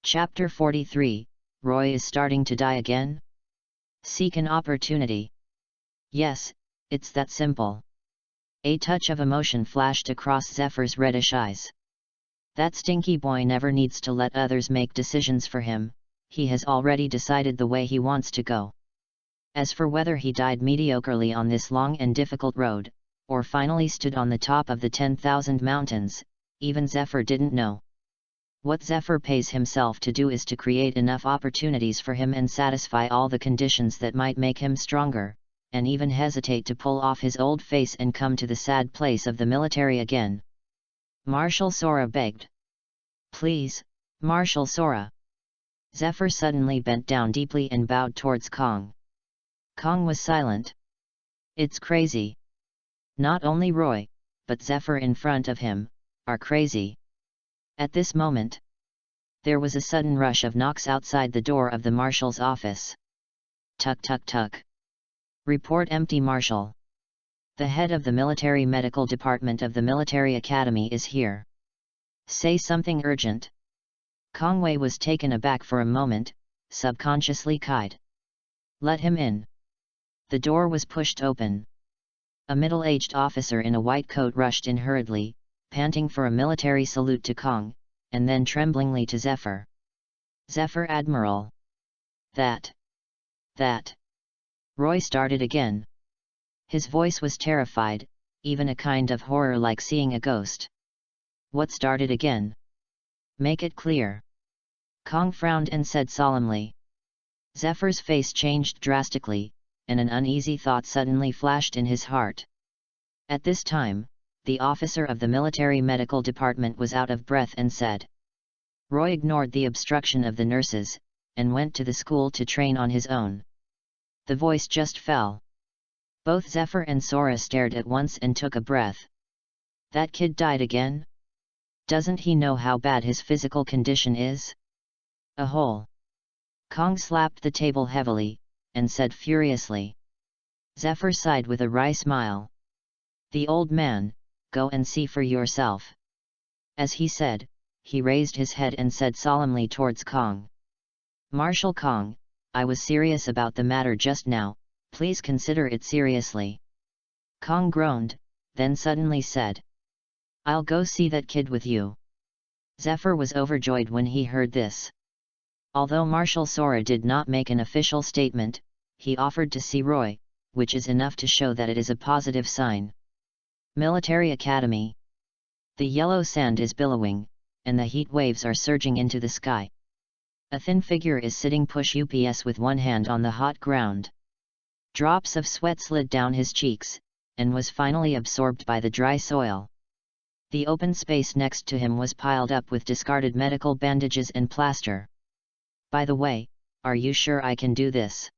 Chapter 43, Roy is starting to die again? Seek an opportunity. Yes, it's that simple. A touch of emotion flashed across Zephyr's reddish eyes. That stinky boy never needs to let others make decisions for him, he has already decided the way he wants to go. As for whether he died mediocrely on this long and difficult road, or finally stood on the top of the 10,000 mountains, even Zephyr didn't know. What Zephyr pays himself to do is to create enough opportunities for him and satisfy all the conditions that might make him stronger, and even hesitate to pull off his old face and come to the sad place of the military again. Marshal Sora begged. Please, Marshal Sora. Zephyr suddenly bent down deeply and bowed towards Kong. Kong was silent. It's crazy. Not only Roy, but Zephyr in front of him, are crazy. At this moment, there was a sudden rush of knocks outside the door of the marshal's office. Tuk tuk tuk. Report empty, Marshal. The head of the military medical department of the military academy is here. Say something urgent. Kongwei was taken aback for a moment, subconsciously keyed. Let him in. The door was pushed open. A middle-aged officer in a white coat rushed in hurriedly, panting for a military salute to Kong, and then tremblingly to Zephyr. Zephyr, Admiral. That. Roy started again. His voice was terrified, even a kind of horror like seeing a ghost. What started again? Make it clear. Kong frowned and said solemnly. Zephyr's face changed drastically, and an uneasy thought suddenly flashed in his heart. At this time, the officer of the military medical department was out of breath and said. Roy ignored the obstruction of the nurses, and went to the school to train on his own. The voice just fell. Both Zephyr and Sora stared at once and took a breath. That kid died again? Doesn't he know how bad his physical condition is? A hole. Kong slapped the table heavily, and said furiously. Zephyr sighed with a wry smile. The old man, go and see for yourself. As he said, he raised his head and said solemnly towards Kong. Marshal Kong, I was serious about the matter just now, please consider it seriously. Kong groaned, then suddenly said. I'll go see that kid with you. Zephyr was overjoyed when he heard this. Although Marshal Sora did not make an official statement, he offered to see Roy, which is enough to show that it is a positive sign. Military Academy. The yellow sand is billowing, and the heat waves are surging into the sky. A thin figure is sitting push-ups with one hand on the hot ground. Drops of sweat slid down his cheeks, and was finally absorbed by the dry soil. The open space next to him was piled up with discarded medical bandages and plaster. "By the way, are you sure I can do this?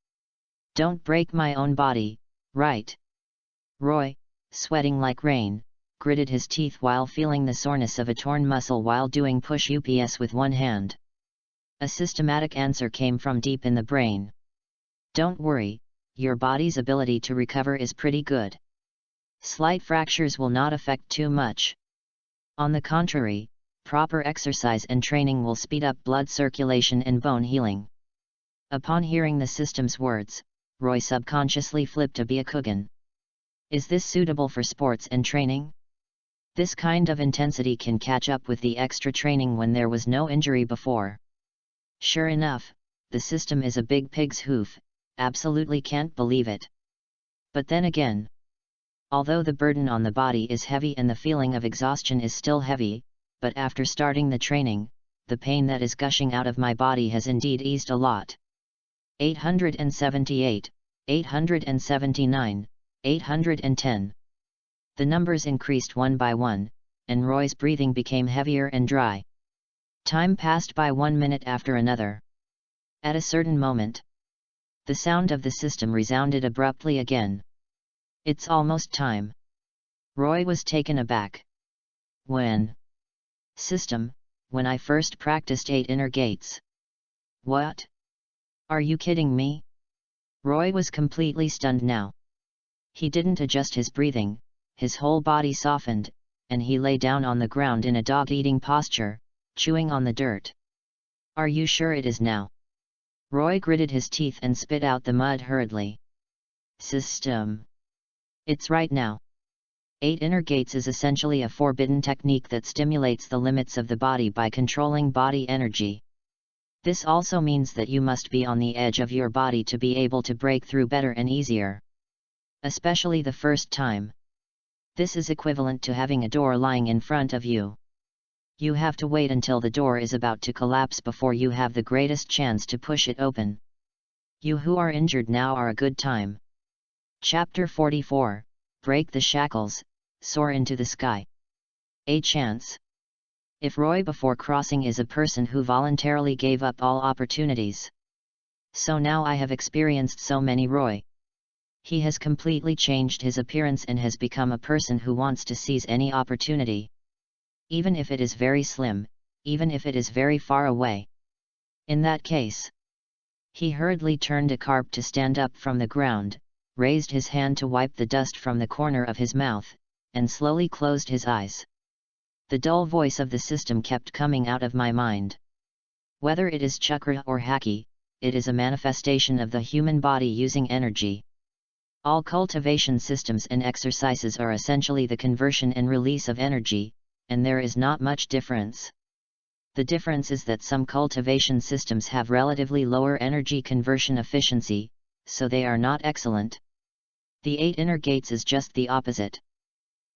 Don't break my own body, right?" Roy, sweating like rain, gritted his teeth while feeling the soreness of a torn muscle while doing push-ups with one hand. A systematic answer came from deep in the brain. "Don't worry, your body's ability to recover is pretty good. Slight fractures will not affect too much. On the contrary, proper exercise and training will speed up blood circulation and bone healing." Upon hearing the system's words, Roy subconsciously flipped a Byakugan. Is this suitable for sports and training? This kind of intensity can catch up with the extra training when there was no injury before. Sure enough, the system is a big pig's hoof, absolutely can't believe it. But then again, although the burden on the body is heavy and the feeling of exhaustion is still heavy, but after starting the training, the pain that is gushing out of my body has indeed eased a lot. 878, 879, 810. The numbers increased one by one, and Roy's breathing became heavier and dry. Time passed by 1 minute after another. At a certain moment, the sound of the system resounded abruptly again. "It's almost time." Roy was taken aback. "When?" "System, when I first practiced 8 inner gates." "What? Are you kidding me?" Roy was completely stunned now. He didn't adjust his breathing, his whole body softened, and he lay down on the ground in a dog-eating posture, chewing on the dirt. "Are you sure it is now?" Roy gritted his teeth and spit out the mud hurriedly. "System. It's right now." 8 inner gates is essentially a forbidden technique that stimulates the limits of the body by controlling body energy. This also means that you must be on the edge of your body to be able to break through better and easier. Especially the first time. This is equivalent to having a door lying in front of you. You have to wait until the door is about to collapse before you have the greatest chance to push it open. You who are injured now are a good time. Chapter 44, Break the Shackles, Soar into the Sky. A chance. If Roy before crossing is a person who voluntarily gave up all opportunities. So now I have experienced so many Roy. He has completely changed his appearance and has become a person who wants to seize any opportunity. Even if it is very slim, even if it is very far away. In that case, he hurriedly turned a carp to stand up from the ground, raised his hand to wipe the dust from the corner of his mouth, and slowly closed his eyes. The dull voice of the system kept coming out of my mind. Whether it is chakra or haki, it is a manifestation of the human body using energy. All cultivation systems and exercises are essentially the conversion and release of energy, and there is not much difference. The difference is that some cultivation systems have relatively lower energy conversion efficiency, so they are not excellent. The 8 inner gates is just the opposite.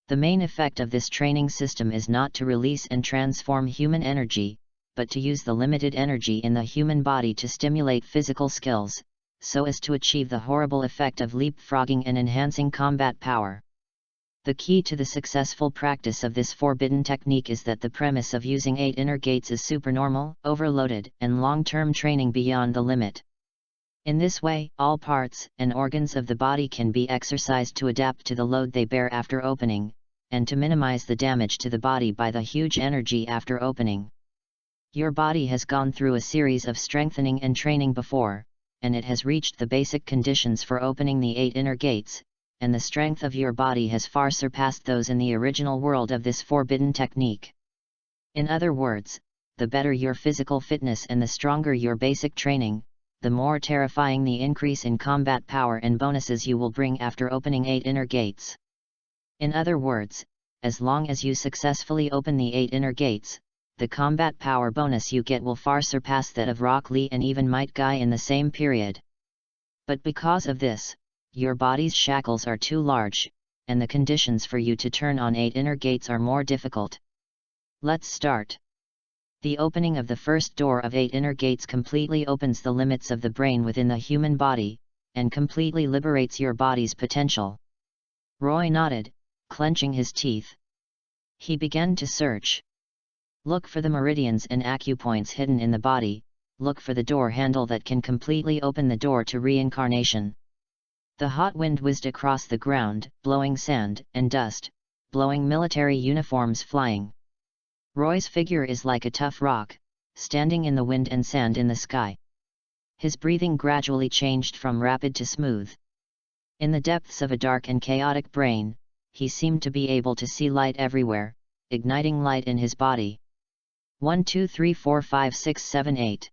The main effect of this training system is not to release and transform human energy, but to use the limited energy in the human body to stimulate physical skills, so as to achieve the horrible effect of leapfrogging and enhancing combat power. The key to the successful practice of this forbidden technique is that the premise of using 8 inner gates is supernormal, overloaded, and long-term training beyond the limit. In this way, all parts and organs of the body can be exercised to adapt to the load they bear after opening, and to minimize the damage to the body by the huge energy after opening. Your body has gone through a series of strengthening and training before, and it has reached the basic conditions for opening the 8 inner gates, and the strength of your body has far surpassed those in the original world of this forbidden technique. In other words, the better your physical fitness and the stronger your basic training, the more terrifying the increase in combat power and bonuses you will bring after opening 8 inner gates. In other words, as long as you successfully open the 8 inner gates, the combat power bonus you get will far surpass that of Rock Lee and even Might Guy in the same period. But because of this, your body's shackles are too large, and the conditions for you to turn on 8 inner gates are more difficult. Let's start. The opening of the first door of 8 inner gates completely opens the limits of the brain within the human body, and completely liberates your body's potential. Roy nodded, clenching his teeth. He began to search. Look for the meridians and acupoints hidden in the body, look for the door handle that can completely open the door to reincarnation. The hot wind whizzed across the ground, blowing sand and dust, blowing military uniforms flying. Roy's figure is like a tough rock, standing in the wind and sand in the sky. His breathing gradually changed from rapid to smooth. In the depths of a dark and chaotic brain, he seemed to be able to see light everywhere, igniting light in his body. 1 2 3 4 5 6 7 8.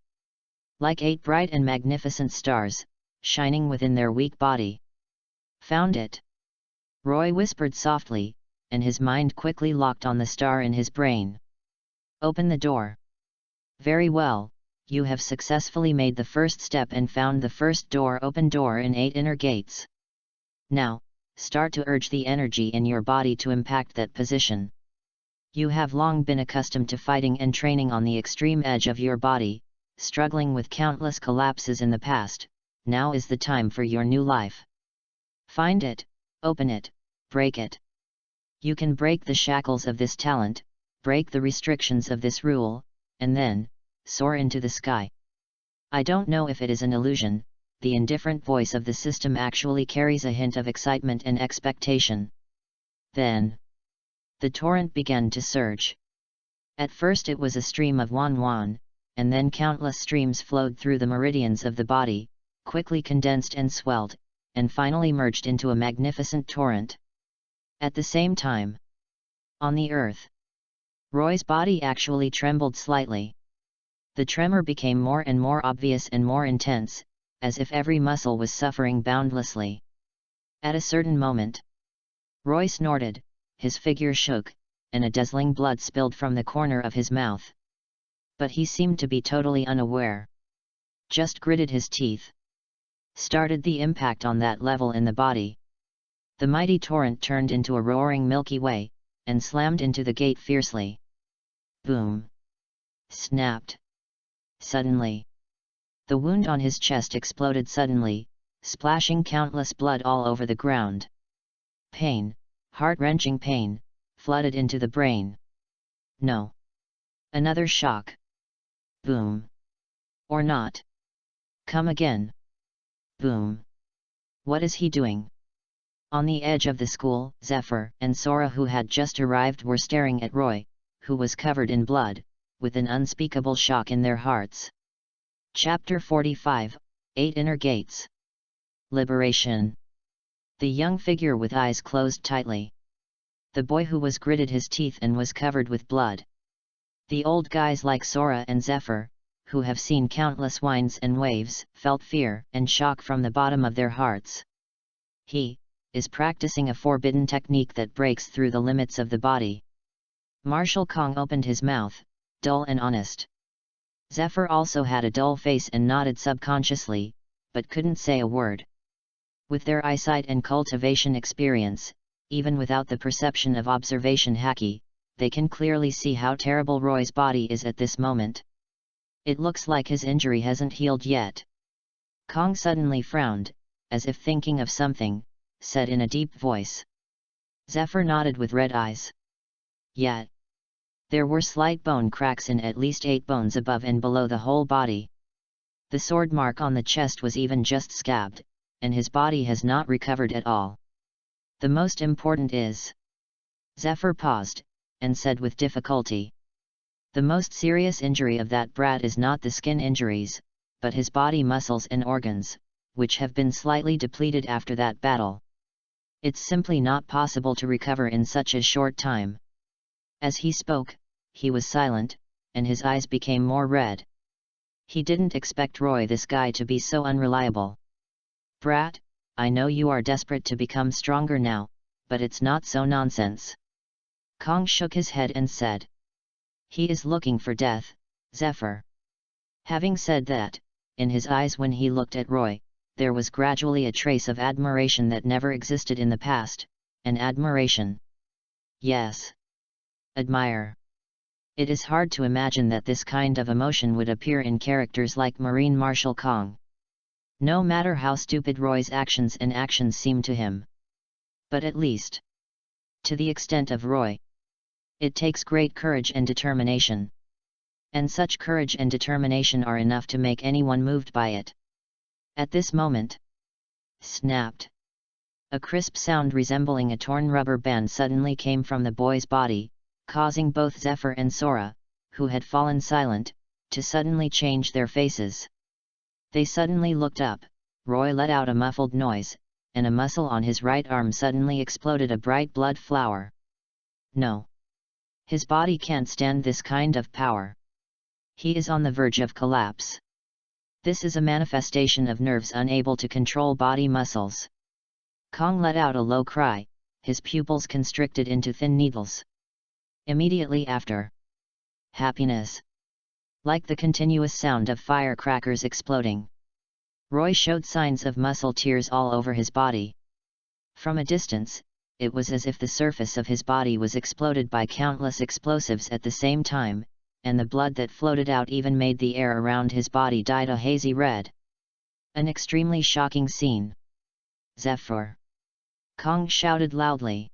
Like 8 bright and magnificent stars, shining within their weak body. Found it! Roy whispered softly, and his mind quickly locked on the star in his brain. Open the door. Very well, you have successfully made the first step and found the first door in 8 inner gates. Now, start to urge the energy in your body to impact that position. You have long been accustomed to fighting and training on the extreme edge of your body, struggling with countless collapses in the past. Now is the time for your new life. Find it, open it, break it. You can break the shackles of this talent, break the restrictions of this rule, and then, soar into the sky. I don't know if it is an illusion, the indifferent voice of the system actually carries a hint of excitement and expectation. Then, the torrent began to surge. At first it was a stream of wan, and then countless streams flowed through the meridians of the body, quickly condensed and swelled, and finally merged into a magnificent torrent. At the same time, on the earth, Roy's body actually trembled slightly. The tremor became more and more obvious and more intense, as if every muscle was suffering boundlessly. At a certain moment, Roy snorted, his figure shook, and a dazzling blood spilled from the corner of his mouth. But he seemed to be totally unaware. Just gritted his teeth. Started the impact on that level in the body. The mighty torrent turned into a roaring Milky Way, and slammed into the gate fiercely. Boom! Snapped. Suddenly, the wound on his chest exploded suddenly, splashing countless blood all over the ground. Pain, heart-wrenching pain, flooded into the brain. No. Another shock. Boom. Or not. Come again. Boom. What is he doing? On the edge of the school, Zephyr and Sora, who had just arrived, were staring at Roy, who was covered in blood, with an unspeakable shock in their hearts. Chapter 45, 8 Inner Gates. Liberation. The young figure with eyes closed tightly. The boy who was gritted his teeth and was covered with blood. The old guys like Sora and Zephyr, who have seen countless winds and waves, felt fear and shock from the bottom of their hearts. He is practicing a forbidden technique that breaks through the limits of the body. Marshal Kong opened his mouth, dull and honest. Zephyr also had a dull face and nodded subconsciously, but couldn't say a word. With their eyesight and cultivation experience, even without the perception of observation haki, they can clearly see how terrible Roy's body is at this moment. It looks like his injury hasn't healed yet. Kong suddenly frowned, as if thinking of something, said in a deep voice. Zephyr nodded with red eyes. Yet, there were slight bone cracks in at least 8 bones above and below the whole body. The sword mark on the chest was even just scabbed, and his body has not recovered at all. The most important is... Zephyr paused, and said with difficulty. The most serious injury of that brat is not the skin injuries, but his body muscles and organs, which have been slightly depleted after that battle. It's simply not possible to recover in such a short time. As he spoke, he was silent, and his eyes became more red. He didn't expect Roy, this guy, to be so unreliable. Brat, I know you are desperate to become stronger now, but it's not so nonsense. Kong shook his head and said. He is looking for death, Zephyr. Having said that, in his eyes when he looked at Roy, there was gradually a trace of admiration that never existed in the past, an admiration. Yes. Admire. It is hard to imagine that this kind of emotion would appear in characters like Marine Marshal Kong. No matter how stupid Roy's actions seemed to him. but at least to the extent of Roy. It takes great courage and determination. And such courage and determination are enough to make anyone moved by it. At this moment, snapped. A crisp sound resembling a torn rubber band suddenly came from the boy's body, causing both Zephyr and Sora, who had fallen silent, to suddenly change their faces. They suddenly looked up. Roy let out a muffled noise, and a muscle on his right arm suddenly exploded a bright blood flower. No. His body can't stand this kind of power. He is on the verge of collapse. This is a manifestation of nerves unable to control body muscles. Kong let out a low cry, his pupils constricted into thin needles. Immediately after, happiness. Like the continuous sound of firecrackers exploding. Roy showed signs of muscle tears all over his body. From a distance, it was as if the surface of his body was exploded by countless explosives at the same time, and the blood that floated out even made the air around his body dyed a hazy red. An extremely shocking scene. Zephyr! Kong shouted loudly.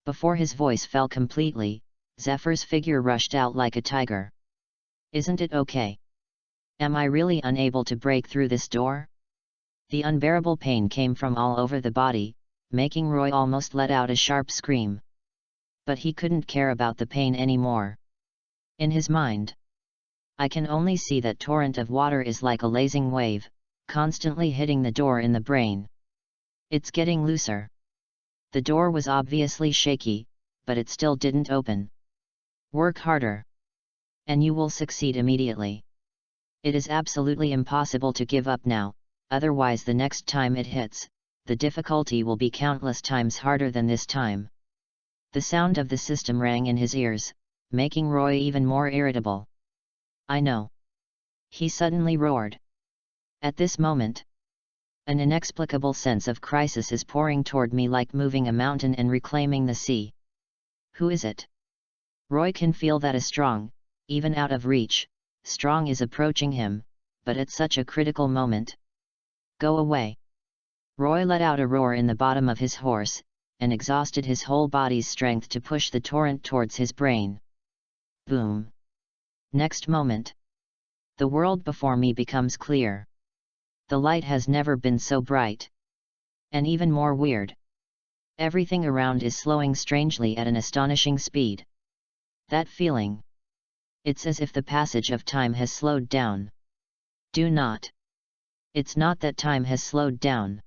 Before his voice fell completely, Zephyr's figure rushed out like a tiger. Isn't it okay? Am I really unable to break through this door? The unbearable pain came from all over the body, making Roy almost let out a sharp scream. But he couldn't care about the pain anymore. In his mind, I can only see that torrent of water is like a lazing wave, constantly hitting the door in the brain. It's getting looser. The door was obviously shaky, but it still didn't open. Work harder. And you will succeed immediately. It is absolutely impossible to give up now, otherwise the next time it hits, the difficulty will be countless times harder than this time. The sound of the system rang in his ears, making Roy even more irritable. I know. He suddenly roared. At this moment, an inexplicable sense of crisis is pouring toward me like moving a mountain and reclaiming the sea. Who is it? Roy can feel that a strong, even out of reach, strong is approaching him, but at such a critical moment. Go away. Roy let out a roar in the bottom of his horse, and exhausted his whole body's strength to push the torrent towards his brain. Boom. Next moment, the world before me becomes clear. The light has never been so bright. And even more weird. Everything around is slowing strangely at an astonishing speed. That feeling. It's as if the passage of time has slowed down. Do not. It's not that time has slowed down.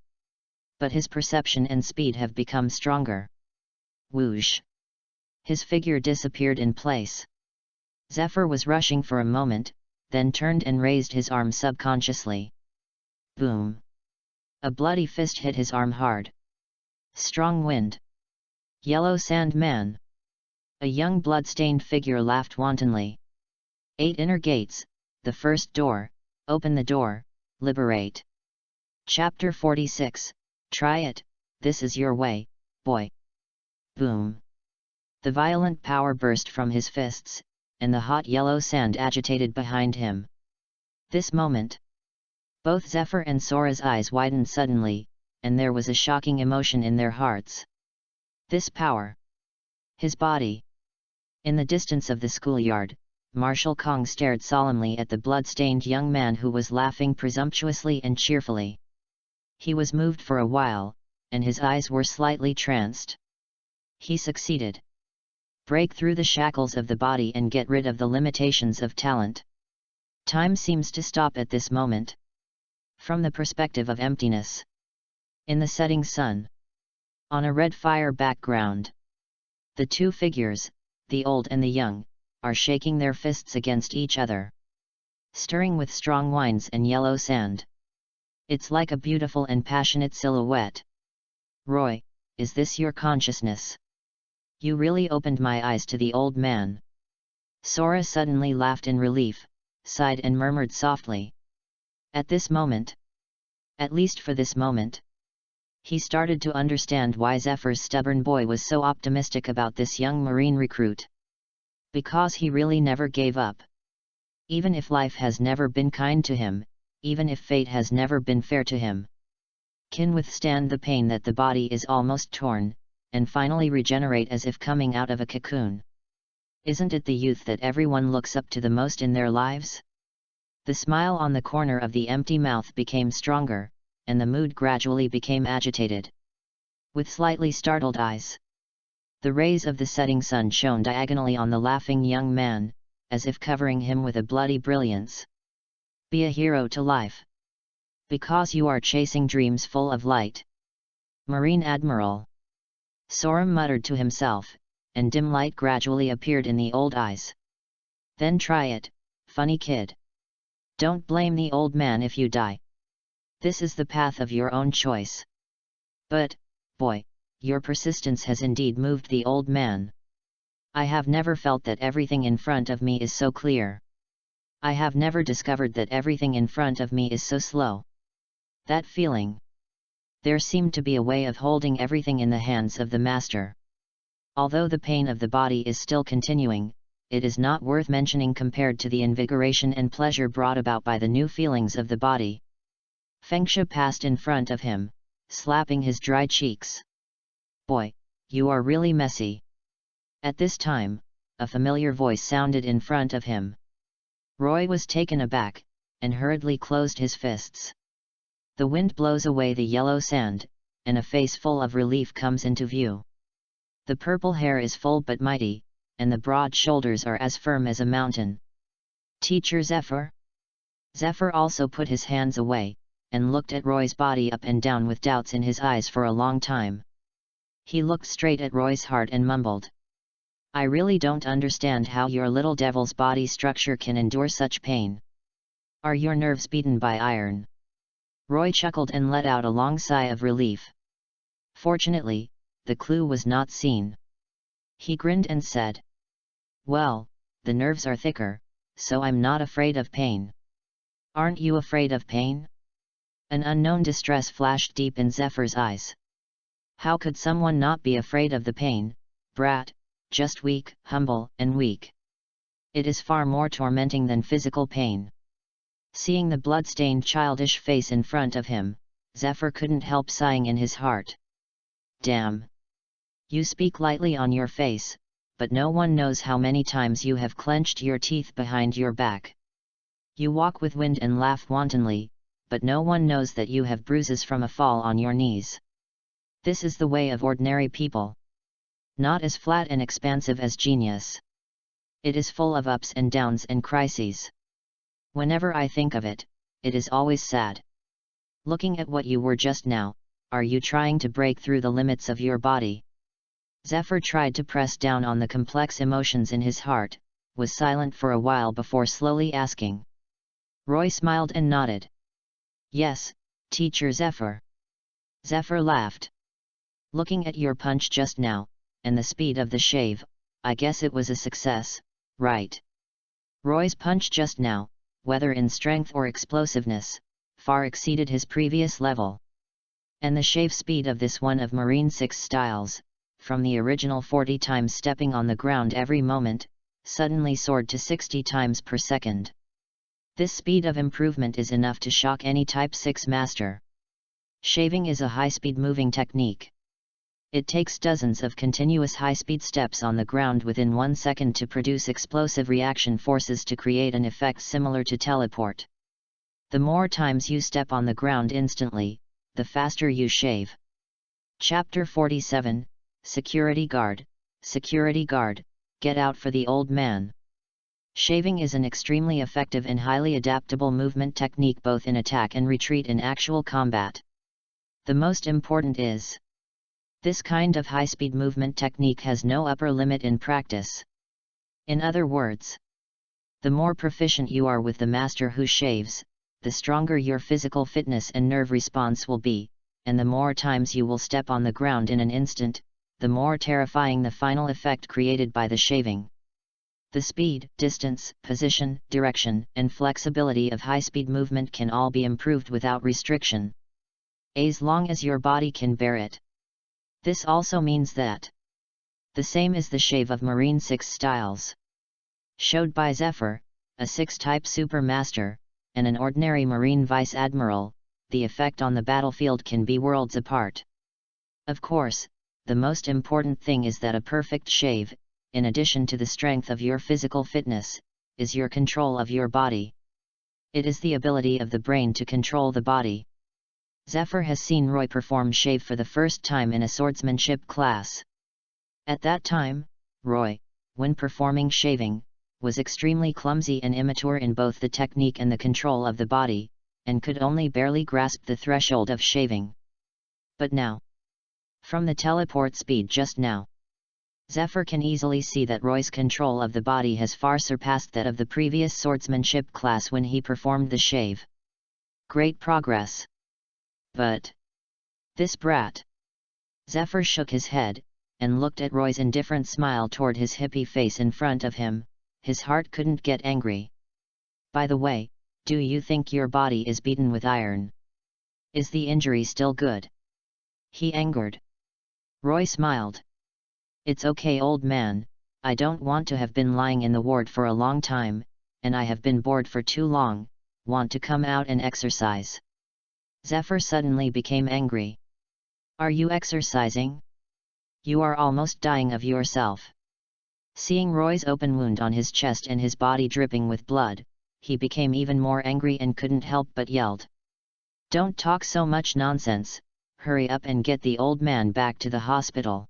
But his perception and speed have become stronger. Whoosh. His figure disappeared in place. Zephyr was rushing for a moment, then turned and raised his arm subconsciously. Boom. A bloody fist hit his arm hard. Strong wind. Yellow Sand Man. A young blood-stained figure laughed wantonly. 8 inner gates, the first door, open the door, liberate. Chapter 46, Try it, this is your way, boy. Boom. The violent power burst from his fists, and the hot yellow sand agitated behind him. This moment, both Zephyr and Sora's eyes widened suddenly, and there was a shocking emotion in their hearts. This power. His body. In the distance of the schoolyard, Marshal Kong stared solemnly at the blood-stained young man who was laughing presumptuously and cheerfully. He was moved for a while, and his eyes were slightly tranced. He succeeded. Break through the shackles of the body and get rid of the limitations of talent. Time seems to stop at this moment. From the perspective of emptiness. In the setting sun. On a red fire background. The two figures, the old and the young, are shaking their fists against each other. Stirring with strong winds and yellow sand. It's like a beautiful and passionate silhouette. Roy, is this your consciousness? You really opened my eyes to the old man. Sora suddenly laughed in relief, sighed and murmured softly. At this moment, at least for this moment, he started to understand why Zephyr's stubborn boy was so optimistic about this young Marine recruit. Because he really never gave up. Even if life has never been kind to him, even if fate has never been fair to him. can withstand the pain that the body is almost torn, and finally regenerate as if coming out of a cocoon. Isn't it the youth that everyone looks up to the most in their lives? The smile on the corner of the empty mouth became stronger, and the mood gradually became agitated. With slightly startled eyes, the rays of the setting sun shone diagonally on the laughing young man, as if covering him with a bloody brilliance. Be a hero to life. Because you are chasing dreams full of light. Marine Admiral. Sorum muttered to himself, and dim light gradually appeared in the old eyes. Then try it, funny kid. Don't blame the old man if you die. This is the path of your own choice. But, boy, your persistence has indeed moved the old man. I have never felt that everything in front of me is so clear. I have never discovered that everything in front of me is so slow. That feeling. There seemed to be a way of holding everything in the hands of the master. Although the pain of the body is still continuing, it is not worth mentioning compared to the invigoration and pleasure brought about by the new feelings of the body. Fengsha passed in front of him, slapping his dry cheeks. Boy, you are really messy. At this time, a familiar voice sounded in front of him. Roy was taken aback, and hurriedly closed his fists. The wind blows away the yellow sand, and a face full of relief comes into view. The purple hair is full but mighty, and the broad shoulders are as firm as a mountain. Teacher Zephyr? Zephyr also put his hands away, and looked at Roy's body up and down with doubts in his eyes for a long time. He looked straight at Roy's heart and mumbled. I really don't understand how your little devil's body structure can endure such pain. Are your nerves beaten by iron? Roy chuckled and let out a long sigh of relief. Fortunately, the clue was not seen. He grinned and said, well, the nerves are thicker, so I'm not afraid of pain. Aren't you afraid of pain? An unknown distress flashed deep in Zephyr's eyes. How could someone not be afraid of the pain, brat, just weak, humble, and weak. It is far more tormenting than physical pain. Seeing the blood-stained childish face in front of him, Zephyr couldn't help sighing in his heart. Damn! You speak lightly on your face, but no one knows how many times you have clenched your teeth behind your back. You walk with wind and laugh wantonly, but no one knows that you have bruises from a fall on your knees. This is the way of ordinary people. Not as flat and expansive as genius. It is full of ups and downs and crises. Whenever I think of it, it is always sad. Looking at what you were just now, are you trying to break through the limits of your body? Zephyr tried to press down on the complex emotions in his heart, was silent for a while before slowly asking. Roy smiled and nodded. Yes, Teacher Zephyr. Zephyr laughed. Looking at your punch just now, and the speed of the shave, I guess it was a success, right? Roy's punch just now, whether in strength or explosiveness, far exceeded his previous level. And the shave speed of this one of Marine 6 styles, from the original 40 times stepping on the ground every moment, suddenly soared to 60 times per second. This speed of improvement is enough to shock any Type 6 master. Shaving is a high-speed moving technique. It takes dozens of continuous high-speed steps on the ground within 1 second to produce explosive reaction forces to create an effect similar to teleport. The more times you step on the ground instantly, the faster you shave. Chapter 47, Security Guard. Security Guard, get out for the old man. Shaving is an extremely effective and highly adaptable movement technique both in attack and retreat in actual combat. The most important is, this kind of high-speed movement technique has no upper limit in practice. In other words, the more proficient you are with the master who shaves, the stronger your physical fitness and nerve response will be, and the more times you will step on the ground in an instant, the more terrifying the final effect created by the shaving. The speed, distance, position, direction, and flexibility of high-speed movement can all be improved without restriction. As long as your body can bear it. This also means that the same is the shave of Marine 6 styles. Showed by Zephyr, a 6-type super master, and an ordinary Marine Vice Admiral, the effect on the battlefield can be worlds apart. Of course, the most important thing is that a perfect shave, in addition to the strength of your physical fitness, is your control of your body. It is the ability of the brain to control the body. Zephyr has seen Roy perform shave for the first time in a swordsmanship class. At that time, Roy, when performing shaving, was extremely clumsy and immature in both the technique and the control of the body, and could only barely grasp the threshold of shaving. But now, from the teleport speed just now, Zephyr can easily see that Roy's control of the body has far surpassed that of the previous swordsmanship class when he performed the shave. Great progress. But this brat. Zephyr shook his head, and looked at Roy's indifferent smile toward his hippie face in front of him. His heart couldn't get angry. By the way, do you think your body is beaten with iron? Is the injury still good? He angered. Roy smiled. It's okay, old man, I don't want to have been lying in the ward for a long time, and I have been bored for too long, want to come out and exercise. Zephyr suddenly became angry. Are you exercising? You are almost dying of yourself. Seeing Roy's open wound on his chest and his body dripping with blood, he became even more angry and couldn't help but yelled. Don't talk so much nonsense, hurry up and get the old man back to the hospital.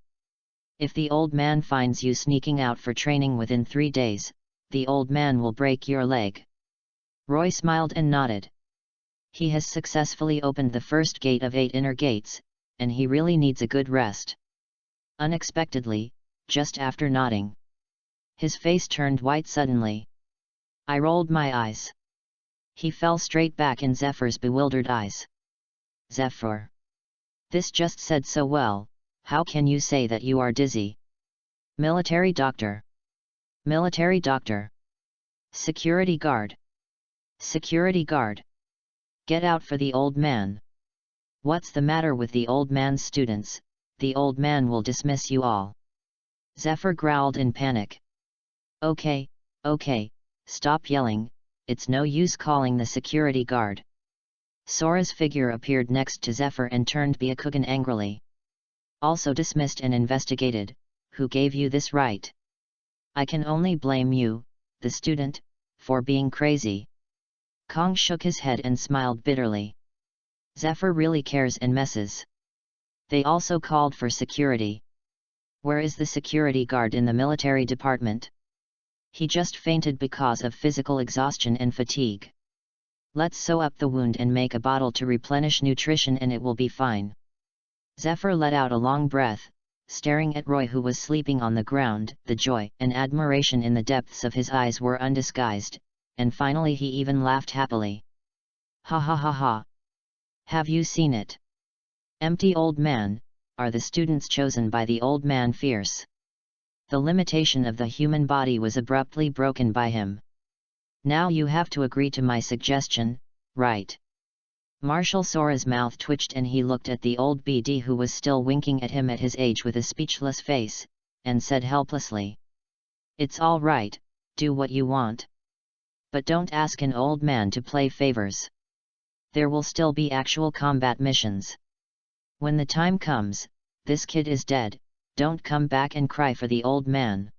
If the old man finds you sneaking out for training within 3 days, the old man will break your leg. Roy smiled and nodded. He has successfully opened the first gate of 8 inner gates, and he really needs a good rest. Unexpectedly, just after nodding, his face turned white suddenly. I rolled my eyes. He fell straight back in Zephyr's bewildered eyes. Zephyr. This just said so well, how can you say that you are dizzy? Military doctor. Military doctor. Security guard. Security guard. Get out for the old man. What's the matter with the old man's students? The old man will dismiss you all. Zephyr growled in panic. Okay, stop yelling, it's no use calling the security guard. Sora's figure appeared next to Zephyr and turned Byakugan angrily. Also dismissed and investigated, who gave you this right? I can only blame you, the student, for being crazy. Kong shook his head and smiled bitterly. Zephyr really cares and messes. They also called for security. Where is the security guard in the military department? He just fainted because of physical exhaustion and fatigue. Let's sew up the wound and make a bottle to replenish nutrition and it will be fine. Zephyr let out a long breath, staring at Roy who was sleeping on the ground. The joy and admiration in the depths of his eyes were undisguised, and finally he even laughed happily. Ha ha ha ha. Have you seen it? Empty old man, are the students chosen by the old man fierce? The limitation of the human body was abruptly broken by him. Now you have to agree to my suggestion, right? Marshal Sora's mouth twitched and he looked at the old BD who was still winking at him at his age with a speechless face, and said helplessly. It's all right, do what you want. But don't ask an old man to play favors. There will still be actual combat missions. When the time comes, this kid is dead, don't come back and cry for the old man.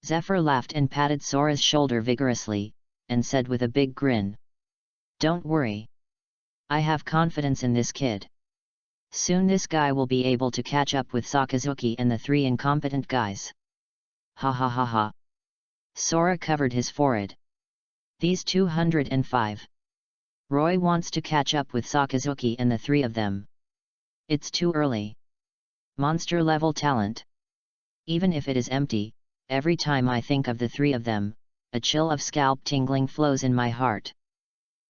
Zephyr laughed and patted Sora's shoulder vigorously, and said with a big grin. Don't worry. I have confidence in this kid. Soon this guy will be able to catch up with Sakazuki and the 3 incompetent guys. Ha ha ha ha. Sora covered his forehead. These 205. Roy wants to catch up with Sakazuki and the 3 of them. It's too early. Monster level talent. Even if it is empty, every time I think of the 3 of them, a chill of scalp tingling flows in my heart.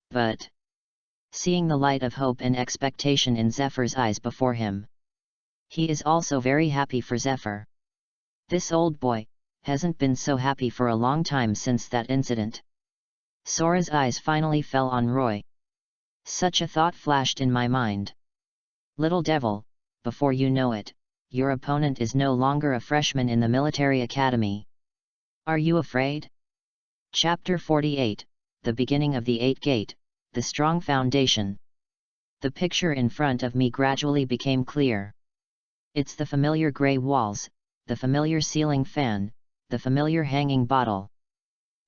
But, seeing the light of hope and expectation in Zephyr's eyes before him, he is also very happy for Zephyr. This old boy hasn't been so happy for a long time since that incident. Sora's eyes finally fell on Roy. Such a thought flashed in my mind. Little devil, before you know it, your opponent is no longer a freshman in the military academy. Are you afraid? Chapter 48, The Beginning of the 8th Gate, The Strong Foundation. The picture in front of me gradually became clear. It's the familiar grey walls, the familiar ceiling fan, the familiar hanging bottle,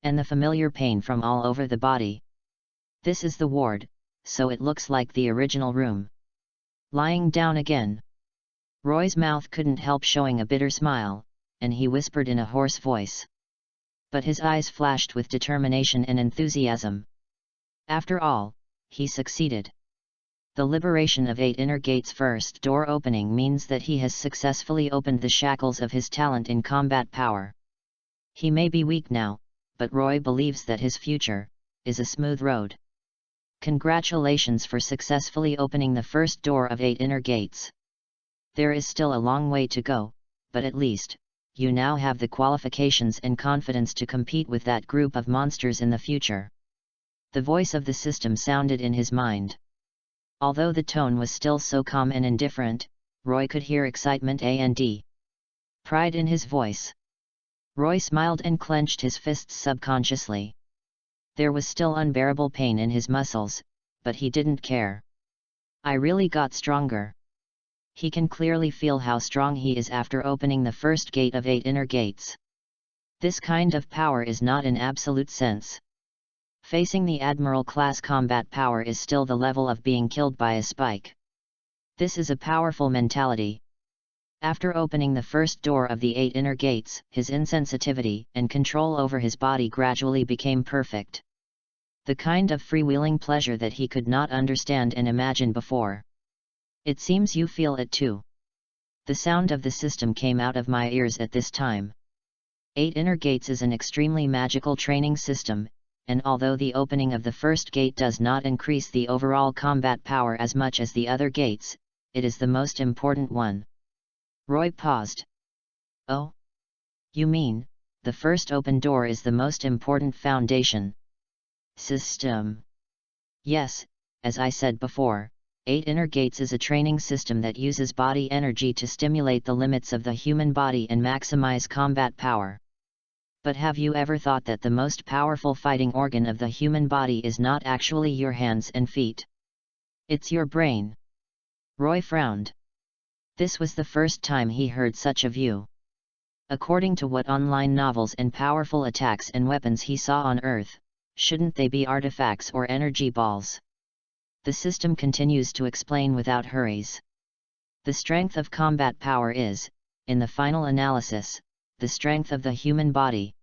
and the familiar pain from all over the body. This is the ward, so it looks like the original room. Lying down again. Roy's mouth couldn't help showing a bitter smile, and he whispered in a hoarse voice. But his eyes flashed with determination and enthusiasm. After all, he succeeded. The liberation of 8 inner gates' first door opening means that he has successfully opened the shackles of his talent in combat power. He may be weak now, but Roy believes that his future is a smooth road. Congratulations for successfully opening the first door of 8 inner gates. There is still a long way to go, but at least, you now have the qualifications and confidence to compete with that group of monsters in the future. The voice of the system sounded in his mind. Although the tone was still so calm and indifferent, Roy could hear excitement and pride in his voice. Roy smiled and clenched his fists subconsciously. There was still unbearable pain in his muscles, but he didn't care. I really got stronger. He can clearly feel how strong he is after opening the first gate of 8 inner gates. This kind of power is not in absolute sense. Facing the Admiral-class combat power is still the level of being killed by a spike. This is a powerful mentality. After opening the first door of the 8 inner gates, his insensitivity and control over his body gradually became perfect. The kind of freewheeling pleasure that he could not understand and imagine before. It seems you feel it too. The sound of the system came out of my ears at this time. 8 inner gates is an extremely magical training system, and although the opening of the first gate does not increase the overall combat power as much as the other gates, it is the most important one. Roy paused. Oh? You mean, the first open door is the most important foundation system? Yes, as I said before, 8 inner gates is a training system that uses body energy to stimulate the limits of the human body and maximize combat power. But have you ever thought that the most powerful fighting organ of the human body is not actually your hands and feet? It's your brain. Roy frowned. This was the first time he heard such a view. According to what online novels and powerful attacks and weapons he saw on Earth, shouldn't they be artifacts or energy balls? The system continues to explain without hurries. The strength of combat power is, in the final analysis, the strength of the human body.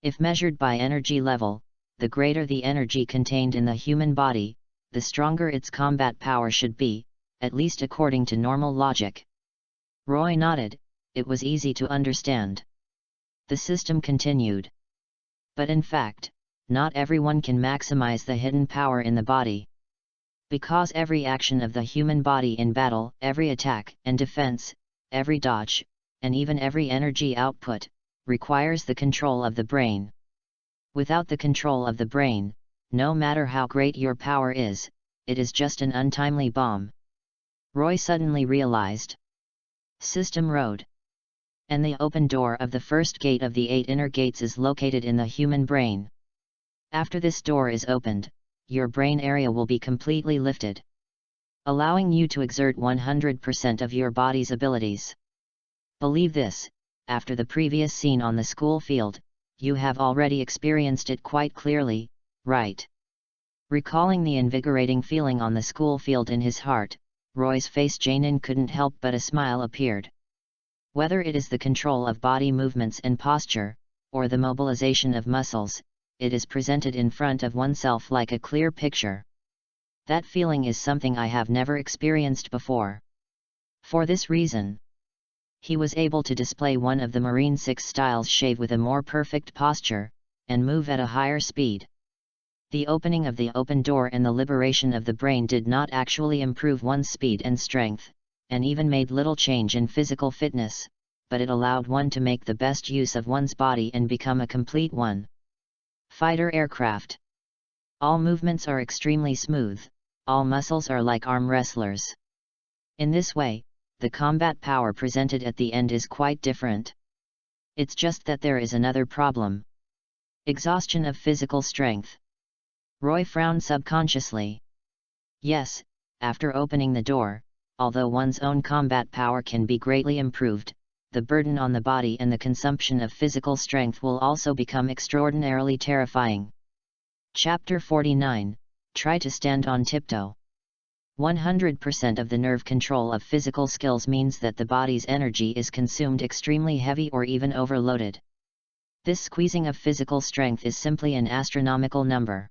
If measured by energy level, the greater the energy contained in the human body, the stronger its combat power should be, at least according to normal logic. Roy nodded. It was easy to understand. The system continued. But in fact, not everyone can maximize the hidden power in the body. Because every action of the human body in battle, every attack and defense, every dodge, and even every energy output, requires the control of the brain. Without the control of the brain, no matter how great your power is, it is just an untimely bomb. Roy suddenly realized. System Road. And the open door of the first gate of the 8 inner gates is located in the human brain. After this door is opened, your brain area will be completely lifted, allowing you to exert 100% of your body's abilities. Believe this, after the previous scene on the school field, you have already experienced it quite clearly, right? Recalling the invigorating feeling on the school field in his heart, Roy's face Janin couldn't help but a smile appeared. Whether it is the control of body movements and posture, or the mobilization of muscles, it is presented in front of oneself like a clear picture. That feeling is something I have never experienced before. For this reason, he was able to display one of the Marine 6 styles shave with a more perfect posture, and move at a higher speed. The opening of the open door and the liberation of the brain did not actually improve one's speed and strength, and even made little change in physical fitness, but it allowed one to make the best use of one's body and become a complete one. Fighter aircraft. All movements are extremely smooth, all muscles are like arm wrestlers. In this way, the combat power presented at the end is quite different. It's just that there is another problem. Exhaustion of physical strength. Roy frowned subconsciously. Yes, after opening the door, although one's own combat power can be greatly improved, the burden on the body and the consumption of physical strength will also become extraordinarily terrifying. Chapter 49, Try to stand on tiptoe. 100% of the nerve control of physical skills means that the body's energy is consumed extremely heavy or even overloaded. This squeezing of physical strength is simply an astronomical number.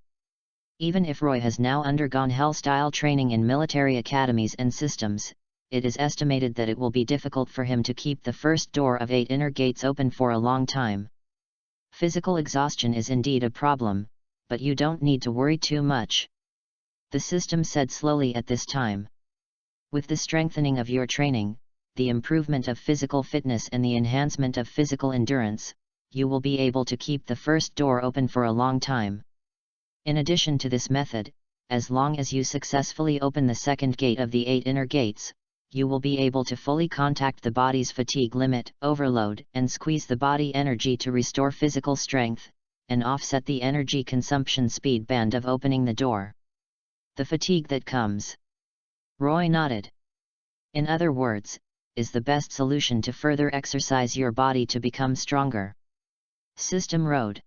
Even if Roy has now undergone hell-style training in military academies and systems, it is estimated that it will be difficult for him to keep the first door of 8 inner gates open for a long time. Physical exhaustion is indeed a problem, but you don't need to worry too much. The system said slowly at this time. With the strengthening of your training, the improvement of physical fitness and the enhancement of physical endurance, you will be able to keep the first door open for a long time. In addition to this method, as long as you successfully open the second gate of the 8 inner gates, you will be able to fully contact the body's fatigue limit, overload, and squeeze the body energy to restore physical strength, and offset the energy consumption speed band of opening the door. The fatigue that comes. Roy nodded. In other words, is the best solution to further exercise your body to become stronger. System Road.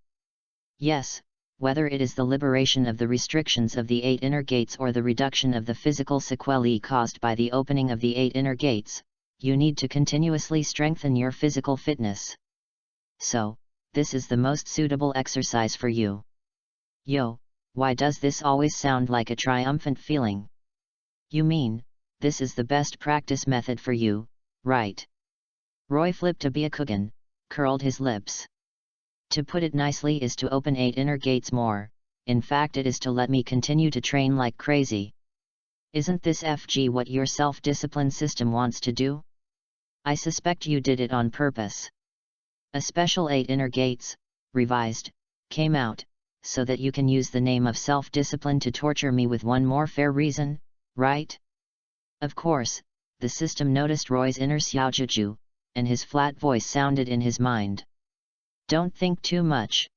Yes, whether it is the liberation of the restrictions of the 8 inner gates or the reduction of the physical sequelae caused by the opening of the 8 inner gates, you need to continuously strengthen your physical fitness. So, this is the most suitable exercise for you. Yo, why does this always sound like a triumphant feeling? You mean, this is the best practice method for you, right? Roy flipped a Byakugan, curled his lips. To put it nicely is to open 8 inner gates more, in fact it is to let me continue to train like crazy. Isn't this FG what your self-discipline system wants to do? I suspect you did it on purpose. A special 8 inner gates, revised, came out, so that you can use the name of self-discipline to torture me with one more fair reason, right? Of course, the system noticed Roy's inner xiaojuju, and his flat voice sounded in his mind. Don't think too much.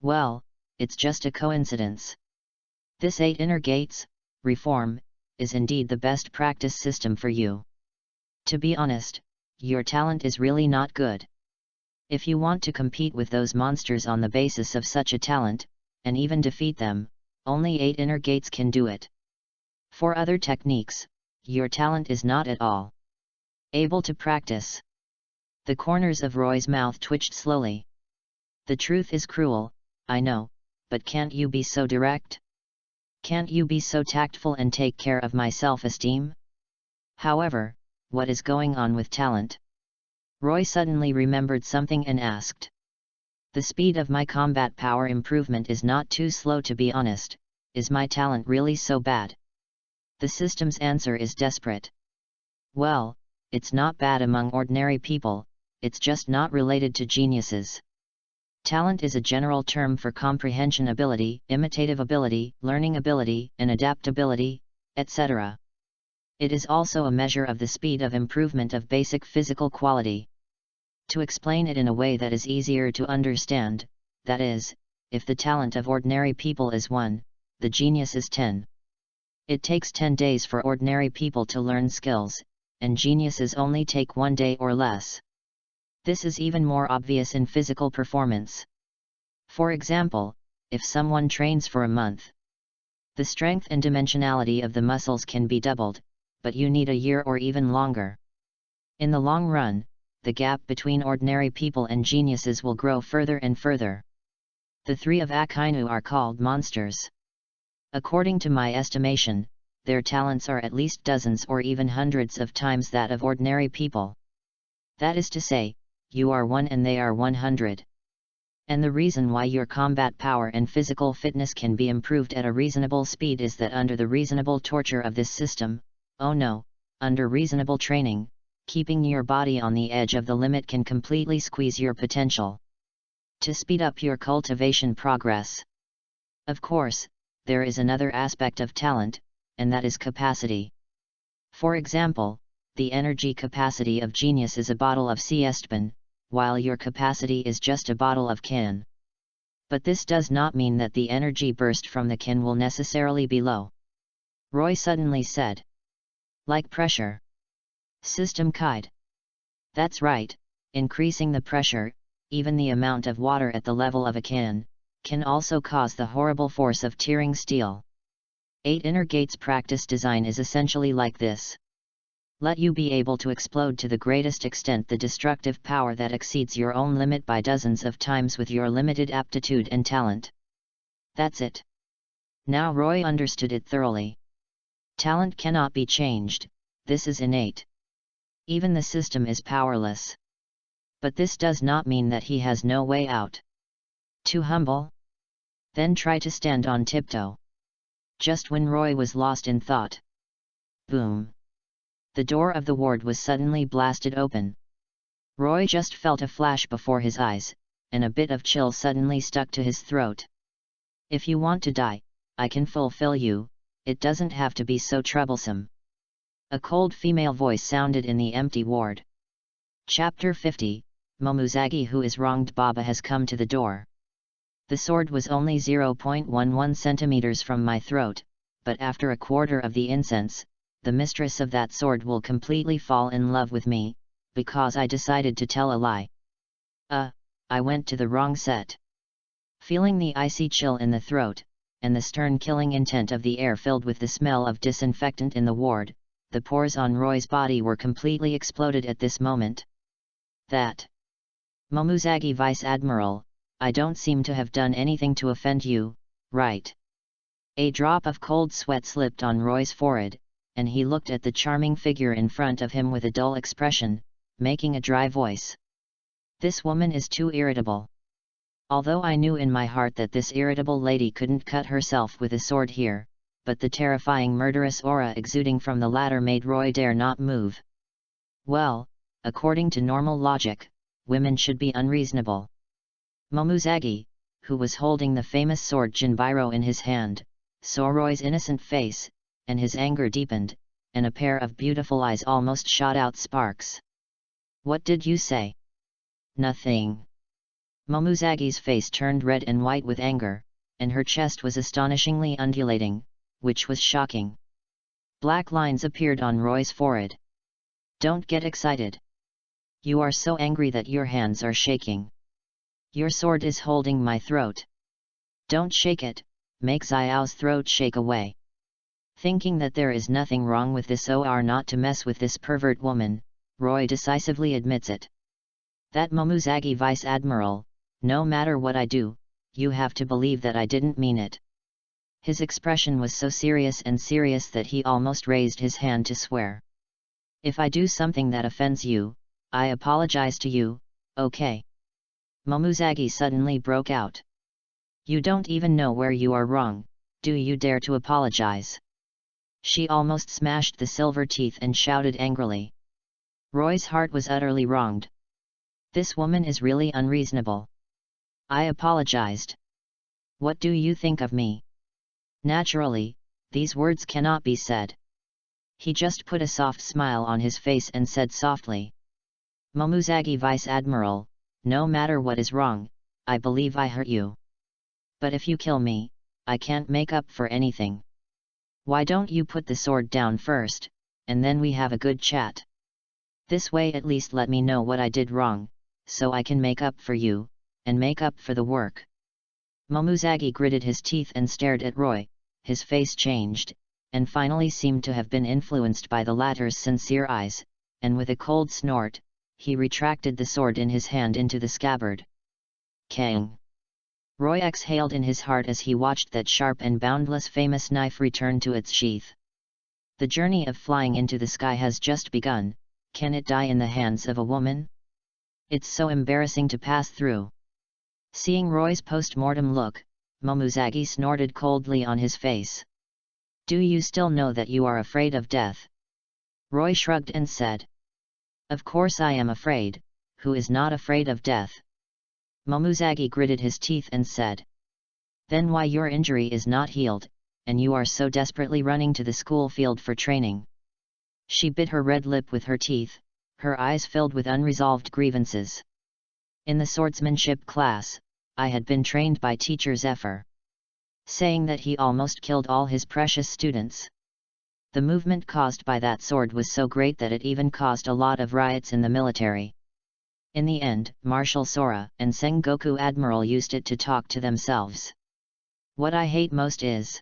Well, it's just a coincidence. This 8 inner gates, reform, is indeed the best practice system for you. To be honest, your talent is really not good. If you want to compete with those monsters on the basis of such a talent, and even defeat them, only 8 inner gates can do it. For other techniques, your talent is not at all able to practice. The corners of Roy's mouth twitched slowly. The truth is cruel, I know, but can't you be so direct? Can't you be so tactful and take care of my self-esteem? However, what is going on with talent? Roy suddenly remembered something and asked. The speed of my combat power improvement is not too slow, to be honest. Is my talent really so bad? The system's answer is desperate. Well, it's not bad among ordinary people, it's just not related to geniuses. Talent is a general term for comprehension ability, imitative ability, learning ability, and adaptability, etc. It is also a measure of the speed of improvement of basic physical quality. To explain it in a way that is easier to understand, that is, if the talent of ordinary people is 1, the genius is 10. It takes 10 days for ordinary people to learn skills, and geniuses only take 1 day or less. This is even more obvious in physical performance. For example, if someone trains for a month, the strength and dimensionality of the muscles can be doubled, but you need a year or even longer. In the long run, the gap between ordinary people and geniuses will grow further and further. The 3 of Akainu are called monsters. According to my estimation, their talents are at least dozens or even hundreds of times that of ordinary people. That is to say, you are 1 and they are 100. And the reason why your combat power and physical fitness can be improved at a reasonable speed is that under the reasonable torture of this system, oh no, under reasonable training, keeping your body on the edge of the limit can completely squeeze your potential. To speed up your cultivation progress. Of course, there is another aspect of talent, and that is capacity. For example, the energy capacity of genius is a bottle of Siestban, while your capacity is just a bottle of kin. But this does not mean that the energy burst from the kin will necessarily be low. Roy suddenly said. Like pressure. System Kide. That's right, increasing the pressure, even the amount of water at the level of a can also cause the horrible force of tearing steel. 8 Inner Gates practice design is essentially like this. Let you be able to explode to the greatest extent the destructive power that exceeds your own limit by dozens of times with your limited aptitude and talent. That's it. Now Roy understood it thoroughly. Talent cannot be changed, this is innate. Even the system is powerless. But this does not mean that he has no way out. Too humble? Then try to stand on tiptoe. Just when Roy was lost in thought. Boom! The door of the ward was suddenly blasted open. Roy just felt a flash before his eyes, and a bit of chill suddenly stuck to his throat. If you want to die, I can fulfill you, it doesn't have to be so troublesome. A cold female voice sounded in the empty ward. Chapter 50, Momuzagi Who is Wronged. Baba has come to the door. The sword was only 0.11 centimeters from my throat, but after a quarter of the incense, the mistress of that sword will completely fall in love with me, because I decided to tell a lie. I went to the wrong set. Feeling the icy chill in the throat, and the stern killing intent of the air filled with the smell of disinfectant in the ward, the pores on Roy's body were completely exploded at this moment. That. Momuzagi Vice Admiral, I don't seem to have done anything to offend you, right? A drop of cold sweat slipped on Roy's forehead, and he looked at the charming figure in front of him with a dull expression, making a dry voice. This woman is too irritable. Although I knew in my heart that this irritable lady couldn't cut herself with a sword here, but the terrifying murderous aura exuding from the latter made Roy dare not move. Well, according to normal logic, women should be unreasonable. Momuzagi, who was holding the famous sword Jinbiro in his hand, saw Roy's innocent face, and his anger deepened, and a pair of beautiful eyes almost shot out sparks. What did you say? Nothing. Momuzagi's face turned red and white with anger, and her chest was astonishingly undulating, which was shocking. Black lines appeared on Roy's forehead. Don't get excited. You are so angry that your hands are shaking. Your sword is holding my throat. Don't shake it, make Xiao's throat shake away. Thinking that there is nothing wrong with this or not to mess with this pervert woman, Roy decisively admits it. That Momuzagi Vice Admiral, no matter what I do, you have to believe that I didn't mean it. His expression was so serious that he almost raised his hand to swear. If I do something that offends you, I apologize to you, okay? Momuzagi suddenly broke out. You don't even know where you are wrong, do you dare to apologize? She almost smashed the silver teeth and shouted angrily. Roy's heart was utterly wronged. This woman is really unreasonable. I apologized. What do you think of me? Naturally, these words cannot be said. He just put a soft smile on his face and said softly. Momuzagi Vice Admiral, no matter what is wrong, I believe I hurt you. But if you kill me, I can't make up for anything. Why don't you put the sword down first, and then we have a good chat? This way at least let me know what I did wrong, so I can make up for you, and make up for the work. Momuzagi gritted his teeth and stared at Roy, his face changed, and finally seemed to have been influenced by the latter's sincere eyes, and with a cold snort, he retracted the sword in his hand into the scabbard. Kang! Roy exhaled in his heart as he watched that sharp and boundless famous knife return to its sheath. The journey of flying into the sky has just begun, can it die in the hands of a woman? It's so embarrassing to pass through. Seeing Roy's post-mortem look, Momuzagi snorted coldly on his face. Do you still know that you are afraid of death? Roy shrugged and said. Of course I am afraid, who is not afraid of death? Momuzagi gritted his teeth and said. Then why your injury is not healed, and you are so desperately running to the school field for training? She bit her red lip with her teeth, her eyes filled with unresolved grievances. In the swordsmanship class, I had been trained by teacher Zephyr. Saying that he almost killed all his precious students. The movement caused by that sword was so great that it even caused a lot of riots in the military. In the end, Marshal Sora and Sengoku Admiral used it to talk to themselves. What I hate most is,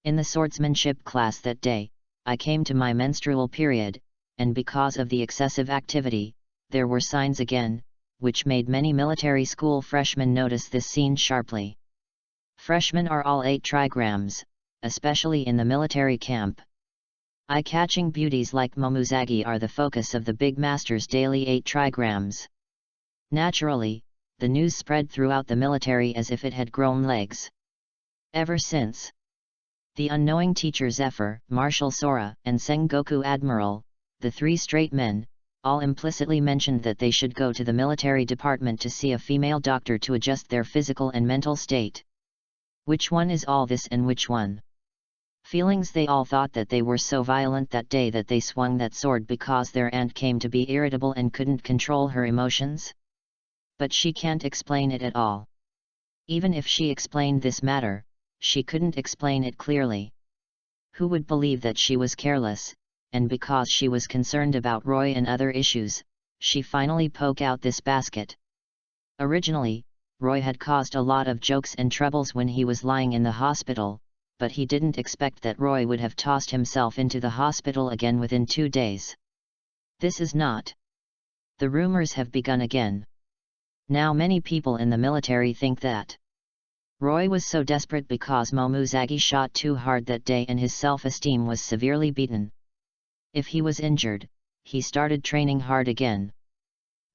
in the swordsmanship class that day, I came to my menstrual period, and because of the excessive activity, there were signs again, which made many military school freshmen notice this scene sharply. Freshmen are all 8 trigrams, especially in the military camp. Eye-catching beauties like Momuzagi are the focus of the big master's daily 8 trigrams. Naturally, the news spread throughout the military as if it had grown legs. Ever since, the unknowing teacher Zephyr, Marshal Sora, and Sengoku Admiral, the 3 straight men, all implicitly mentioned that they should go to the military department to see a female doctor to adjust their physical and mental state. Which one is all this and which one? Feelings. They all thought that they were so violent that day that they swung that sword because their aunt came to be irritable and couldn't control her emotions. But she can't explain it at all. Even if she explained this matter, she couldn't explain it clearly. Who would believe that she was careless, and because she was concerned about Roy and other issues, she finally poked out this basket. Originally, Roy had caused a lot of jokes and troubles when he was lying in the hospital, but he didn't expect that Roy would have tossed himself into the hospital again within 2 days. This is not. The rumors have begun again. Now many people in the military think that Roy was so desperate because Momuzagi shot too hard that day and his self-esteem was severely beaten. If he was injured, he started training hard again.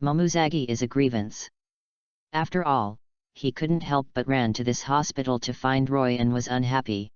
Momuzagi is a grievance. After all, he couldn't help but ran to this hospital to find Roy and was unhappy.